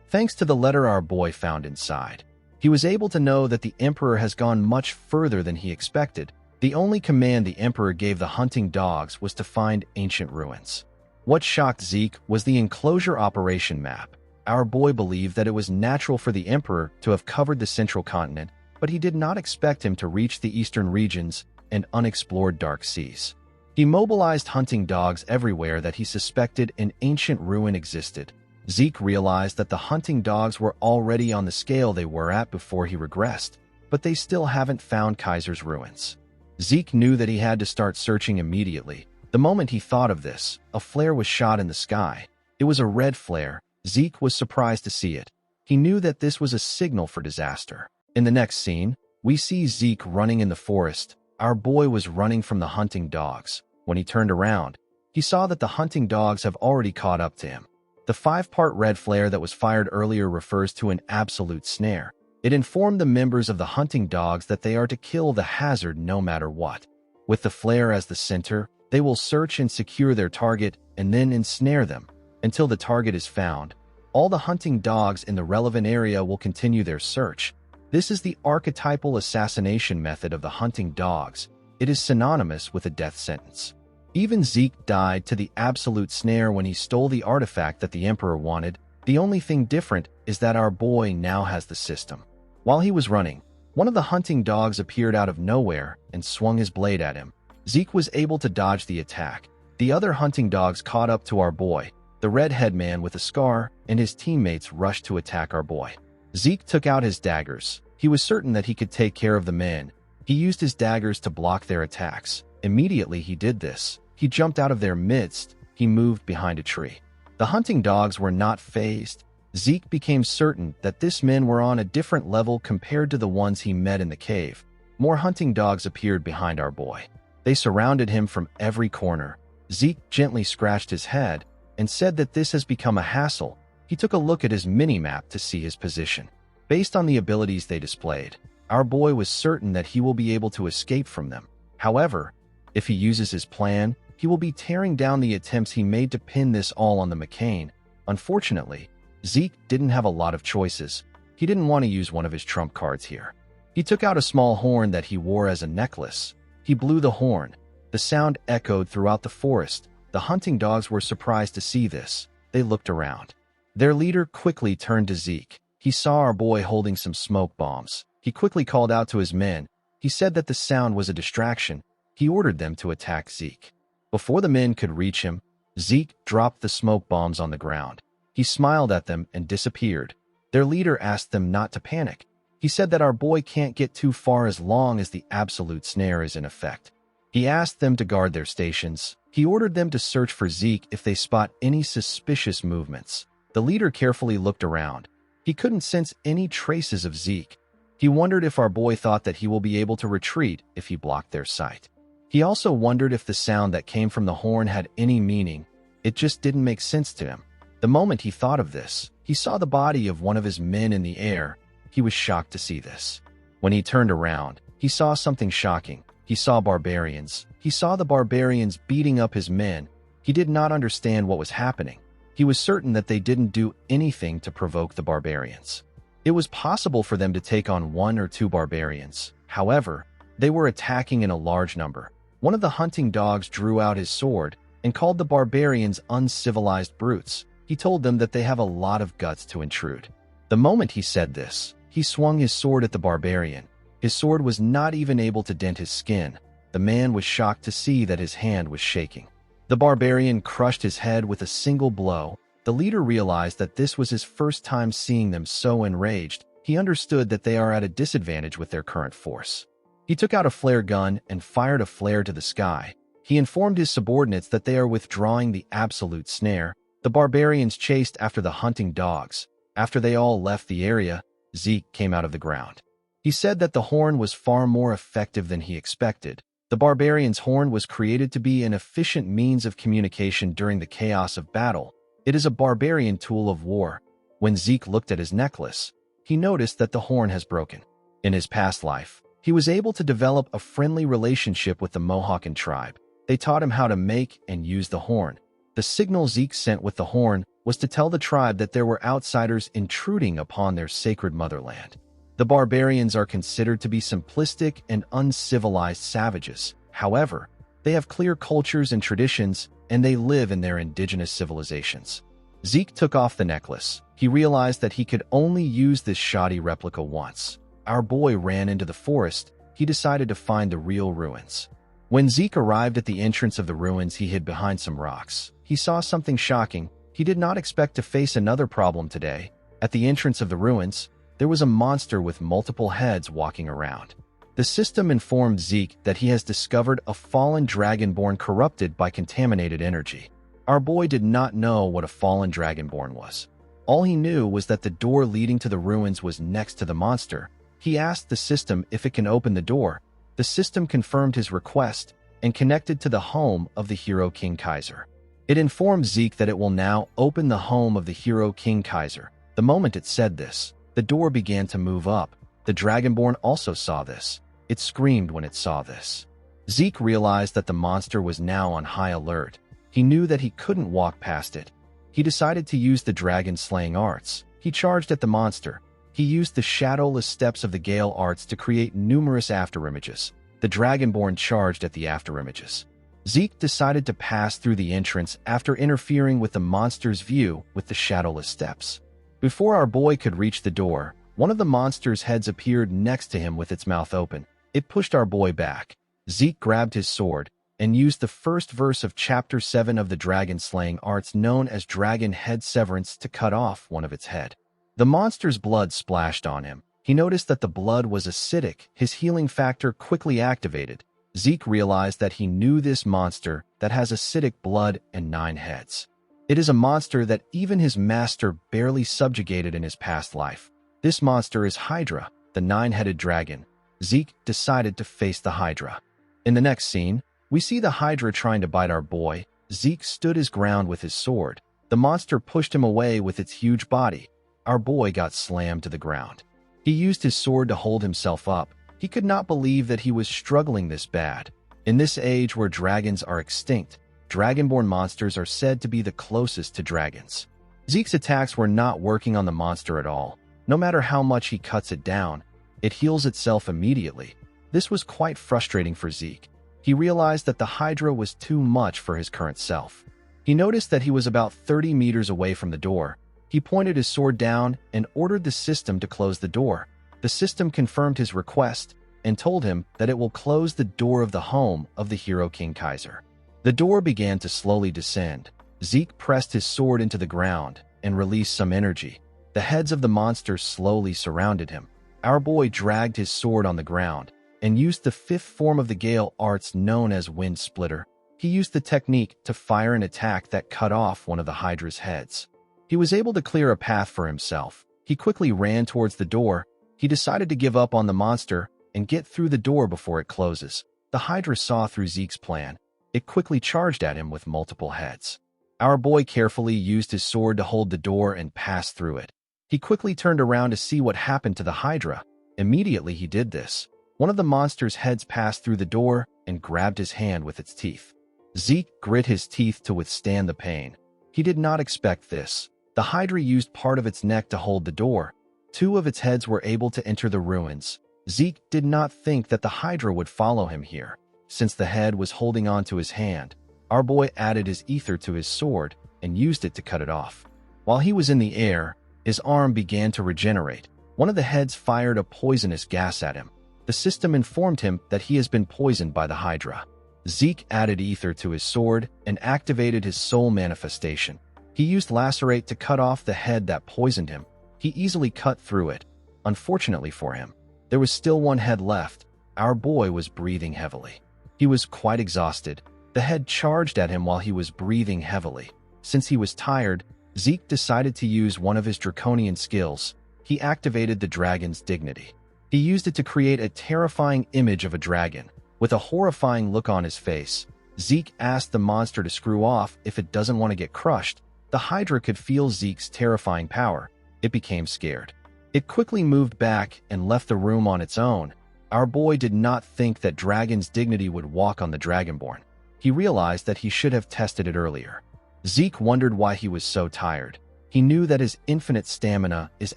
Thanks to the letter our boy found inside, he was able to know that the Emperor has gone much further than he expected. The only command the Emperor gave the hunting dogs was to find ancient ruins. What shocked Zeke was the enclosure operation map. Our boy believed that it was natural for the Emperor to have covered the central continent, but he did not expect him to reach the eastern regions and unexplored dark seas. He mobilized hunting dogs everywhere that he suspected an ancient ruin existed. Zeke realized that the hunting dogs were already on the scale they were at before he regressed, but they still haven't found Kaiser's ruins. Zeke knew that he had to start searching immediately. The moment he thought of this, a flare was shot in the sky. It was a red flare. Zeke was surprised to see it. He knew that this was a signal for disaster. In the next scene, we see Zeke running in the forest. Our boy was running from the hunting dogs. When he turned around, he saw that the hunting dogs have already caught up to him. The 5-part red flare that was fired earlier refers to an absolute snare. It informed the members of the hunting dogs that they are to kill the hazard no matter what. With the flare as the center, they will search and secure their target and then ensnare them. Until the target is found, all the hunting dogs in the relevant area will continue their search. This is the archetypal assassination method of the hunting dogs. It is synonymous with a death sentence. Even Zeke died to the absolute snare when he stole the artifact that the Emperor wanted. The only thing different is that our boy now has the system. While he was running, one of the hunting dogs appeared out of nowhere and swung his blade at him. Zeke was able to dodge the attack. The other hunting dogs caught up to our boy. The red-head man with a scar and his teammates rushed to attack our boy. Zeke took out his daggers. He was certain that he could take care of the men. He used his daggers to block their attacks. Immediately he did this, he jumped out of their midst. He moved behind a tree. The hunting dogs were not fazed. Zeke became certain that these men were on a different level compared to the ones he met in the cave. More hunting dogs appeared behind our boy. They surrounded him from every corner. Zeke gently scratched his head and said that this has become a hassle. He took a look at his mini-map to see his position. Based on the abilities they displayed, our boy was certain that he will be able to escape from them. However, if he uses his plan, he will be tearing down the attempts he made to pin this all on the McCain. Unfortunately, Zeke didn't have a lot of choices. He didn't want to use one of his trump cards here. He took out a small horn that he wore as a necklace. He blew the horn. The sound echoed throughout the forest. The hunting dogs were surprised to see this. They looked around. Their leader quickly turned to Zeke. He saw our boy holding some smoke bombs. He quickly called out to his men. He said that the sound was a distraction. He ordered them to attack Zeke. Before the men could reach him, Zeke dropped the smoke bombs on the ground. He smiled at them and disappeared. Their leader asked them not to panic. He said that our boy can't get too far as long as the absolute snare is in effect. He asked them to guard their stations. He ordered them to search for Zeke if they spot any suspicious movements. The leader carefully looked around. He couldn't sense any traces of Zeke. He wondered if our boy thought that he will be able to retreat if he blocked their sight. He also wondered if the sound that came from the horn had any meaning. It just didn't make sense to him. The moment he thought of this, he saw the body of one of his men in the air. He was shocked to see this. When he turned around, he saw something shocking. He saw barbarians. He saw the barbarians beating up his men. He did not understand what was happening. He was certain that they didn't do anything to provoke the barbarians. It was possible for them to take on 1 or 2 barbarians. However, they were attacking in a large number. One of the hunting dogs drew out his sword and called the barbarians uncivilized brutes. He told them that they have a lot of guts to intrude. The moment he said this, he swung his sword at the barbarian. His sword was not even able to dent his skin. The man was shocked to see that his hand was shaking. The barbarian crushed his head with a single blow. The leader realized that this was his first time seeing them so enraged. He understood that they are at a disadvantage with their current force. He took out a flare gun and fired a flare to the sky. He informed his subordinates that they are withdrawing the absolute snare. The barbarians chased after the hunting dogs. After they all left the area, Zeke came out of the ground. He said that the horn was far more effective than he expected. The barbarian's horn was created to be an efficient means of communication during the chaos of battle. It is a barbarian tool of war. When Zeke looked at his necklace, he noticed that the horn has broken. In his past life, he was able to develop a friendly relationship with the Mohawken tribe. They taught him how to make and use the horn. The signal Zeke sent with the horn was to tell the tribe that there were outsiders intruding upon their sacred motherland. The barbarians are considered to be simplistic and uncivilized savages. However, they have clear cultures and traditions, and they live in their indigenous civilizations. Zeke took off the necklace. He realized that he could only use this shoddy replica once. Our boy ran into the forest. He decided to find the real ruins. When Zeke arrived at the entrance of the ruins, he hid behind some rocks. He saw something shocking. He did not expect to face another problem today. At the entrance of the ruins, there was a monster with multiple heads walking around. The system informed Zeke that he has discovered a fallen dragonborn corrupted by contaminated energy. Our boy did not know what a fallen dragonborn was. All he knew was that the door leading to the ruins was next to the monster. He asked the system if it can open the door. The system confirmed his request and connected to the home of the hero King Kaiser. It informed Zeke that it will now open the home of the hero King Kaiser. The moment it said this, the door began to move up. The Dragonborn also saw this. It screamed when it saw this. Zeke realized that the monster was now on high alert. He knew that he couldn't walk past it. He decided to use the dragon-slaying arts. He charged at the monster. He used the shadowless steps of the Gale arts to create numerous afterimages. The Dragonborn charged at the afterimages. Zeke decided to pass through the entrance after interfering with the monster's view with the shadowless steps. Before our boy could reach the door, one of the monster's heads appeared next to him with its mouth open. It pushed our boy back. Zeke grabbed his sword and used the first verse of Chapter 7 of the dragon-slaying arts known as Dragon Head Severance to cut off one of its head. The monster's blood splashed on him. He noticed that the blood was acidic. His healing factor quickly activated. Zeke realized that he knew this monster that has acidic blood and 9 heads. It is a monster that even his master barely subjugated in his past life. This monster is Hydra, the 9-headed dragon. Zeke decided to face the Hydra. In the next scene, we see the Hydra trying to bite our boy. Zeke stood his ground with his sword. The monster pushed him away with its huge body. Our boy got slammed to the ground. He used his sword to hold himself up. He could not believe that he was struggling this bad. In this age where dragons are extinct, Dragonborn monsters are said to be the closest to dragons. Zeke's attacks were not working on the monster at all. No matter how much he cuts it down, it heals itself immediately. This was quite frustrating for Zeke. He realized that the Hydra was too much for his current self. He noticed that he was about 30 meters away from the door. He pointed his sword down and ordered the system to close the door. The system confirmed his request and told him that it will close the door of the home of the hero King Kaiser. The door began to slowly descend. Zeke pressed his sword into the ground and released some energy. The heads of the monsters slowly surrounded him. Our boy dragged his sword on the ground and used the fifth form of the Gale arts known as Wind Splitter. He used the technique to fire an attack that cut off one of the Hydra's heads. He was able to clear a path for himself. He quickly ran towards the door. He decided to give up on the monster and get through the door before it closes. The Hydra saw through Zeke's plan. It quickly charged at him with multiple heads. Our boy carefully used his sword to hold the door and pass through it. He quickly turned around to see what happened to the Hydra. Immediately he did this. One of the monster's heads passed through the door and grabbed his hand with its teeth. Zeke grit his teeth to withstand the pain. He did not expect this. The Hydra used part of its neck to hold the door. Two of its heads were able to enter the ruins. Zeke did not think that the Hydra would follow him here. Since the head was holding on to his hand, our boy added his ether to his sword and used it to cut it off. While he was in the air, his arm began to regenerate. One of the heads fired a poisonous gas at him. The system informed him that he has been poisoned by the Hydra. Zeke added ether to his sword and activated his soul manifestation. He used Lacerate to cut off the head that poisoned him. He easily cut through it. Unfortunately for him, there was still one head left. Our boy was breathing heavily. He was quite exhausted. The head charged at him while he was breathing heavily. Since he was tired, Zeke decided to use one of his draconian skills. He activated the dragon's dignity. He used it to create a terrifying image of a dragon. With a horrifying look on his face, Zeke asked the monster to screw off if it doesn't want to get crushed. The Hydra could feel Zeke's terrifying power. It became scared. It quickly moved back and left the room on its own. Our boy did not think that dragon's dignity would walk on the Dragonborn. He realized that he should have tested it earlier. Zeke wondered why he was so tired. He knew that his infinite stamina is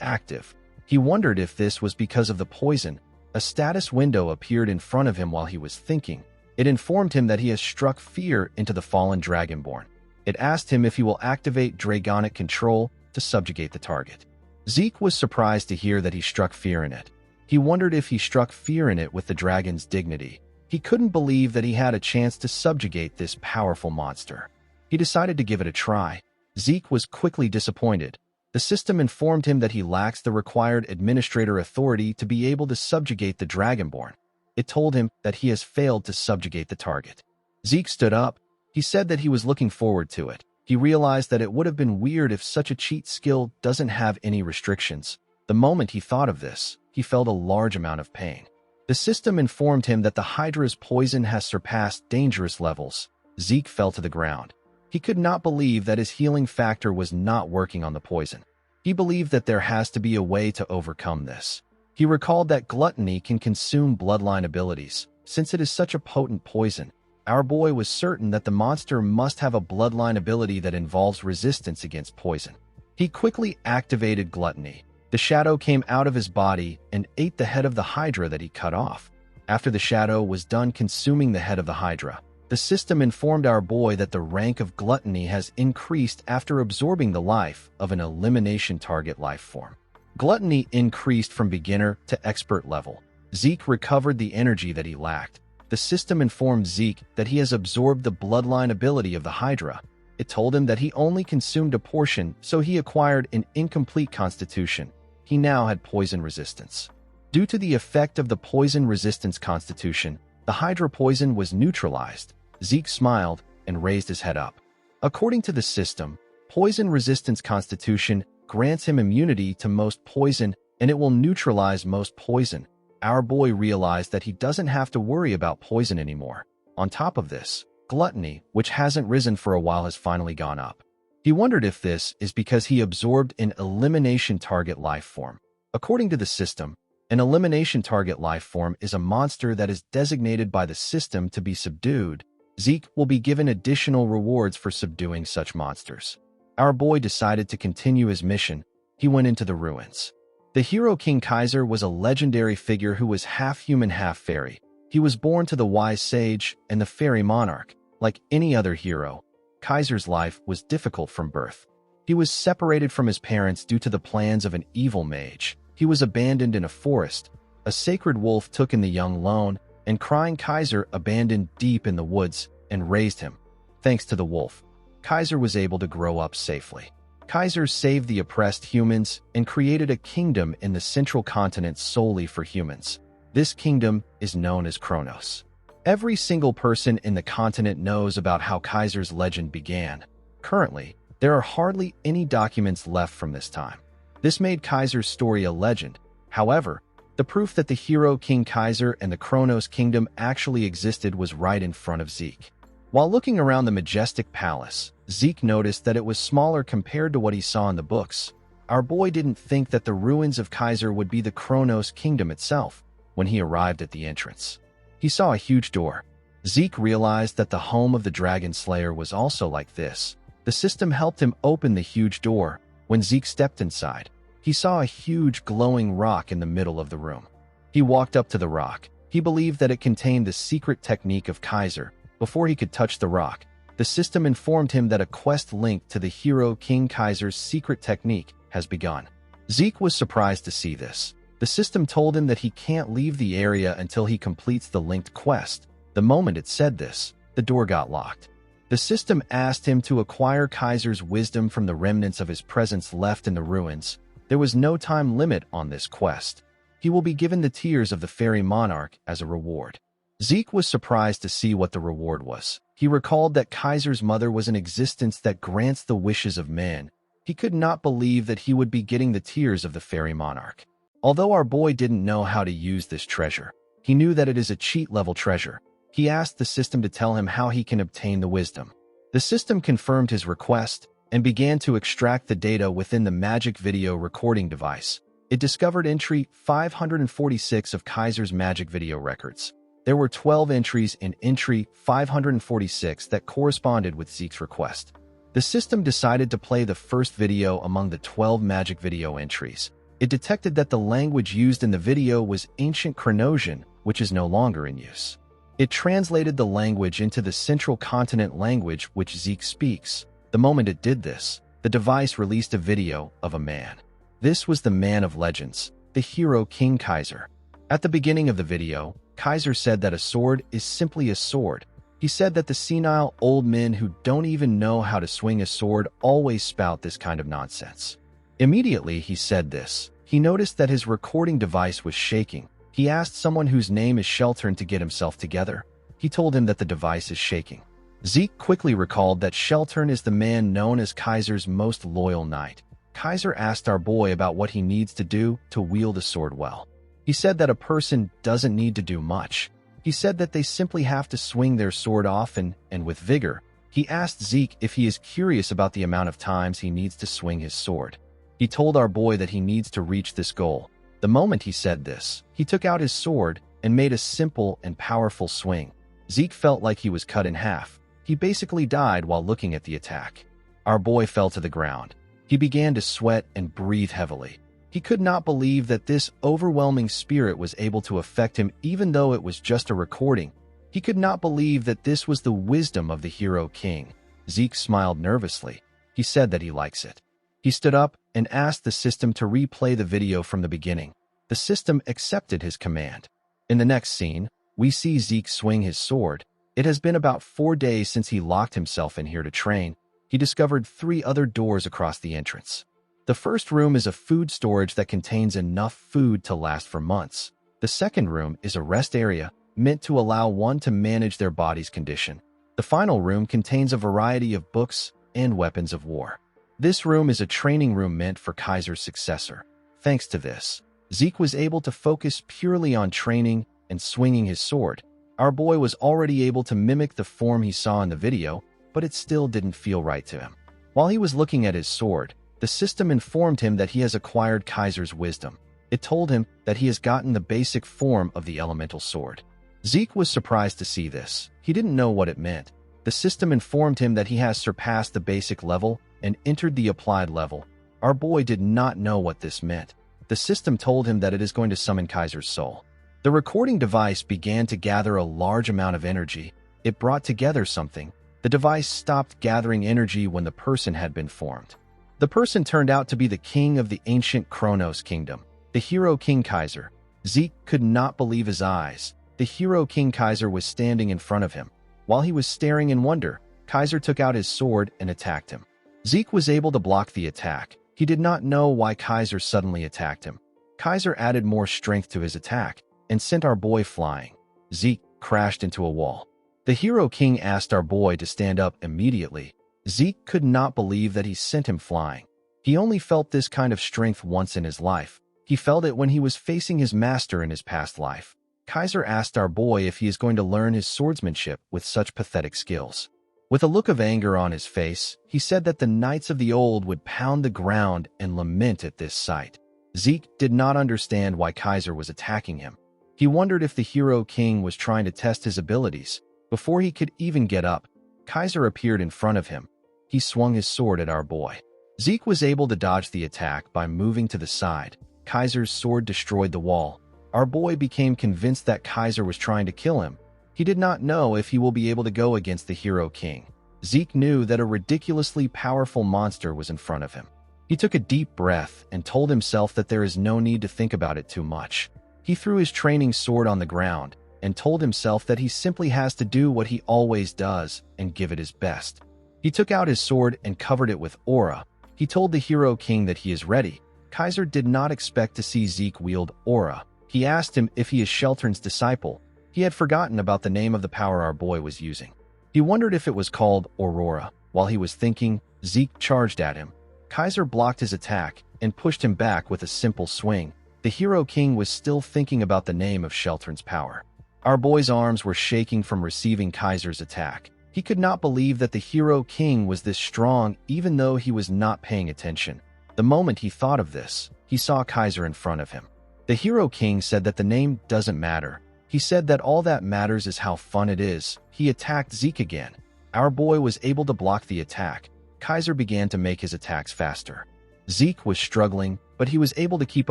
active. He wondered if this was because of the poison. A status window appeared in front of him while he was thinking. It informed him that he has struck fear into the fallen Dragonborn. It asked him if he will activate Dragonic control to subjugate the target. Zeke was surprised to hear that he struck fear in it. He wondered if he struck fear in it with the dragon's dignity. He couldn't believe that he had a chance to subjugate this powerful monster. He decided to give it a try. Zeke was quickly disappointed. The system informed him that he lacks the required administrator authority to be able to subjugate the Dragonborn. It told him that he has failed to subjugate the target. Zeke stood up. He said that he was looking forward to it. He realized that it would have been weird if such a cheat skill doesn't have any restrictions. The moment he thought of this, he felt a large amount of pain. The system informed him that the Hydra's poison has surpassed dangerous levels. Zeke fell to the ground. He could not believe that his healing factor was not working on the poison. He believed that there has to be a way to overcome this. He recalled that gluttony can consume bloodline abilities. Since it is such a potent poison, our boy was certain that the monster must have a bloodline ability that involves resistance against poison. He quickly activated gluttony. The shadow came out of his body and ate the head of the Hydra that he cut off. After the shadow was done consuming the head of the Hydra, the system informed our boy that the rank of gluttony has increased after absorbing the life of an elimination target life form. Gluttony increased from beginner to expert level. Zeke recovered the energy that he lacked. The system informed Zeke that he has absorbed the bloodline ability of the Hydra. It told him that he only consumed a portion, so he acquired an incomplete constitution. He now had poison resistance. Due to the effect of the poison resistance constitution, the Hydra poison was neutralized. Zeke smiled and raised his head up. According to the system, poison resistance constitution grants him immunity to most poison, and it will neutralize most poison. Our boy realized that he doesn't have to worry about poison anymore. On top of this, gluttony, which hasn't risen for a while, has finally gone up. He wondered if this is because he absorbed an elimination target life form. According to the system, an elimination target life form is a monster that is designated by the system to be subdued. Zeke will be given additional rewards for subduing such monsters. Our boy decided to continue his mission. He went into the ruins. The hero King Kaiser was a legendary figure who was half human, half fairy. He was born to the wise sage and the fairy monarch. Like any other hero, Kaiser's life was difficult from birth. He was separated from his parents due to the plans of an evil mage. He was abandoned in a forest. A sacred wolf took in the young lone, and crying Kaiser abandoned deep in the woods and raised him. Thanks to the wolf, Kaiser was able to grow up safely. Kaiser saved the oppressed humans and created a kingdom in the central continent solely for humans. This kingdom is known as Kronos. Every single person in the continent knows about how Kaiser's legend began. Currently, there are hardly any documents left from this time. This made Kaiser's story a legend. However, the proof that the hero King Kaiser and the Kronos kingdom actually existed was right in front of Zeke. While looking around the majestic palace, Zeke noticed that it was smaller compared to what he saw in the books. Our boy didn't think that the ruins of Kaiser would be the Kronos kingdom itself when he arrived at the entrance. He saw a huge door. Zeke realized that the home of the Dragon Slayer was also like this. The system helped him open the huge door. When Zeke stepped inside, he saw a huge glowing rock in the middle of the room. He walked up to the rock. He believed that it contained the secret technique of Kaiser. Before he could touch the rock, the system informed him that a quest linked to the hero King Kaiser's secret technique has begun. Zeke was surprised to see this. The system told him that he can't leave the area until he completes the linked quest. The moment it said this, the door got locked. The system asked him to acquire Kaiser's wisdom from the remnants of his presence left in the ruins. There was no time limit on this quest. He will be given the tears of the fairy monarch as a reward. Zeke was surprised to see what the reward was. He recalled that Kaiser's mother was an existence that grants the wishes of men. He could not believe that he would be getting the tears of the fairy monarch. Although our boy didn't know how to use this treasure, he knew that it is a cheat-level treasure. He asked the system to tell him how he can obtain the wisdom. The system confirmed his request and began to extract the data within the magic video recording device. It discovered entry 546 of Kaiser's magic video records. There were 12 entries in entry 546 that corresponded with Zeke's request. The system decided to play the first video among the 12 magic video entries. It detected that the language used in the video was ancient Kronosian, which is no longer in use. It translated the language into the central continent language which Zeke speaks. The moment it did this, the device released a video of a man. This was the man of legends, the hero King Kaiser. At the beginning of the video, Kaiser said that a sword is simply a sword. He said that the senile old men who don't even know how to swing a sword always spout this kind of nonsense. Immediately he said this, he noticed that his recording device was shaking. He asked someone whose name is Sheltern to get himself together. He told him that the device is shaking. Zeke quickly recalled that Sheltern is the man known as Kaiser's most loyal knight. Kaiser asked our boy about what he needs to do to wield a sword well. He said that a person doesn't need to do much. He said that they simply have to swing their sword often and with vigor. He asked Zeke if he is curious about the amount of times he needs to swing his sword. He told our boy that he needs to reach this goal. The moment he said this, he took out his sword and made a simple and powerful swing. Zeke felt like he was cut in half. He basically died while looking at the attack. Our boy fell to the ground. He began to sweat and breathe heavily. He could not believe that this overwhelming spirit was able to affect him even though it was just a recording. He could not believe that this was the wisdom of the hero king. Zeke smiled nervously. He said that he likes it. He stood up and asked the system to replay the video from the beginning. The system accepted his command. In the next scene, we see Zeke swing his sword. It has been about 4 days since he locked himself in here to train. He discovered 3 other doors across the entrance. The first room is a food storage that contains enough food to last for months. The second room is a rest area meant to allow one to manage their body's condition. The final room contains a variety of books and weapons of war. This room is a training room meant for Kaiser's successor. Thanks to this, Zeke was able to focus purely on training and swinging his sword. Our boy was already able to mimic the form he saw in the video, but it still didn't feel right to him. While he was looking at his sword, the system informed him that he has acquired Kaiser's wisdom. It told him that he has gotten the basic form of the elemental sword. Zeke was surprised to see this. He didn't know what it meant. The system informed him that he has surpassed the basic level and entered the applied level. Our boy did not know what this meant. The system told him that it is going to summon Kaiser's soul. The recording device began to gather a large amount of energy. It brought together something. The device stopped gathering energy when the person had been formed. The person turned out to be the king of the ancient Kronos kingdom, the hero King Kaiser. Zeke could not believe his eyes. The hero King Kaiser was standing in front of him. While he was staring in wonder, Kaiser took out his sword and attacked him. Zeke was able to block the attack. He did not know why Kaiser suddenly attacked him. Kaiser added more strength to his attack and sent our boy flying. Zeke crashed into a wall. The Hero King asked our boy to stand up immediately. Zeke could not believe that he sent him flying. He only felt this kind of strength once in his life. He felt it when he was facing his master in his past life. Kaiser asked our boy if he is going to learn his swordsmanship with such pathetic skills. With a look of anger on his face, he said that the knights of the old would pound the ground and lament at this sight. Zeke did not understand why Kaiser was attacking him. He wondered if the Hero King was trying to test his abilities. Before he could even get up, Kaiser appeared in front of him. He swung his sword at our boy. Zeke was able to dodge the attack by moving to the side. Kaiser's sword destroyed the wall. Our boy became convinced that Kaiser was trying to kill him. He did not know if he will be able to go against the Hero King. Zeke knew that a ridiculously powerful monster was in front of him. He took a deep breath and told himself that there is no need to think about it too much. He threw his training sword on the ground and told himself that he simply has to do what he always does and give it his best. He took out his sword and covered it with aura. He told the Hero King that he is ready. Kaiser did not expect to see Zeke wield aura. He asked him if he is Sheltern's disciple. He had forgotten about the name of the power our boy was using. He wondered if it was called Aurora. While he was thinking, Zeke charged at him. Kaiser blocked his attack and pushed him back with a simple swing. The Hero King was still thinking about the name of Sheltern's power. Our boy's arms were shaking from receiving Kaiser's attack. He could not believe that the Hero King was this strong even though he was not paying attention. The moment he thought of this, he saw Kaiser in front of him. The Hero King said that the name doesn't matter. He said that all that matters is how fun it is. He attacked Zeke again. Our boy was able to block the attack. Kaiser began to make his attacks faster. Zeke was struggling, but he was able to keep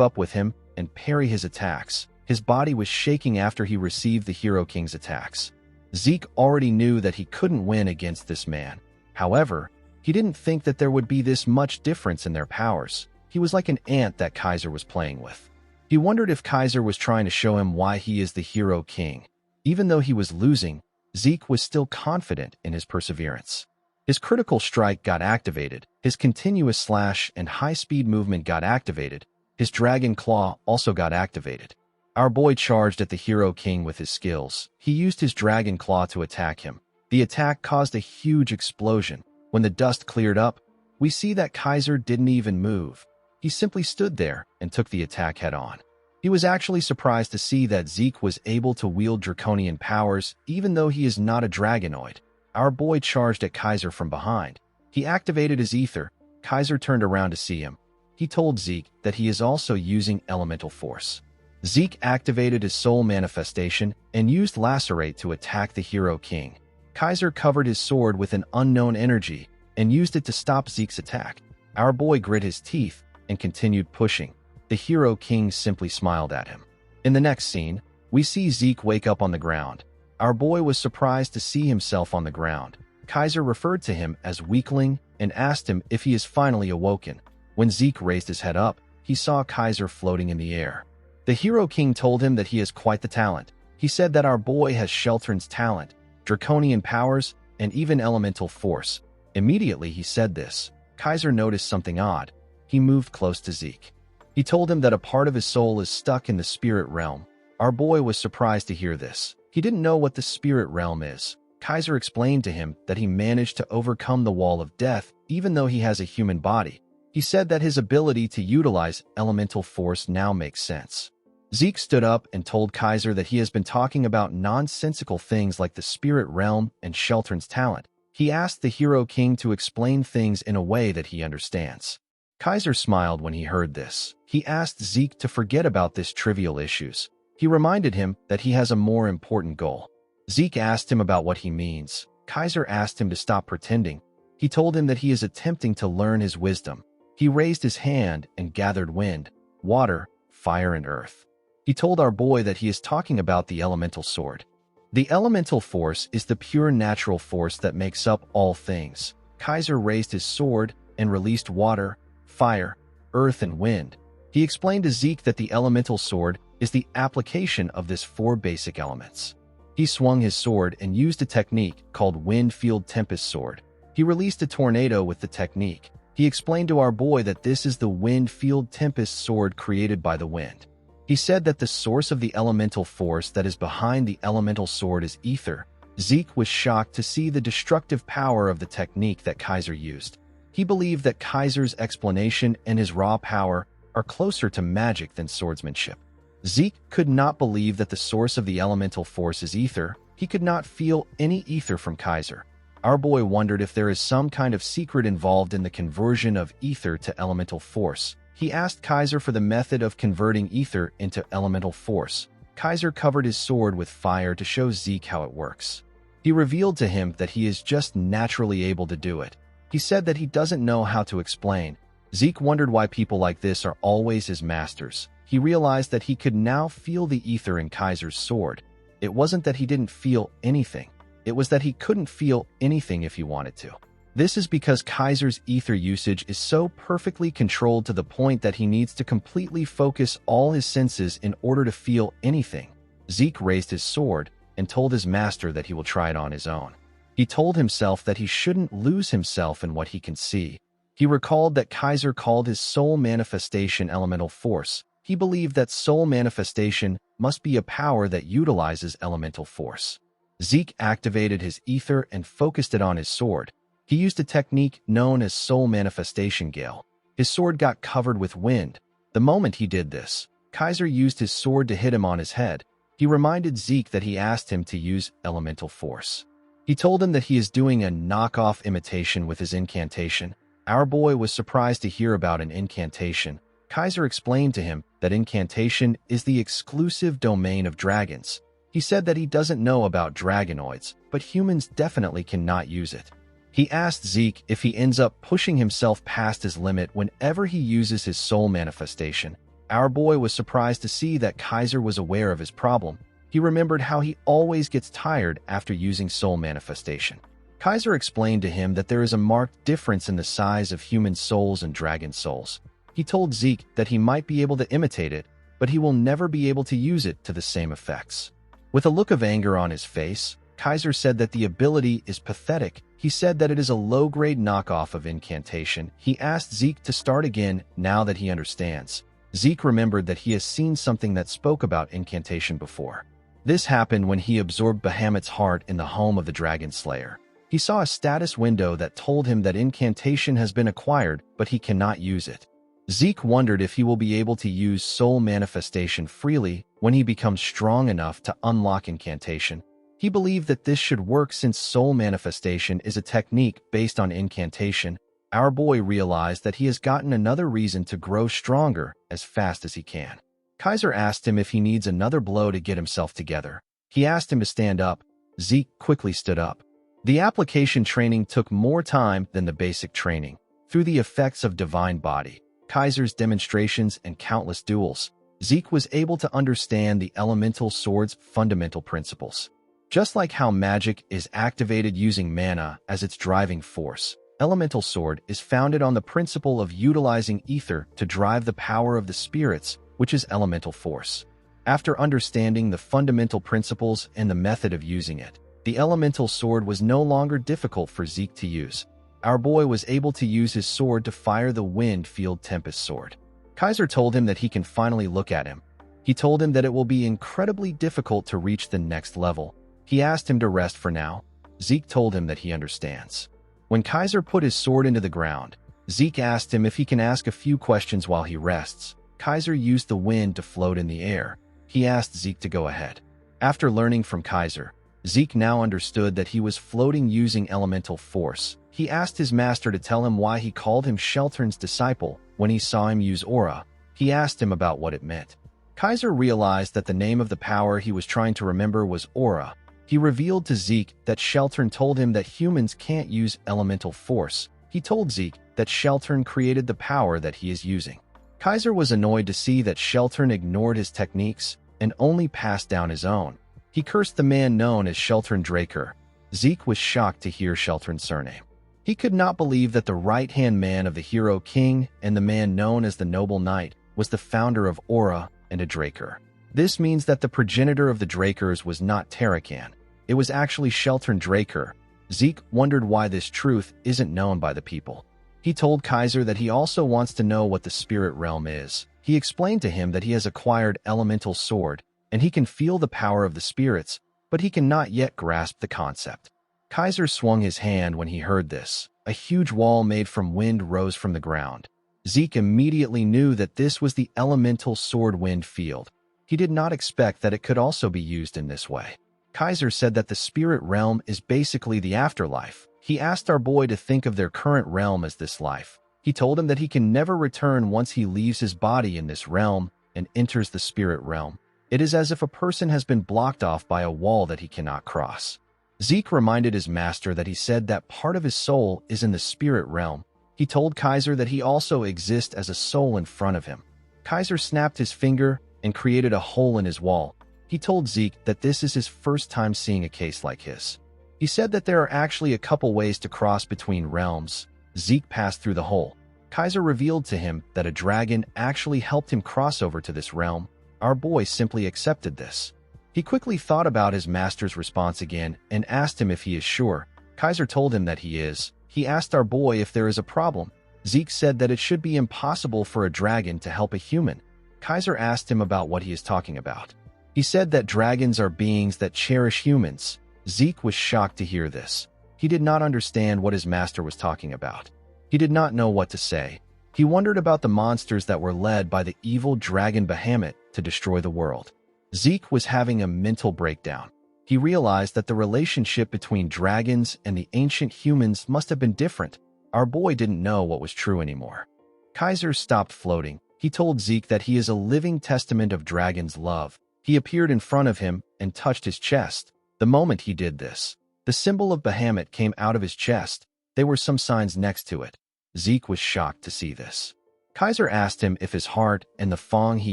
up with him and parry his attacks. His body was shaking after he received the Hero King's attacks. Zeke already knew that he couldn't win against this man. However, he didn't think that there would be this much difference in their powers. He was like an ant that Kaiser was playing with. He wondered if Kaiser was trying to show him why he is the Hero King. Even though he was losing, Zeke was still confident in his perseverance. His critical strike got activated. His continuous slash and high-speed movement got activated. His dragon claw also got activated. Our boy charged at the Hero King with his skills. He used his dragon claw to attack him. The attack caused a huge explosion. When the dust cleared up, we see that Kaiser didn't even move. He simply stood there and took the attack head-on. He was actually surprised to see that Zeke was able to wield draconian powers even though he is not a dragonoid. Our boy charged at Kaiser from behind. He activated his ether. Kaiser turned around to see him. He told Zeke that he is also using elemental force. Zeke activated his soul manifestation and used Lacerate to attack the Hero King. Kaiser covered his sword with an unknown energy and used it to stop Zeke's attack. Our boy grit his teeth and continued pushing. The Hero King simply smiled at him. In the next scene, we see Zeke wake up on the ground. Our boy was surprised to see himself on the ground. Kaiser referred to him as weakling and asked him if he is finally awoken. When Zeke raised his head up, he saw Kaiser floating in the air. The Hero King told him that he has quite the talent. He said that our boy has Sheltern's talent, draconian powers, and even elemental force. Immediately he said this, Kaiser noticed something odd. He moved close to Zeke. He told him that a part of his soul is stuck in the spirit realm. Our boy was surprised to hear this. He didn't know what the spirit realm is. Kaiser explained to him that he managed to overcome the wall of death even though he has a human body. He said that his ability to utilize elemental force now makes sense. Zeke stood up and told Kaiser that he has been talking about nonsensical things like the spirit realm and Sheltern's talent. He asked the Hero King to explain things in a way that he understands. Kaiser smiled when he heard this. He asked Zeke to forget about this trivial issues. He reminded him that he has a more important goal. Zeke asked him about what he means. Kaiser asked him to stop pretending. He told him that he is attempting to learn his wisdom. He raised his hand and gathered wind, water, fire, and earth. He told our boy that he is talking about the elemental sword. The elemental force is the pure natural force that makes up all things. Kaiser raised his sword and released water, fire, earth, and wind. He explained to Zeke that the elemental sword is the application of these four basic elements. He swung his sword and used a technique called Wind Field Tempest Sword. He released a tornado with the technique. He explained to our boy that this is the Wind Field Tempest Sword created by the wind. He said that the source of the elemental force that is behind the elemental sword is ether. Zeke was shocked to see the destructive power of the technique that Kaiser used. He believed that Kaiser's explanation and his raw power are closer to magic than swordsmanship. Zeke could not believe that the source of the elemental force is ether. He could not feel any ether from Kaiser. Our boy wondered if there is some kind of secret involved in the conversion of ether to elemental force. He asked Kaiser for the method of converting ether into elemental force. Kaiser covered his sword with fire to show Zeke how it works. He revealed to him that he is just naturally able to do it. He said that he doesn't know how to explain. Zeke wondered why people like this are always his masters. He realized that he could now feel the ether in Kaiser's sword. It wasn't that he didn't feel anything. It was that he couldn't feel anything if he wanted to. This is because Kaiser's ether usage is so perfectly controlled to the point that he needs to completely focus all his senses in order to feel anything. Zeke raised his sword and told his master that he will try it on his own. He told himself that he shouldn't lose himself in what he can see. He recalled that Kaiser called his soul manifestation elemental force. He believed that soul manifestation must be a power that utilizes elemental force. Zeke activated his ether and focused it on his sword. He used a technique known as soul manifestation gale. His sword got covered with wind. The moment he did this, Kaiser used his sword to hit him on his head. He reminded Zeke that he asked him to use elemental force. He told him that he is doing a knockoff imitation with his incantation. Our boy was surprised to hear about an incantation. Kaiser explained to him that incantation is the exclusive domain of dragons. He said that he doesn't know about dragonoids, but humans definitely cannot use it. He asked Zeke if he ends up pushing himself past his limit whenever he uses his soul manifestation. Our boy was surprised to see that Kaiser was aware of his problem. He remembered how he always gets tired after using soul manifestation. Kaiser explained to him that there is a marked difference in the size of human souls and dragon souls. He told Zeke that he might be able to imitate it, but he will never be able to use it to the same effects. With a look of anger on his face, Kaiser said that the ability is pathetic. He said that it is a low-grade knockoff of incantation. He asked Zeke to start again now that he understands. Zeke remembered that he has seen something that spoke about incantation before. This happened when he absorbed Bahamut's heart in the home of the Dragon Slayer. He saw a status window that told him that incantation has been acquired, but he cannot use it. Zeke wondered if he will be able to use soul manifestation freely when he becomes strong enough to unlock incantation. He believed that this should work since soul manifestation is a technique based on incantation. Our boy realized that he has gotten another reason to grow stronger as fast as he can. Kaiser asked him if he needs another blow to get himself together. He asked him to stand up. Zeke quickly stood up. The application training took more time than the basic training. Through the effects of Divine Body, Kaiser's demonstrations, and countless duels, Zeke was able to understand the elemental sword's fundamental principles. Just like how magic is activated using mana as its driving force, elemental sword is founded on the principle of utilizing ether to drive the power of the spirits, which is elemental force. After understanding the fundamental principles and the method of using it, the elemental sword was no longer difficult for Zeke to use. Our boy was able to use his sword to fire the Wind Field Tempest Sword. Kaiser told him that he can finally look at him. He told him that it will be incredibly difficult to reach the next level. He asked him to rest for now. Zeke told him that he understands. When Kaiser put his sword into the ground, Zeke asked him if he can ask a few questions while he rests. Kaiser used the wind to float in the air. He asked Zeke to go ahead. After learning from Kaiser, Zeke now understood that he was floating using elemental force. He asked his master to tell him why he called him Sheltern's disciple when he saw him use aura. He asked him about what it meant. Kaiser realized that the name of the power he was trying to remember was aura. He revealed to Zeke that Sheltern told him that humans can't use elemental force. He told Zeke that Sheltern created the power that he is using. Kaiser was annoyed to see that Sheltern ignored his techniques and only passed down his own. He cursed the man known as Sheltern Draker. Zeke was shocked to hear Sheltern's surname. He could not believe that the right-hand man of the hero king and the man known as the noble knight was the founder of Aura and a Draker. This means that the progenitor of the Drakers was not Tarakan. It was actually Sheltern Draker. Zeke wondered why this truth isn't known by the people. He told Kaiser that he also wants to know what the spirit realm is. He explained to him that he has acquired elemental sword, and he can feel the power of the spirits, but he cannot yet grasp the concept. Kaiser swung his hand when he heard this. A huge wall made from wind rose from the ground. Zeke immediately knew that this was the elemental sword wind field. He did not expect that it could also be used in this way. Kaiser said that the spirit realm is basically the afterlife. He asked our boy to think of their current realm as this life. He told him that he can never return once he leaves his body in this realm and enters the spirit realm. It is as if a person has been blocked off by a wall that he cannot cross. Zeke reminded his master that he said that part of his soul is in the spirit realm. He told Kaiser that he also exists as a soul in front of him. Kaiser snapped his finger and created a hole in his wall. He told Zeke that this is his first time seeing a case like his. He said that there are actually a couple ways to cross between realms. Zeke passed through the hole. Kaiser revealed to him that a dragon actually helped him cross over to this realm. Our boy simply accepted this. He quickly thought about his master's response again and asked him if he is sure. Kaiser told him that he is. He asked our boy if there is a problem. Zeke said that it should be impossible for a dragon to help a human. Kaiser asked him about what he is talking about. He said that dragons are beings that cherish humans. Zeke was shocked to hear this. He did not understand what his master was talking about. He did not know what to say. He wondered about the monsters that were led by the evil dragon Bahamut to destroy the world. Zeke was having a mental breakdown. He realized that the relationship between dragons and the ancient humans must have been different. Our boy didn't know what was true anymore. Kaiser stopped floating. He told Zeke that he is a living testament of dragon's love. He appeared in front of him and touched his chest. The moment he did this, the symbol of Bahamut came out of his chest. There were some signs next to it. Zeke was shocked to see this. Kaiser asked him if his heart and the fang he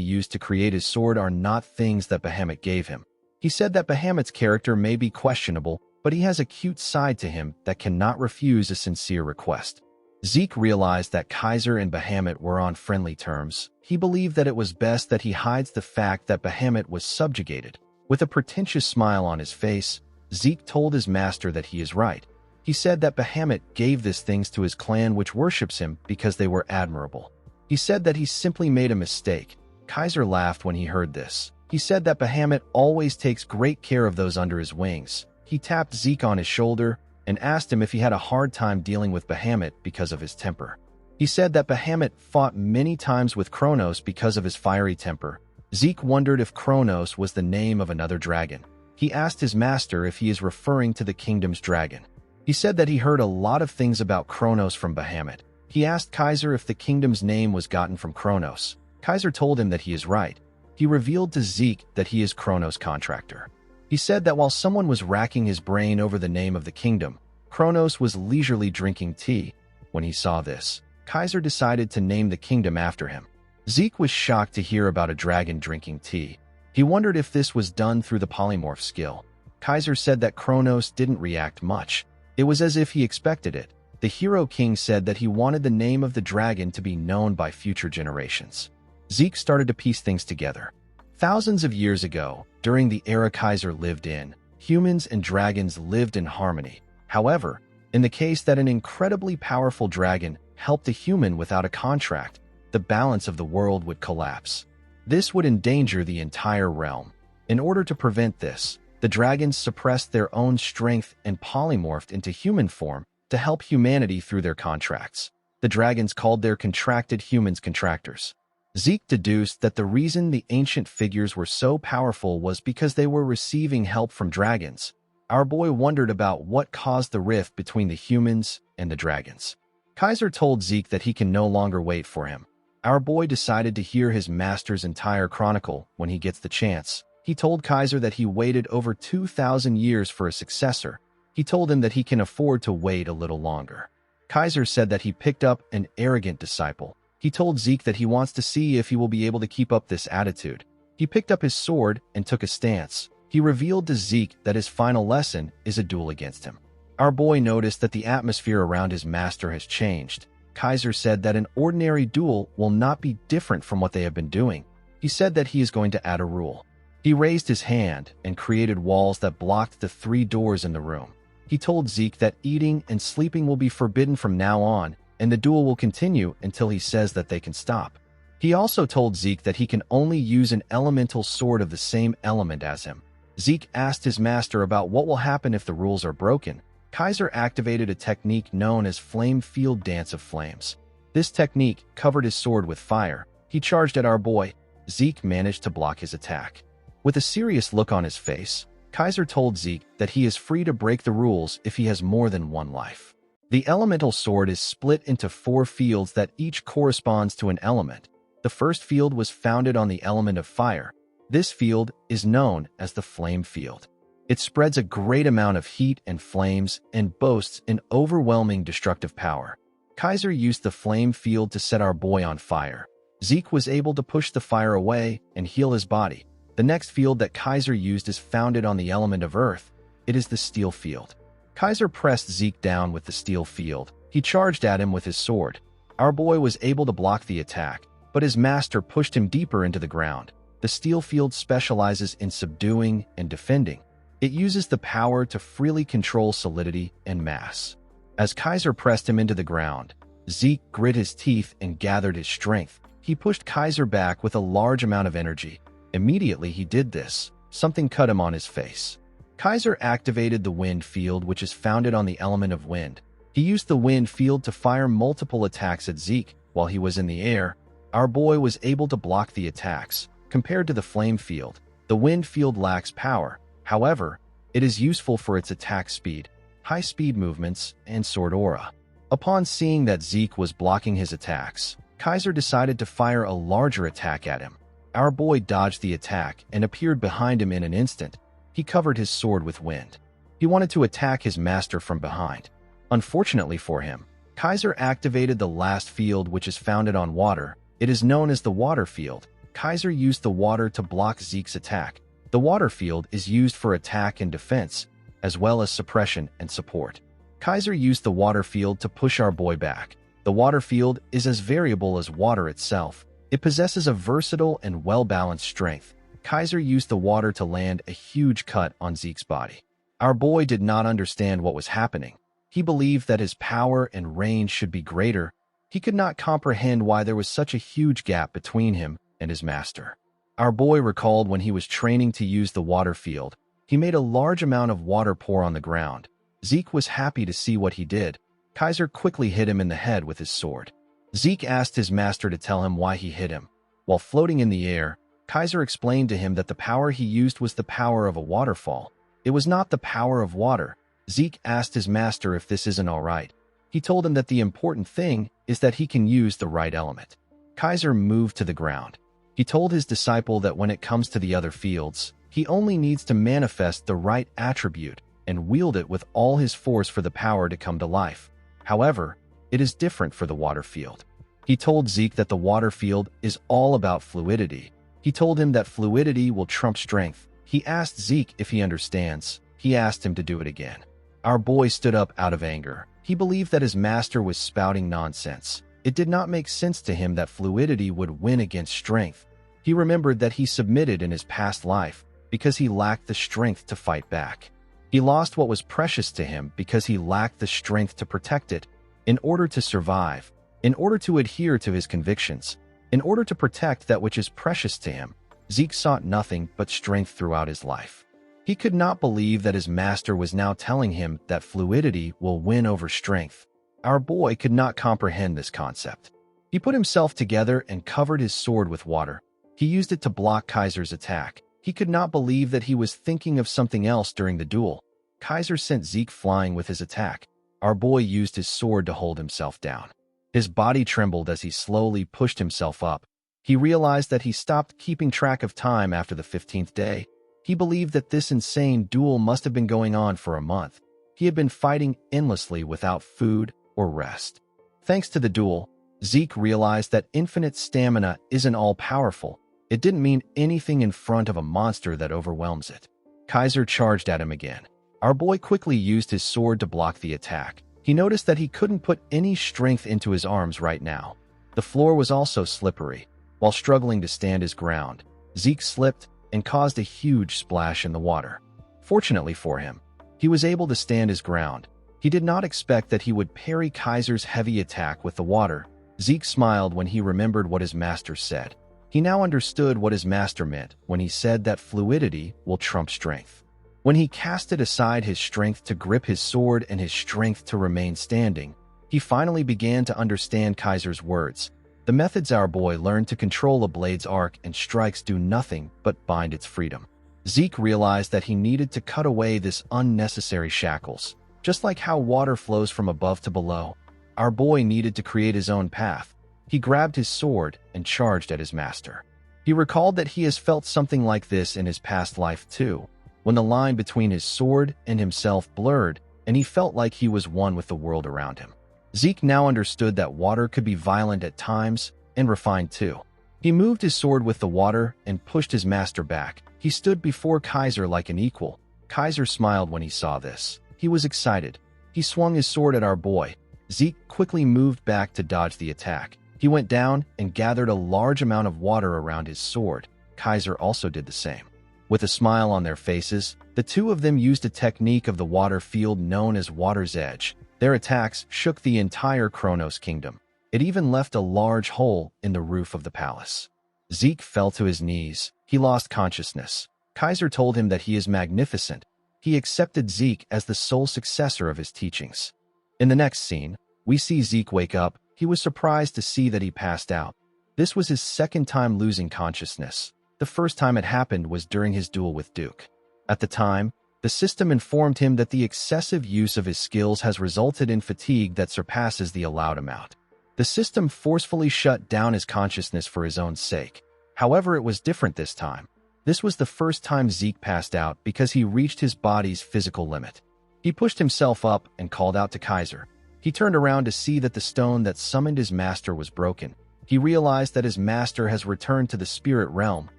used to create his sword are not things that Bahamut gave him. He said that Bahamut's character may be questionable, but he has a cute side to him that cannot refuse a sincere request. Zeke realized that Kaiser and Bahamut were on friendly terms. He believed that it was best that he hides the fact that Bahamut was subjugated. With a pretentious smile on his face, Zeke told his master that he is right. He said that Bahamut gave these things to his clan which worships him because they were admirable. He said that he simply made a mistake. Kaiser laughed when he heard this. He said that Bahamut always takes great care of those under his wings. He tapped Zeke on his shoulder and asked him if he had a hard time dealing with Bahamut because of his temper. He said that Bahamut fought many times with Kronos because of his fiery temper. Zeke wondered if Kronos was the name of another dragon. He asked his master if he is referring to the kingdom's dragon. He said that he heard a lot of things about Kronos from Bahamut. He asked Kaiser if the kingdom's name was gotten from Kronos. Kaiser told him that he is right. He revealed to Zeke that he is Kronos' contractor. He said that while someone was racking his brain over the name of the kingdom, Kronos was leisurely drinking tea. When he saw this, Kaiser decided to name the kingdom after him. Zeke was shocked to hear about a dragon drinking tea. He wondered if this was done through the polymorph skill. Kaiser said that Kronos didn't react much. It was as if he expected it. The Hero King said that he wanted the name of the dragon to be known by future generations. Zeke started to piece things together. Thousands of years ago, during the era Kaiser lived in, humans and dragons lived in harmony. However, in the case that an incredibly powerful dragon helped a human without a contract, the balance of the world would collapse. This would endanger the entire realm. In order to prevent this, the dragons suppressed their own strength and polymorphed into human form to help humanity through their contracts. The dragons called their contracted humans contractors. Zeke deduced that the reason the ancient figures were so powerful was because they were receiving help from dragons. Our boy wondered about what caused the rift between the humans and the dragons. Kaiser told Zeke that he can no longer wait for him. Our boy decided to hear his master's entire chronicle when he gets the chance. He told Kaiser that he waited over 2,000 years for a successor. He told him that he can afford to wait a little longer. Kaiser said that he picked up an arrogant disciple. He told Zeke that he wants to see if he will be able to keep up this attitude. He picked up his sword and took a stance. He revealed to Zeke that his final lesson is a duel against him. Our boy noticed that the atmosphere around his master has changed. Kaiser said that an ordinary duel will not be different from what they have been doing. He said that he is going to add a rule. He raised his hand and created walls that blocked the 3 doors in the room. He told Zeke that eating and sleeping will be forbidden from now on, and the duel will continue until he says that they can stop. He also told Zeke that he can only use an elemental sword of the same element as him. Zeke asked his master about what will happen if the rules are broken. Kaiser activated a technique known as Flame Field Dance of Flames. This technique covered his sword with fire. He charged at our boy. Zeke managed to block his attack. With a serious look on his face, Kaiser told Zeke that he is free to break the rules if he has more than 1 life. The elemental sword is split into 4 fields that each corresponds to an element. The first field was founded on the element of fire. This field is known as the flame field. It spreads a great amount of heat and flames and boasts an overwhelming destructive power. Kaiser used the flame field to set our boy on fire. Zeke was able to push the fire away and heal his body. The next field that Kaiser used is founded on the element of earth. It is the steel field. Kaiser pressed Zeke down with the steel field. He charged at him with his sword. Our boy was able to block the attack, but his master pushed him deeper into the ground. The steel field specializes in subduing and defending. It uses the power to freely control solidity and mass. As Kaiser pressed him into the ground, Zeke grit his teeth and gathered his strength. He pushed Kaiser back with a large amount of energy. Immediately he did this, something cut him on his face. Kaiser activated the wind field, which is founded on the element of wind. He used the wind field to fire multiple attacks at Zeke. While he was in the air, our boy was able to block the attacks. Compared to the flame field, the wind field lacks power. However, it is useful for its attack speed, high-speed movements, and sword aura. Upon seeing that Zeke was blocking his attacks, Kaiser decided to fire a larger attack at him. Our boy dodged the attack and appeared behind him in an instant. He covered his sword with wind. He wanted to attack his master from behind. Unfortunately for him, Kaiser activated the last field, which is founded on water. It is known as the water field. Kaiser used the water to block Zeke's attack. The water field is used for attack and defense, as well as suppression and support. Kaiser used the water field to push our boy back. The water field is as variable as water itself. It possesses a versatile and well-balanced strength. Kaiser used the water to land a huge cut on Zeke's body. Our boy did not understand what was happening. He believed that his power and range should be greater. He could not comprehend why there was such a huge gap between him and his master. Our boy recalled when he was training to use the water field. He made a large amount of water pour on the ground. Zeke was happy to see what he did. Kaiser quickly hit him in the head with his sword. Zeke asked his master to tell him why he hit him. While floating in the air, Kaiser explained to him that the power he used was the power of a waterfall. It was not the power of water. Zeke asked his master if this isn't all right. He told him that the important thing is that he can use the right element. Kaiser moved to the ground. He told his disciple that when it comes to the other fields, he only needs to manifest the right attribute and wield it with all his force for the power to come to life. However, it is different for the water field. He told Zeke that the water field is all about fluidity. He told him that fluidity will trump strength. He asked Zeke if he understands. He asked him to do it again. Our boy stood up out of anger. He believed that his master was spouting nonsense. It did not make sense to him that fluidity would win against strength. He remembered that he submitted in his past life because he lacked the strength to fight back. He lost what was precious to him because he lacked the strength to protect it. In order to survive, in order to adhere to his convictions, in order to protect that which is precious to him, Zeke sought nothing but strength throughout his life. He could not believe that his master was now telling him that fluidity will win over strength. Our boy could not comprehend this concept. He put himself together and covered his sword with water. He used it to block Kaiser's attack. He could not believe that he was thinking of something else during the duel. Kaiser sent Zeke flying with his attack. Our boy used his sword to hold himself down. His body trembled as he slowly pushed himself up. He realized that he stopped keeping track of time after the 15th day. He believed that this insane duel must have been going on for a month. He had been fighting endlessly without food or rest. Thanks to the duel, Zeke realized that infinite stamina isn't all-powerful. It didn't mean anything in front of a monster that overwhelms it. Kaiser charged at him again. Our boy quickly used his sword to block the attack. He noticed that he couldn't put any strength into his arms right now. The floor was also slippery. While struggling to stand his ground, Zeke slipped and caused a huge splash in the water. Fortunately for him, he was able to stand his ground. He did not expect that he would parry Kaiser's heavy attack with the water. Zeke smiled when he remembered what his master said. He now understood what his master meant when he said that fluidity will trump strength. When he casted aside his strength to grip his sword and his strength to remain standing, he finally began to understand Kaiser's words. The methods our boy learned to control a blade's arc and strikes do nothing but bind its freedom. Zeke realized that he needed to cut away this unnecessary shackles. Just like how water flows from above to below, our boy needed to create his own path. He grabbed his sword and charged at his master. He recalled that he has felt something like this in his past life too, when the line between his sword and himself blurred, and he felt like he was one with the world around him. Zeke now understood that water could be violent at times and refined too. He moved his sword with the water and pushed his master back. He stood before Kaiser like an equal. Kaiser smiled when he saw this. He was excited. He swung his sword at our boy. Zeke quickly moved back to dodge the attack. He went down and gathered a large amount of water around his sword. Kaiser also did the same. With a smile on their faces, the two of them used a technique of the water field known as Water's Edge. Their attacks shook the entire Kronos kingdom. It even left a large hole in the roof of the palace. Zeke fell to his knees. He lost consciousness. Kaiser told him that he is magnificent. He accepted Zeke as the sole successor of his teachings. In the next scene, we see Zeke wake up. He was surprised to see that he passed out. This was his second time losing consciousness. The first time it happened was during his duel with Duke. At the time, the system informed him that the excessive use of his skills has resulted in fatigue that surpasses the allowed amount. The system forcefully shut down his consciousness for his own sake. However, it was different this time. This was the first time Zeke passed out because he reached his body's physical limit. He pushed himself up and called out to Kaiser. He turned around to see that the stone that summoned his master was broken. He realized that his master has returned to the spirit realm.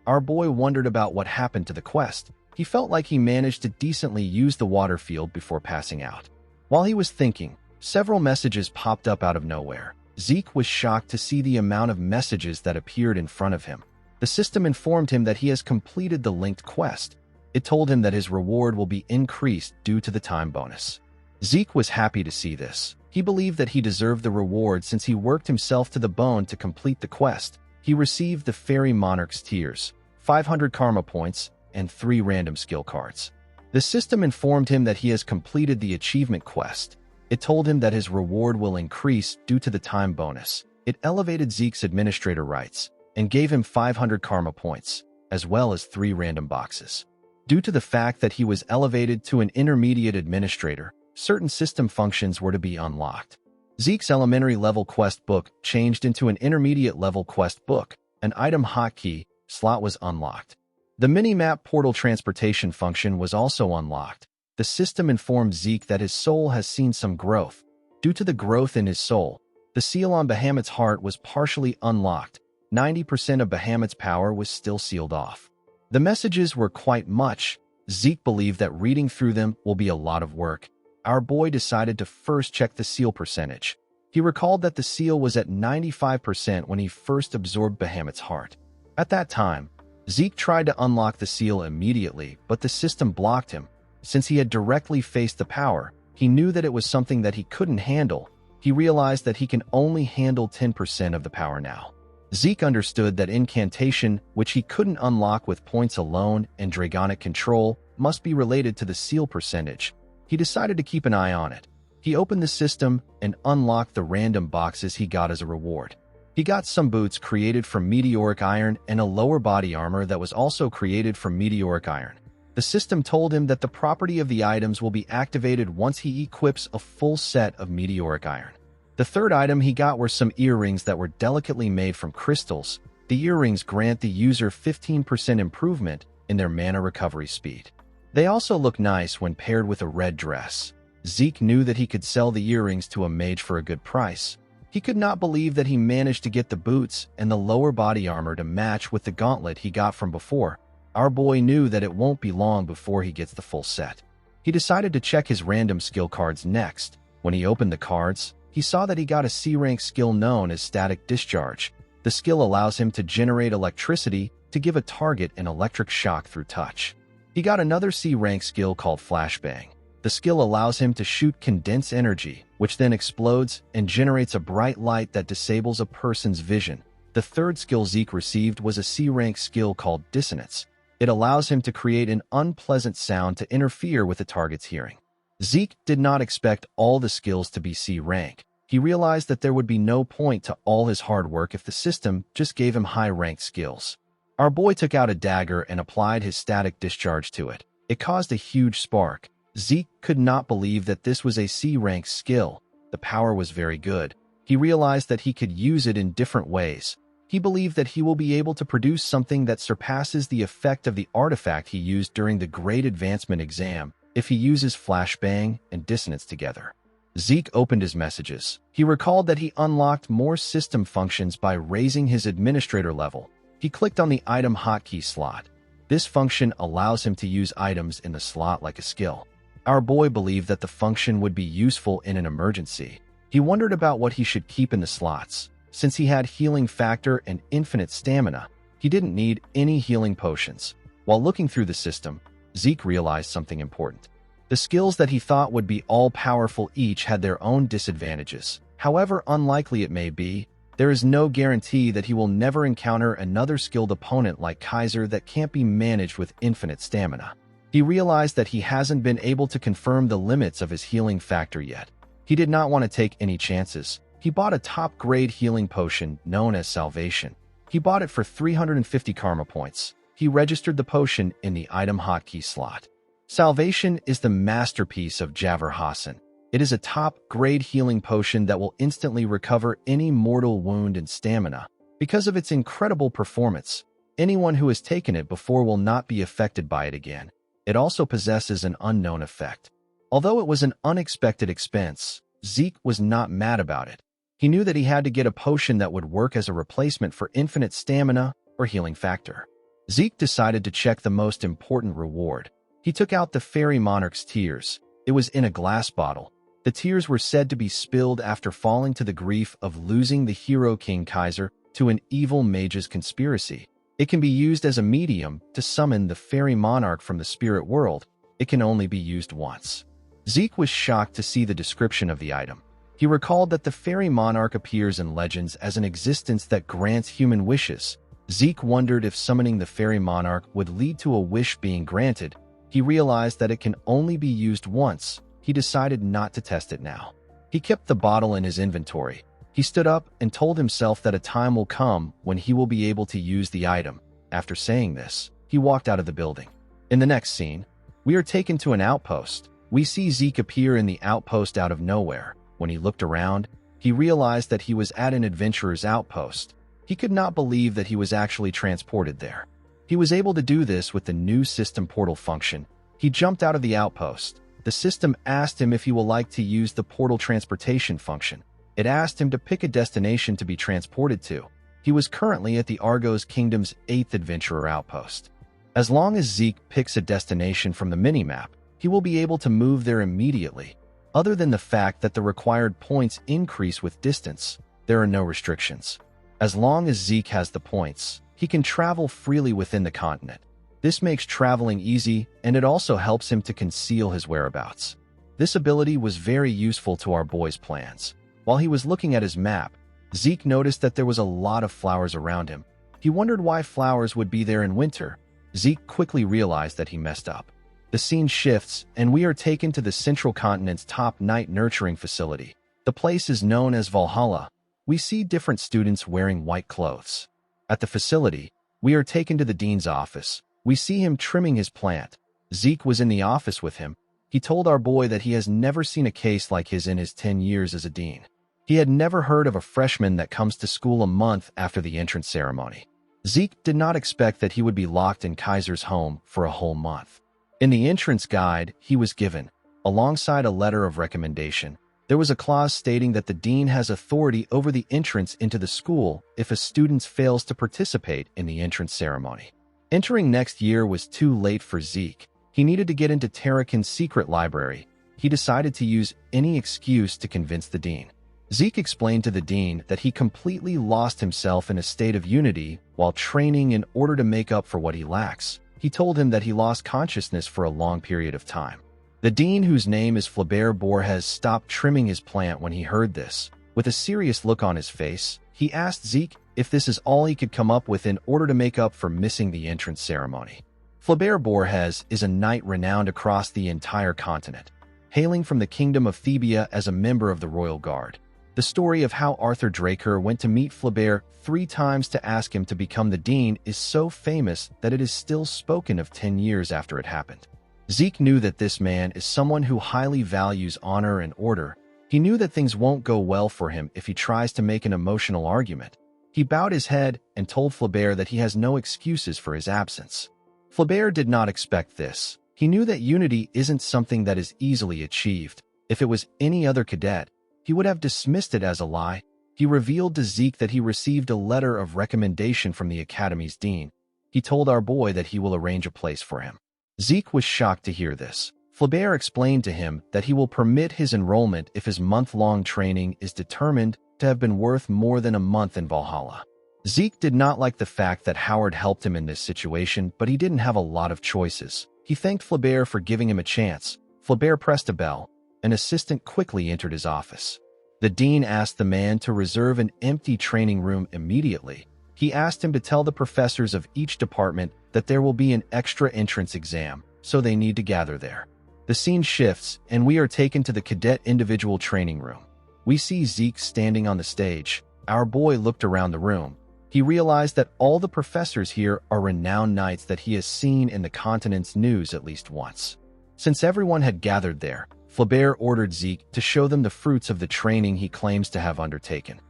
Our boy wondered about what happened to the quest. He felt like he managed to decently use the water field before passing out. While he was thinking, several messages popped up out of nowhere. Zeke was shocked to see the amount of messages that appeared in front of him. The system informed him that he has completed the linked quest. It told him that his reward will be increased due to the time bonus. Zeke was happy to see this. He believed that he deserved the reward since he worked himself to the bone to complete the quest. He received the Fairy Monarch's Tears, 500 karma points, and 3 random skill cards. The system informed him that he has completed the achievement quest. It told him that his reward will increase due to the time bonus. It elevated Zeke's administrator rights and gave him 500 karma points, as well as 3 random boxes. Due to the fact that he was elevated to an intermediate administrator, certain system functions were to be unlocked. Zeke's elementary level quest book changed into an intermediate level quest book. An item hotkey slot was unlocked. The mini-map portal transportation function was also unlocked. The system informed Zeke that his soul has seen some growth. Due to the growth in his soul, the seal on Bahamut's heart was partially unlocked. 90% of Bahamut's power was still sealed off. The messages were quite much. Zeke believed that reading through them will be a lot of work. Our boy decided to first check the seal percentage. He recalled that the seal was at 95% when he first absorbed Bahamut's heart. At that time, Zeke tried to unlock the seal immediately, but the system blocked him. Since he had directly faced the power, he knew that it was something that he couldn't handle. He realized that he can only handle 10% of the power now. Zeke understood that incantation, which he couldn't unlock with points alone, and dragonic control must be related to the seal percentage. He decided to keep an eye on it. He opened the system and unlocked the random boxes he got as a reward. He got some boots created from meteoric iron and a lower body armor that was also created from meteoric iron. The system told him that the property of the items will be activated once he equips a full set of meteoric iron. The third item he got were some earrings that were delicately made from crystals. The earrings grant the user 15% improvement in their mana recovery speed. They also look nice when paired with a red dress. Zeke knew that he could sell the earrings to a mage for a good price. He could not believe that he managed to get the boots and the lower body armor to match with the gauntlet he got from before. Our boy knew that it won't be long before he gets the full set. He decided to check his random skill cards next. When he opened the cards, he saw that he got a C-rank skill known as Static Discharge. The skill allows him to generate electricity to give a target an electric shock through touch. He got another C-rank skill called Flashbang. The skill allows him to shoot condensed energy, which then explodes and generates a bright light that disables a person's vision. The third skill Zeke received was a C-rank skill called Dissonance. It allows him to create an unpleasant sound to interfere with the target's hearing. Zeke did not expect all the skills to be C-rank. He realized that there would be no point to all his hard work if the system just gave him high-ranked skills. Our boy took out a dagger and applied his static discharge to it. It caused a huge spark. Zeke could not believe that this was a C-rank skill. The power was very good. He realized that he could use it in different ways. He believed that he will be able to produce something that surpasses the effect of the artifact he used during the Great Advancement exam if he uses Flashbang and Dissonance together. Zeke opened his messages. He recalled that he unlocked more system functions by raising his administrator level. He clicked on the item hotkey slot. This function allows him to use items in the slot like a skill. Our boy believed that the function would be useful in an emergency. He wondered about what he should keep in the slots. Since he had healing factor and infinite stamina, he didn't need any healing potions. While looking through the system, Zeke realized something important. The skills that he thought would be all-powerful each had their own disadvantages. However unlikely it may be, there is no guarantee that he will never encounter another skilled opponent like Kaiser that can't be managed with infinite stamina. He realized that he hasn't been able to confirm the limits of his healing factor yet. He did not want to take any chances. He bought a top-grade healing potion known as Salvation. He bought it for 350 karma points. He registered the potion in the item hotkey slot. Salvation is the masterpiece of Javor Hassan. It is a top-grade healing potion that will instantly recover any mortal wound and stamina. Because of its incredible performance, anyone who has taken it before will not be affected by it again. It also possesses an unknown effect. Although it was an unexpected expense, Zeke was not mad about it. He knew that he had to get a potion that would work as a replacement for infinite stamina or healing factor. Zeke decided to check the most important reward. He took out the Fairy Monarch's tears. It was in a glass bottle. The tears were said to be spilled after falling to the grief of losing the hero King Kaiser to an evil mage's conspiracy. It can be used as a medium to summon the Fairy Monarch from the spirit world. It can only be used once. Zeke was shocked to see the description of the item. He recalled that the Fairy Monarch appears in legends as an existence that grants human wishes. Zeke wondered if summoning the Fairy Monarch would lead to a wish being granted. He realized that it can only be used once. He decided not to test it now. He kept the bottle in his inventory. He stood up and told himself that a time will come when he will be able to use the item. After saying this, he walked out of the building. In the next scene, we are taken to an outpost. We see Zeke appear in the outpost out of nowhere. When he looked around, he realized that he was at an adventurer's outpost. He could not believe that he was actually transported there. He was able to do this with the new system portal function. He jumped out of the outpost. The system asked him if he would like to use the portal transportation function. It asked him to pick a destination to be transported to. He was currently at the Argos Kingdom's 8th adventurer outpost. As long as Zeke picks a destination from the minimap, he will be able to move there immediately. Other than the fact that the required points increase with distance, there are no restrictions. As long as Zeke has the points, he can travel freely within the continent. This makes traveling easy, and it also helps him to conceal his whereabouts. This ability was very useful to our boy's plans. While he was looking at his map, Zeke noticed that there was a lot of flowers around him. He wondered why flowers would be there in winter. Zeke quickly realized that he messed up. The scene shifts, and we are taken to the Central Continent's top night nurturing facility. The place is known as Valhalla. We see different students wearing white clothes. At the facility, we are taken to the dean's office. We see him trimming his plant. Zeke was in the office with him. He told our boy that he has never seen a case like his in his 10 years as a dean. He had never heard of a freshman that comes to school a month after the entrance ceremony. Zeke did not expect that he would be locked in Kaiser's home for a whole month. In the entrance guide he was given, alongside a letter of recommendation, there was a clause stating that the dean has authority over the entrance into the school if a student fails to participate in the entrance ceremony. Entering next year was too late for Zeke. He needed to get into Terrakin's secret library. He decided to use any excuse to convince the dean. Zeke explained to the dean that he completely lost himself in a state of unity while training in order to make up for what he lacks. He told him that he lost consciousness for a long period of time. The dean, whose name is Flaubert Borges, stopped trimming his plant when he heard this. With a serious look on his face, he asked Zeke if this is all he could come up with in order to make up for missing the entrance ceremony. Flaubert Borges is a knight renowned across the entire continent, hailing from the kingdom of Thebia as a member of the royal guard. The story of how Arthur Draker went to meet Flaubert 3 times to ask him to become the dean is so famous that it is still spoken of 10 years after it happened. Zeke knew that this man is someone who highly values honor and order. He knew that things won't go well for him if he tries to make an emotional argument. He bowed his head and told Flaubert that he has no excuses for his absence. Flaubert did not expect this. He knew that unity isn't something that is easily achieved. If it was any other cadet, he would have dismissed it as a lie. He revealed to Zeke that he received a letter of recommendation from the academy's dean. He told our boy that he will arrange a place for him. Zeke was shocked to hear this. Flaubert explained to him that he will permit his enrollment if his month-long training is determined to have been worth more than a month in Valhalla. Zeke did not like the fact that Howard helped him in this situation, but he didn't have a lot of choices. He thanked Flaubert for giving him a chance. Flaubert pressed a bell. An assistant quickly entered his office. The dean asked the man to reserve an empty training room immediately. He asked him to tell the professors of each department that there will be an extra entrance exam, so they need to gather there. The scene shifts, and we are taken to the cadet individual training room. We see Zeke standing on the stage. Our boy looked around the room. He realized that all the professors here are renowned knights that he has seen in the continent's news at least once. Since everyone had gathered there, Flaubert ordered Zeke to show them the fruits of the training he claims to have undertaken.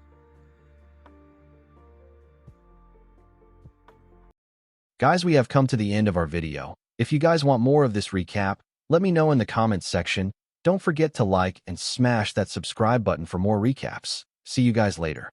Guys, we have come to the end of our video. If you guys want more of this recap, let me know in the comments section. Don't forget to like and smash that subscribe button for more recaps. See you guys later.